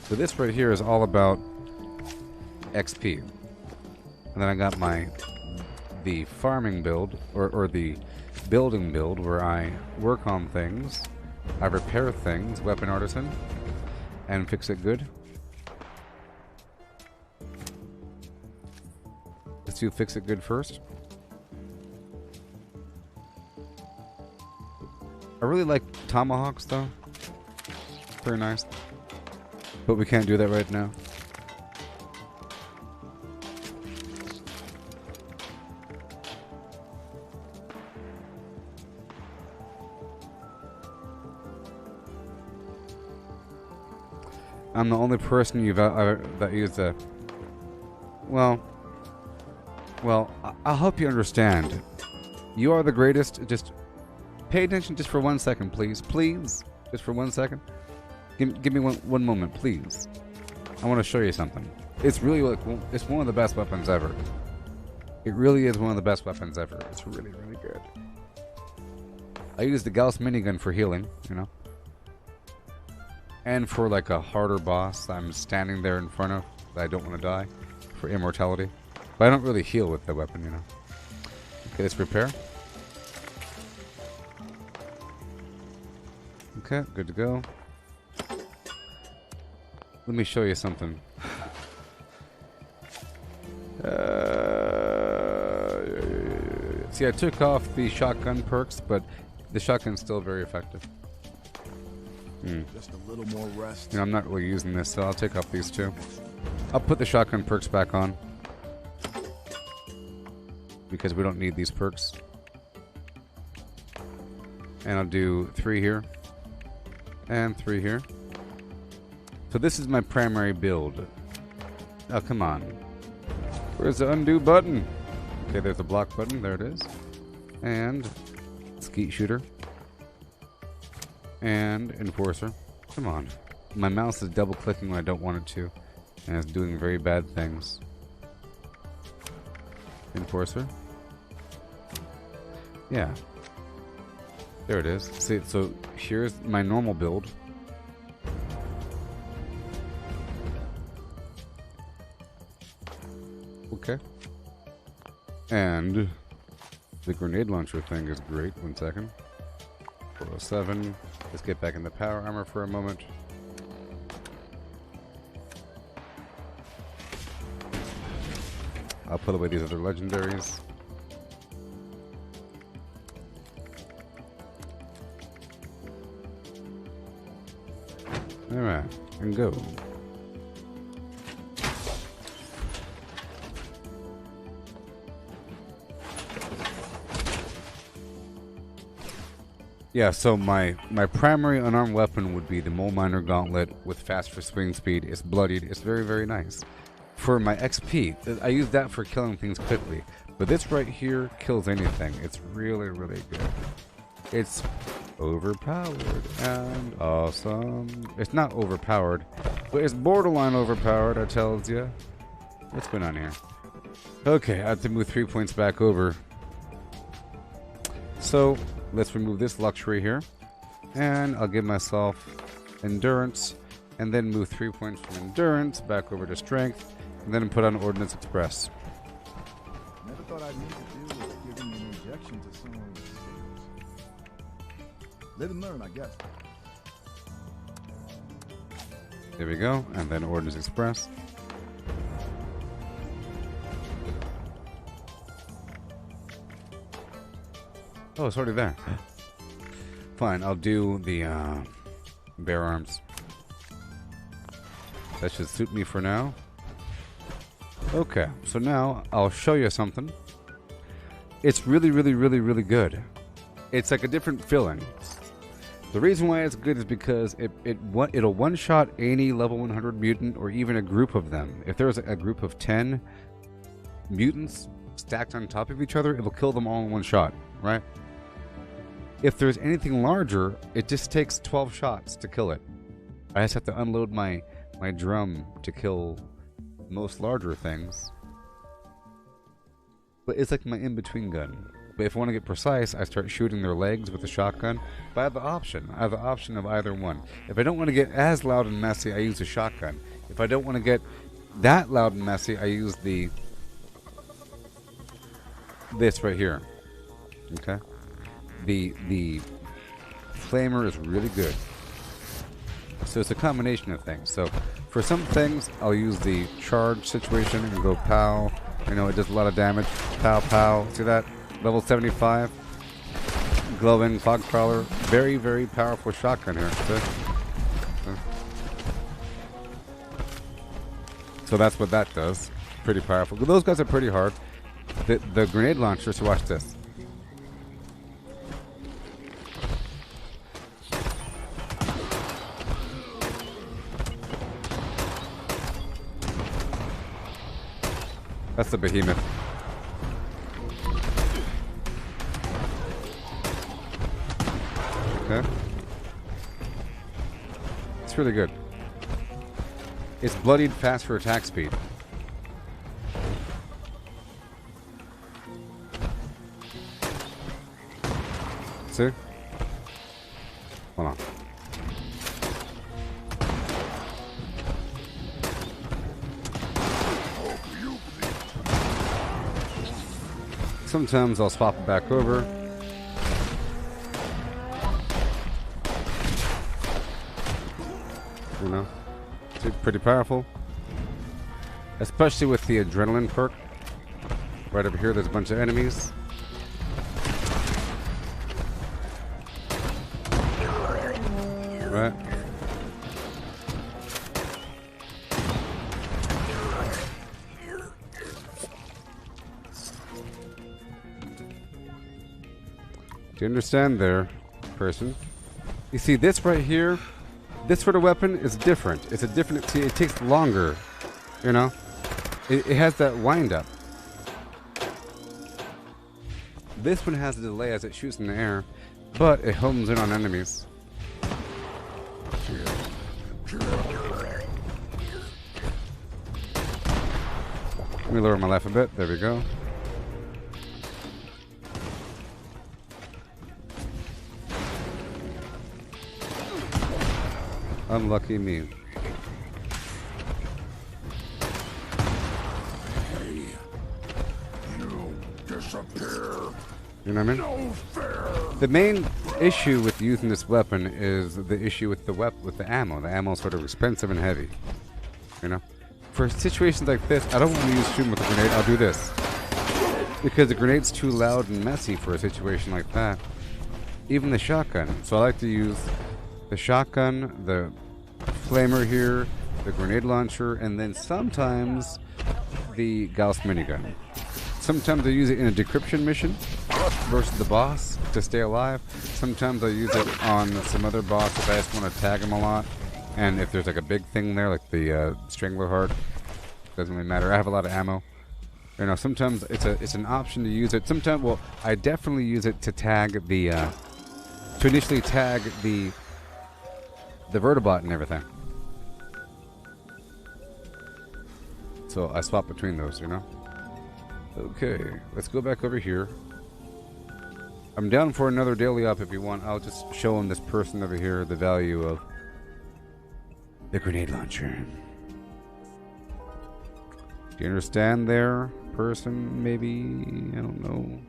So this right here is all about XP. And then I got the farming build, or the building build, where I work on things, I repair things, weapon artisan, and fix it good. Let's do fix it good first. I really like tomahawks though. Very nice. But we can't do that right now. I'm the only person that used the... Well, I'll help you understand. You are the greatest. Just pay attention just for 1 second, please. Please. Just for 1 second. Give me one moment, please. I want to show you something. It's really like, it's one of the best weapons ever. It really is one of the best weapons ever. It's really, really good. I use the Gauss minigun for healing, you know. And for like a harder boss I'm standing there in front of that I don't want to die, for immortality. But I don't really heal with the weapon, you know. Okay, let's repair. Okay, good to go. Let me show you something. See, I took off the shotgun perks, but the shotgun's still very effective. Just a little more rest. You know, I'm not really using this, so I'll take off these two. I'll put the shotgun perks back on, because we don't need these perks. And I'll do 3 here. And 3 here. So this is my primary build. Oh, come on. Where's the undo button? Okay, there's the block button. There it is. And skeet shooter. And enforcer. Come on. My mouse is double clicking when I don't want it to. And it's doing very bad things. Enforcer. Yeah. There it is. See, so here's my normal build. Okay. And the grenade launcher thing is great. 1 second. 407. Let's get back in the power armor for a moment. I'll put away these other legendaries. Alright, and go. Yeah, so my primary unarmed weapon would be the Mole Miner Gauntlet with faster swing speed. It's bloodied. It's very, very nice. For my XP, I use that for killing things quickly. But this right here kills anything. It's really, really good. It's overpowered and awesome. It's not overpowered, but it's borderline overpowered, I tells you. What's going on here? Okay, I have to move 3 points back over. So let's remove this luxury here, and I'll give myself endurance, and then move 3 points from endurance back over to strength, and then put on Ordnance Express. Never thought I'd need to deal with giving an injection to someone with skills. Live and learn, I guess. There we go, and then Ordnance Express. Oh, it's already there. Fine, I'll do the bare arms. That should suit me for now. Okay, so now I'll show you something. It's really, really, really, really good. It's like a different feeling. The reason why it's good is because it'll one-shot any level 100 mutant or even a group of them. If there's a group of 10 mutants stacked on top of each other, it'll kill them all in one shot, right? If there's anything larger, it just takes 12 shots to kill it. I just have to unload my drum to kill most larger things. But it's like my in-between gun. But if I want to get precise, I start shooting their legs with the shotgun. But I have the option. I have the option of either one. If I don't want to get as loud and messy, I use a shotgun. If I don't want to get that loud and messy, I use this right here. Okay? The flamer is really good. So it's a combination of things. So for some things, I'll use the charge situation and go pow. You know, it does a lot of damage. Pow, pow. See that? Level 75. Glowing fog crawler. Very, very powerful shotgun here. So that's what that does. Pretty powerful. Those guys are pretty hard. The grenade launcher, so watch this. That's the behemoth. Okay. It's really good. It's bloodied fast for attack speed. See? Hold on. Sometimes I'll swap it back over. You know, it's pretty powerful. Especially with the adrenaline perk. Right over here, there's a bunch of enemies. Right. Do you understand there, person? You see, this right here, this sort of weapon is different. It's a different, see, it takes longer, you know? It has that wind up. This one has a delay as it shoots in the air, but it homes in on enemies. Let me lower my life a bit. There we go. Unlucky me. You know what I mean? No fair. The main issue with using this weapon is the issue with the ammo. The ammo is sort of expensive and heavy. You know? For situations like this, I don't want to use shooting with a grenade. I'll do this. Because the grenade's too loud and messy for a situation like that. Even the shotgun. So I like to use the shotgun, the flamer here, the grenade launcher, and then sometimes the Gauss minigun. Sometimes I use it in a decryption mission versus the boss to stay alive. Sometimes I use it on some other boss if I just want to tag him a lot. And if there's like a big thing there, like the Strangler Heart, doesn't really matter. I have a lot of ammo. You know, sometimes it's an option to use it. Sometimes, well, I definitely use it to tag the to initially tag the vertibot and everything. So I swap between those, you know. Okay, let's go back over here. I'm down for another daily up if you want. I'll just show him this person over here the value of the grenade launcher. Do you understand there, person? Maybe? I don't know.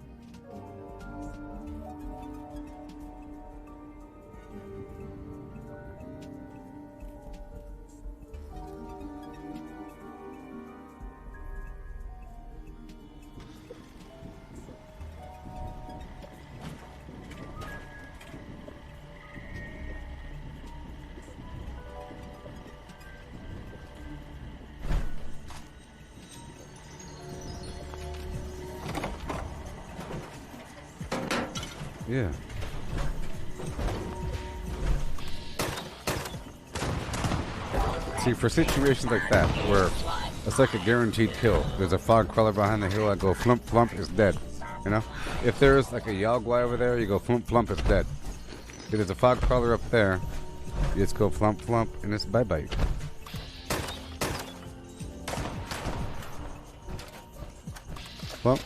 Yeah. See, for situations like that, where it's like a guaranteed kill, there's a fog crawler behind the hill, I go flump flump, it's dead. You know? If there's like a Yogwai over there, you go flump flump, it's dead. If there's a fog crawler up there, you just go flump flump, and it's bye bye. Flump.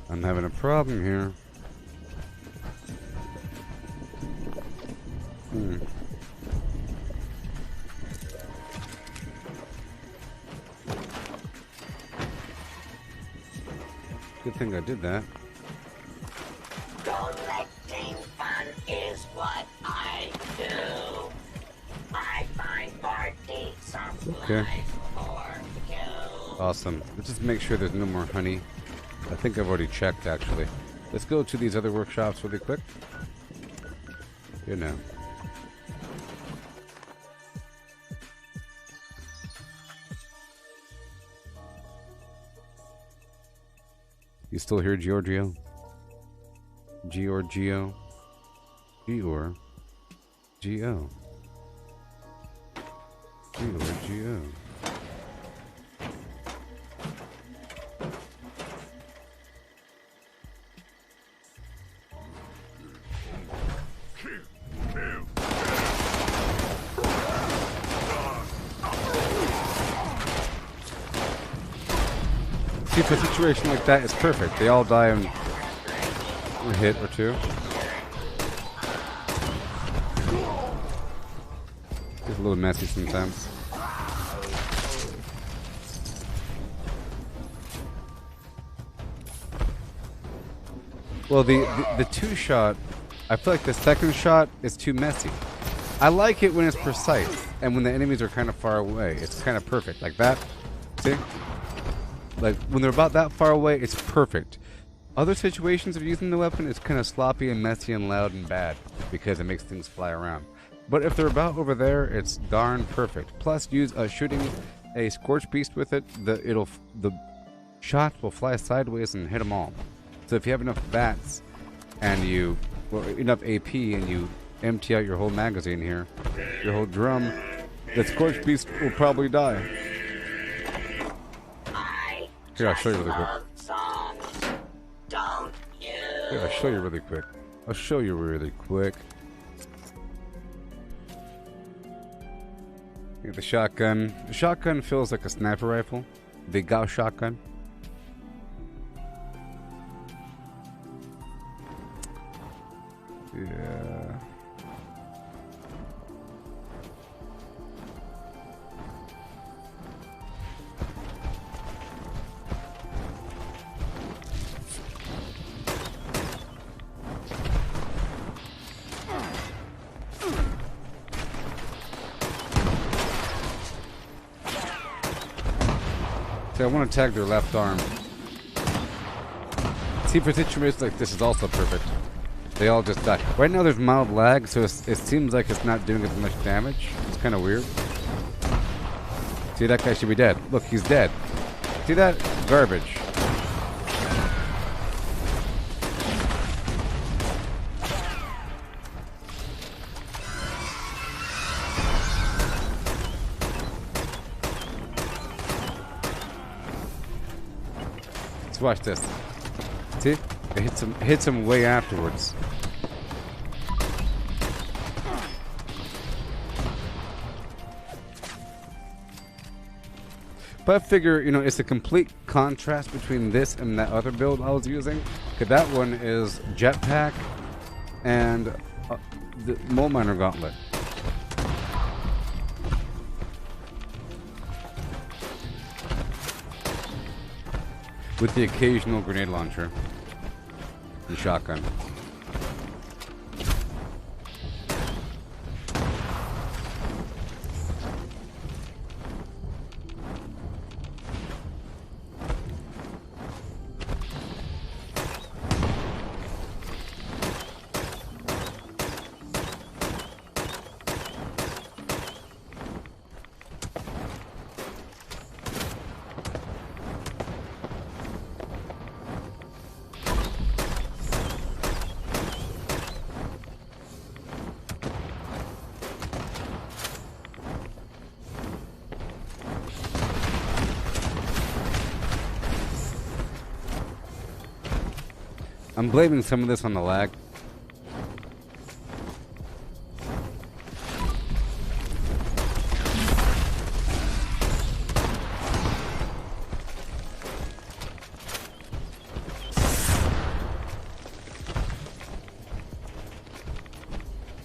I'm having a problem here. Good thing I did that. Collecting fun is what I do. I find party supplies Okay. for you. Awesome. Let's just make sure there's no more honey. I think I've already checked, actually. Let's go to these other workshops really quick. You know. You still here, Giorgio? Giorgio? Gior? G-O. Giorgio. See, for a situation like that, it's perfect. They all die in a hit or two. It's a little messy sometimes. Well, the two-shot, I feel like the second shot is too messy. I like it when it's precise, and when the enemies are kind of far away. It's kind of perfect, like that. See? Like, when they're about that far away, it's perfect. Other situations of using the weapon, it's kind of sloppy and messy and loud and bad, because it makes things fly around. But if they're about over there, it's darn perfect. Plus, shooting a Scorch Beast with it, the shots will fly sideways and hit them all. So if you have enough bats and enough AP and you empty out your whole magazine here, your whole drum, the Scorch Beast will probably die. Here, I'll show you really quick. Here, I'll show you really quick. I'll show you really quick. The shotgun. The shotgun feels like a sniper rifle. The Gauss shotgun. Yeah. See, I want to tag their left arm. See, for situations like this is also perfect. They all just die. Right now there's mild lag, so it seems like it's not doing as much damage. It's kind of weird. See, that guy should be dead. Look, he's dead. See that? Garbage. Let's watch this. See? It hits him way afterwards. But I figure, it's a complete contrast between this and that other build I was using. Because that one is jetpack and the Mole Miner Gauntlet. With the occasional grenade launcher. And shotgun. I'm blaming some of this on the lag.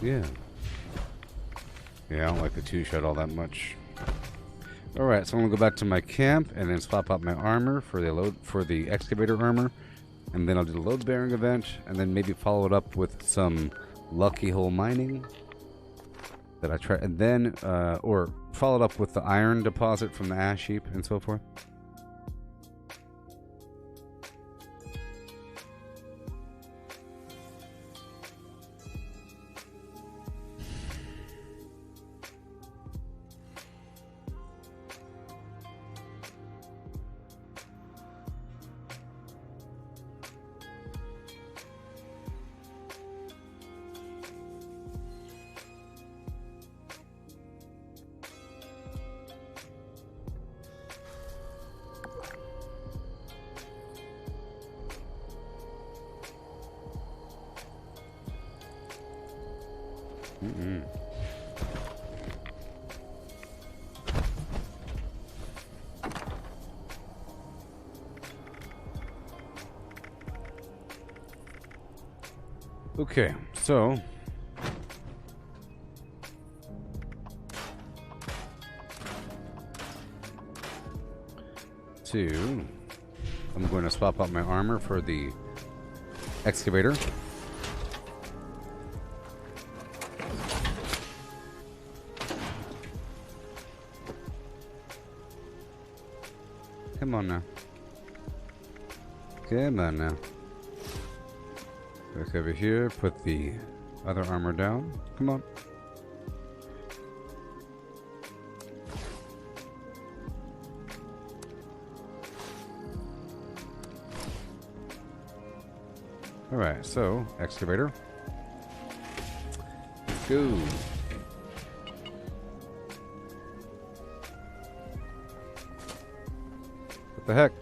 Yeah. Yeah, I don't like the two-shot all that much. Alright, so I'm gonna go back to my camp and then swap out my armor for the excavator armor. And then I'll do the load bearing event, and then maybe follow it up with some lucky hole mining that I try, and then or follow it up with the iron deposit from the ash heap and so forth. Okay, so I'm going to swap out my armor for the excavator. Come on now. Come on now. Look over here, put the other armor down. Come on. Alright, so, excavator. Let's go. What the heck?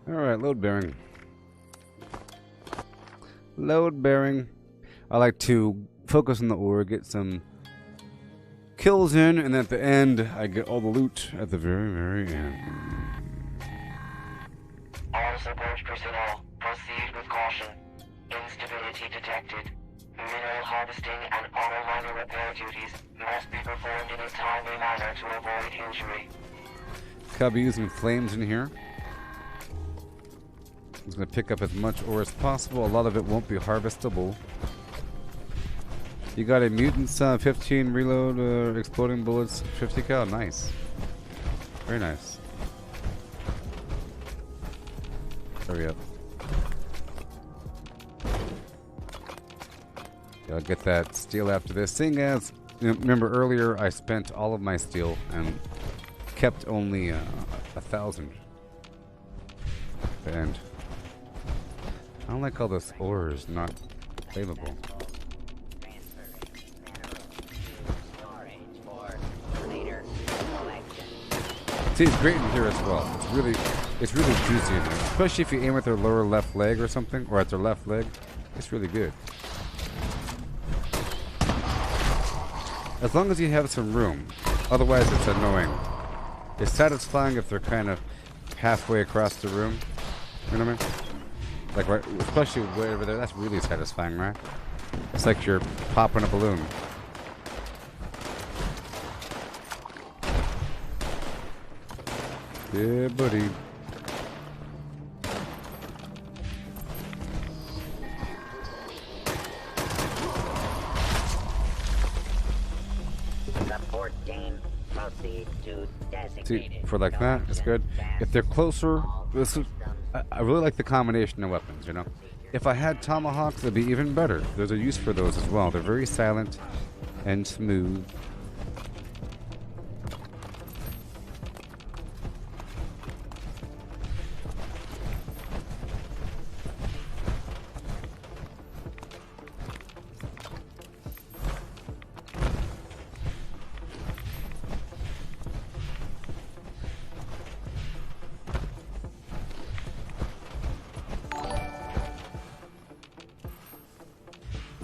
Alright, load bearing. Load bearing. I like to focus on the ore, get some kills in, and at the end, I get all the loot at the very, very end. All support personnel, proceed with caution. Instability detected. Mineral harvesting and auto miner repair duties must be performed in a timely manner to avoid injury. I'll be using flames in here. I'm just going to pick up as much ore as possible. A lot of it won't be harvestable. You got a mutant's 15 reload, exploding bullets, 50 cal. Nice. Very nice. Hurry up. Yeah, I'll get that steel after this. Seeing as, you know, remember earlier I spent all of my steel and kept only 1,000 at the end. I don't like all this ores not flammable. See, it's great in here as well. It's really juicy in there, especially if you aim at their lower left leg or something, or at their left leg. It's really good. As long as you have some room. Otherwise, it's annoying. It's satisfying if they're kind of halfway across the room. You know what I mean? Like, right, especially way over there. That's really satisfying, right? It's like you're popping a balloon. Yeah, buddy. Support team, proceed to designated. See, for like that, it's good. If they're closer, this is. I really like the combination of weapons, you know. If I had tomahawks, it'd be even better. There's a use for those as well. They're very silent and smooth.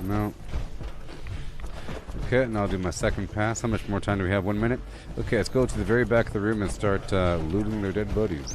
No. Okay, now I'll do my second pass. How much more time do we have? 1 minute? Okay, let's go to the very back of the room and start looting their dead buddies.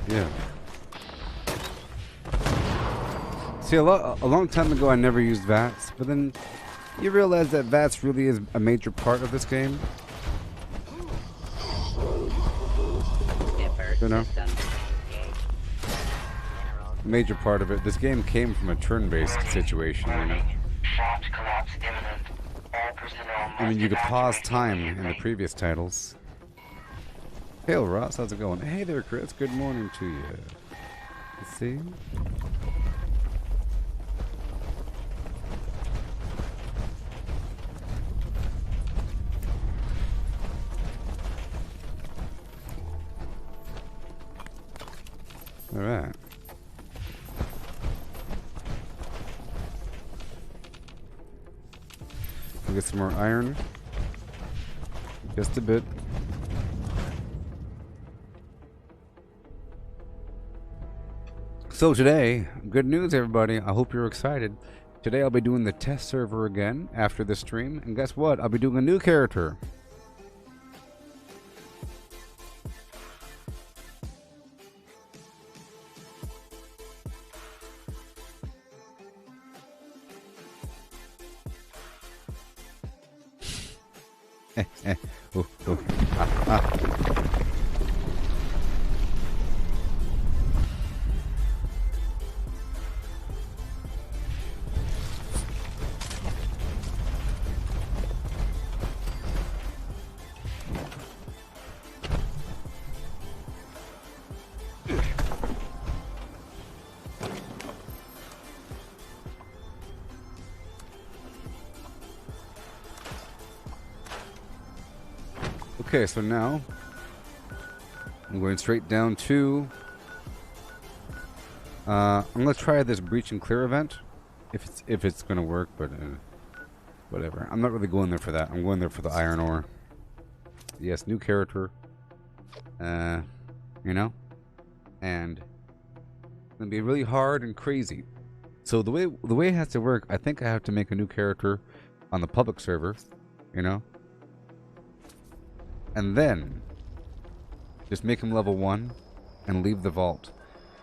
Yeah. See, a long time ago I never used VATS, but then you realize that VATS really is a major part of this game. You know? Major part of it. This game came from a turn-based situation, you know? Shaft collapse imminent. All personnel I mean, you could must pause evacuate time in the immediately. previous titles. Hey, Ross, how's it going? Hey there, Chris. Good morning to you. Let's see. All right. We'll get some more iron. Just a bit. So today, good news everybody, I hope you're excited. Today I'll be doing the test server again after the stream, and guess what? I'll be doing a new character. Ooh, ooh. Ah, ah. Okay, so now I'm going straight down to I'm gonna try this breach and clear event if it's gonna work, but whatever. I'm not really going there for that. I'm going there for the iron ore. Yes, new character. You know, and it's gonna be really hard and crazy. So the way it has to work, I think I have to make a new character on the public server, you know. And then just make him level 1 and leave the vault.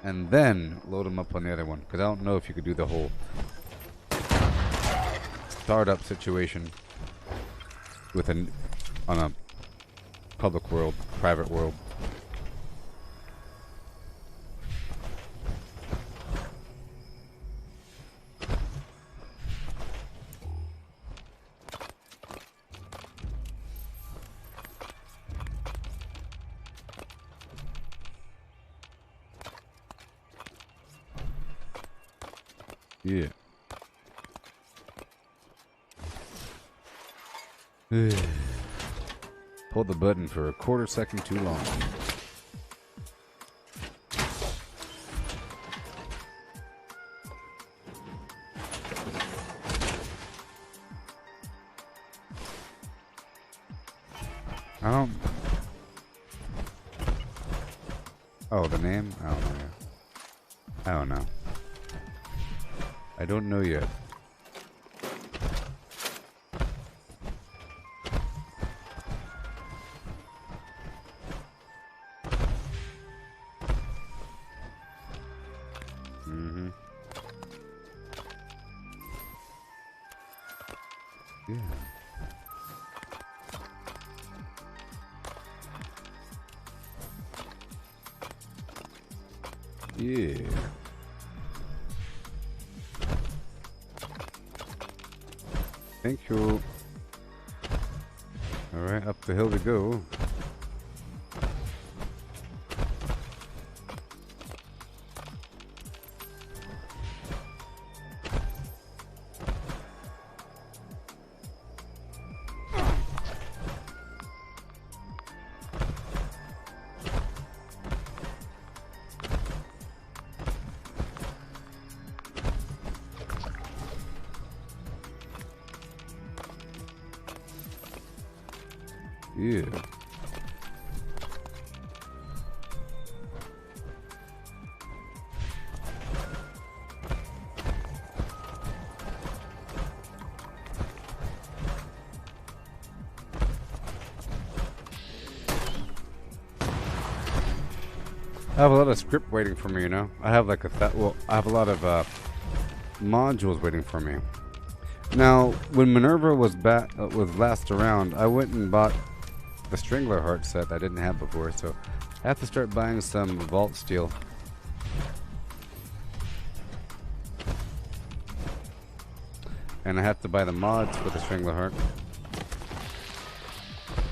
And then load him up on the other one. Because I don't know if you could do the whole startup situation with on a public world, private world. Yeah. Hold the button for a quarter second too long. I don't... Oh, the name? I don't know yet. I don't know. I don't know yet. Mm-hmm. Yeah. Yeah. Thank you. Alright, up the hill we go. Yeah. I have a lot of script waiting for me, you know. I have like I have a lot of modules waiting for me. Now, when Minerva was last around, I went and bought the Strangler Heart set I didn't have before, so I have to start buying some Vault Steel. And I have to buy the mods for the Strangler Heart.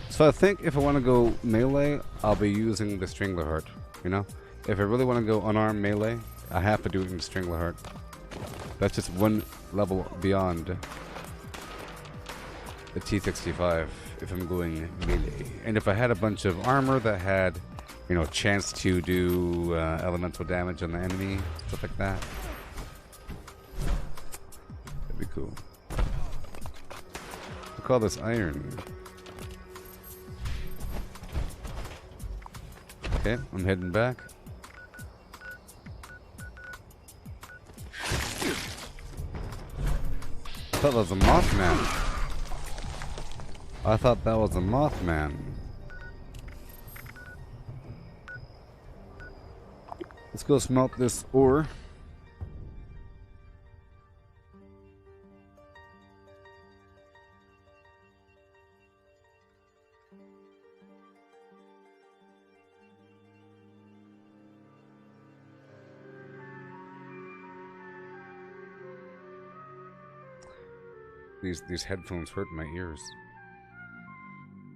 So I think if I want to go melee, I'll be using the Strangler Heart, you know? If I really want to go unarmed melee, I have to do it in the Strangler Heart. That's just one level beyond the T65 if I'm going melee. And if I had a bunch of armor that had, you know, chance to do elemental damage on the enemy, stuff like that, that'd be cool. We'll call this iron. Okay, I'm heading back. I thought that was a Mothman. I thought that was a Mothman. Let's go smelt this ore. These headphones hurt my ears.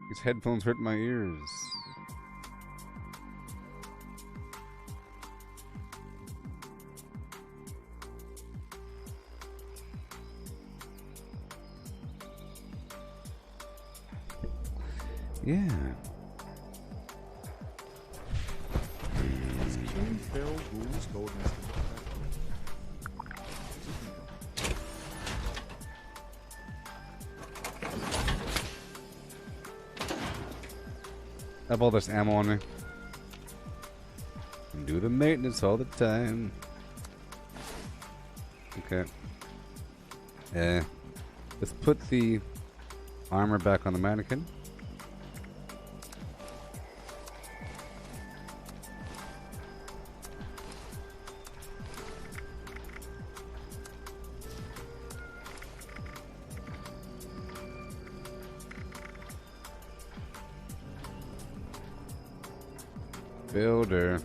These headphones hurt my ears. Yeah. I have all this ammo on me. And do the maintenance all the time. Okay. Let's put the armor back on the mannequin. Builder.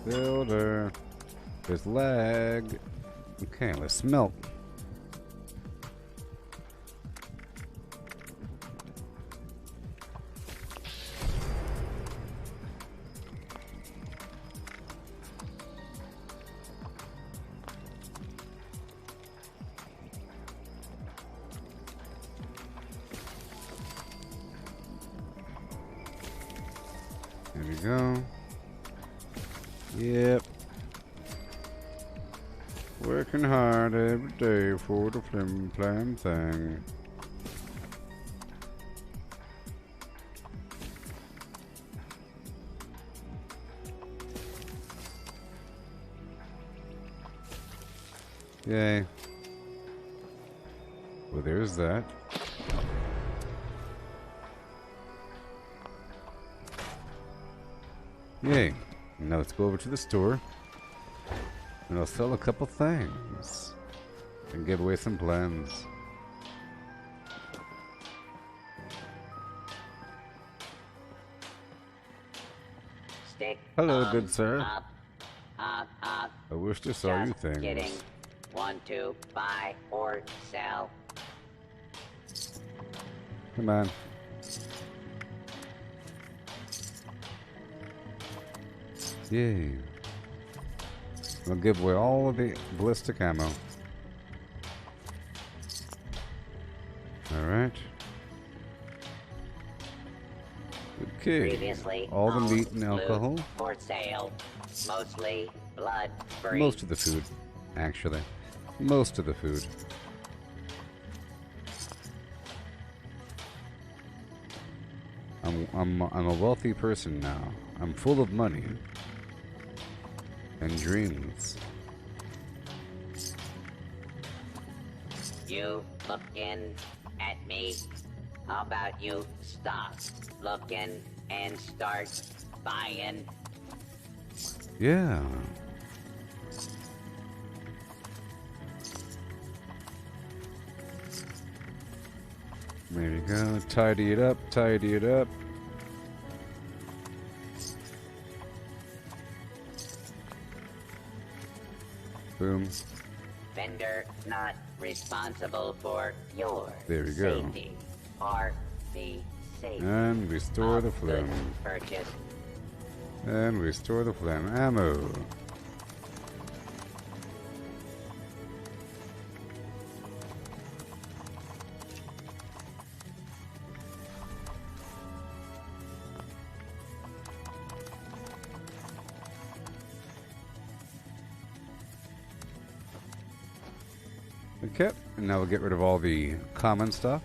Builder. There's lag. Okay, let's smelt. There we go. Yep. Working hard every day for the flim flam thing. Yay. Well, there's that. Yay. Now let's go over to the store. And I'll sell a couple things. And give away some plans. Stick. Hello, good sir. Up, up, up. I wish to sell you Just things. kidding. Want to buy or sell? Come on. Yay. We'll give away all of the ballistic ammo. Alright. Okay. Previously All the meat owned and alcohol. loot for sale. Mostly blood free. Most of the food, actually. Most of the food. I'm a wealthy person now. I'm full of money and dreams. You looking at me? How about you stop looking and start buying? Yeah. There you go. Tidy it up. Tidy it up. Boom. Vendor not responsible for your There we go. safety or the safety And we store the phlegm. purchase. And we store the phlegm. Ammo. Okay, and now we'll get rid of all the common stuff.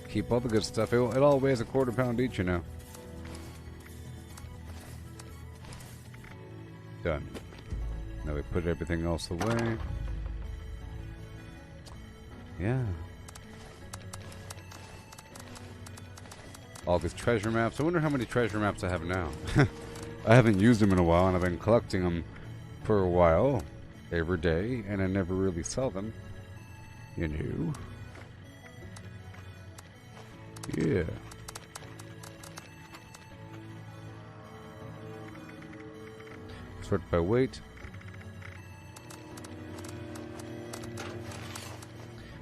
Keep all the good stuff. It all weighs a quarter pound each, you know. Done. Now we put everything else away. Yeah. All these treasure maps. I wonder how many treasure maps I have now. I haven't used them in a while, and I've been collecting them for a while, every day, and I never really sell them. You know. Yeah. Sort by weight.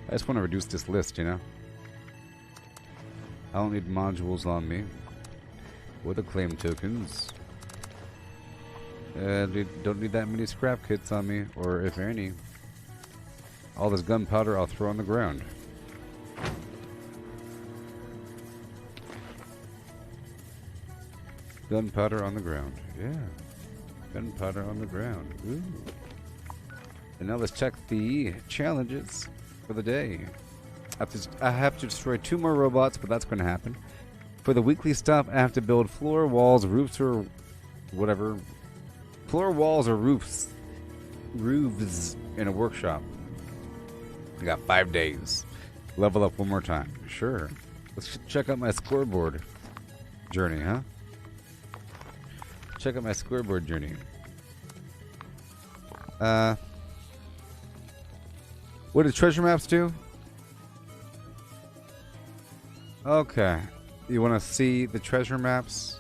I just want to reduce this list, you know. I don't need modules on me. Or the claim tokens. Don't need that many scrap kits on me, or if any. All this gunpowder I'll throw on the ground. Gunpowder on the ground. Yeah. Gunpowder on the ground. Ooh. And now let's check the challenges for the day. I have to destroy 2 more robots, but that's going to happen. For the weekly stuff, I have to build floor, walls, roofs, or whatever. Floor, walls, or roofs in a workshop. I got 5 days. Level up one more time. Sure. Let's check out my scoreboard journey, huh? Check out my scoreboard journey. What do treasure maps do? Okay. You want to see the treasure maps?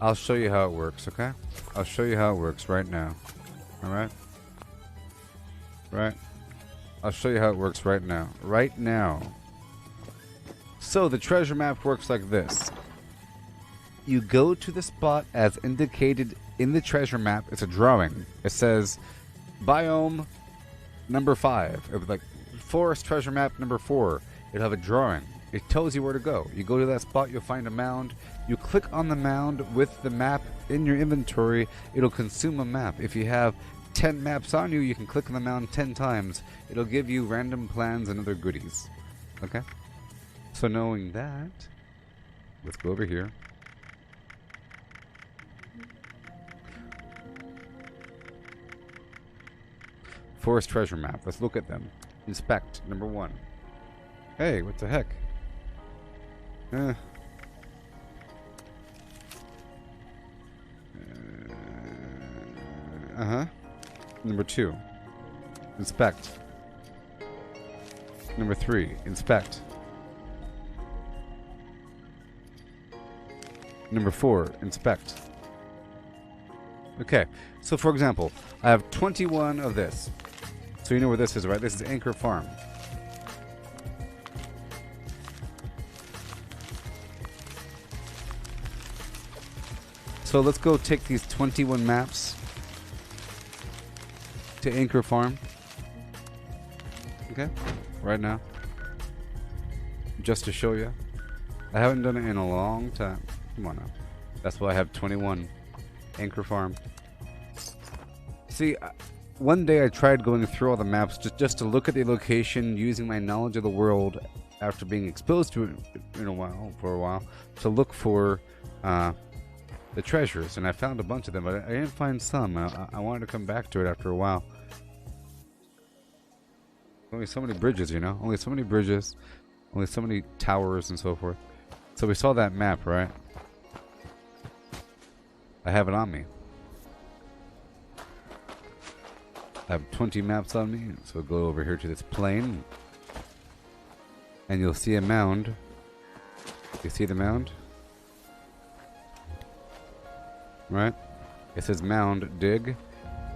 I'll show you how it works, okay? I'll show you how it works right now. Alright? Right? I'll show you how it works right now. Right now. So the treasure map works like this. You go to the spot as indicated in the treasure map. It's a drawing. It says biome number 5. It was like forest treasure map number 4. It'll have a drawing. It tells you where to go. You go to that spot, you'll find a mound. You click on the mound with the map in your inventory. It'll consume a map. If you have 10 maps on you, you can click on the mound 10 times. It'll give you random plans and other goodies. Okay? So knowing that, let's go over here. Forest treasure map. Let's look at them. Inspect. Number 1. Hey, what the heck? Number 2. Inspect. Number 3. Inspect. Number 4. Inspect. Okay, so for example, I have 21 of this. So you know where this is, right? This is Anchor Farm. So let's go take these 21 maps to Anchor Farm. Okay, right now. Just to show you. I haven't done it in a long time. Come on now. That's why I have 21 Anchor Farm. See, one day I tried going through all the maps just to look at the location using my knowledge of the world after being exposed to it for a while, to look for the treasures, and I found a bunch of them, but I didn't find some. I wanted to come back to it after a while. Only so many bridges, you know? Only so many bridges, only so many towers and so forth. So we saw that map, right? I have it on me. I have 20 maps on me, so we'll go over here to this plane. and you'll see a mound. You see the mound? Right? It says mound, dig,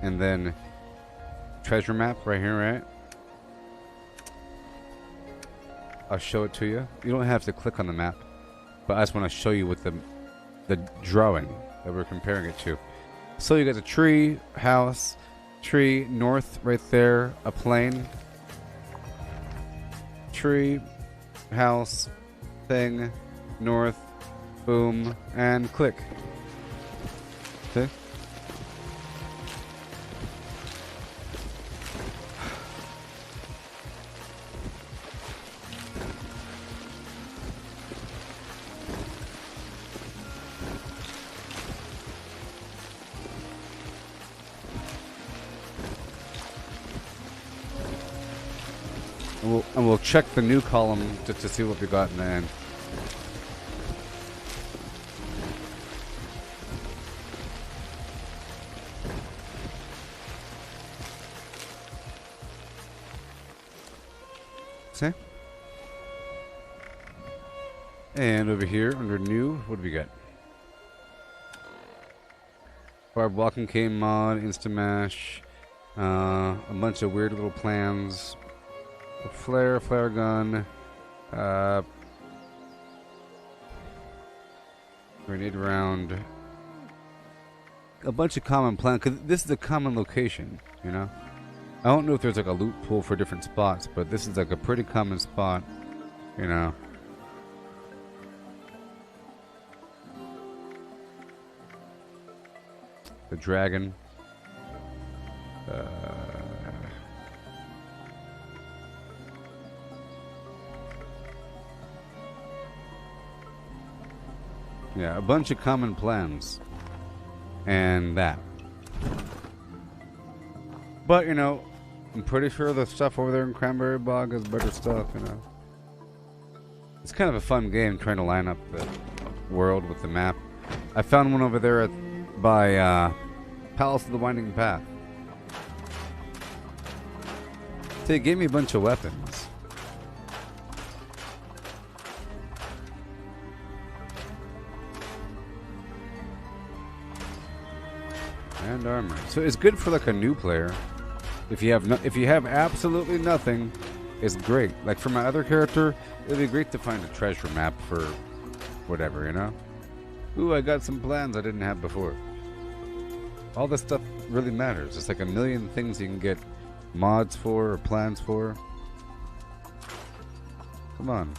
and then treasure map right here, right? I'll show it to you. You don't have to click on the map, but I just want to show you what the drawing that we're comparing it to. So you got the tree, house, tree, north right there, a plane, tree, house, thing, north, boom, and click. See? And we'll check the new column just to see what we got in the end. See? And over here under new, what do we got? Barb walking came mod, Instamash, a bunch of weird little plans. A flare gun, grenade round, a bunch of common plans, because this is a common location, you know? I don't know if there's like a loot pool for different spots, but this is like a pretty common spot, you know? The dragon. Yeah, a bunch of common plans. And that. But, you know, I'm pretty sure the stuff over there in Cranberry Bog is better stuff, you know. It's kind of a fun game trying to line up the world with the map. I found one over there by Palace of the Winding Path. They gave me a bunch of weapons. And armor. So it's good for like a new player. If you have absolutely nothing, it's great. Like for my other character, it'd be great to find a treasure map for whatever, you know? Ooh, I got some plans I didn't have before. All this stuff really matters. It's like a million things you can get mods for or plans for. Come on.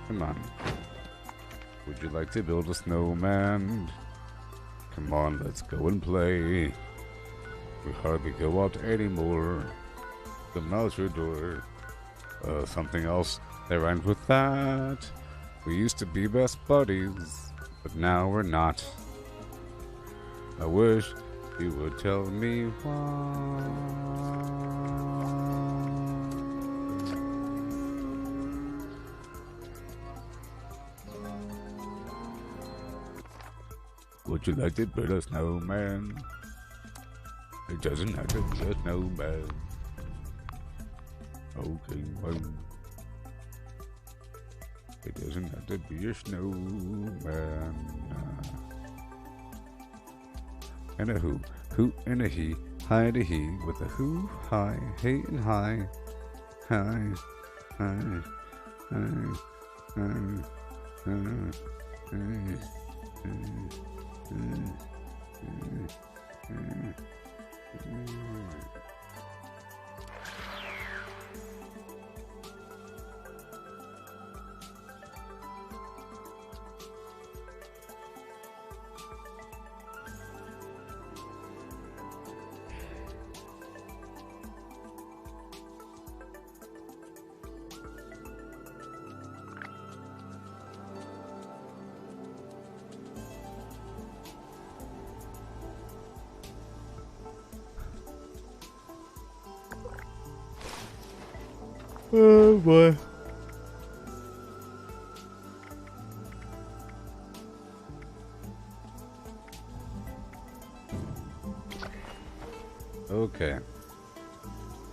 Come on. Would you like to build a snowman? Come on, let's go and play. We hardly go out anymore. The mouse your door. Something else that rhymes with that. We used to be best buddies, but now we're not. I wish you would tell me why. Would you like to build a snowman? It doesn't have to be a snowman. Okay, well. It doesn't have to be a snowman. And a who and a he, hi and a he, with a who, hi, hey and hi, hi, hi, hi, hi, hi, Oh boy. Okay.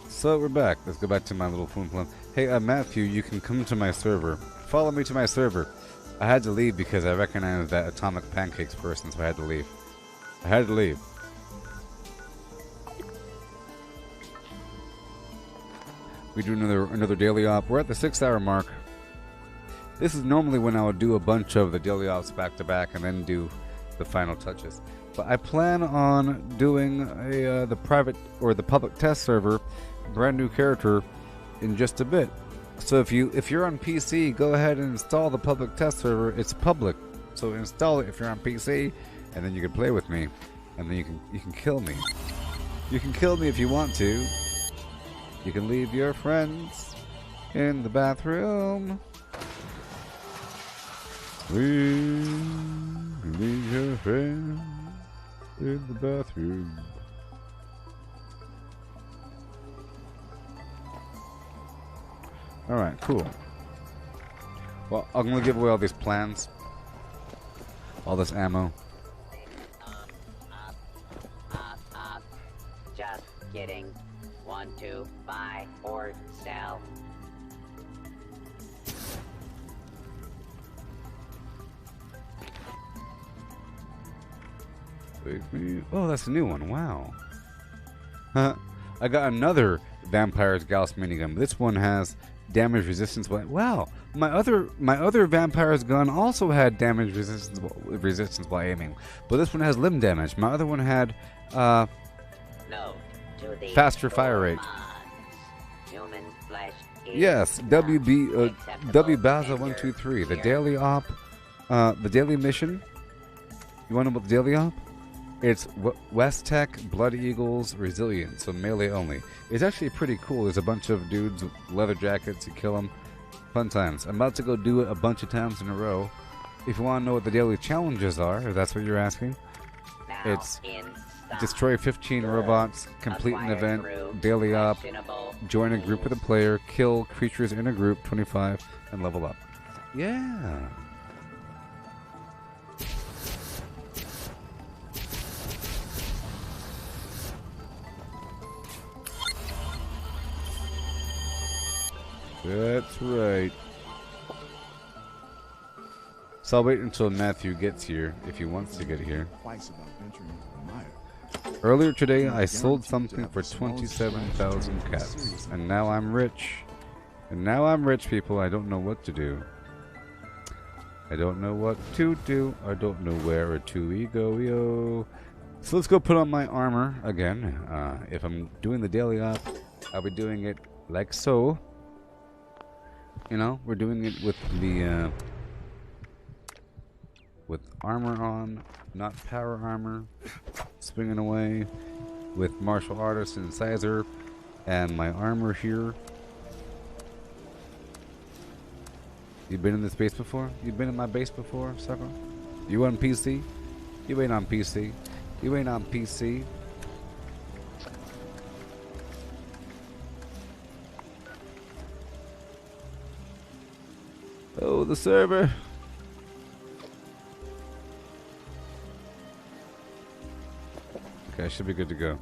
So we're back. Let's go back to my little phone plan. Hey, Matthew, you can come to my server. Follow me to my server. I had to leave because I recognized that Atomic Pancakes person, so I had to leave. I had to leave. We do another daily op. We're at the 6-hour mark. This is normally when I would do a bunch of the daily ops back to back and then do the final touches. But I plan on doing the private or the public test server, brand new character, in just a bit. So if you're on PC, go ahead and install the public test server. It's public, so install it if you're on PC, and then you can play with me, and then you can kill me. You can kill me if you want to. You can leave your friends in the bathroom. Leave your friends in the bathroom. Alright, cool. Well, I'm gonna give away all these plans. All this ammo. Just kidding. Want to buy or sell? Oh, that's a new one. Wow. I got another Vampire's Gauss minigun. This one has damage resistance. Wow. My other Vampire's gun also had damage resistance while aiming, but this one has limb damage. My other one had faster fire rate. Human flesh Yes, W Baza 123. The daily op, the daily mission. You want to know about the daily op? It's West Tech, Blood Eagles, Resilient, so melee only. It's actually pretty cool. There's a bunch of dudes with leather jackets. You kill them. Fun times. I'm about to go do it a bunch of times in a row. If you want to know what the daily challenges are, if that's what you're asking, it's destroy 15 robots, complete an event, daily op, join a group with a player, kill creatures in a group, 25, and level up. Yeah. That's right. So I'll wait until Matthew gets here, if he wants to get here. Earlier today, I sold something for 27,000 cats, and now I'm rich. And now I'm rich, people. I don't know what to do. I don't know what to do. I don't know where to go, yo. So let's go put on my armor again. If I'm doing the daily op, I'll be doing it like so. You know, we're doing it with the with armor on, not power armor. Swinging away with martial artist and incisor and my armor here. You been in this base before? You been in my base before, sucker? You on PC? You ain't on PC. You ain't on PC. Oh, the server. Okay, I should be good to go.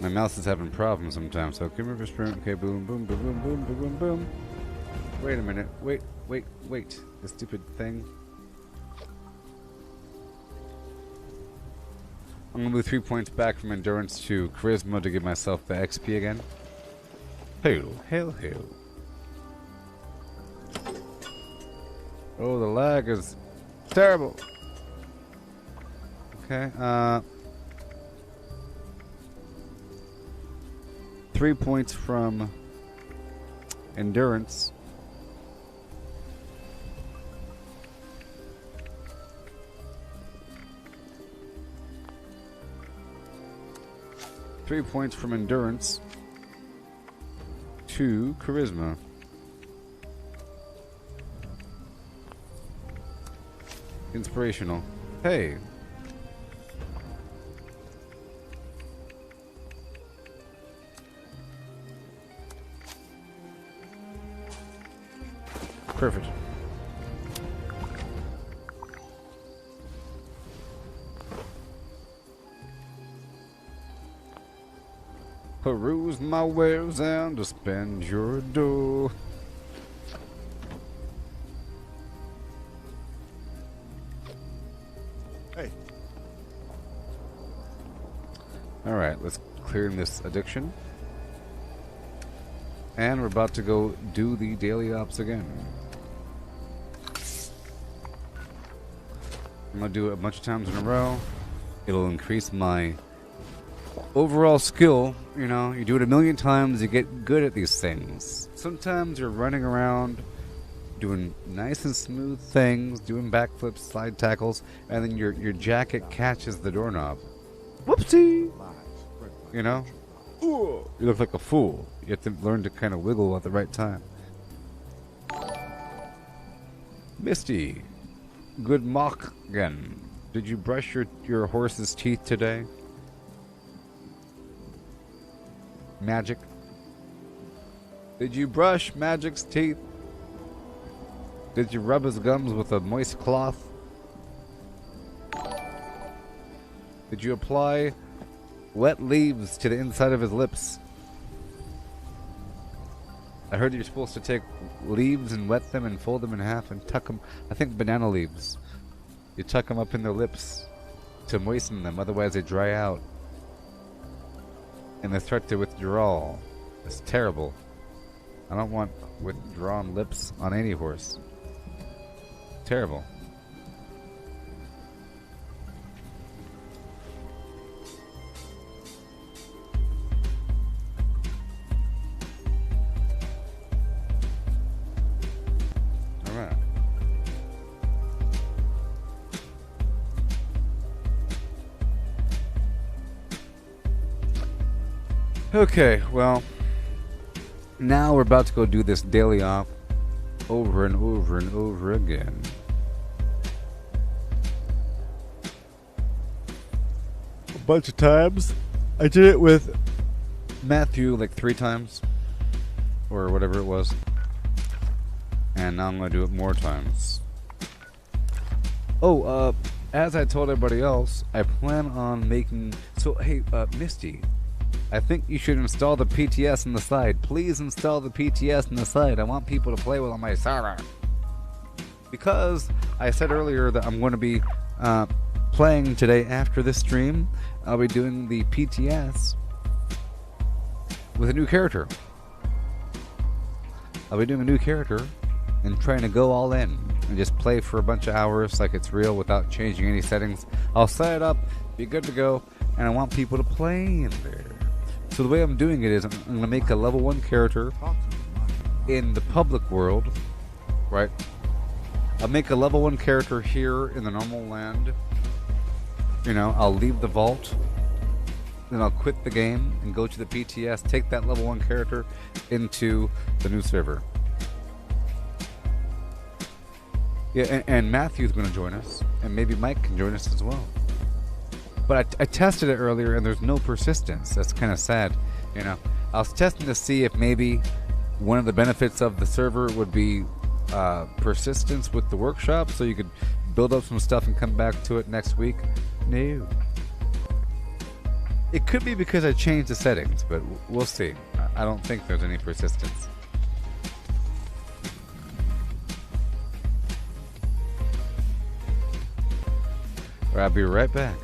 My mouse is having problems sometimes, so come over sprint. Okay, boom, boom, boom, boom, boom, boom, boom, boom. Wait a minute. Wait. The stupid thing. I'm gonna move 3 points back from endurance to charisma to give myself the XP again. Hail. Oh, the lag is terrible. Okay, 3 points from endurance. Three points from endurance to charisma. Inspirational. Hey. Perfect. Peruse my wares and to spend your dough. Hey. Alright, let's clear this addiction. And we're about to go do the daily ops again. I'm gonna do it a bunch of times in a row. It'll increase my overall skill. You know, you do it a million times, you get good at these things. Sometimes you're running around doing nice and smooth things, doing backflips, slide tackles, and then your jacket catches the doorknob. Whoopsie! You know? Ooh, you look like a fool. You have to learn to kind of wiggle at the right time. Misty, good morgen. Did you brush your horse's teeth today? Magic? Did you brush Magic's teeth? Did you rub his gums with a moist cloth? Did you apply wet leaves to the inside of his lips? I heard you're supposed to take leaves and wet them and fold them in half and tuck them. I think banana leaves. You tuck them up in their lips to moisten them, otherwise they dry out. And they start to withdraw. It's terrible. I don't want withdrawn lips on any horse. Terrible. Alright. Okay, well, now we're about to go do this daily op over and over and over again. A bunch of times. I did it with Matthew like 3 times, or whatever it was. And now I'm going to do it more times. Oh, as I told everybody else, I plan on making... So, hey, Misty, I think you should install the PTS on the side. Please install the PTS on the side. I want people to play with on my server. Because I said earlier that I'm going to be playing today after this stream. I'll be doing the PTS with a new character. I'll be doing a new character and trying to go all in and just play for a bunch of hours like it's real without changing any settings. I'll set it up, be good to go, and I want people to play in there. So the way I'm doing it is I'm going to make a level 1 character in the public world, right? I'll make a level 1 character here in the normal land. You know, I'll leave the vault, then I'll quit the game and go to the PTS, take that level 1 character into the new server. Yeah, and Matthew's going to join us, and maybe Mike can join us as well. But I tested it earlier, and there's no persistence. That's kind of sad, you know. I was testing to see if maybe one of the benefits of the server would be persistence with the workshop, so you could build up some stuff and come back to it next week. No. It could be because I changed the settings, but we'll see. I don't think there's any persistence. I'll be right back.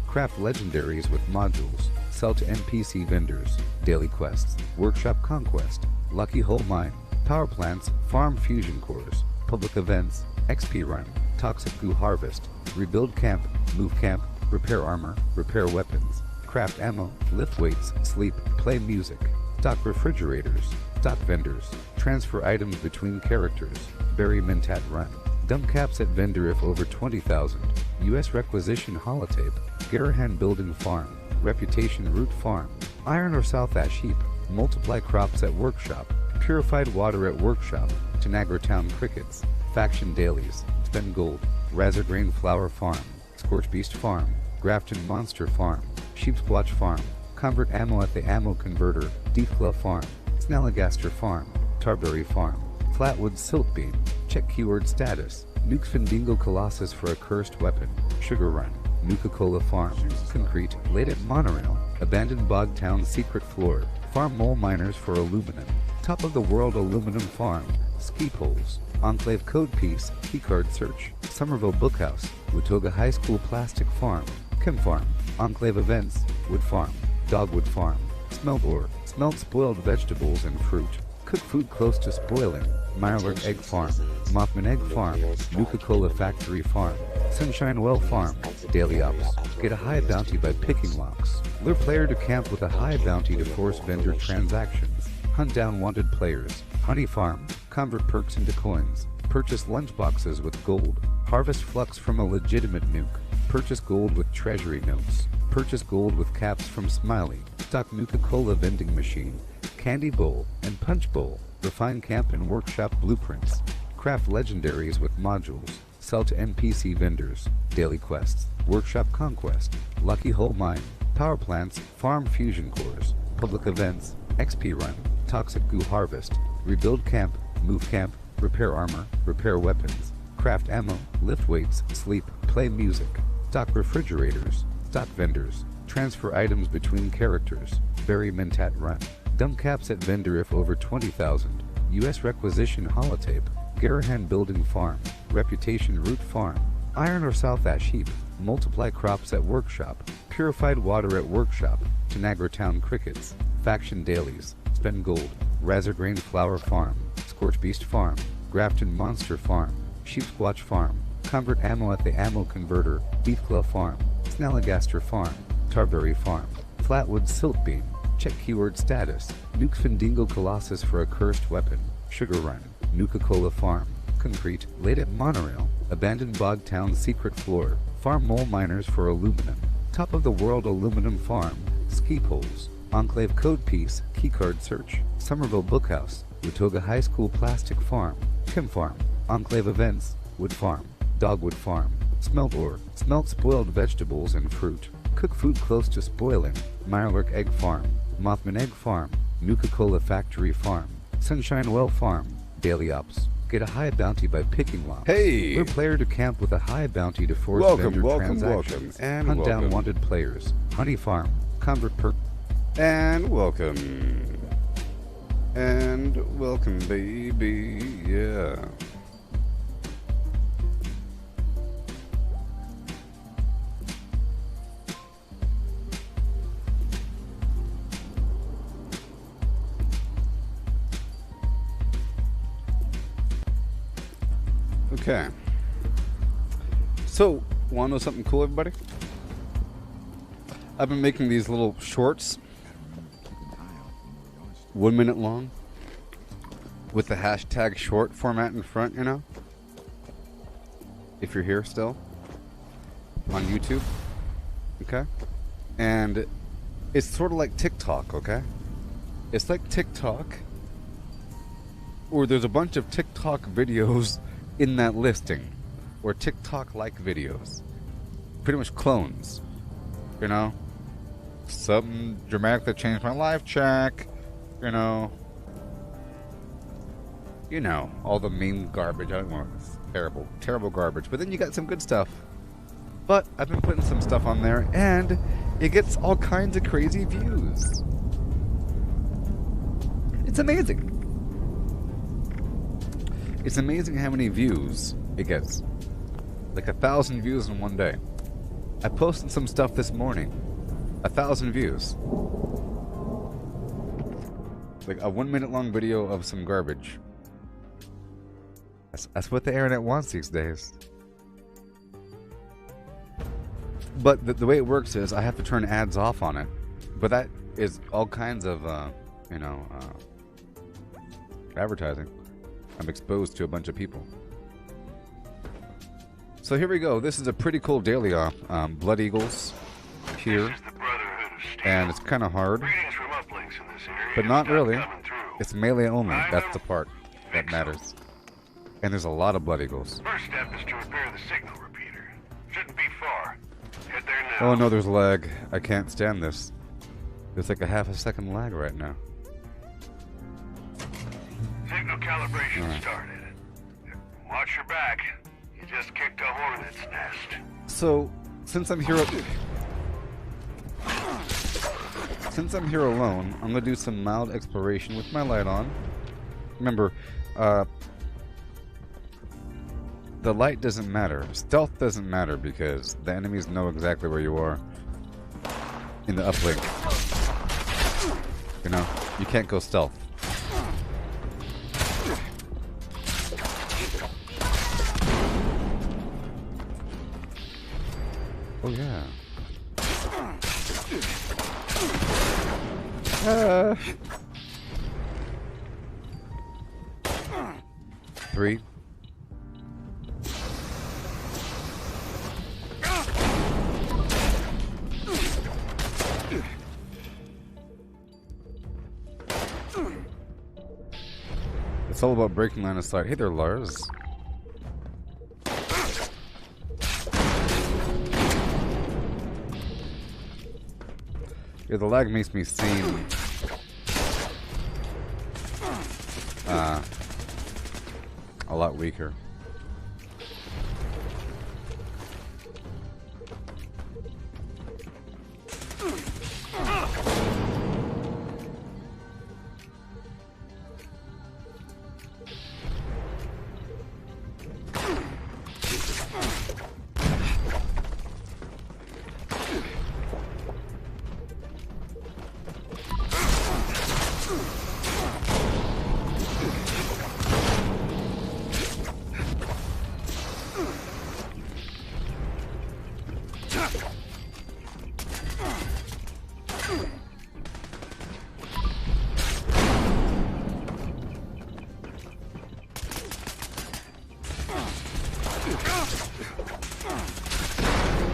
Craft legendaries with modules. Sell to NPC vendors. Daily quests. Workshop conquest. Lucky hole mine. Power plants. Farm fusion cores. Public events, XP run, toxic goo harvest, rebuild camp, move camp, repair armor, repair weapons, craft ammo, lift weights, sleep, play music, stock refrigerators, stock vendors, transfer items between characters, bury mentat run, dump caps at vendor if over 20,000, US requisition holotape, Garahan building farm, reputation root farm, iron or south ash heap, multiply crops at workshop, purified water at workshop, Tanagra Town crickets, faction dailies, spend gold, Razor Grain flower farm, Scorch Beast farm, Grafton Monster Farm, Sheepswatch Farm, Convert Ammo at the Ammo Converter, Deepclaw Farm, Snalligaster Farm, Tarberry Farm, Flatwood Siltbeam, check keyword status, Nuke Findingo Colossus for a cursed weapon, Sugar Run, Nuka-Cola Farm, Concrete, Late at Monorail, Abandoned Bogtown Secret Floor, Farm Mole Miners for Aluminum, Top of the World Aluminum Farm, Ski Poles, Enclave Code Piece, Keycard Search, Somerville Bookhouse, Watoga High School Plastic Farm, Chem Farm, Enclave Events, Wood Farm, Dogwood Farm, Smelt Ore, Smelt Spoiled Vegetables and Fruit, Cook Food Close to Spoiling, Mirelurk Egg Farm, Mothman Egg Farm, Nuka-Cola Factory Farm, Sunshine Well Farm, Daily Ops, get a high bounty by picking locks, lure player to camp with a high bounty to force vendor transactions, hunt down wanted players, Honey Farm, convert perks into coins, purchase lunchboxes with gold, harvest flux from a legitimate nuke, purchase gold with treasury notes, purchase gold with caps from Smiley, stock Nuka-Cola vending machine, candy bowl and punch bowl, refine camp and workshop blueprints, craft legendaries with modules, sell to NPC vendors, daily quests, workshop conquest, lucky hole mine, power plants, farm fusion cores, public events, XP run, toxic goo harvest, rebuild camp, move camp, repair armor, repair weapons, craft ammo, lift weights, sleep, play music, stock refrigerators, stock vendors, transfer items between characters, bury Mentat run, dump caps at vendor if over 20,000, US requisition holotape, Garahan building farm, reputation root farm, iron or south ash heap, multiply crops at workshop, purified water at workshop, Tanagra Town crickets, faction dailies, spend gold, Razorgrain flower farm, Scorch Beast farm, Grafton Monster farm, Sheepswatch farm, Convert Ammo at the Ammo Converter, Deepclaw farm, Snalligaster farm, Tarberry farm, Flatwood Siltbeam, check keyword status, Nuke Findingo Colossus for a cursed weapon, Sugar Run, Nuka-Cola farm, Concrete, Late at Monorail, Abandoned Bogtown Secret Floor, Farm Mole Miners for Aluminum, Top of the World Aluminum Farm, Ski Poles, Enclave Code Piece, Keycard Search, Somerville Bookhouse, Watoga High School Plastic Farm, Chem Farm, Enclave Events, Wood Farm, Dogwood Farm, Smelt Ore, Smelt Spoiled Vegetables and Fruit, Cook Food Close to Spoiling, Mirelurk Egg Farm, Mothman Egg Farm, Nuka-Cola Factory Farm, Sunshine Well Farm, Daily Ops, get a high bounty by picking locks. Hey! Lure player to camp with a high bounty to force vendor transactions. And hunt down welcome. wanted players. Honey Farm, convert per... And welcome. And welcome, baby. Yeah. Okay. So, wanna know something cool, everybody? I've been making these little shorts, 1 minute long, with the hashtag short format in front, you know? If you're here still, on YouTube, okay? And it's sort of like TikTok, okay? It's like TikTok, or there's a bunch of TikTok videos in that listing, or TikTok-like videos. Pretty much clones, you know? Something dramatic that changed my life, check. You know, all the mean garbage. I don't want it's terrible, terrible garbage. But then you got some good stuff. But I've been putting some stuff on there, and it gets all kinds of crazy views. It's amazing. It's amazing how many views it gets. Like 1,000 views in one day. I posted some stuff this morning. 1,000 views. Like a 1 minute long video of some garbage. That's what the internet wants these days. But the way it works is I have to turn ads off on it. But that is all kinds of, advertising. I'm exposed to a bunch of people. So here we go. This is a pretty cool daily Blood Eagles here. And it's kind of hard. But not really. It's melee only. That's the part that matters. And there's a lot of Blood Eagles. First step is to repair the signal repeater. Shouldn't be far. Get there now. Oh no, there's lag. I can't stand this. There's like a half a second lag right now. Signal calibration Alright. started. Watch your back. You just kicked a hornet's nest. So, since I'm here alone, I'm gonna do some mild exploration with my light on. Remember, the light doesn't matter. Stealth doesn't matter because the enemies know exactly where you are in the uplink. You know, you can't go stealth. Oh yeah. 3. It's all about breaking line of sight. Hey there, Lars. Yeah, the lag makes me seem a lot weaker.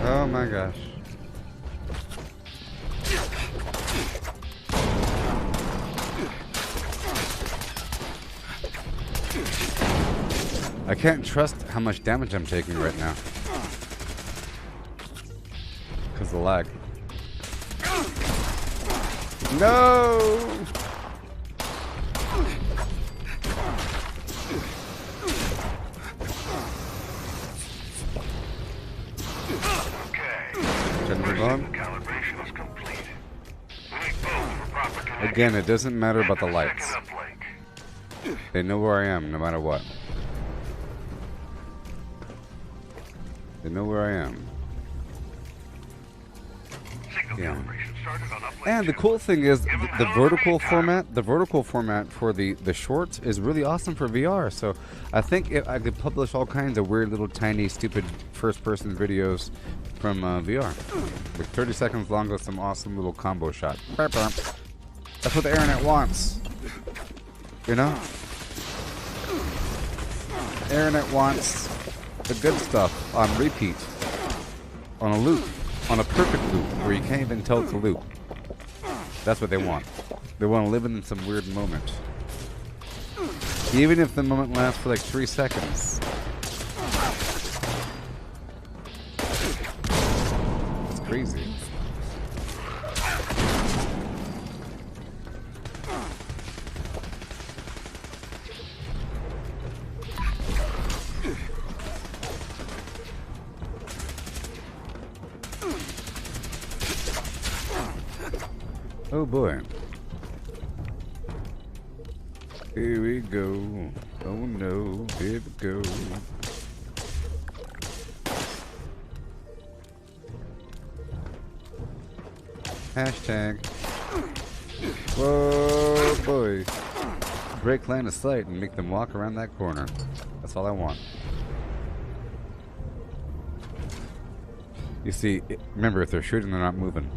Oh my gosh. I can't trust how much damage I'm taking right now. Because of the lag. No! Calibration is complete. We need both for proper connection. Again, it doesn't matter about the lights. They know where I am, no matter what. They know where I am. Yeah. And the cool thing is, the vertical format for the shorts is really awesome for VR. So I think I could publish all kinds of weird little tiny stupid first-person videos from VR. Like 30 seconds long with some awesome little combo shot. That's what the internet wants. You know? The internet wants the good stuff on repeat. On a loop. On a perfect loop where you can't even tell it's a loop. That's what they want. They want to live in some weird moment. Even if the moment lasts for like 3 seconds. It's crazy. Oh boy. Here we go. Oh no, here we go. Hashtag. Whoa boy. Break line of sight and make them walk around that corner. That's all I want. You see, remember, if they're shooting, they're not moving.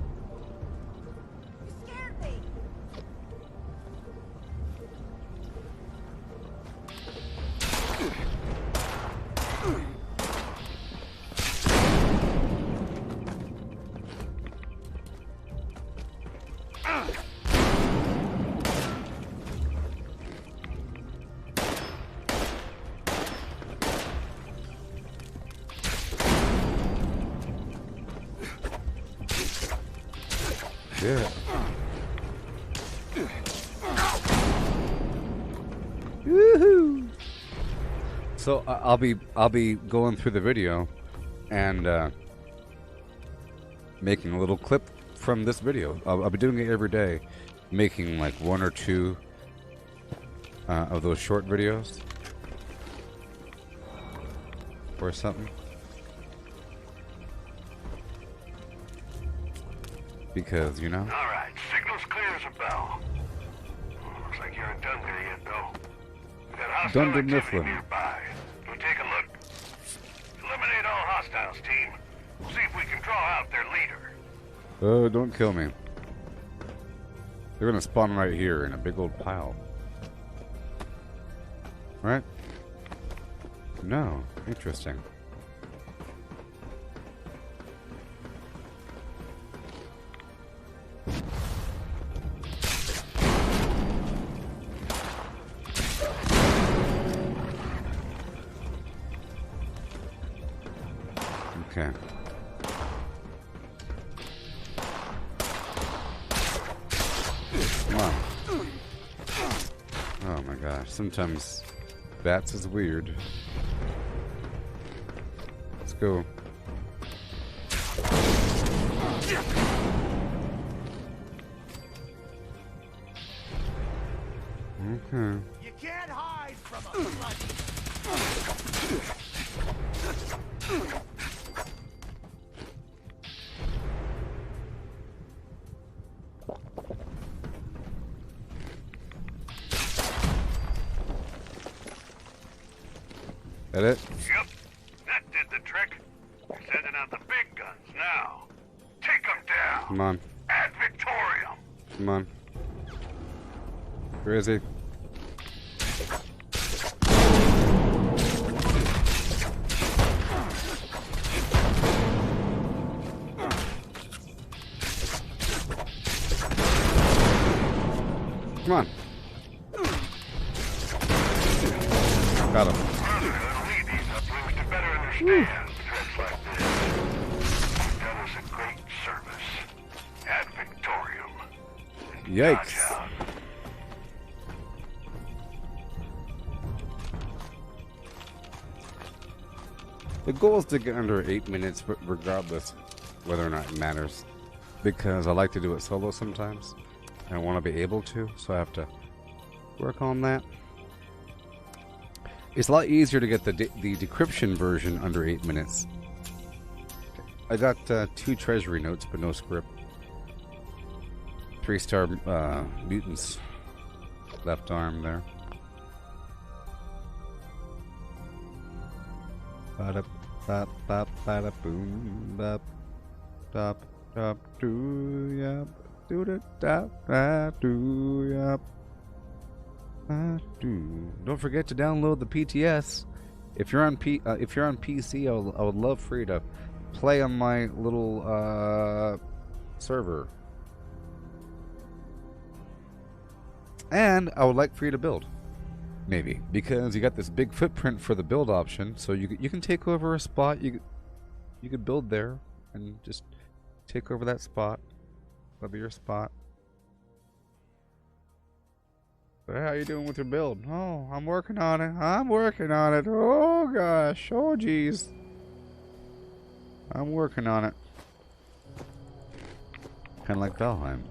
Yeah. Woohoo! So I'll be going through the video and making a little clip from this video. I'll be doing it every day, making like 1 or 2 of those short videos or something. Because, you know. Alright, signal's clear as a bell. Looks like you haven't done there yet, though. We got hostile Dunder activity Mifflin. nearby. Can we take a look? Eliminate all hostiles, team. We'll see if we can draw out their leader. Oh, don't kill me. They're gonna spawn right here in a big old pile. Right? No. Interesting. Okay. Come on. Oh my gosh. Sometimes bats is weird. Let's go. Okay. You can't hide from a bloody. That it? Yep, that did the trick. We're sending out the big guns now. Take them down. Come on. Ad Victorium. Come on. Where is he? Come on. Got him. Understand threats like this. You've done us a great service. Ad Victorium. Yikes. The goal is to get under 8 minutes, but regardless whether or not it matters. Because I like to do it solo sometimes. And I want to be able to, so I have to work on that. It's a lot easier to get the decryption version under 8 minutes. I got 2 treasury notes, but no script. 3-star mutants. Left arm there. Ba-da, bop, bop, ba-da, boom, bop, bop, bop, doo, yap, doo, da, da, da, doo, yap. Don't forget to download the PTS. If you're on PC, I would love for you to play on my little server. And I would like for you to build, maybe, because you got this big footprint for the build option, so you can take over a spot. You could build there and just take over that spot. That'll be your spot. How you doing with your build? Oh, I'm working on it. I'm working on it. Oh gosh. Oh geez. I'm working on it. Kind of like Valheim.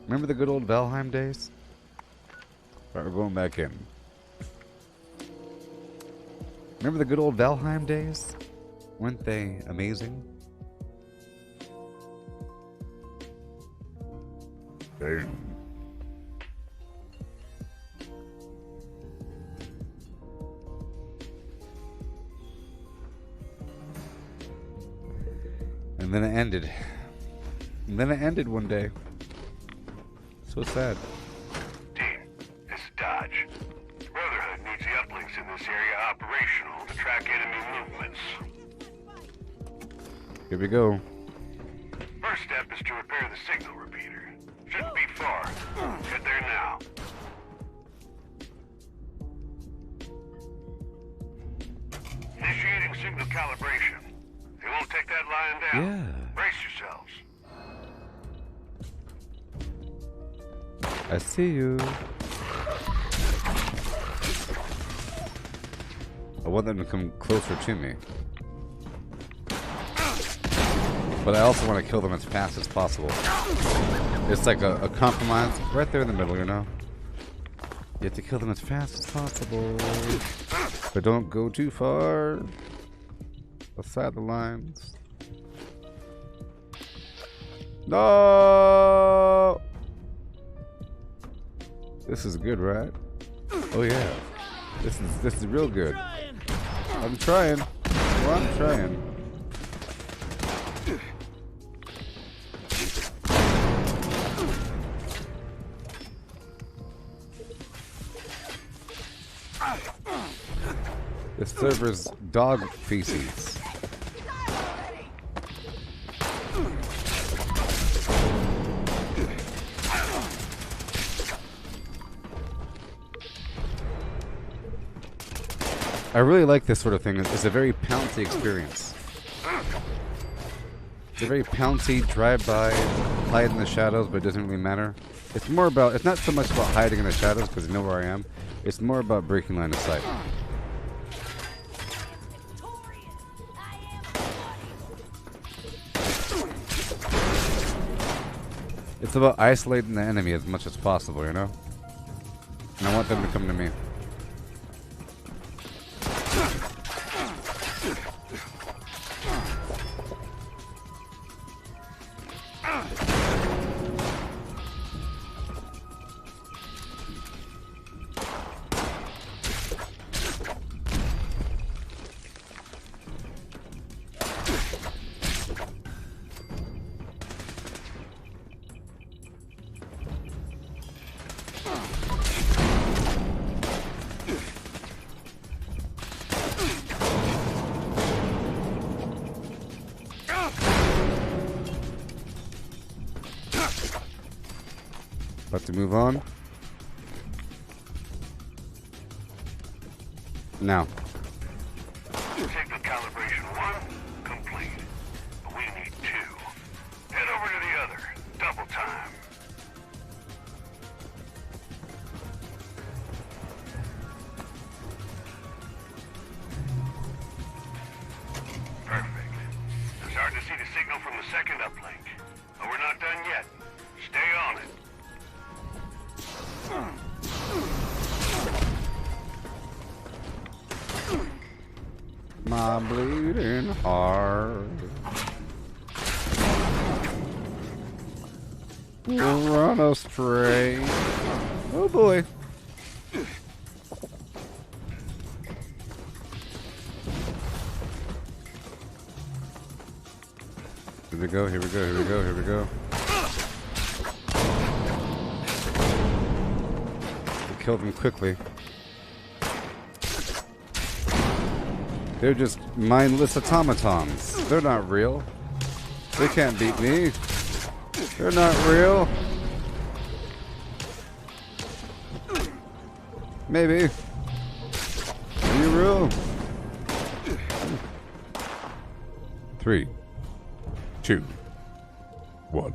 Remember the good old Valheim days? Alright, we're going back in. Remember the good old Valheim days? Weren't they amazing? Damn. And then it ended. And then it ended one day. So sad. Team, this is Dodge. Brotherhood needs the uplinks in this area operational to track enemy movements. Here we go. First step is to repair the signal repeater. Shouldn't be far. Get there now. Initiating signal calibration. It won't take that lying down. Yeah. Brace yourselves. I see you. I want them to come closer to me. But I also want to kill them as fast as possible. It's like a compromise right there in the middle, you know? You have to kill them as fast as possible. But don't go too far outside the lines. No! This is good, right? Oh yeah. This is real good. I'm trying. Well, I'm trying. This server's dog feces. I really like this sort of thing. It's a very pouncy experience. It's a very pouncy drive-by, hide in the shadows, but it doesn't really matter. It's more about, it's not so much about hiding in the shadows because you know where I am. It's more about breaking line of sight. It's about isolating the enemy as much as possible, you know? And I want them to come to me. About to move on. Now. Signal calibration 1 complete. We need 2. Head over to the other. Double time. Perfect. I'm starting to see the signal from the second uplink. But we're not done yet. Stay on it. My bleeding heart will run astray. Oh boy. Here we go, here we go, here we go, here we go. Kill them quickly. They're just mindless automatons. They're not real. They can't beat me. They're not real. Maybe. Are you real? 3, 2, 1.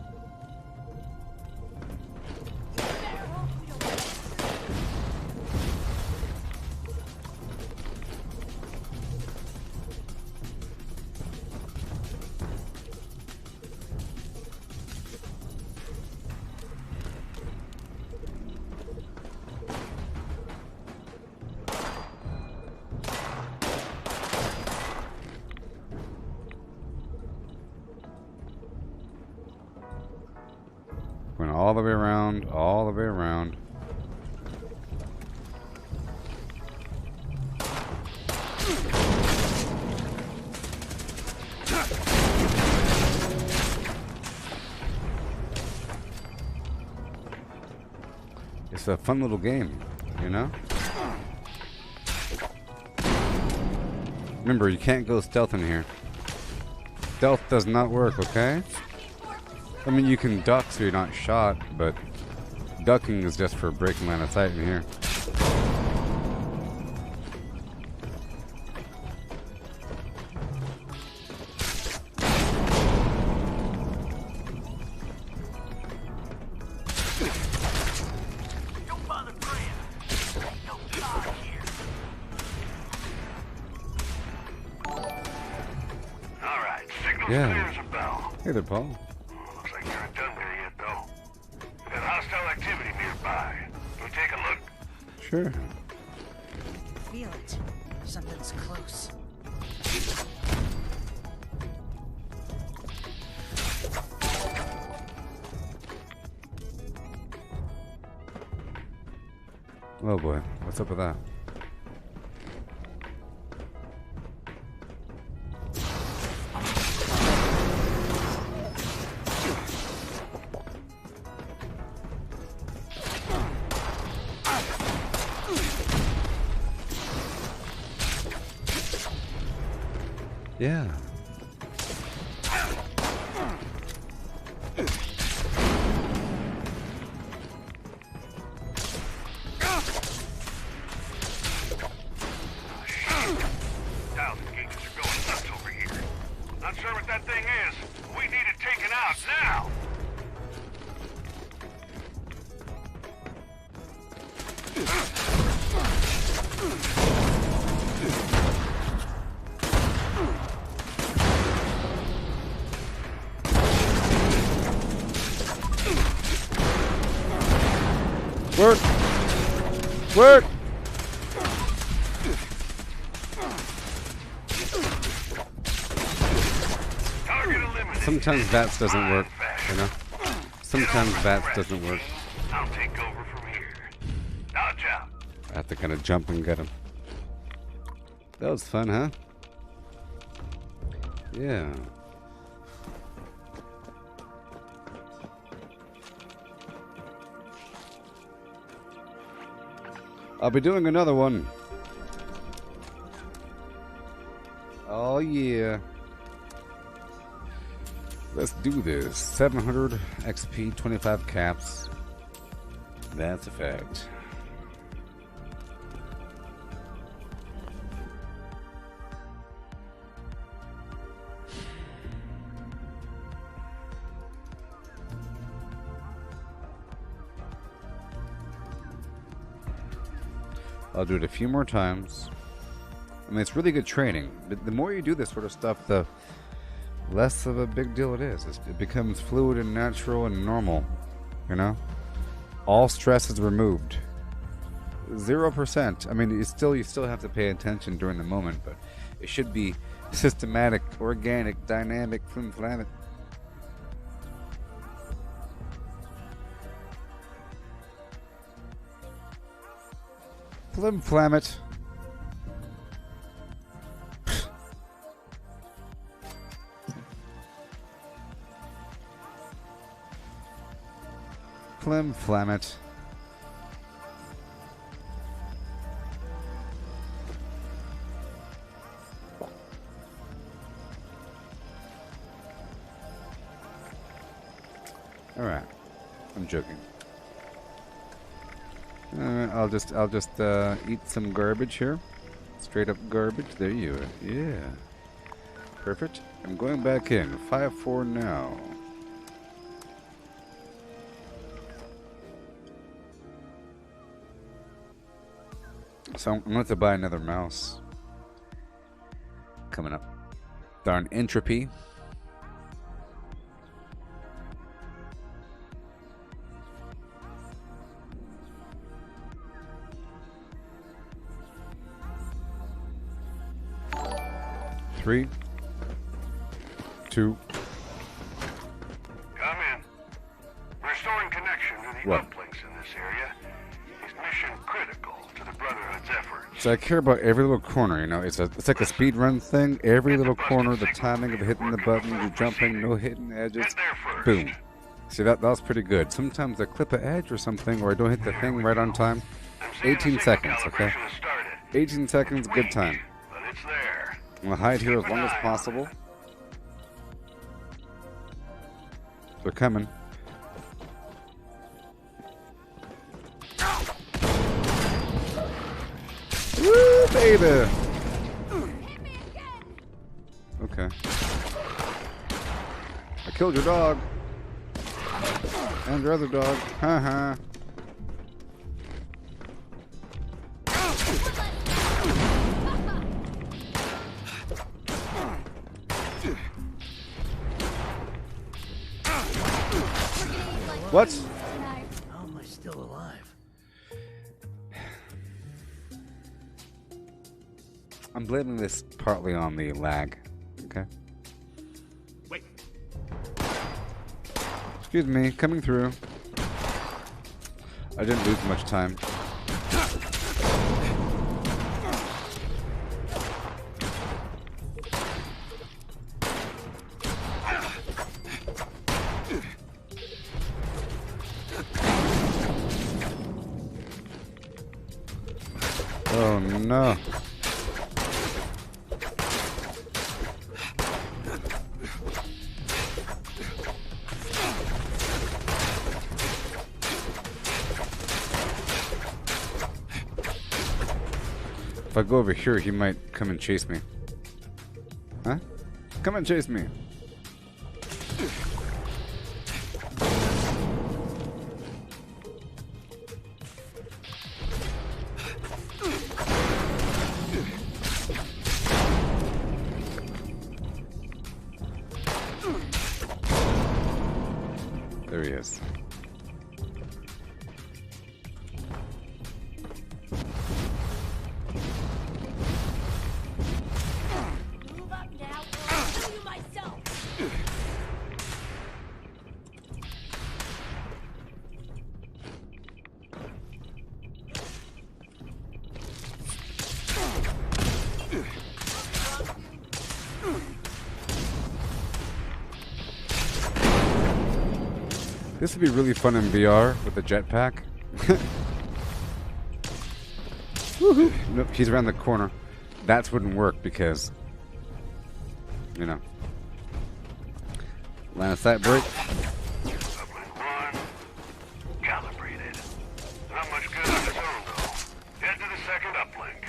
Went all the way around, all the way around. It's a fun little game, you know? Remember, you can't go stealth in here. Stealth does not work, okay? I mean, you can duck so you're not shot, but ducking is just for breaking line of sight in here. Yeah. There's a bell. Hey there, Paul. Looks like you aren't done there yet, though. We got hostile activity nearby. Can we take a look? Sure. Feel it. Something's close. Oh boy, what's up with that? Yeah. Not sure what that thing is. We need it taken out now. Work! Work! Sometimes VATS doesn't work, you know? Sometimes VATS doesn't work. I'll take over from here. Dodge out. I have to kind of jump and get him. That was fun, huh? Yeah. I'll be doing another one. Oh yeah. Let's do this. 700 XP, 25 caps. That's a fact. I'll do it a few more times. I mean, it's really good training. But the more you do this sort of stuff, the less of a big deal it is. It becomes fluid and natural and normal, you know? All stress is removed. 0%. I mean, you still have to pay attention during the moment, but it should be systematic, organic, dynamic, flim-flam it. Flim-flam it. Flim-flam it. All right, I'm joking. I'll just eat some garbage here. Straight up garbage. There you are. Yeah. Perfect. I'm going back in. 5-4 now. So I'm going to have to buy another mouse. Coming up. Darn entropy. Three, 2. Come in. Restoring connection to the What? uplinks in this area is mission critical to the Brotherhood's efforts. So I care about every little corner, you know. It's like a speed run thing. Every little corner, the timing of hitting the button, you're jumping, no hitting edges. Boom. See, that was pretty good. Sometimes I clip an edge or something, or I don't hit the thing right on time. 18 seconds, okay? 18 seconds, good time. But it's there. I'm gonna hide here as long as possible. They're coming. Woo, baby! Okay. I killed your dog. And your other dog. Haha. What? How am I still alive? I'm blaming this partly on the lag. Okay. Wait. Excuse me, coming through. I didn't lose much time. Oh no. If I go over here, he might come and chase me. Huh? Come and chase me. There he is. Move up now, or I'll kill you myself. This would be really fun in VR with a jetpack. Woohoo! Nope, he's around the corner. That wouldn't work because, you know, line of sight break. Calibrated. Not much good on its own, though. Head to the second uplink.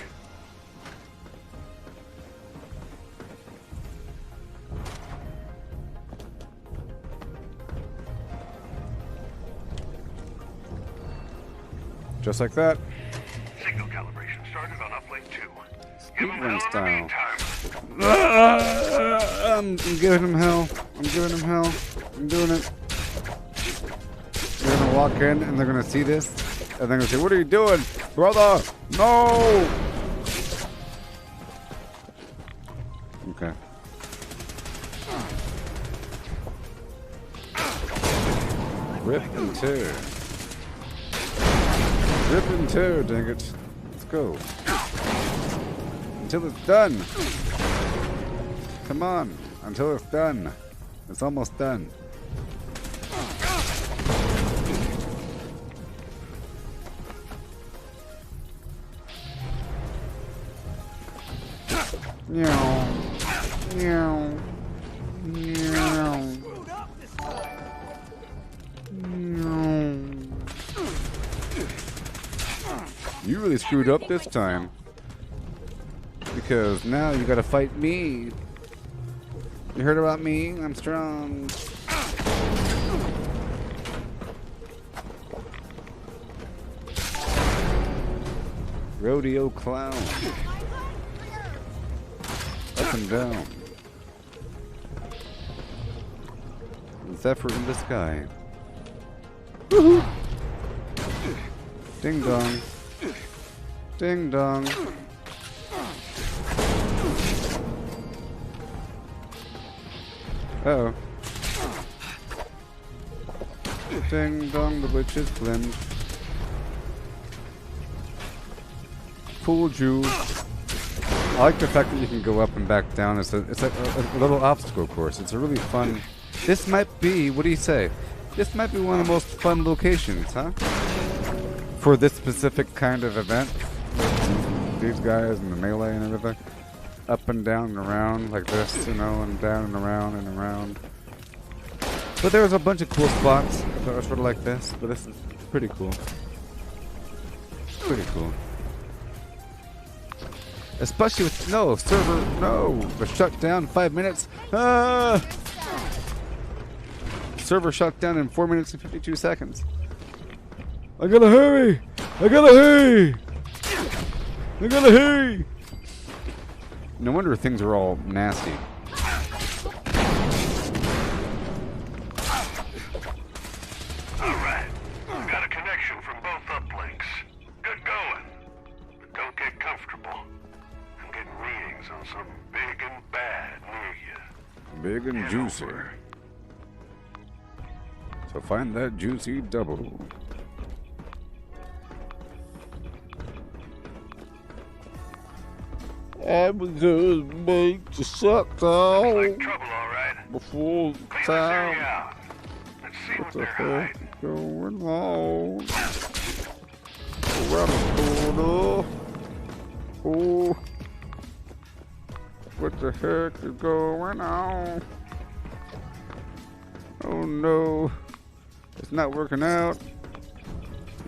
Just like that. Signal calibration started on uplink 2. Give him hell Speedrun in the style. meantime. I'm giving him hell. I'm giving him hell. I'm doing it. They're gonna walk in and they're gonna see this, and they're gonna say, "What are you doing, brother? No!" Okay. Rip and tear. Rip and tear, dang it. Let's go. Until it's done. Come on. Until it's done. It's almost done. Meow. Meow. Meow. You really screwed up this time. Because now you gotta fight me. You heard about me? I'm strong. Rodeo clown. Up and down. Zephyr in the sky. Woohoo! Ding dong. Ding dong. Uh-oh. Ding dong, the witch is blend. Fooled you. I like the fact that you can go up and back down. It's like a little obstacle course. It's a really fun. This might be, what do you say? This might be one of the most fun locations, huh? For this specific kind of event. These guys and the melee and everything. Up and down and around like this, you know, and down and around and around. But there was a bunch of cool spots that were sort of like this, but this is pretty cool. Pretty cool. Especially with, no, server, no, the shut down 5 minutes. Ah! Server shut down in 4 minutes and 52 seconds. I gotta hurry! I gotta hurry! I gotta hurry! No wonder things are all nasty. big and juicy. So find that juicy double. I'm gonna make the suck down before time. What the heck is going on? Around the corner. Oh, what the heck is going on? Oh no, it's not working out.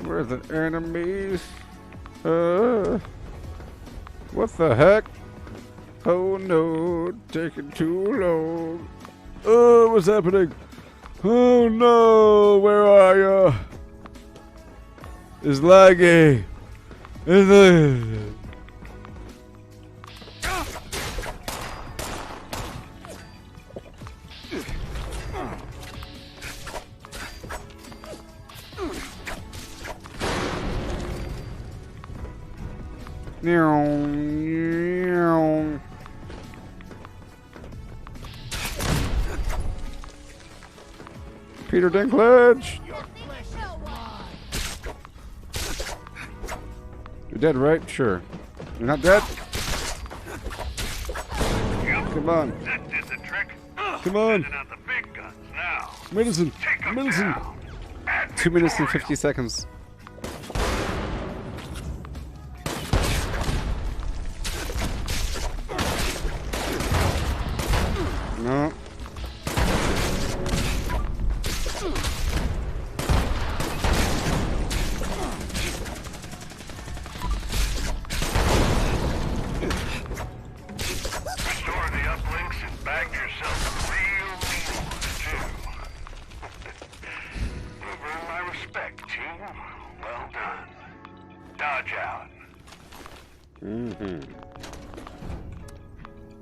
Where's the enemies? What the heck? Oh no, taking too long. Oh, what's happening? Oh no, where are you? It's laggy. It's laggy. Peter Dinklage. You're dead, right? Sure. You're not dead? Come on. Come on. Medicine. Medicine. 2 minutes and 50 seconds. No.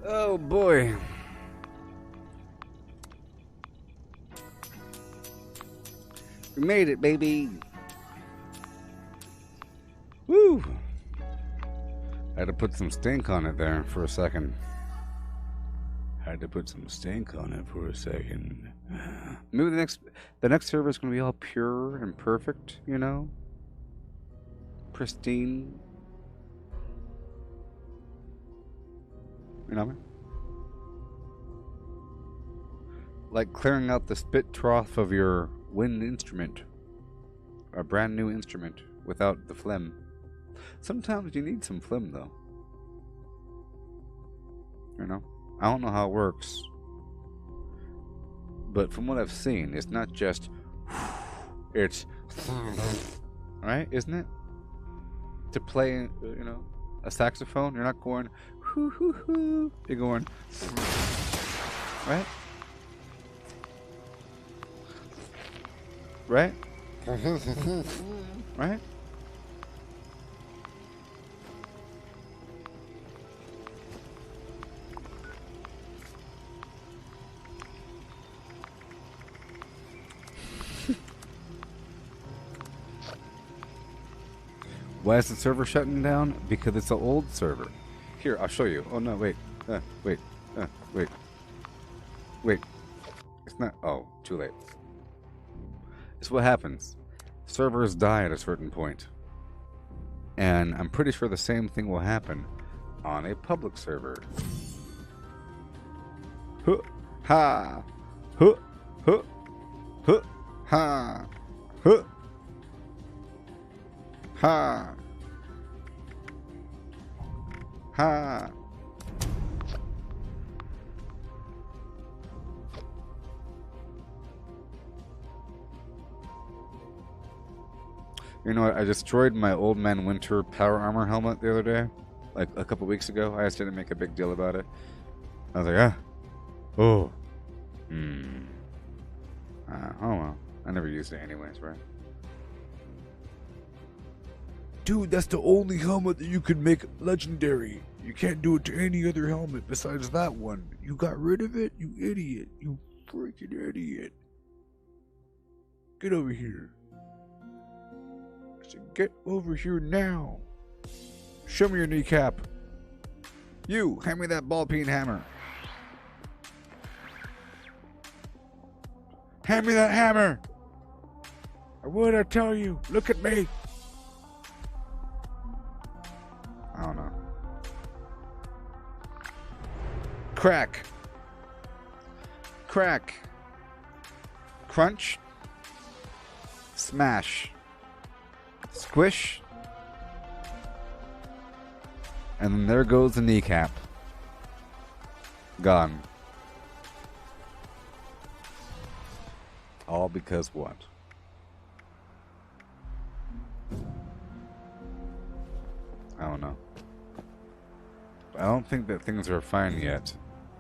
Oh boy. We made it, baby. Woo. I had to put some stink on it there for a second. Had to put some stink on it for a second. Maybe the next server is gonna be all pure and perfect, you know? Pristine. You know what I mean? Like clearing out the spit trough of your wind instrument. A brand new instrument without the phlegm. Sometimes you need some phlegm though. You know? I don't know how it works. But from what I've seen, it's not just it's right, isn't it? To play, you know, a saxophone, you're not going hoo hoo hoo. You're going right? Right? Right? Why is the server shutting down? Because it's an old server. Here, I'll show you. Oh no, wait. Wait. Wait. It's not. Oh, too late. It's what happens. Servers die at a certain point. And I'm pretty sure the same thing will happen on a public server. Huh. Ha. Huh. Huh. Huh. Ha. Huh. Ha. Ha. You know what? I destroyed my Old Man Winter power armor helmet the other day. Like a couple weeks ago. I just didn't make a big deal about it. I was like, ah. Oh. Oh well. I never used it anyways, right? Dude, that's the only helmet that you can make legendary. You can't do it to any other helmet besides that one. You got rid of it? You idiot. You freaking idiot. Get over here. I said, get over here now. Show me your kneecap. You, hand me that ball peen hammer. Hand me that hammer! What I tell you? Look at me! I don't know. Crack. Crack. Crunch. Smash. Squish. And then there goes the kneecap. Gone. All because what? I don't know. I don't think that things are fine yet.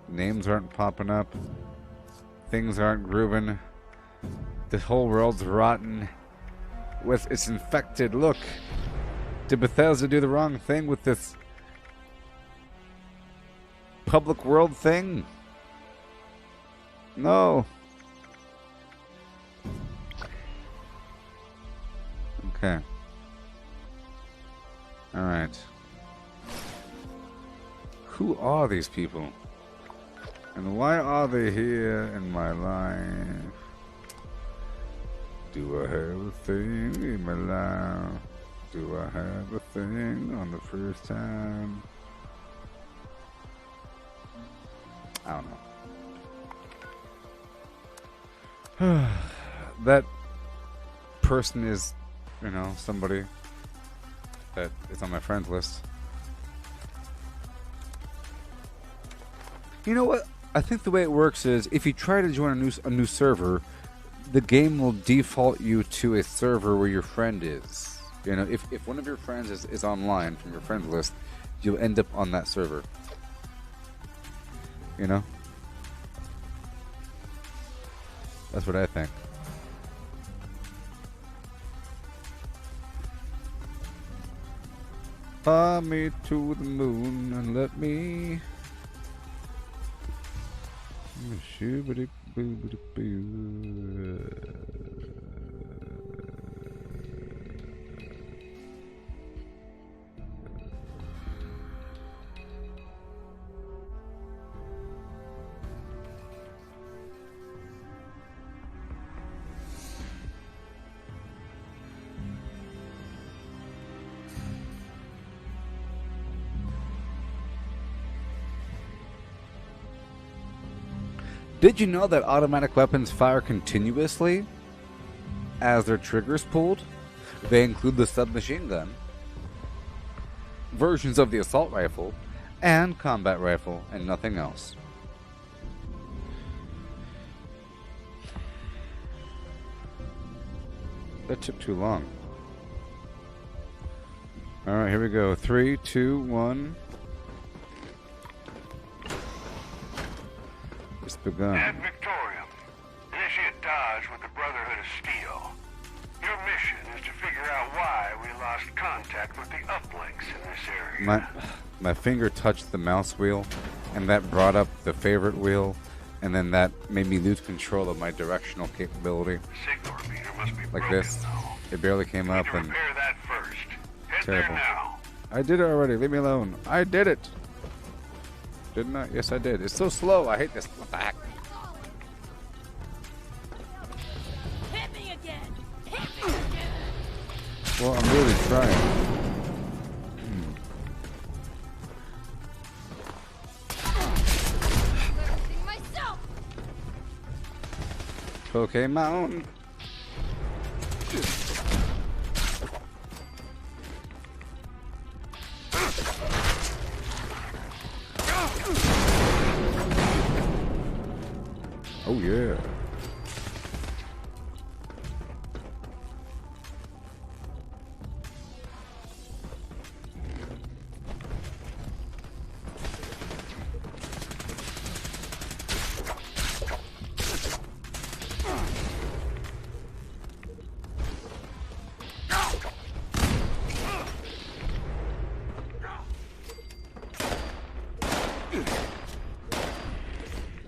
Names aren't popping up. Things aren't grooving. The whole world's rotten. It's infected. Look. Did Bethesda do the wrong thing with this public world thing? No. Okay. Alright. Who are these people? And why are they here in my life? Do I have a thing in my life? Do I have a thing on the first time? I don't know. That person is, you know, somebody that is on my friends list. You know what? I think the way it works is if you try to join a new server, the game will default you to a server where your friend is. You know, if one of your friends is online from your friends list, you'll end up on that server. You know? That's what I think. Fly me to the moon and let me... Did you know that automatic weapons fire continuously as their triggers pulled? They include the submachine gun, versions of the assault rifle, and combat rifle, and nothing else. That took too long. Alright, here we go. 3, 2, 1. It's begun. At Victorium, initiate Dodge with the Brotherhood of Steel. Your mission is to figure out why we lost contact with the uplinks in this area. My finger touched the mouse wheel, and that brought up the favorite wheel, and then that made me lose control of my directional capability. Signal repeater must be like broken, this. though. It barely came up, and Repair that first. Head terrible. there now. I did it already. Leave me alone. I did it. Didn't I? Yes, I did. It's so slow. I hate this. What the heck? Hit me again! Hit me again! Well, I'm really trying. Lifting myself! Pokemon. Oh yeah.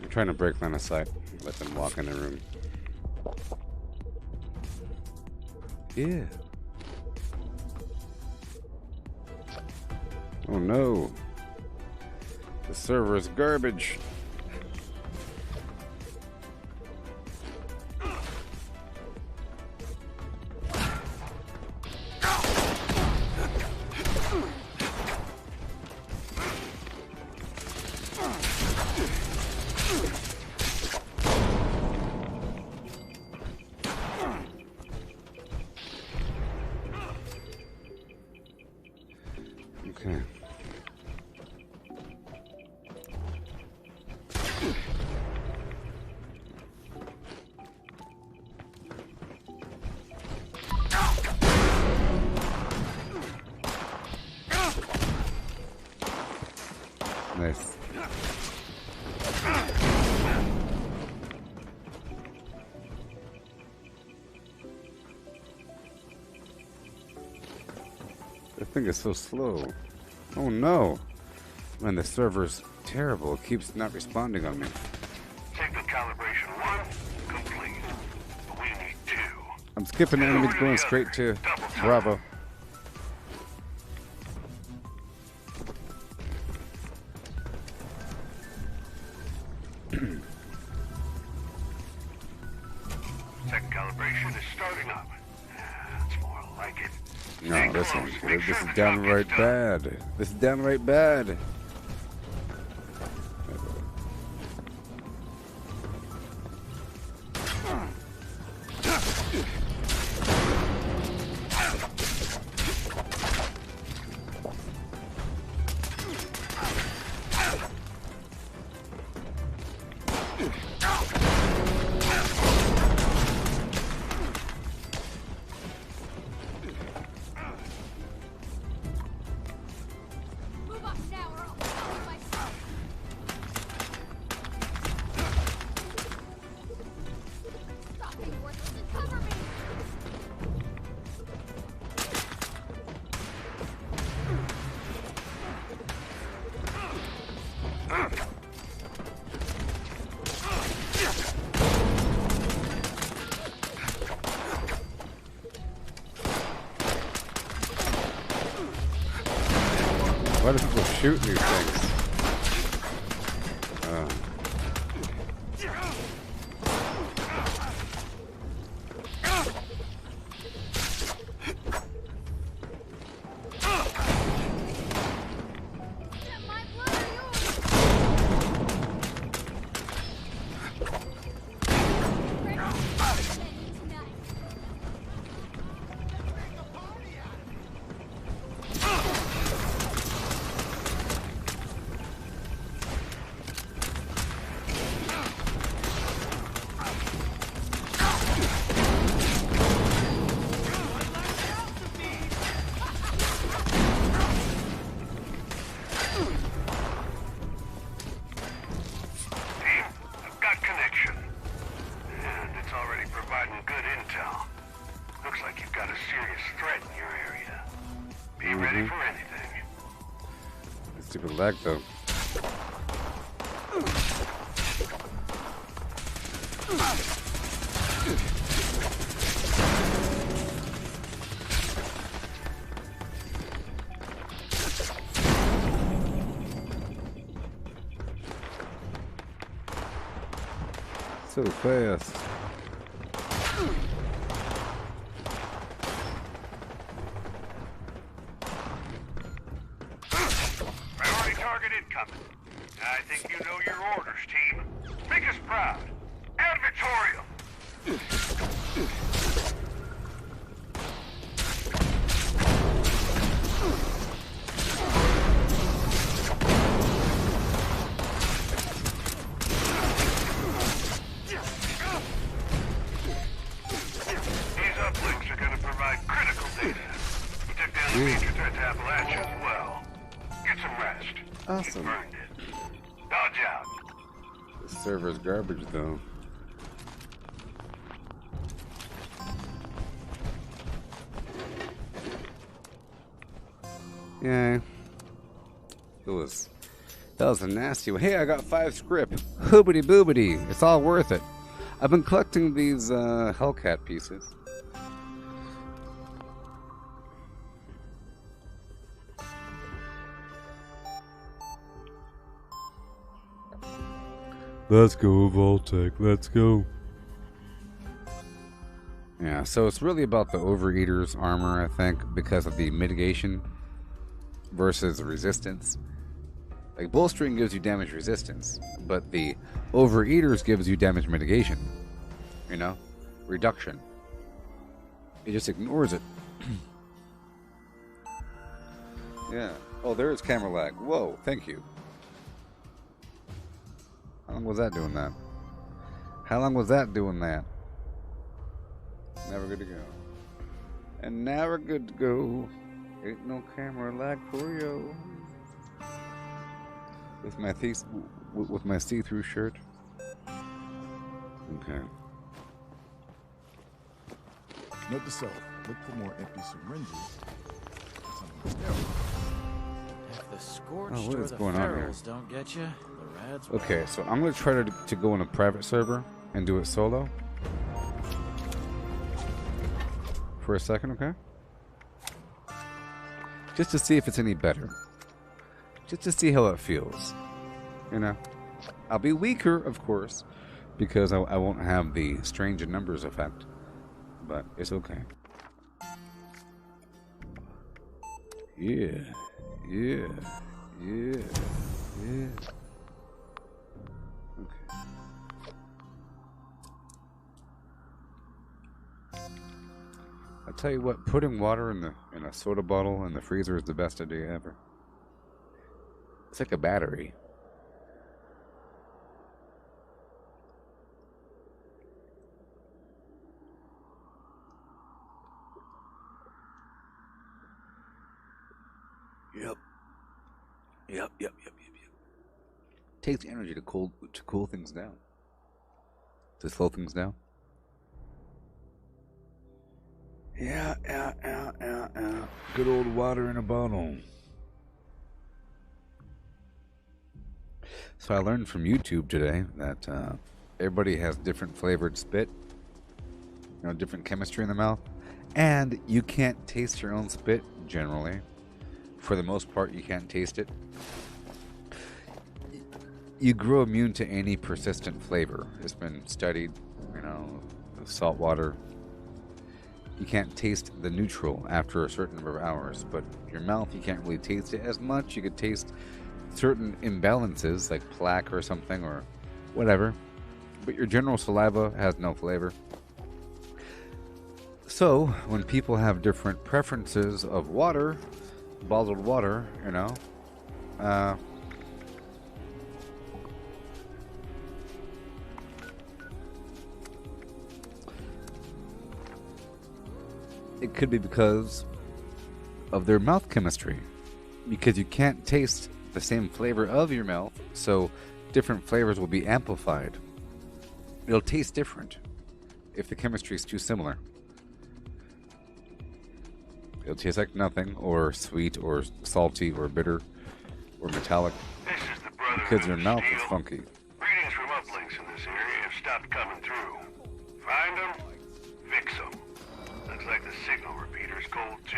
I'm trying to break line of sight. Let them walk in the room. Yeah. Oh no. The server is garbage. Nice. That thing is so slow. Oh no! Man, the server's terrible. It keeps not responding on me. Signal calibration 1 complete. We need 2. I'm skipping enemies, going straight to Bravo. Second calibration is starting up. That's more like it. No, this one's good. This is downright bad. This is downright bad. Move up now or I'll cover myself. Stop being worthless and cover me. Why do people shoot these things? I've got connection. And it's already providing good intel. Looks like you've got a serious threat in your area. Be ready for anything. Stupid lag though. So fast. Priority target incoming. I think you know your orders, team. Make us proud. Advertorial. These uplinks are going to provide critical data. We took down the major threat to Appalachia as well. Get some rest. Awesome. You burned it. Dodge out. The server's garbage though. Yeah. That was a nasty one. Hey, I got 5 script. Hoobity boobity. It's all worth it. I've been collecting these Hellcat pieces. Let's go, Voltec. Let's go. Yeah, so it's really about the Overeater's armor, I think, because of the mitigation versus resistance. Like, bolstering gives you damage resistance, but the Overeaters gives you damage mitigation. You know? Reduction. It just ignores it. Yeah. Oh, there is camera lag. Whoa, thank you. How long was that doing that? How long was that doing that? Never good to go. And never good to go. Ain't no camera lag for you. with my see-through shirt. Okay. Note to self: look for more empty syringes. Something else. If the scorched Oh, what or is the going on here? ferals don't get you, the rads will. Okay, so I'm gonna try to go on a private server and do it solo for a second, okay? Just to see if it's any better. Just to see how it feels. You know? I'll be weaker, of course, because I won't have the strange in numbers effect. But it's okay. Yeah. Yeah. Yeah. Yeah. Okay. I'll tell you what, putting water in a soda bottle in the freezer is the best idea ever. It's like a battery. Yep. Takes energy to cool things down. To slow things down. Yeah. Good old water in a bottle. So I learned from YouTube today that everybody has different flavored spit. You know, different chemistry in the mouth. And you can't taste your own spit, generally. For the most part, you can't taste it. You grow immune to any persistent flavor. It's been studied, you know, salt water. You can't taste the neutral after a certain number of hours, but your mouth, you can't really taste it as much. You could taste certain imbalances, like plaque or something, or whatever. But your general saliva has no flavor. So, when people have different preferences of water, bottled water, you know, it could be because of their mouth chemistry. Because you can't taste the same flavor of your mouth, so different flavors will be amplified. It'll taste different if the chemistry is too similar. It'll taste like nothing, or sweet, or salty, or bitter, or metallic. This is the brother Because your mouth is funky. Greetings from uplinks in this area have stopped coming through. Find them, fix them. Looks like the signal repeater's cold too.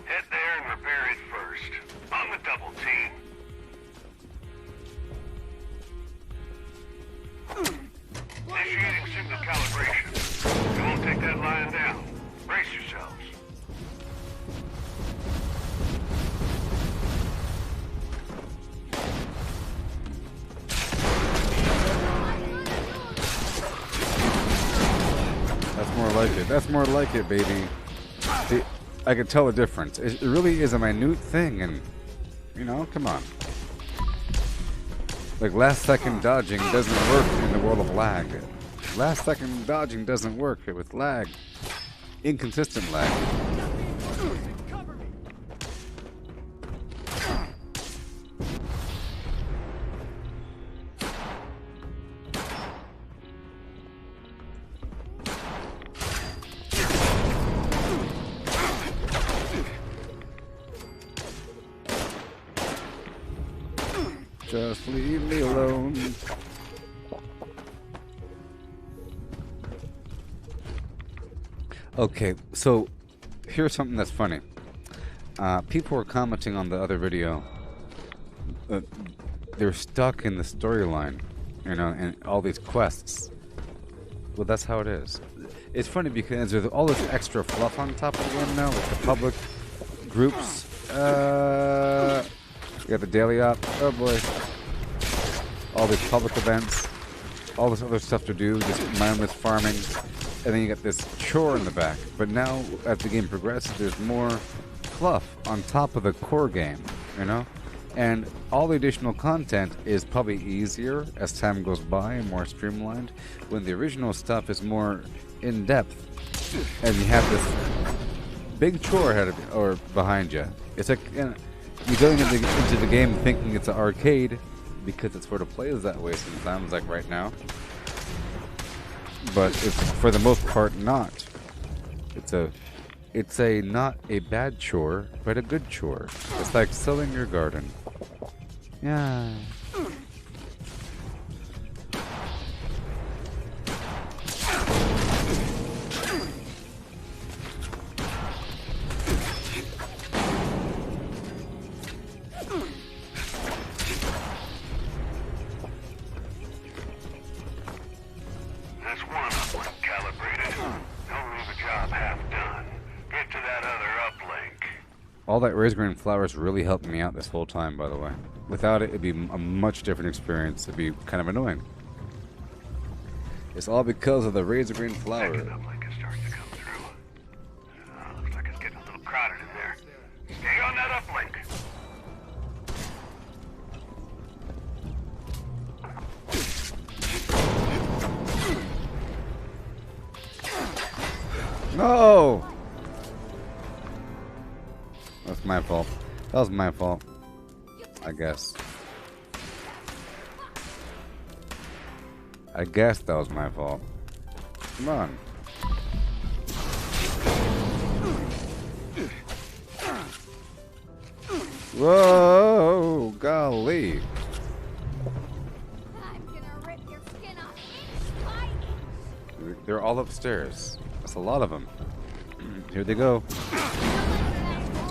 Head there and repair it first. On the double team. Initiating signal calibration. You won't take that lying down. Brace yourselves. That's more like it. That's more like it, baby. See, I can tell the difference. It really is a minute thing, and, you know, come on. Like, last second dodging doesn't work in the world of lag. Last second dodging doesn't work with lag. Inconsistent lag. Just leave me alone. Okay, so here's something that's funny. People were commenting on the other video. They're stuck in the storyline, you know, and all these quests. Well, that's how it is. It's funny because there's all this extra fluff on top of the game now, like the public groups. You got the daily op. Oh boy. All these public events. All this other stuff to do. Just mindless farming. And then you got this chore in the back. But now, as the game progresses, there's more fluff on top of the core game. You know? And all the additional content is probably easier as time goes by and more streamlined. When the original stuff is more in-depth. And you have this big chore ahead of you, or behind you. It's like, you know, You go into the game thinking it's an arcade because it sort of plays that way sometimes, like right now. But it's for the most part not. It's a not a bad chore, but a good chore. It's like sowing your garden. Yeah. That's one uplink calibrated. Don't leave a job half done. Get to that other uplink. All that razor green flowers really helped me out this whole time, by the way. Without it, it'd be a much different experience. It'd be kind of annoying. It's all because of the razor green flower. Second uplink is starting to come through. Looks like it's getting a little crowded in there. Stay on that uplink. No! That's my fault. That was my fault. I guess. I guess that was my fault. Come on. Whoa, golly. I'm gonna rip your skin off inch by inch. They're all upstairs. That's a lot of them. Here they go.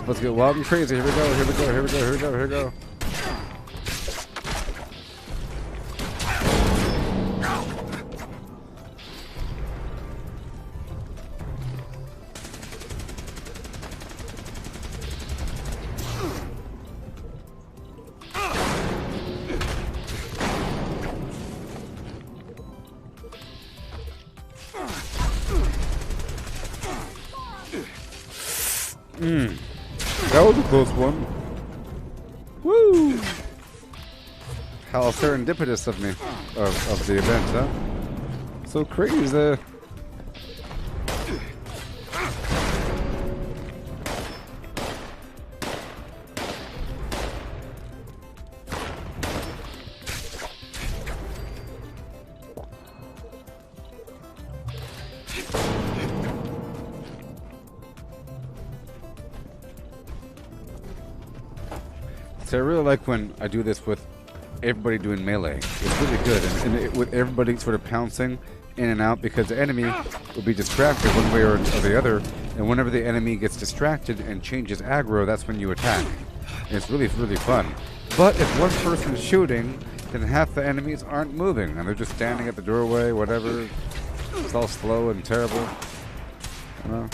Let's get wild and crazy. Here we go, here we go, here we go, here we go, here we go. That was a close one. Woo! How serendipitous of me, of the event, huh? So crazy. So I really like when I do this with everybody doing melee. It's really good, and with everybody sort of pouncing in and out, because the enemy will be distracted one way or the other, and whenever the enemy gets distracted and changes aggro, that's when you attack. And it's really, really fun. But if one person's shooting, then half the enemies aren't moving, and they're just standing at the doorway, whatever. It's all slow and terrible. You know?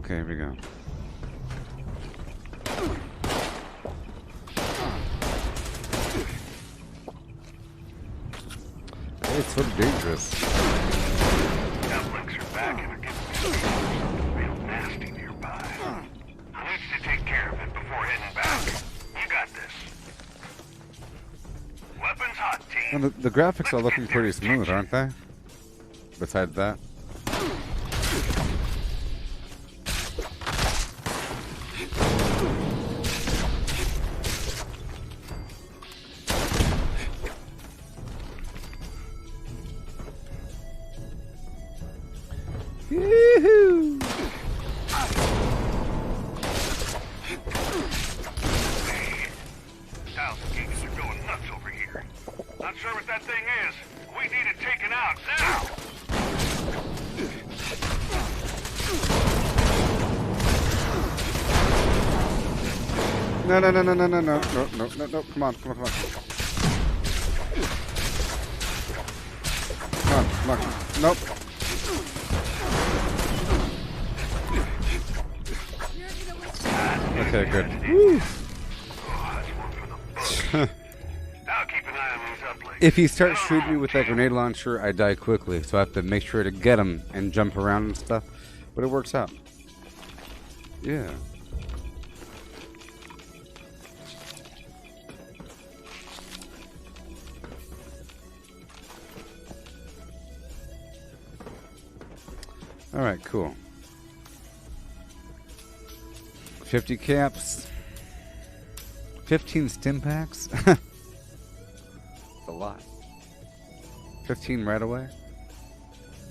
Okay, here we go. Hey, it's sort of dangerous. Uplink are back and are getting real nasty nearby. I need you to take care of it before heading back. You got this. Weapons hot, team. Well, the graphics are looking pretty smooth, aren't they? Besides that. Yoo-hoo! Thousand gigas are going nuts over here. Not sure what that thing is. We need it taken out now. No, no, no, no, no, no, no, no, no, no, no, come on, come on, come on. Come on, come on. Nope. Okay, good. Woo. If he starts shooting me with that grenade launcher, I die quickly, so I have to make sure to get him and jump around and stuff. But it works out. Yeah. Alright, cool. 50 caps. 15 stim packs? That's a lot. 15 right away?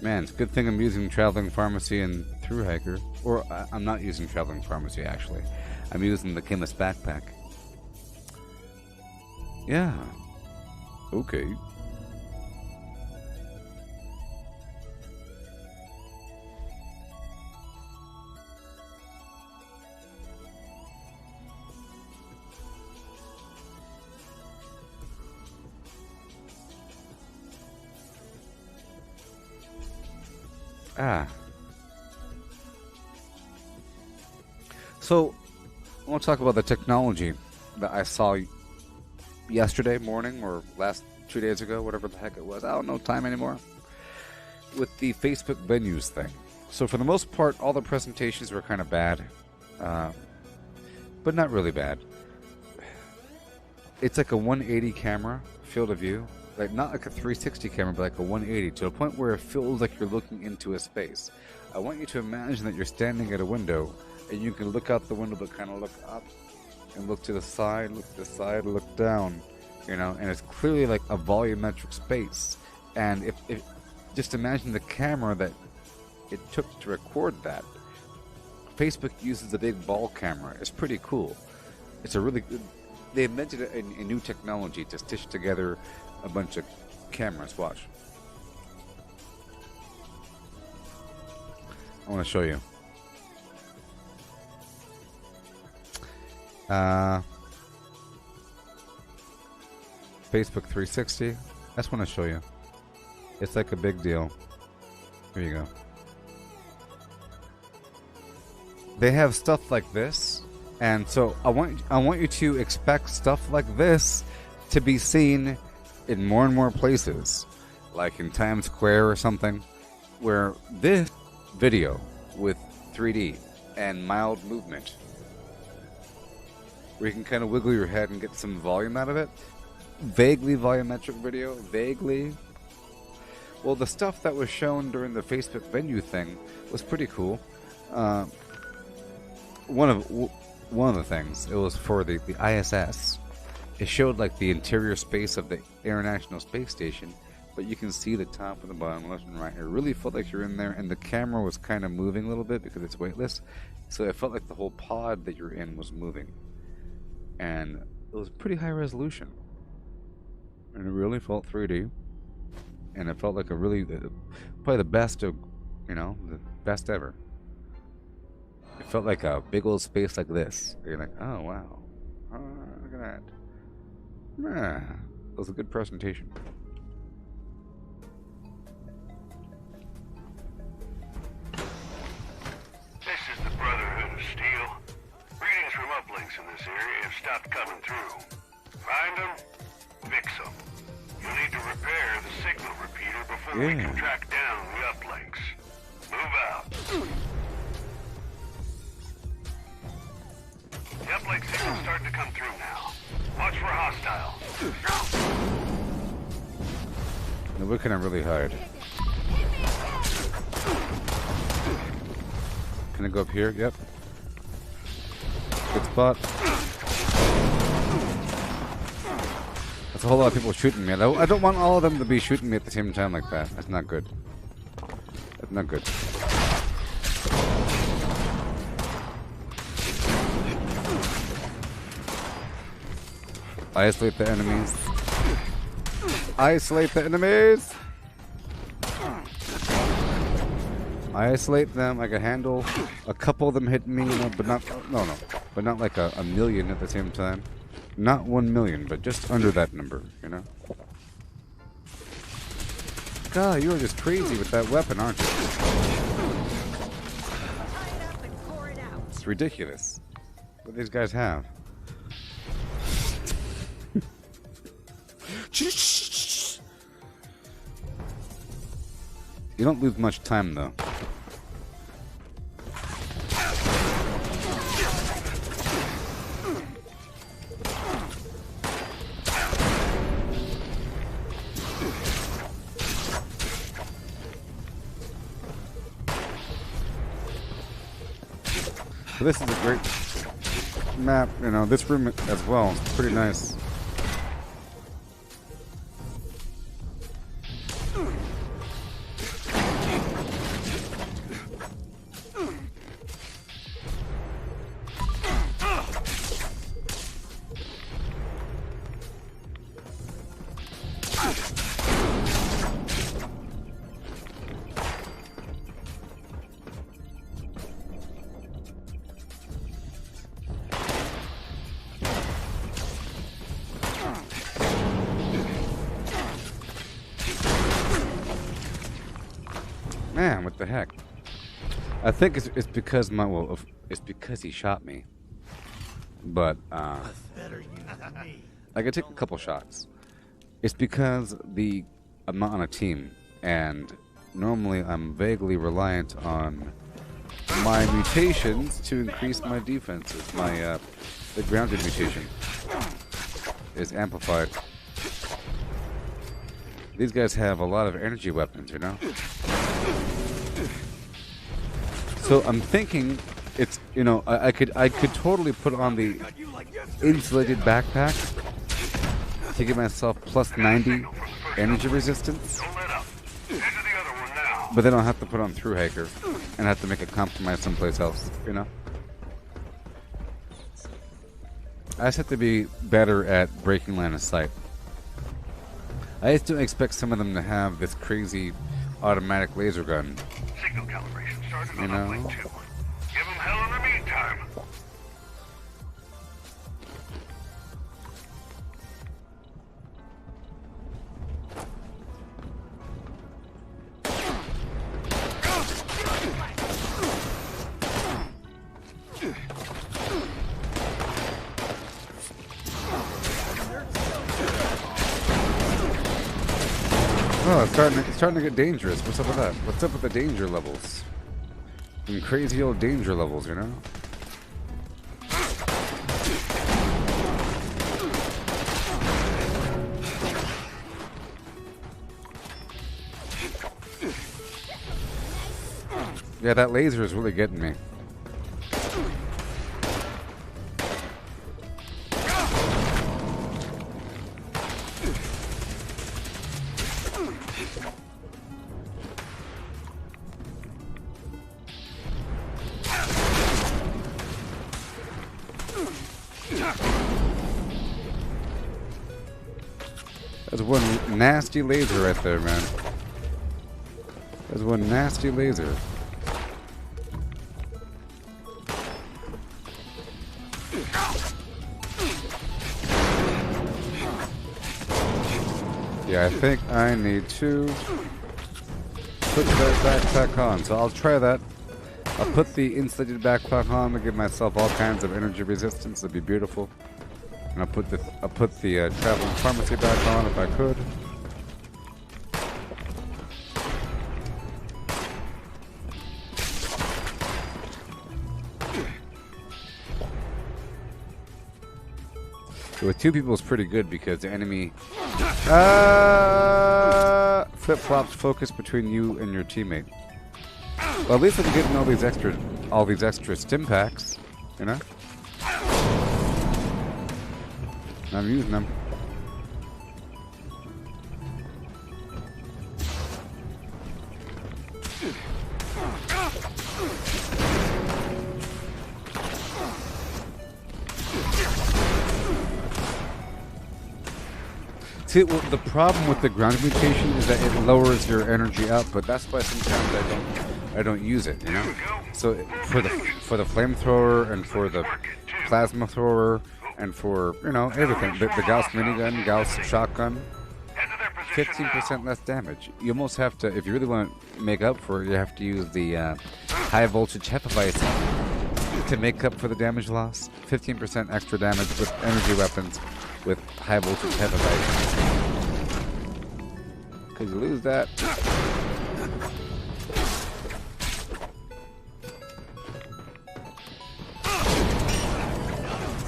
Man, it's a good thing I'm using Traveling Pharmacy and Through Hiker. Or, I'm not using Traveling Pharmacy, actually. I'm using the Chemist Backpack. Yeah. Okay. So, I want to talk about the technology that I saw yesterday morning or last 2 days ago, whatever the heck it was. I don't know time anymore. With the Facebook venues thing. So, for the most part, all the presentations were kind of bad. But not really bad. It's like a 180 camera field of view. Like, not like a 360 camera, but like a 180, to a point where it feels like you're looking into a space. I want you to imagine that you're standing at a window, and you can look out the window, but kind of look up, and look to the side, look to the side, look down, you know, and it's clearly like a volumetric space. And if just imagine the camera that it took to record that. Facebook uses a big ball camera. It's pretty cool. It's a really good... They invented a new technology to stitch together a bunch of cameras. Watch. I want to show you. Facebook 360. I just want to show you. It's like a big deal. Here you go. They have stuff like this, and so I want you to expect stuff like this to be seen in more and more places, like in Times Square or something, where this video with 3D and mild movement, where you can kind of wiggle your head and get some volume out of it, vaguely volumetric video, vaguely. Well, the stuff that was shown during the Facebook venue thing was pretty cool. One of the things, it was for the ISS. It showed like the interior space of the International Space Station, but you can see the top and the bottom, left and right. It really felt like you're in there, and the camera was kind of moving a little bit because it's weightless, so it felt like the whole pod that you're in was moving, and it was pretty high resolution, and it really felt 3D, and it felt like a really, probably the best of, you know, the best ever. It felt like a big old space like this. You're like, oh wow, oh, look at that. Yeah, it was a good presentation. This is the Brotherhood of Steel. Readings from uplinks in this area have stopped coming through. Find them, fix them. You'll need to repair the signal repeater before we can track down the uplinks. Move out. The uplink signal's starting to come through now. Watch for hostiles. Now where can I really hide? Can I go up here? Yep. Good spot. That's a whole lot of people shooting me. I don't want all of them to be shooting me at the same time like that. That's not good. That's not good. Isolate the enemies. Isolate the enemies! Isolate them. I can handle a couple of them hitting me, you know, but not, no, but not like a million at the same time. Not 1 million, but just under that number, you know? God, you are just crazy with that weapon, aren't you? It's ridiculous what these guys have. You don't lose much time, though. But this is a great map, you know, this room as well. It's pretty nice. Man, what the heck? I think it's because it's because he shot me. But I could take a couple shots. It's because I'm not on a team, and normally I'm vaguely reliant on my mutations to increase my defenses. My the grounded mutation is amplified. These guys have a lot of energy weapons, you know? So I'm thinking it's, you know, I could totally put on the insulated backpack to give myself plus 90 energy resistance. But then I'll have to put on through hacker and have to make a compromise someplace else, you know? I just have to be better at breaking line of sight. I just don't expect some of them to have this crazy automatic laser gun. Signal calibration started You on know? uplink 2. Give them hell in the meantime. Oh, it's starting to get dangerous. What's up with that? What's up with the danger levels? Some crazy old danger levels, you know? Yeah, that laser is really getting me. That's one nasty laser right there, man. That's one nasty laser. Yeah, I think I need to put that backpack on. So I'll try that. I'll put the insulated backpack on to give myself all kinds of energy resistance. It'd be beautiful. And I'll put the traveling pharmacy back on if I could. With two people is pretty good because the enemy flip-flops focus between you and your teammate. Well, at least I'm getting all these extra stim packs, you know? I'm using them. See, well, the problem with the ground mutation is that it lowers your energy output. That's why sometimes I don't use it, you know. So for the flamethrower and for the plasma thrower and for, you know, everything, the Gauss minigun, Gauss shotgun, 15% less damage. You almost have to, if you really want to make up for it, you have to use the high voltage Hefeweizen to make up for the damage loss. 15% extra damage with energy weapons with high voltage Hefeweizen. Because you lose that.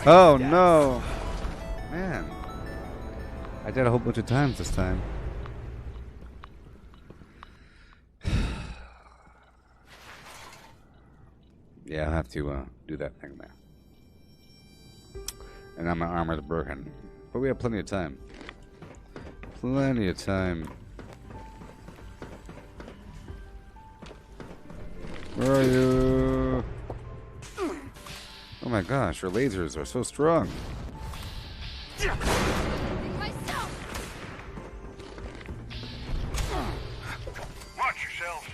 Oh no! Man. I did a whole bunch of times this time. Yeah, I'll have to do that thing there. And now my armor's broken. But we have plenty of time. Plenty of time. Where are you? Oh my gosh, your lasers are so strong. Watch yourselves.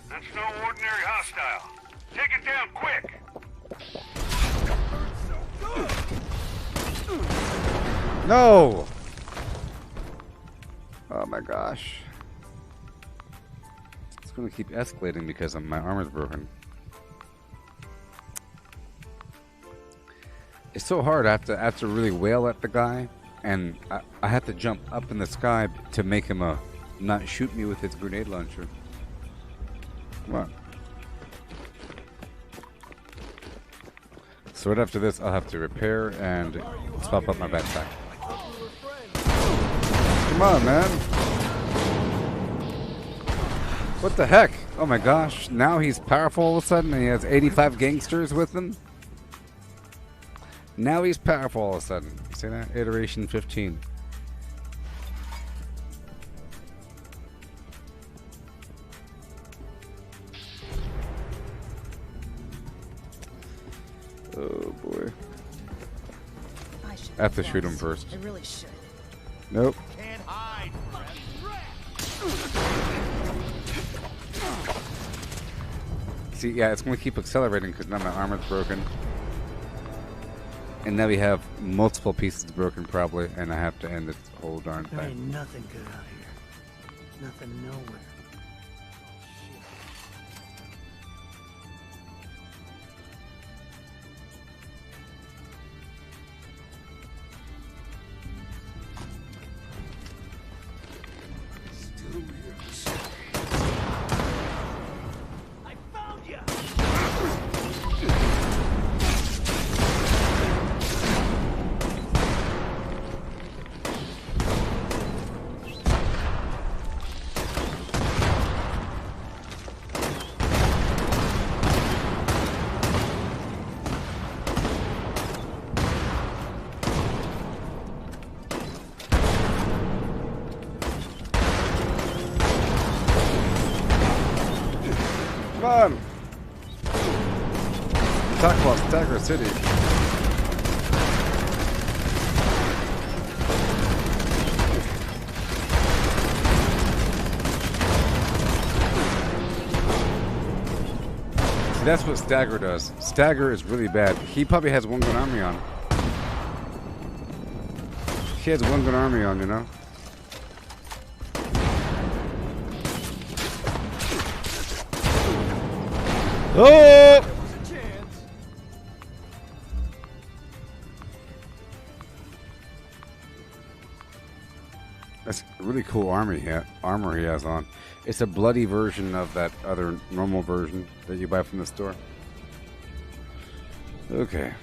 That's no ordinary hostile. Take it down quick. No! Oh my gosh. It's gonna keep escalating because my armor's broken. It's so hard. I have to really wail at the guy, and I have to jump up in the sky to make him not shoot me with his grenade launcher. Come on. So right after this, I'll have to repair and swap up my backpack. Come on, man. What the heck? Oh my gosh. Now he's powerful all of a sudden and he has 85 gangsters with him? Now he's powerful all of a sudden. See that? Iteration 15. Oh boy. I have to shoot him first. I really should. Nope. Can't hide. See, yeah, it's going to keep accelerating because now my armor's broken. And now we have multiple pieces broken probably, and I have to end this whole darn There ain't thing. nothing good out here. Nothing nowhere. I found you. Come on! Talk about Stagger City. See, that's what Stagger does. Stagger is really bad. He probably has one gun army on. He has one gun army on, you know? Oh! That's a really cool armor he has on. It's a bloody version of that other normal version that you buy from the store. Okay.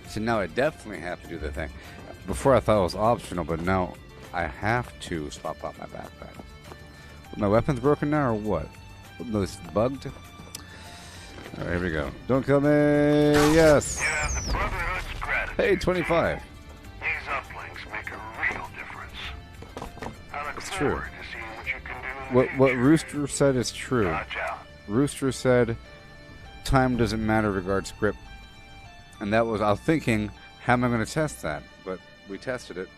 So now I definitely have to do the thing. Before I thought it was optional, but now I have to swap out my backpack. My weapon's broken now or what? No, this is bugged. Alright, here we go. Don't kill me! Yes! Yeah, the Brotherhood's gratitude. Hey, 25. These uplinks make a real difference. I look It's true. forward to seeing what you can do in the What Rooster said is true. Watch out. Rooster said time doesn't matter regards script. And that was, I was thinking, how am I going to test that? But we tested it.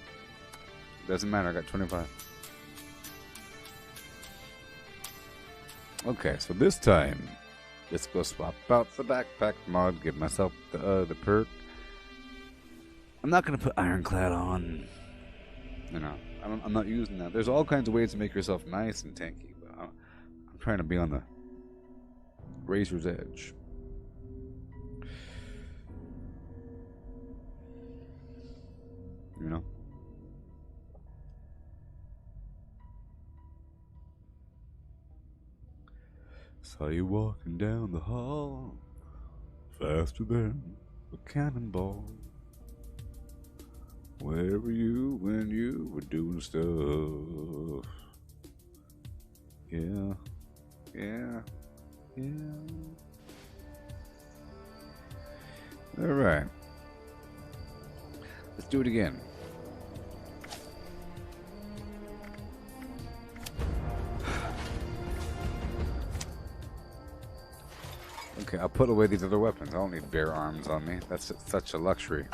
Doesn't matter, I got 25. Okay, so this time, let's go swap out the backpack mod, give myself the perk. I'm not going to put Ironclad on. You know, I'm not using that. There's all kinds of ways to make yourself nice and tanky, but I'm trying to be on the razor's edge. You know? Saw you walking down the hall, faster than a cannonball. Where were you when you were doing stuff? Yeah, yeah, yeah. Alright. Let's do it again. Okay, I'll put away these other weapons. I don't need bare arms on me. That's such a luxury.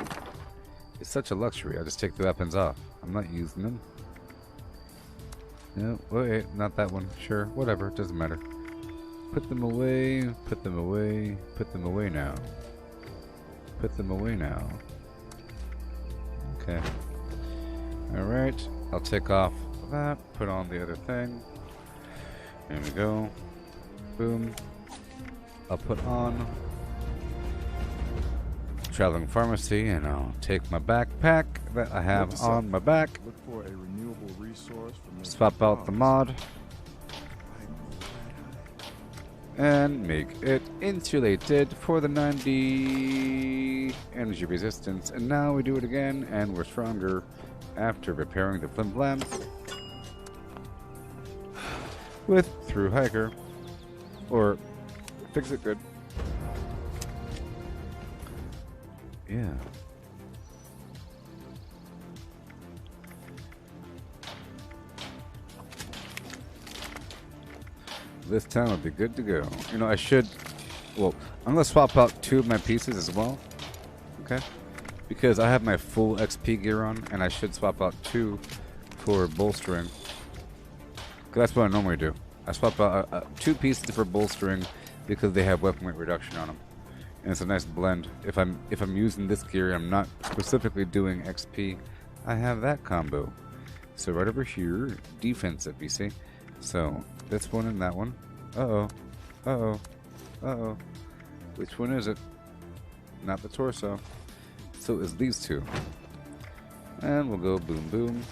It's such a luxury. I just take the weapons off. I'm not using them. No, wait, not that one. Sure, whatever. It doesn't matter. Put them away. Put them away. Put them away now. Put them away now. Okay. Alright. I'll take off that. Put on the other thing. There we go. Boom. I'll put on Traveling Pharmacy, and I'll take my backpack that I have on my back. Look for a renewable resource from Swap out the mod. And make it insulated for the 90 energy resistance. And now we do it again, and we're stronger after repairing the flim flam with Through Hiker. Or Fix It Good. Yeah. This time will be good to go. You know, I should... Well, I'm going to swap out 2 of my pieces as well. Okay? Because I have my full XP gear on, and I should swap out 2 for bolstering. Because that's what I normally do. I swap out 2 pieces for bolstering because they have weapon weight reduction on them. And it's a nice blend. If I'm using this gear, I'm not specifically doing XP. I have that combo. So right over here, defensive, you see? So this one and that one. Uh-oh. Uh-oh. Uh-oh. Which one is it? Not the torso. So it's these 2. And we'll go boom boom.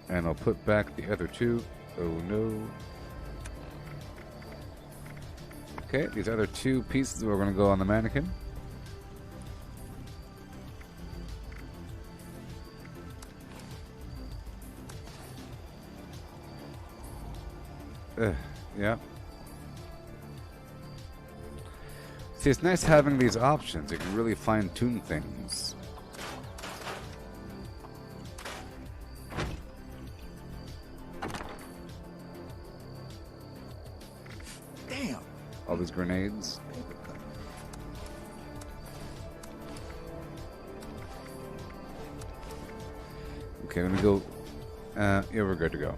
And I'll put back the other 2. Oh no. Okay, these other 2 pieces are going to go on the mannequin. Yeah. See, it's nice having these options. You can really fine-tune things. Damn. All these grenades. Okay, let me go. Yeah, we're good to go.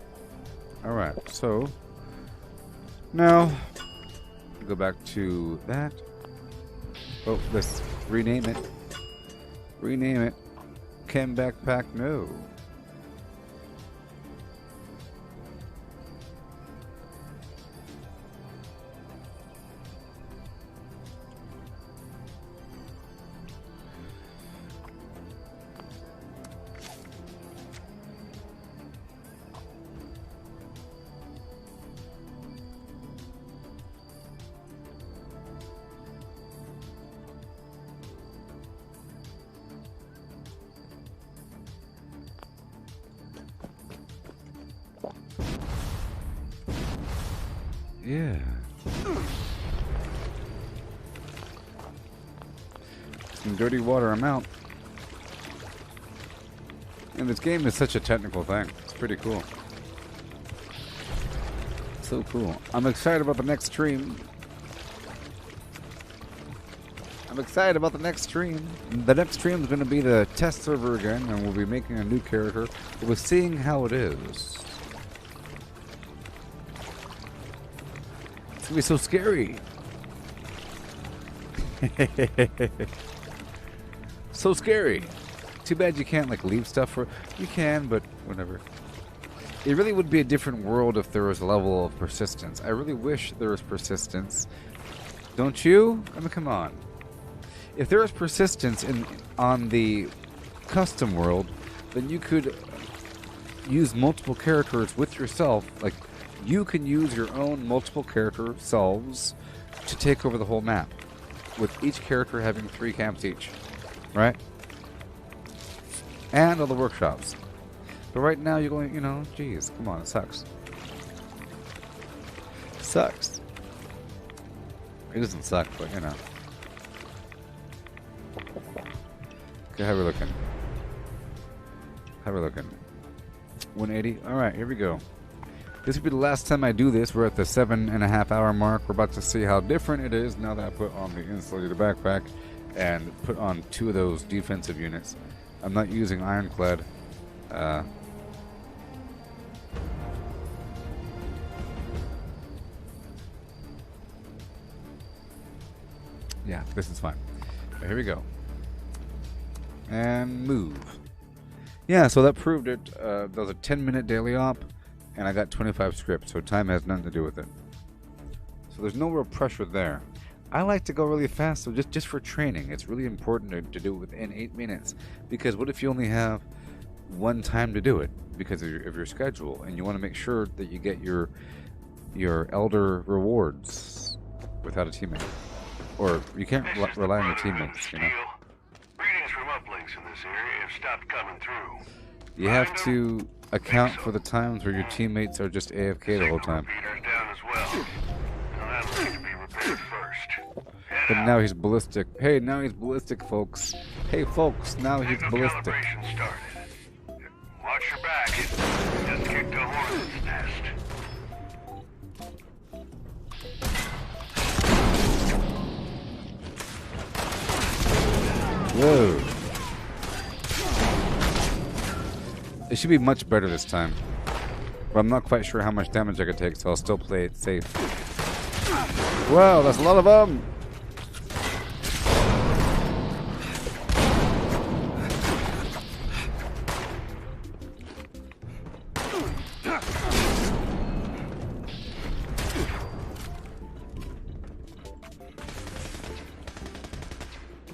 Alright, so now go back to that. Oh, let's rename it. Rename it. Chem backpack, no. Yeah. Some dirty water, I'm out. And this game is such a technical thing. It's pretty cool. So cool. I'm excited about the next stream. I'm excited about the next stream. The next stream is going to be the test server again, and we'll be making a new character. We'll be seeing how it is. It's gonna be so scary. So scary. Too bad you can't like leave stuff for. You can, but whatever. It really would be a different world if there was a level of persistence. I really wish there was persistence. Don't you? I mean, come on. If there was persistence on the custom world, then you could use multiple characters with yourself. Like, you can use your own multiple character selves to take over the whole map, with each character having 3 camps each, right? And all the workshops. But right now you're going, you know, geez, come on, it sucks. It sucks. It doesn't suck, but you know. Okay, how we looking? How we looking? 180. All right, here we go. This will be the last time I do this. We're at the 7.5 hour mark. We're about to see how different it is now that I put on the insulated backpack and put on 2 of those defensive units. I'm not using ironclad. Yeah, this is fine. But here we go. And move. Yeah, so that proved it. That was a 10-minute daily op, and I got 25 scripts, so time has nothing to do with it. So there's no real pressure there. I like to go really fast, so just for training. It's really important to do it within 8 minutes, because what if you only have one time to do it because of your schedule, and you want to make sure that you get your elder rewards without a teammate, or you can't rely on your teammates, you know. Readings from uplinks in this area have stopped coming through. You have to account for the times where your teammates are just AFK the whole time. Down as well. Now that'll need to be repaired first. But now he's ballistic. Hey, now he's ballistic, folks. Hey, folks, now he's ballistic. Calibration started. Watch your back. Just kicked a hornet's nest. Whoa. It should be much better this time. But I'm not quite sure how much damage I could take, so I'll still play it safe. Wow, that's a lot of them!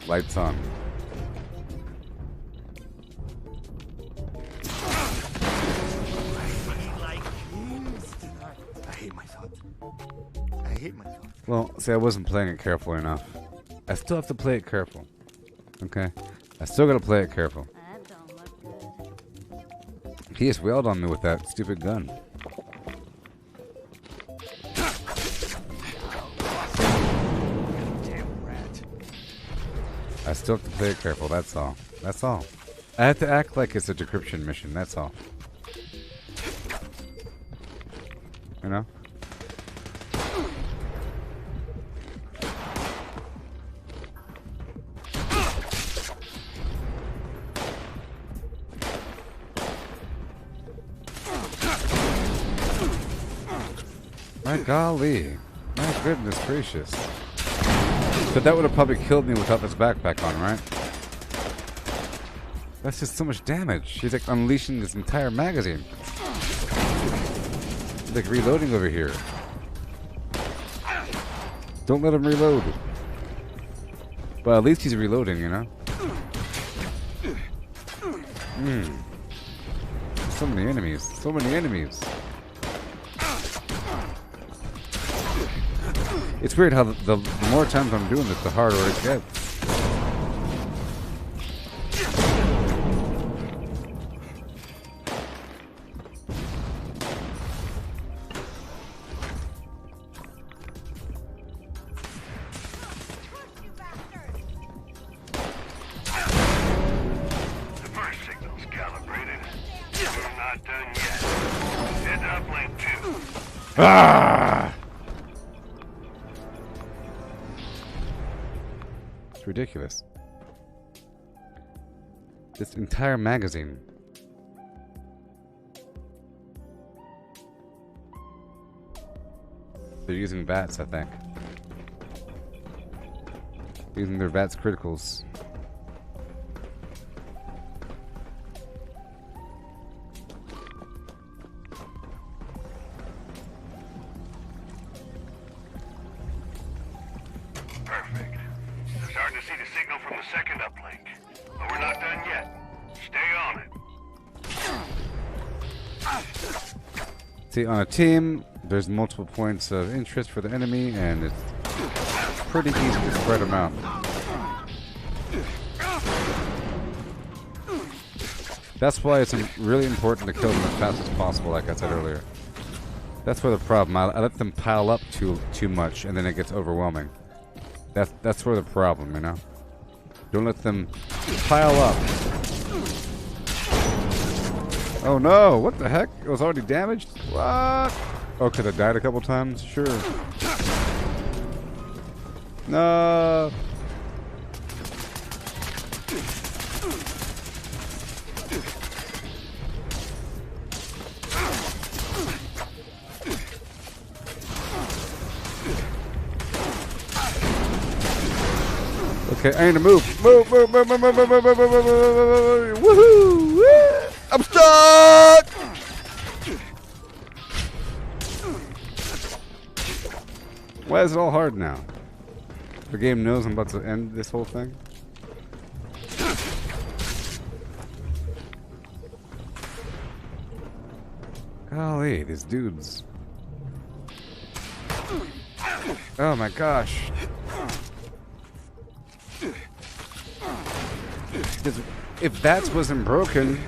Lights on. I hate myself. Well, see, I wasn't playing it carefully enough. I still have to play it careful. Okay? I still gotta play it careful. That don't look good. He just wailed on me with that stupid gun. I still have to play it careful, that's all. That's all. I have to act like it's a decryption mission, that's all. You know? My golly. My goodness gracious. But that would have probably killed me without this backpack on, right? That's just so much damage. She's like unleashing this entire magazine. He's like reloading over here. Don't let him reload. But at least he's reloading, you know? So many enemies. So many enemies. It's weird how the more times I'm doing this, the harder it gets. The first signal's calibrated. We're not done yet. Head to uplink 2. Ah! It's ridiculous. This entire magazine. They're using VATS, I think. Using their VATS criticals. Perfect. Starting to see the signal from the second uplink. But we're not done yet. Stay on it. See, on a team, there's multiple points of interest for the enemy, and it's pretty easy to spread them out. That's why it's really important to kill them as fast as possible, like I said earlier. That's where the problem. I let them pile up too much, and then it gets overwhelming. That's where the problem, you know. Don't let them pile up. Oh no, what the heck? It was already damaged? What? Oh, could have died a couple times? Sure. No. Okay, I need to move. Move. Woohoo! I'm stuck! Why is it all hard now? The game knows I'm about to end this whole thing. Golly, these dudes. Oh my gosh. If VATS wasn't broken,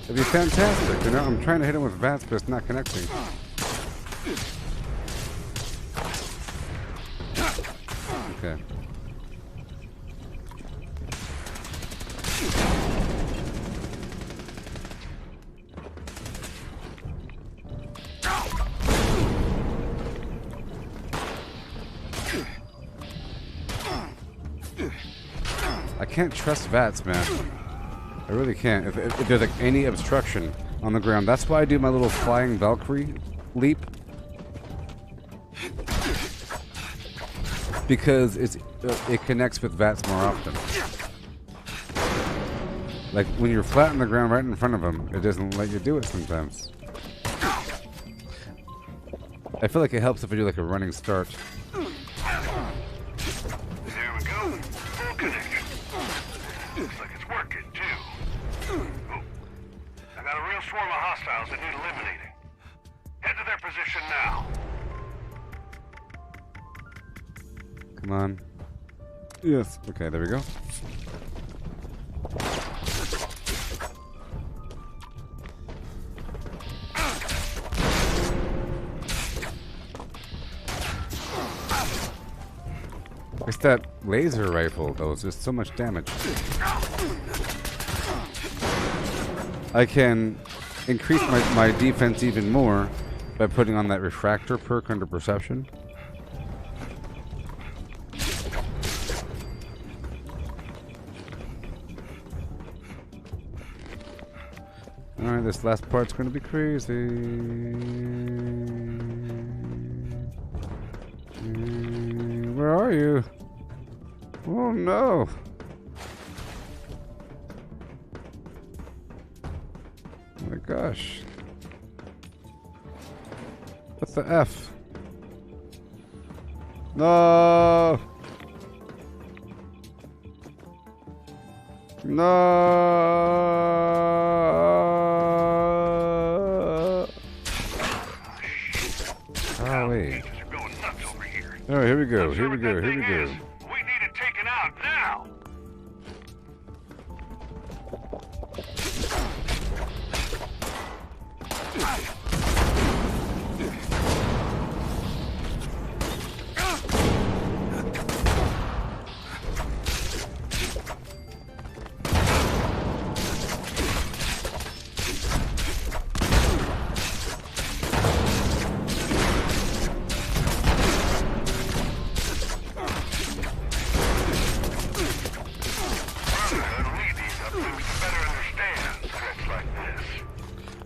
it'd be fantastic. You know, I'm trying to hit him with VATS, but it's not connecting. Okay. I can't trust VATS, man. I really can't. If there's like any obstruction on the ground, that's why I do my little flying Valkyrie leap. Because it connects with VATS more often. Like when you're flat on the ground right in front of them, it doesn't let you do it sometimes. I feel like it helps if I do like a running start. There we go. Full connection. Looks like it's working too. Oh, I got a real swarm of hostiles that need eliminating. Head to their position now. Come on. Yes. Okay, there we go. It's that laser rifle, though. It's just so much damage. I can increase my defense even more by putting on that refractor perk under perception. Alright, this last part's gonna be crazy. Where are you? Oh no! Oh my gosh. What the F? No! No! Golly. Oh, here we go, here we go, here we go. We need it taken out now.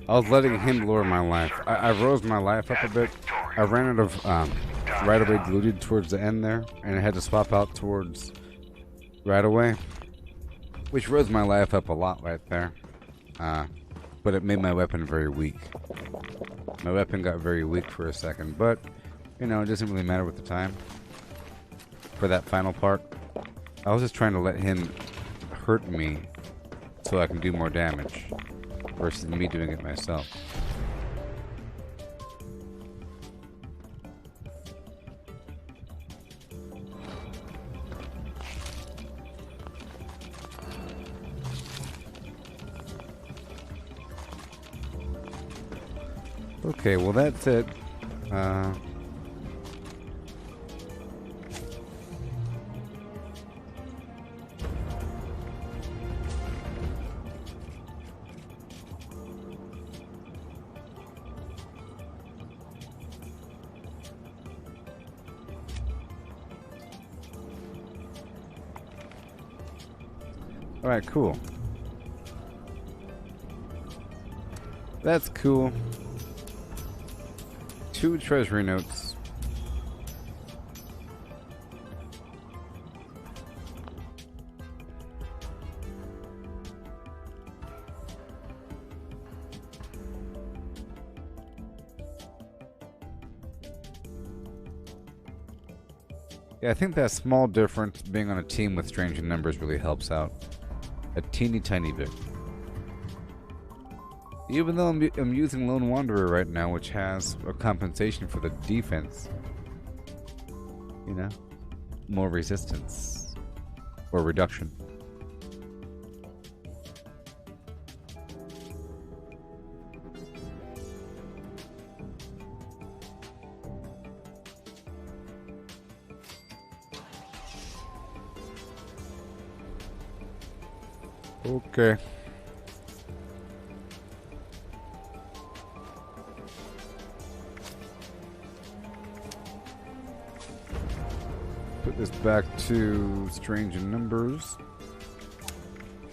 I was letting him lower my life. I rose my life up a bit. I ran out of right away diluted towards the end there, and I had to swap out towards right away, which rose my life up a lot right there. But it made my weapon very weak. My weapon got very weak for a second, but you know, it doesn't really matter with the time. For that final part, I was just trying to let him hurt me so I can do more damage versus me doing it myself. Okay, well that's it. Alright, cool. That's cool. 2 treasury notes. Yeah, I think that small difference being on a team with strange in numbers really helps out. A teeny tiny bit. Even though I'm using Lone Wanderer right now, which has a compensation for the defense. You know? More resistance. Or reduction. Okay. Put this back to strange in numbers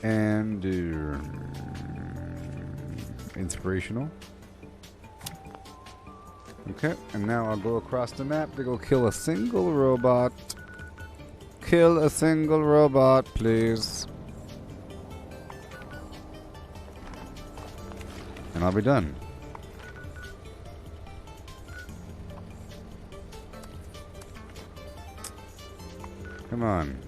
and inspirational. Okay, and now I'll go across the map to go kill a single robot. Kill a single robot, please. And I'll be done. Come on.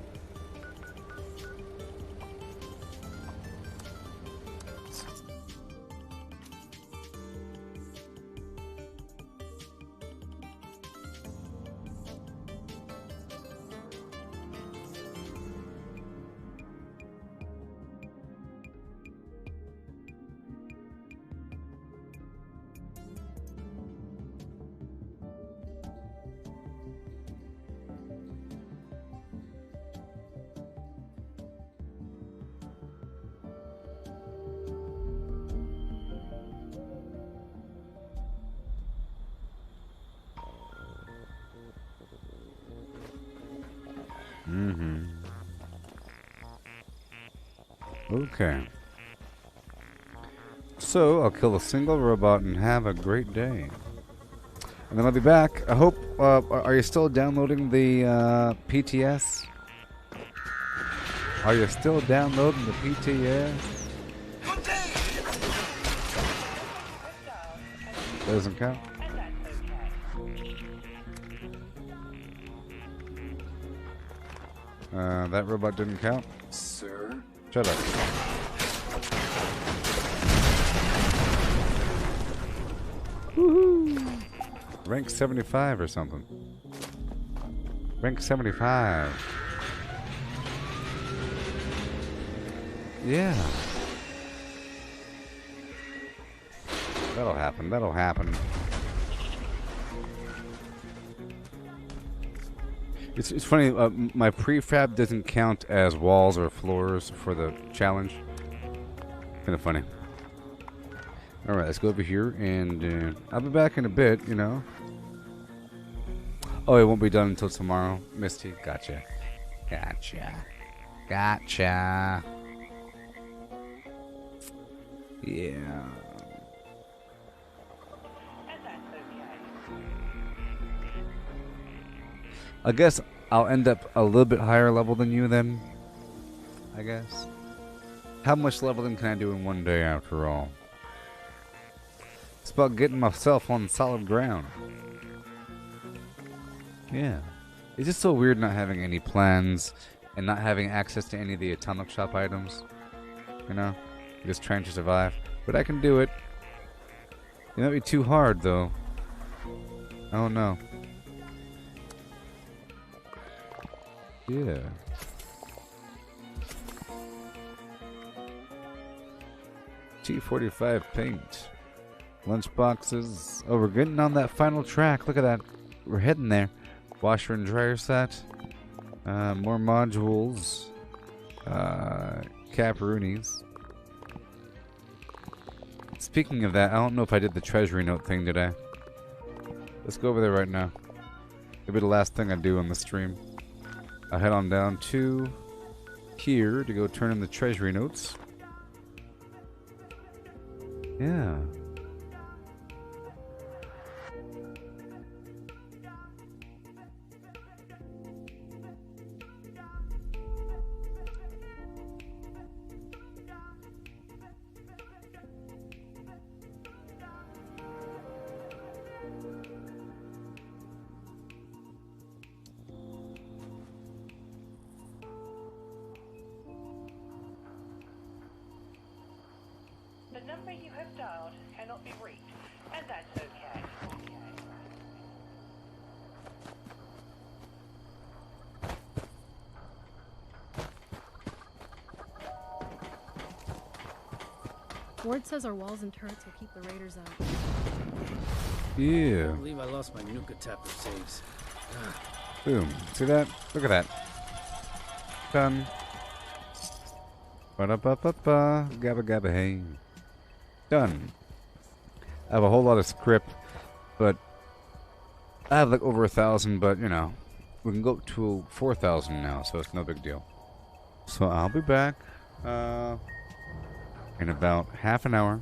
Okay. So, I'll kill a single robot and have a great day. And then I'll be back. I hope, are you still downloading the PTS? Are you still downloading the PTS? Doesn't count. That robot didn't count. Sir? Shut up. Woohoo! Rank 75 or something. Rank 75. Yeah. That'll happen. That'll happen. It's funny, my prefab doesn't count as walls or floors for the challenge. Kind of funny. Alright, let's go over here, and I'll be back in a bit, you know. Oh, it won't be done until tomorrow. Misty, gotcha. Gotcha. Gotcha. Yeah. I guess I'll end up a little bit higher level than you then. I guess. How much leveling can I do in one day after all? It's about getting myself on solid ground. Yeah. It's just so weird not having any plans and not having access to any of the atomic shop items. You know? Just trying to survive. But I can do it. It might be too hard though. I don't know. Yeah. T45 paint. Lunchboxes. Oh, we're getting on that final track. Look at that. We're heading there. Washer and dryer set. More modules. Caparoonies. Speaking of that, I don't know if I did the treasury note thing, did I? Let's go over there right now. It'll be the last thing I do on the stream. I'll head on down to here to go turn in the treasury notes. Yeah. The number you have dialed cannot be reached, and that's okay. Ward says our walls and turrets will keep the raiders out. Yeah. I believe I lost my Nuka Tapper saves. Boom. See that? Look at that. Done. Ba-da-ba-ba-ba. Gabba gabba hey. Done. I have a whole lot of script, but I have like over 1,000, but you know, we can go up to 4,000 now, so it's no big deal. So I'll be back in about half an hour.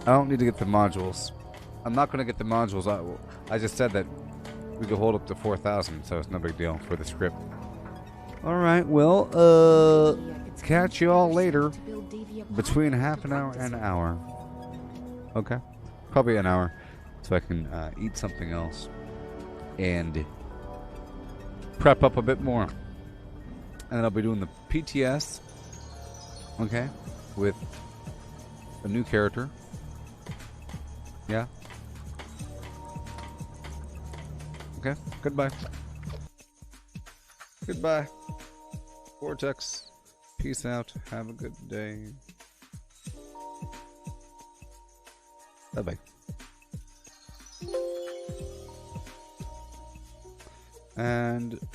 I don't need to get the modules. I'm not going to get the modules. I just said that we could hold up to 4,000, so it's no big deal for the script. Alright, well, catch you all later. Between half an hour and an hour. Okay. Probably an hour. So I can eat something else. And prep up a bit more. And then I'll be doing the PTS. Okay. With a new character. Yeah. Okay. Goodbye. Goodbye. Vortex. Peace out. Have a good day. Bye-bye. And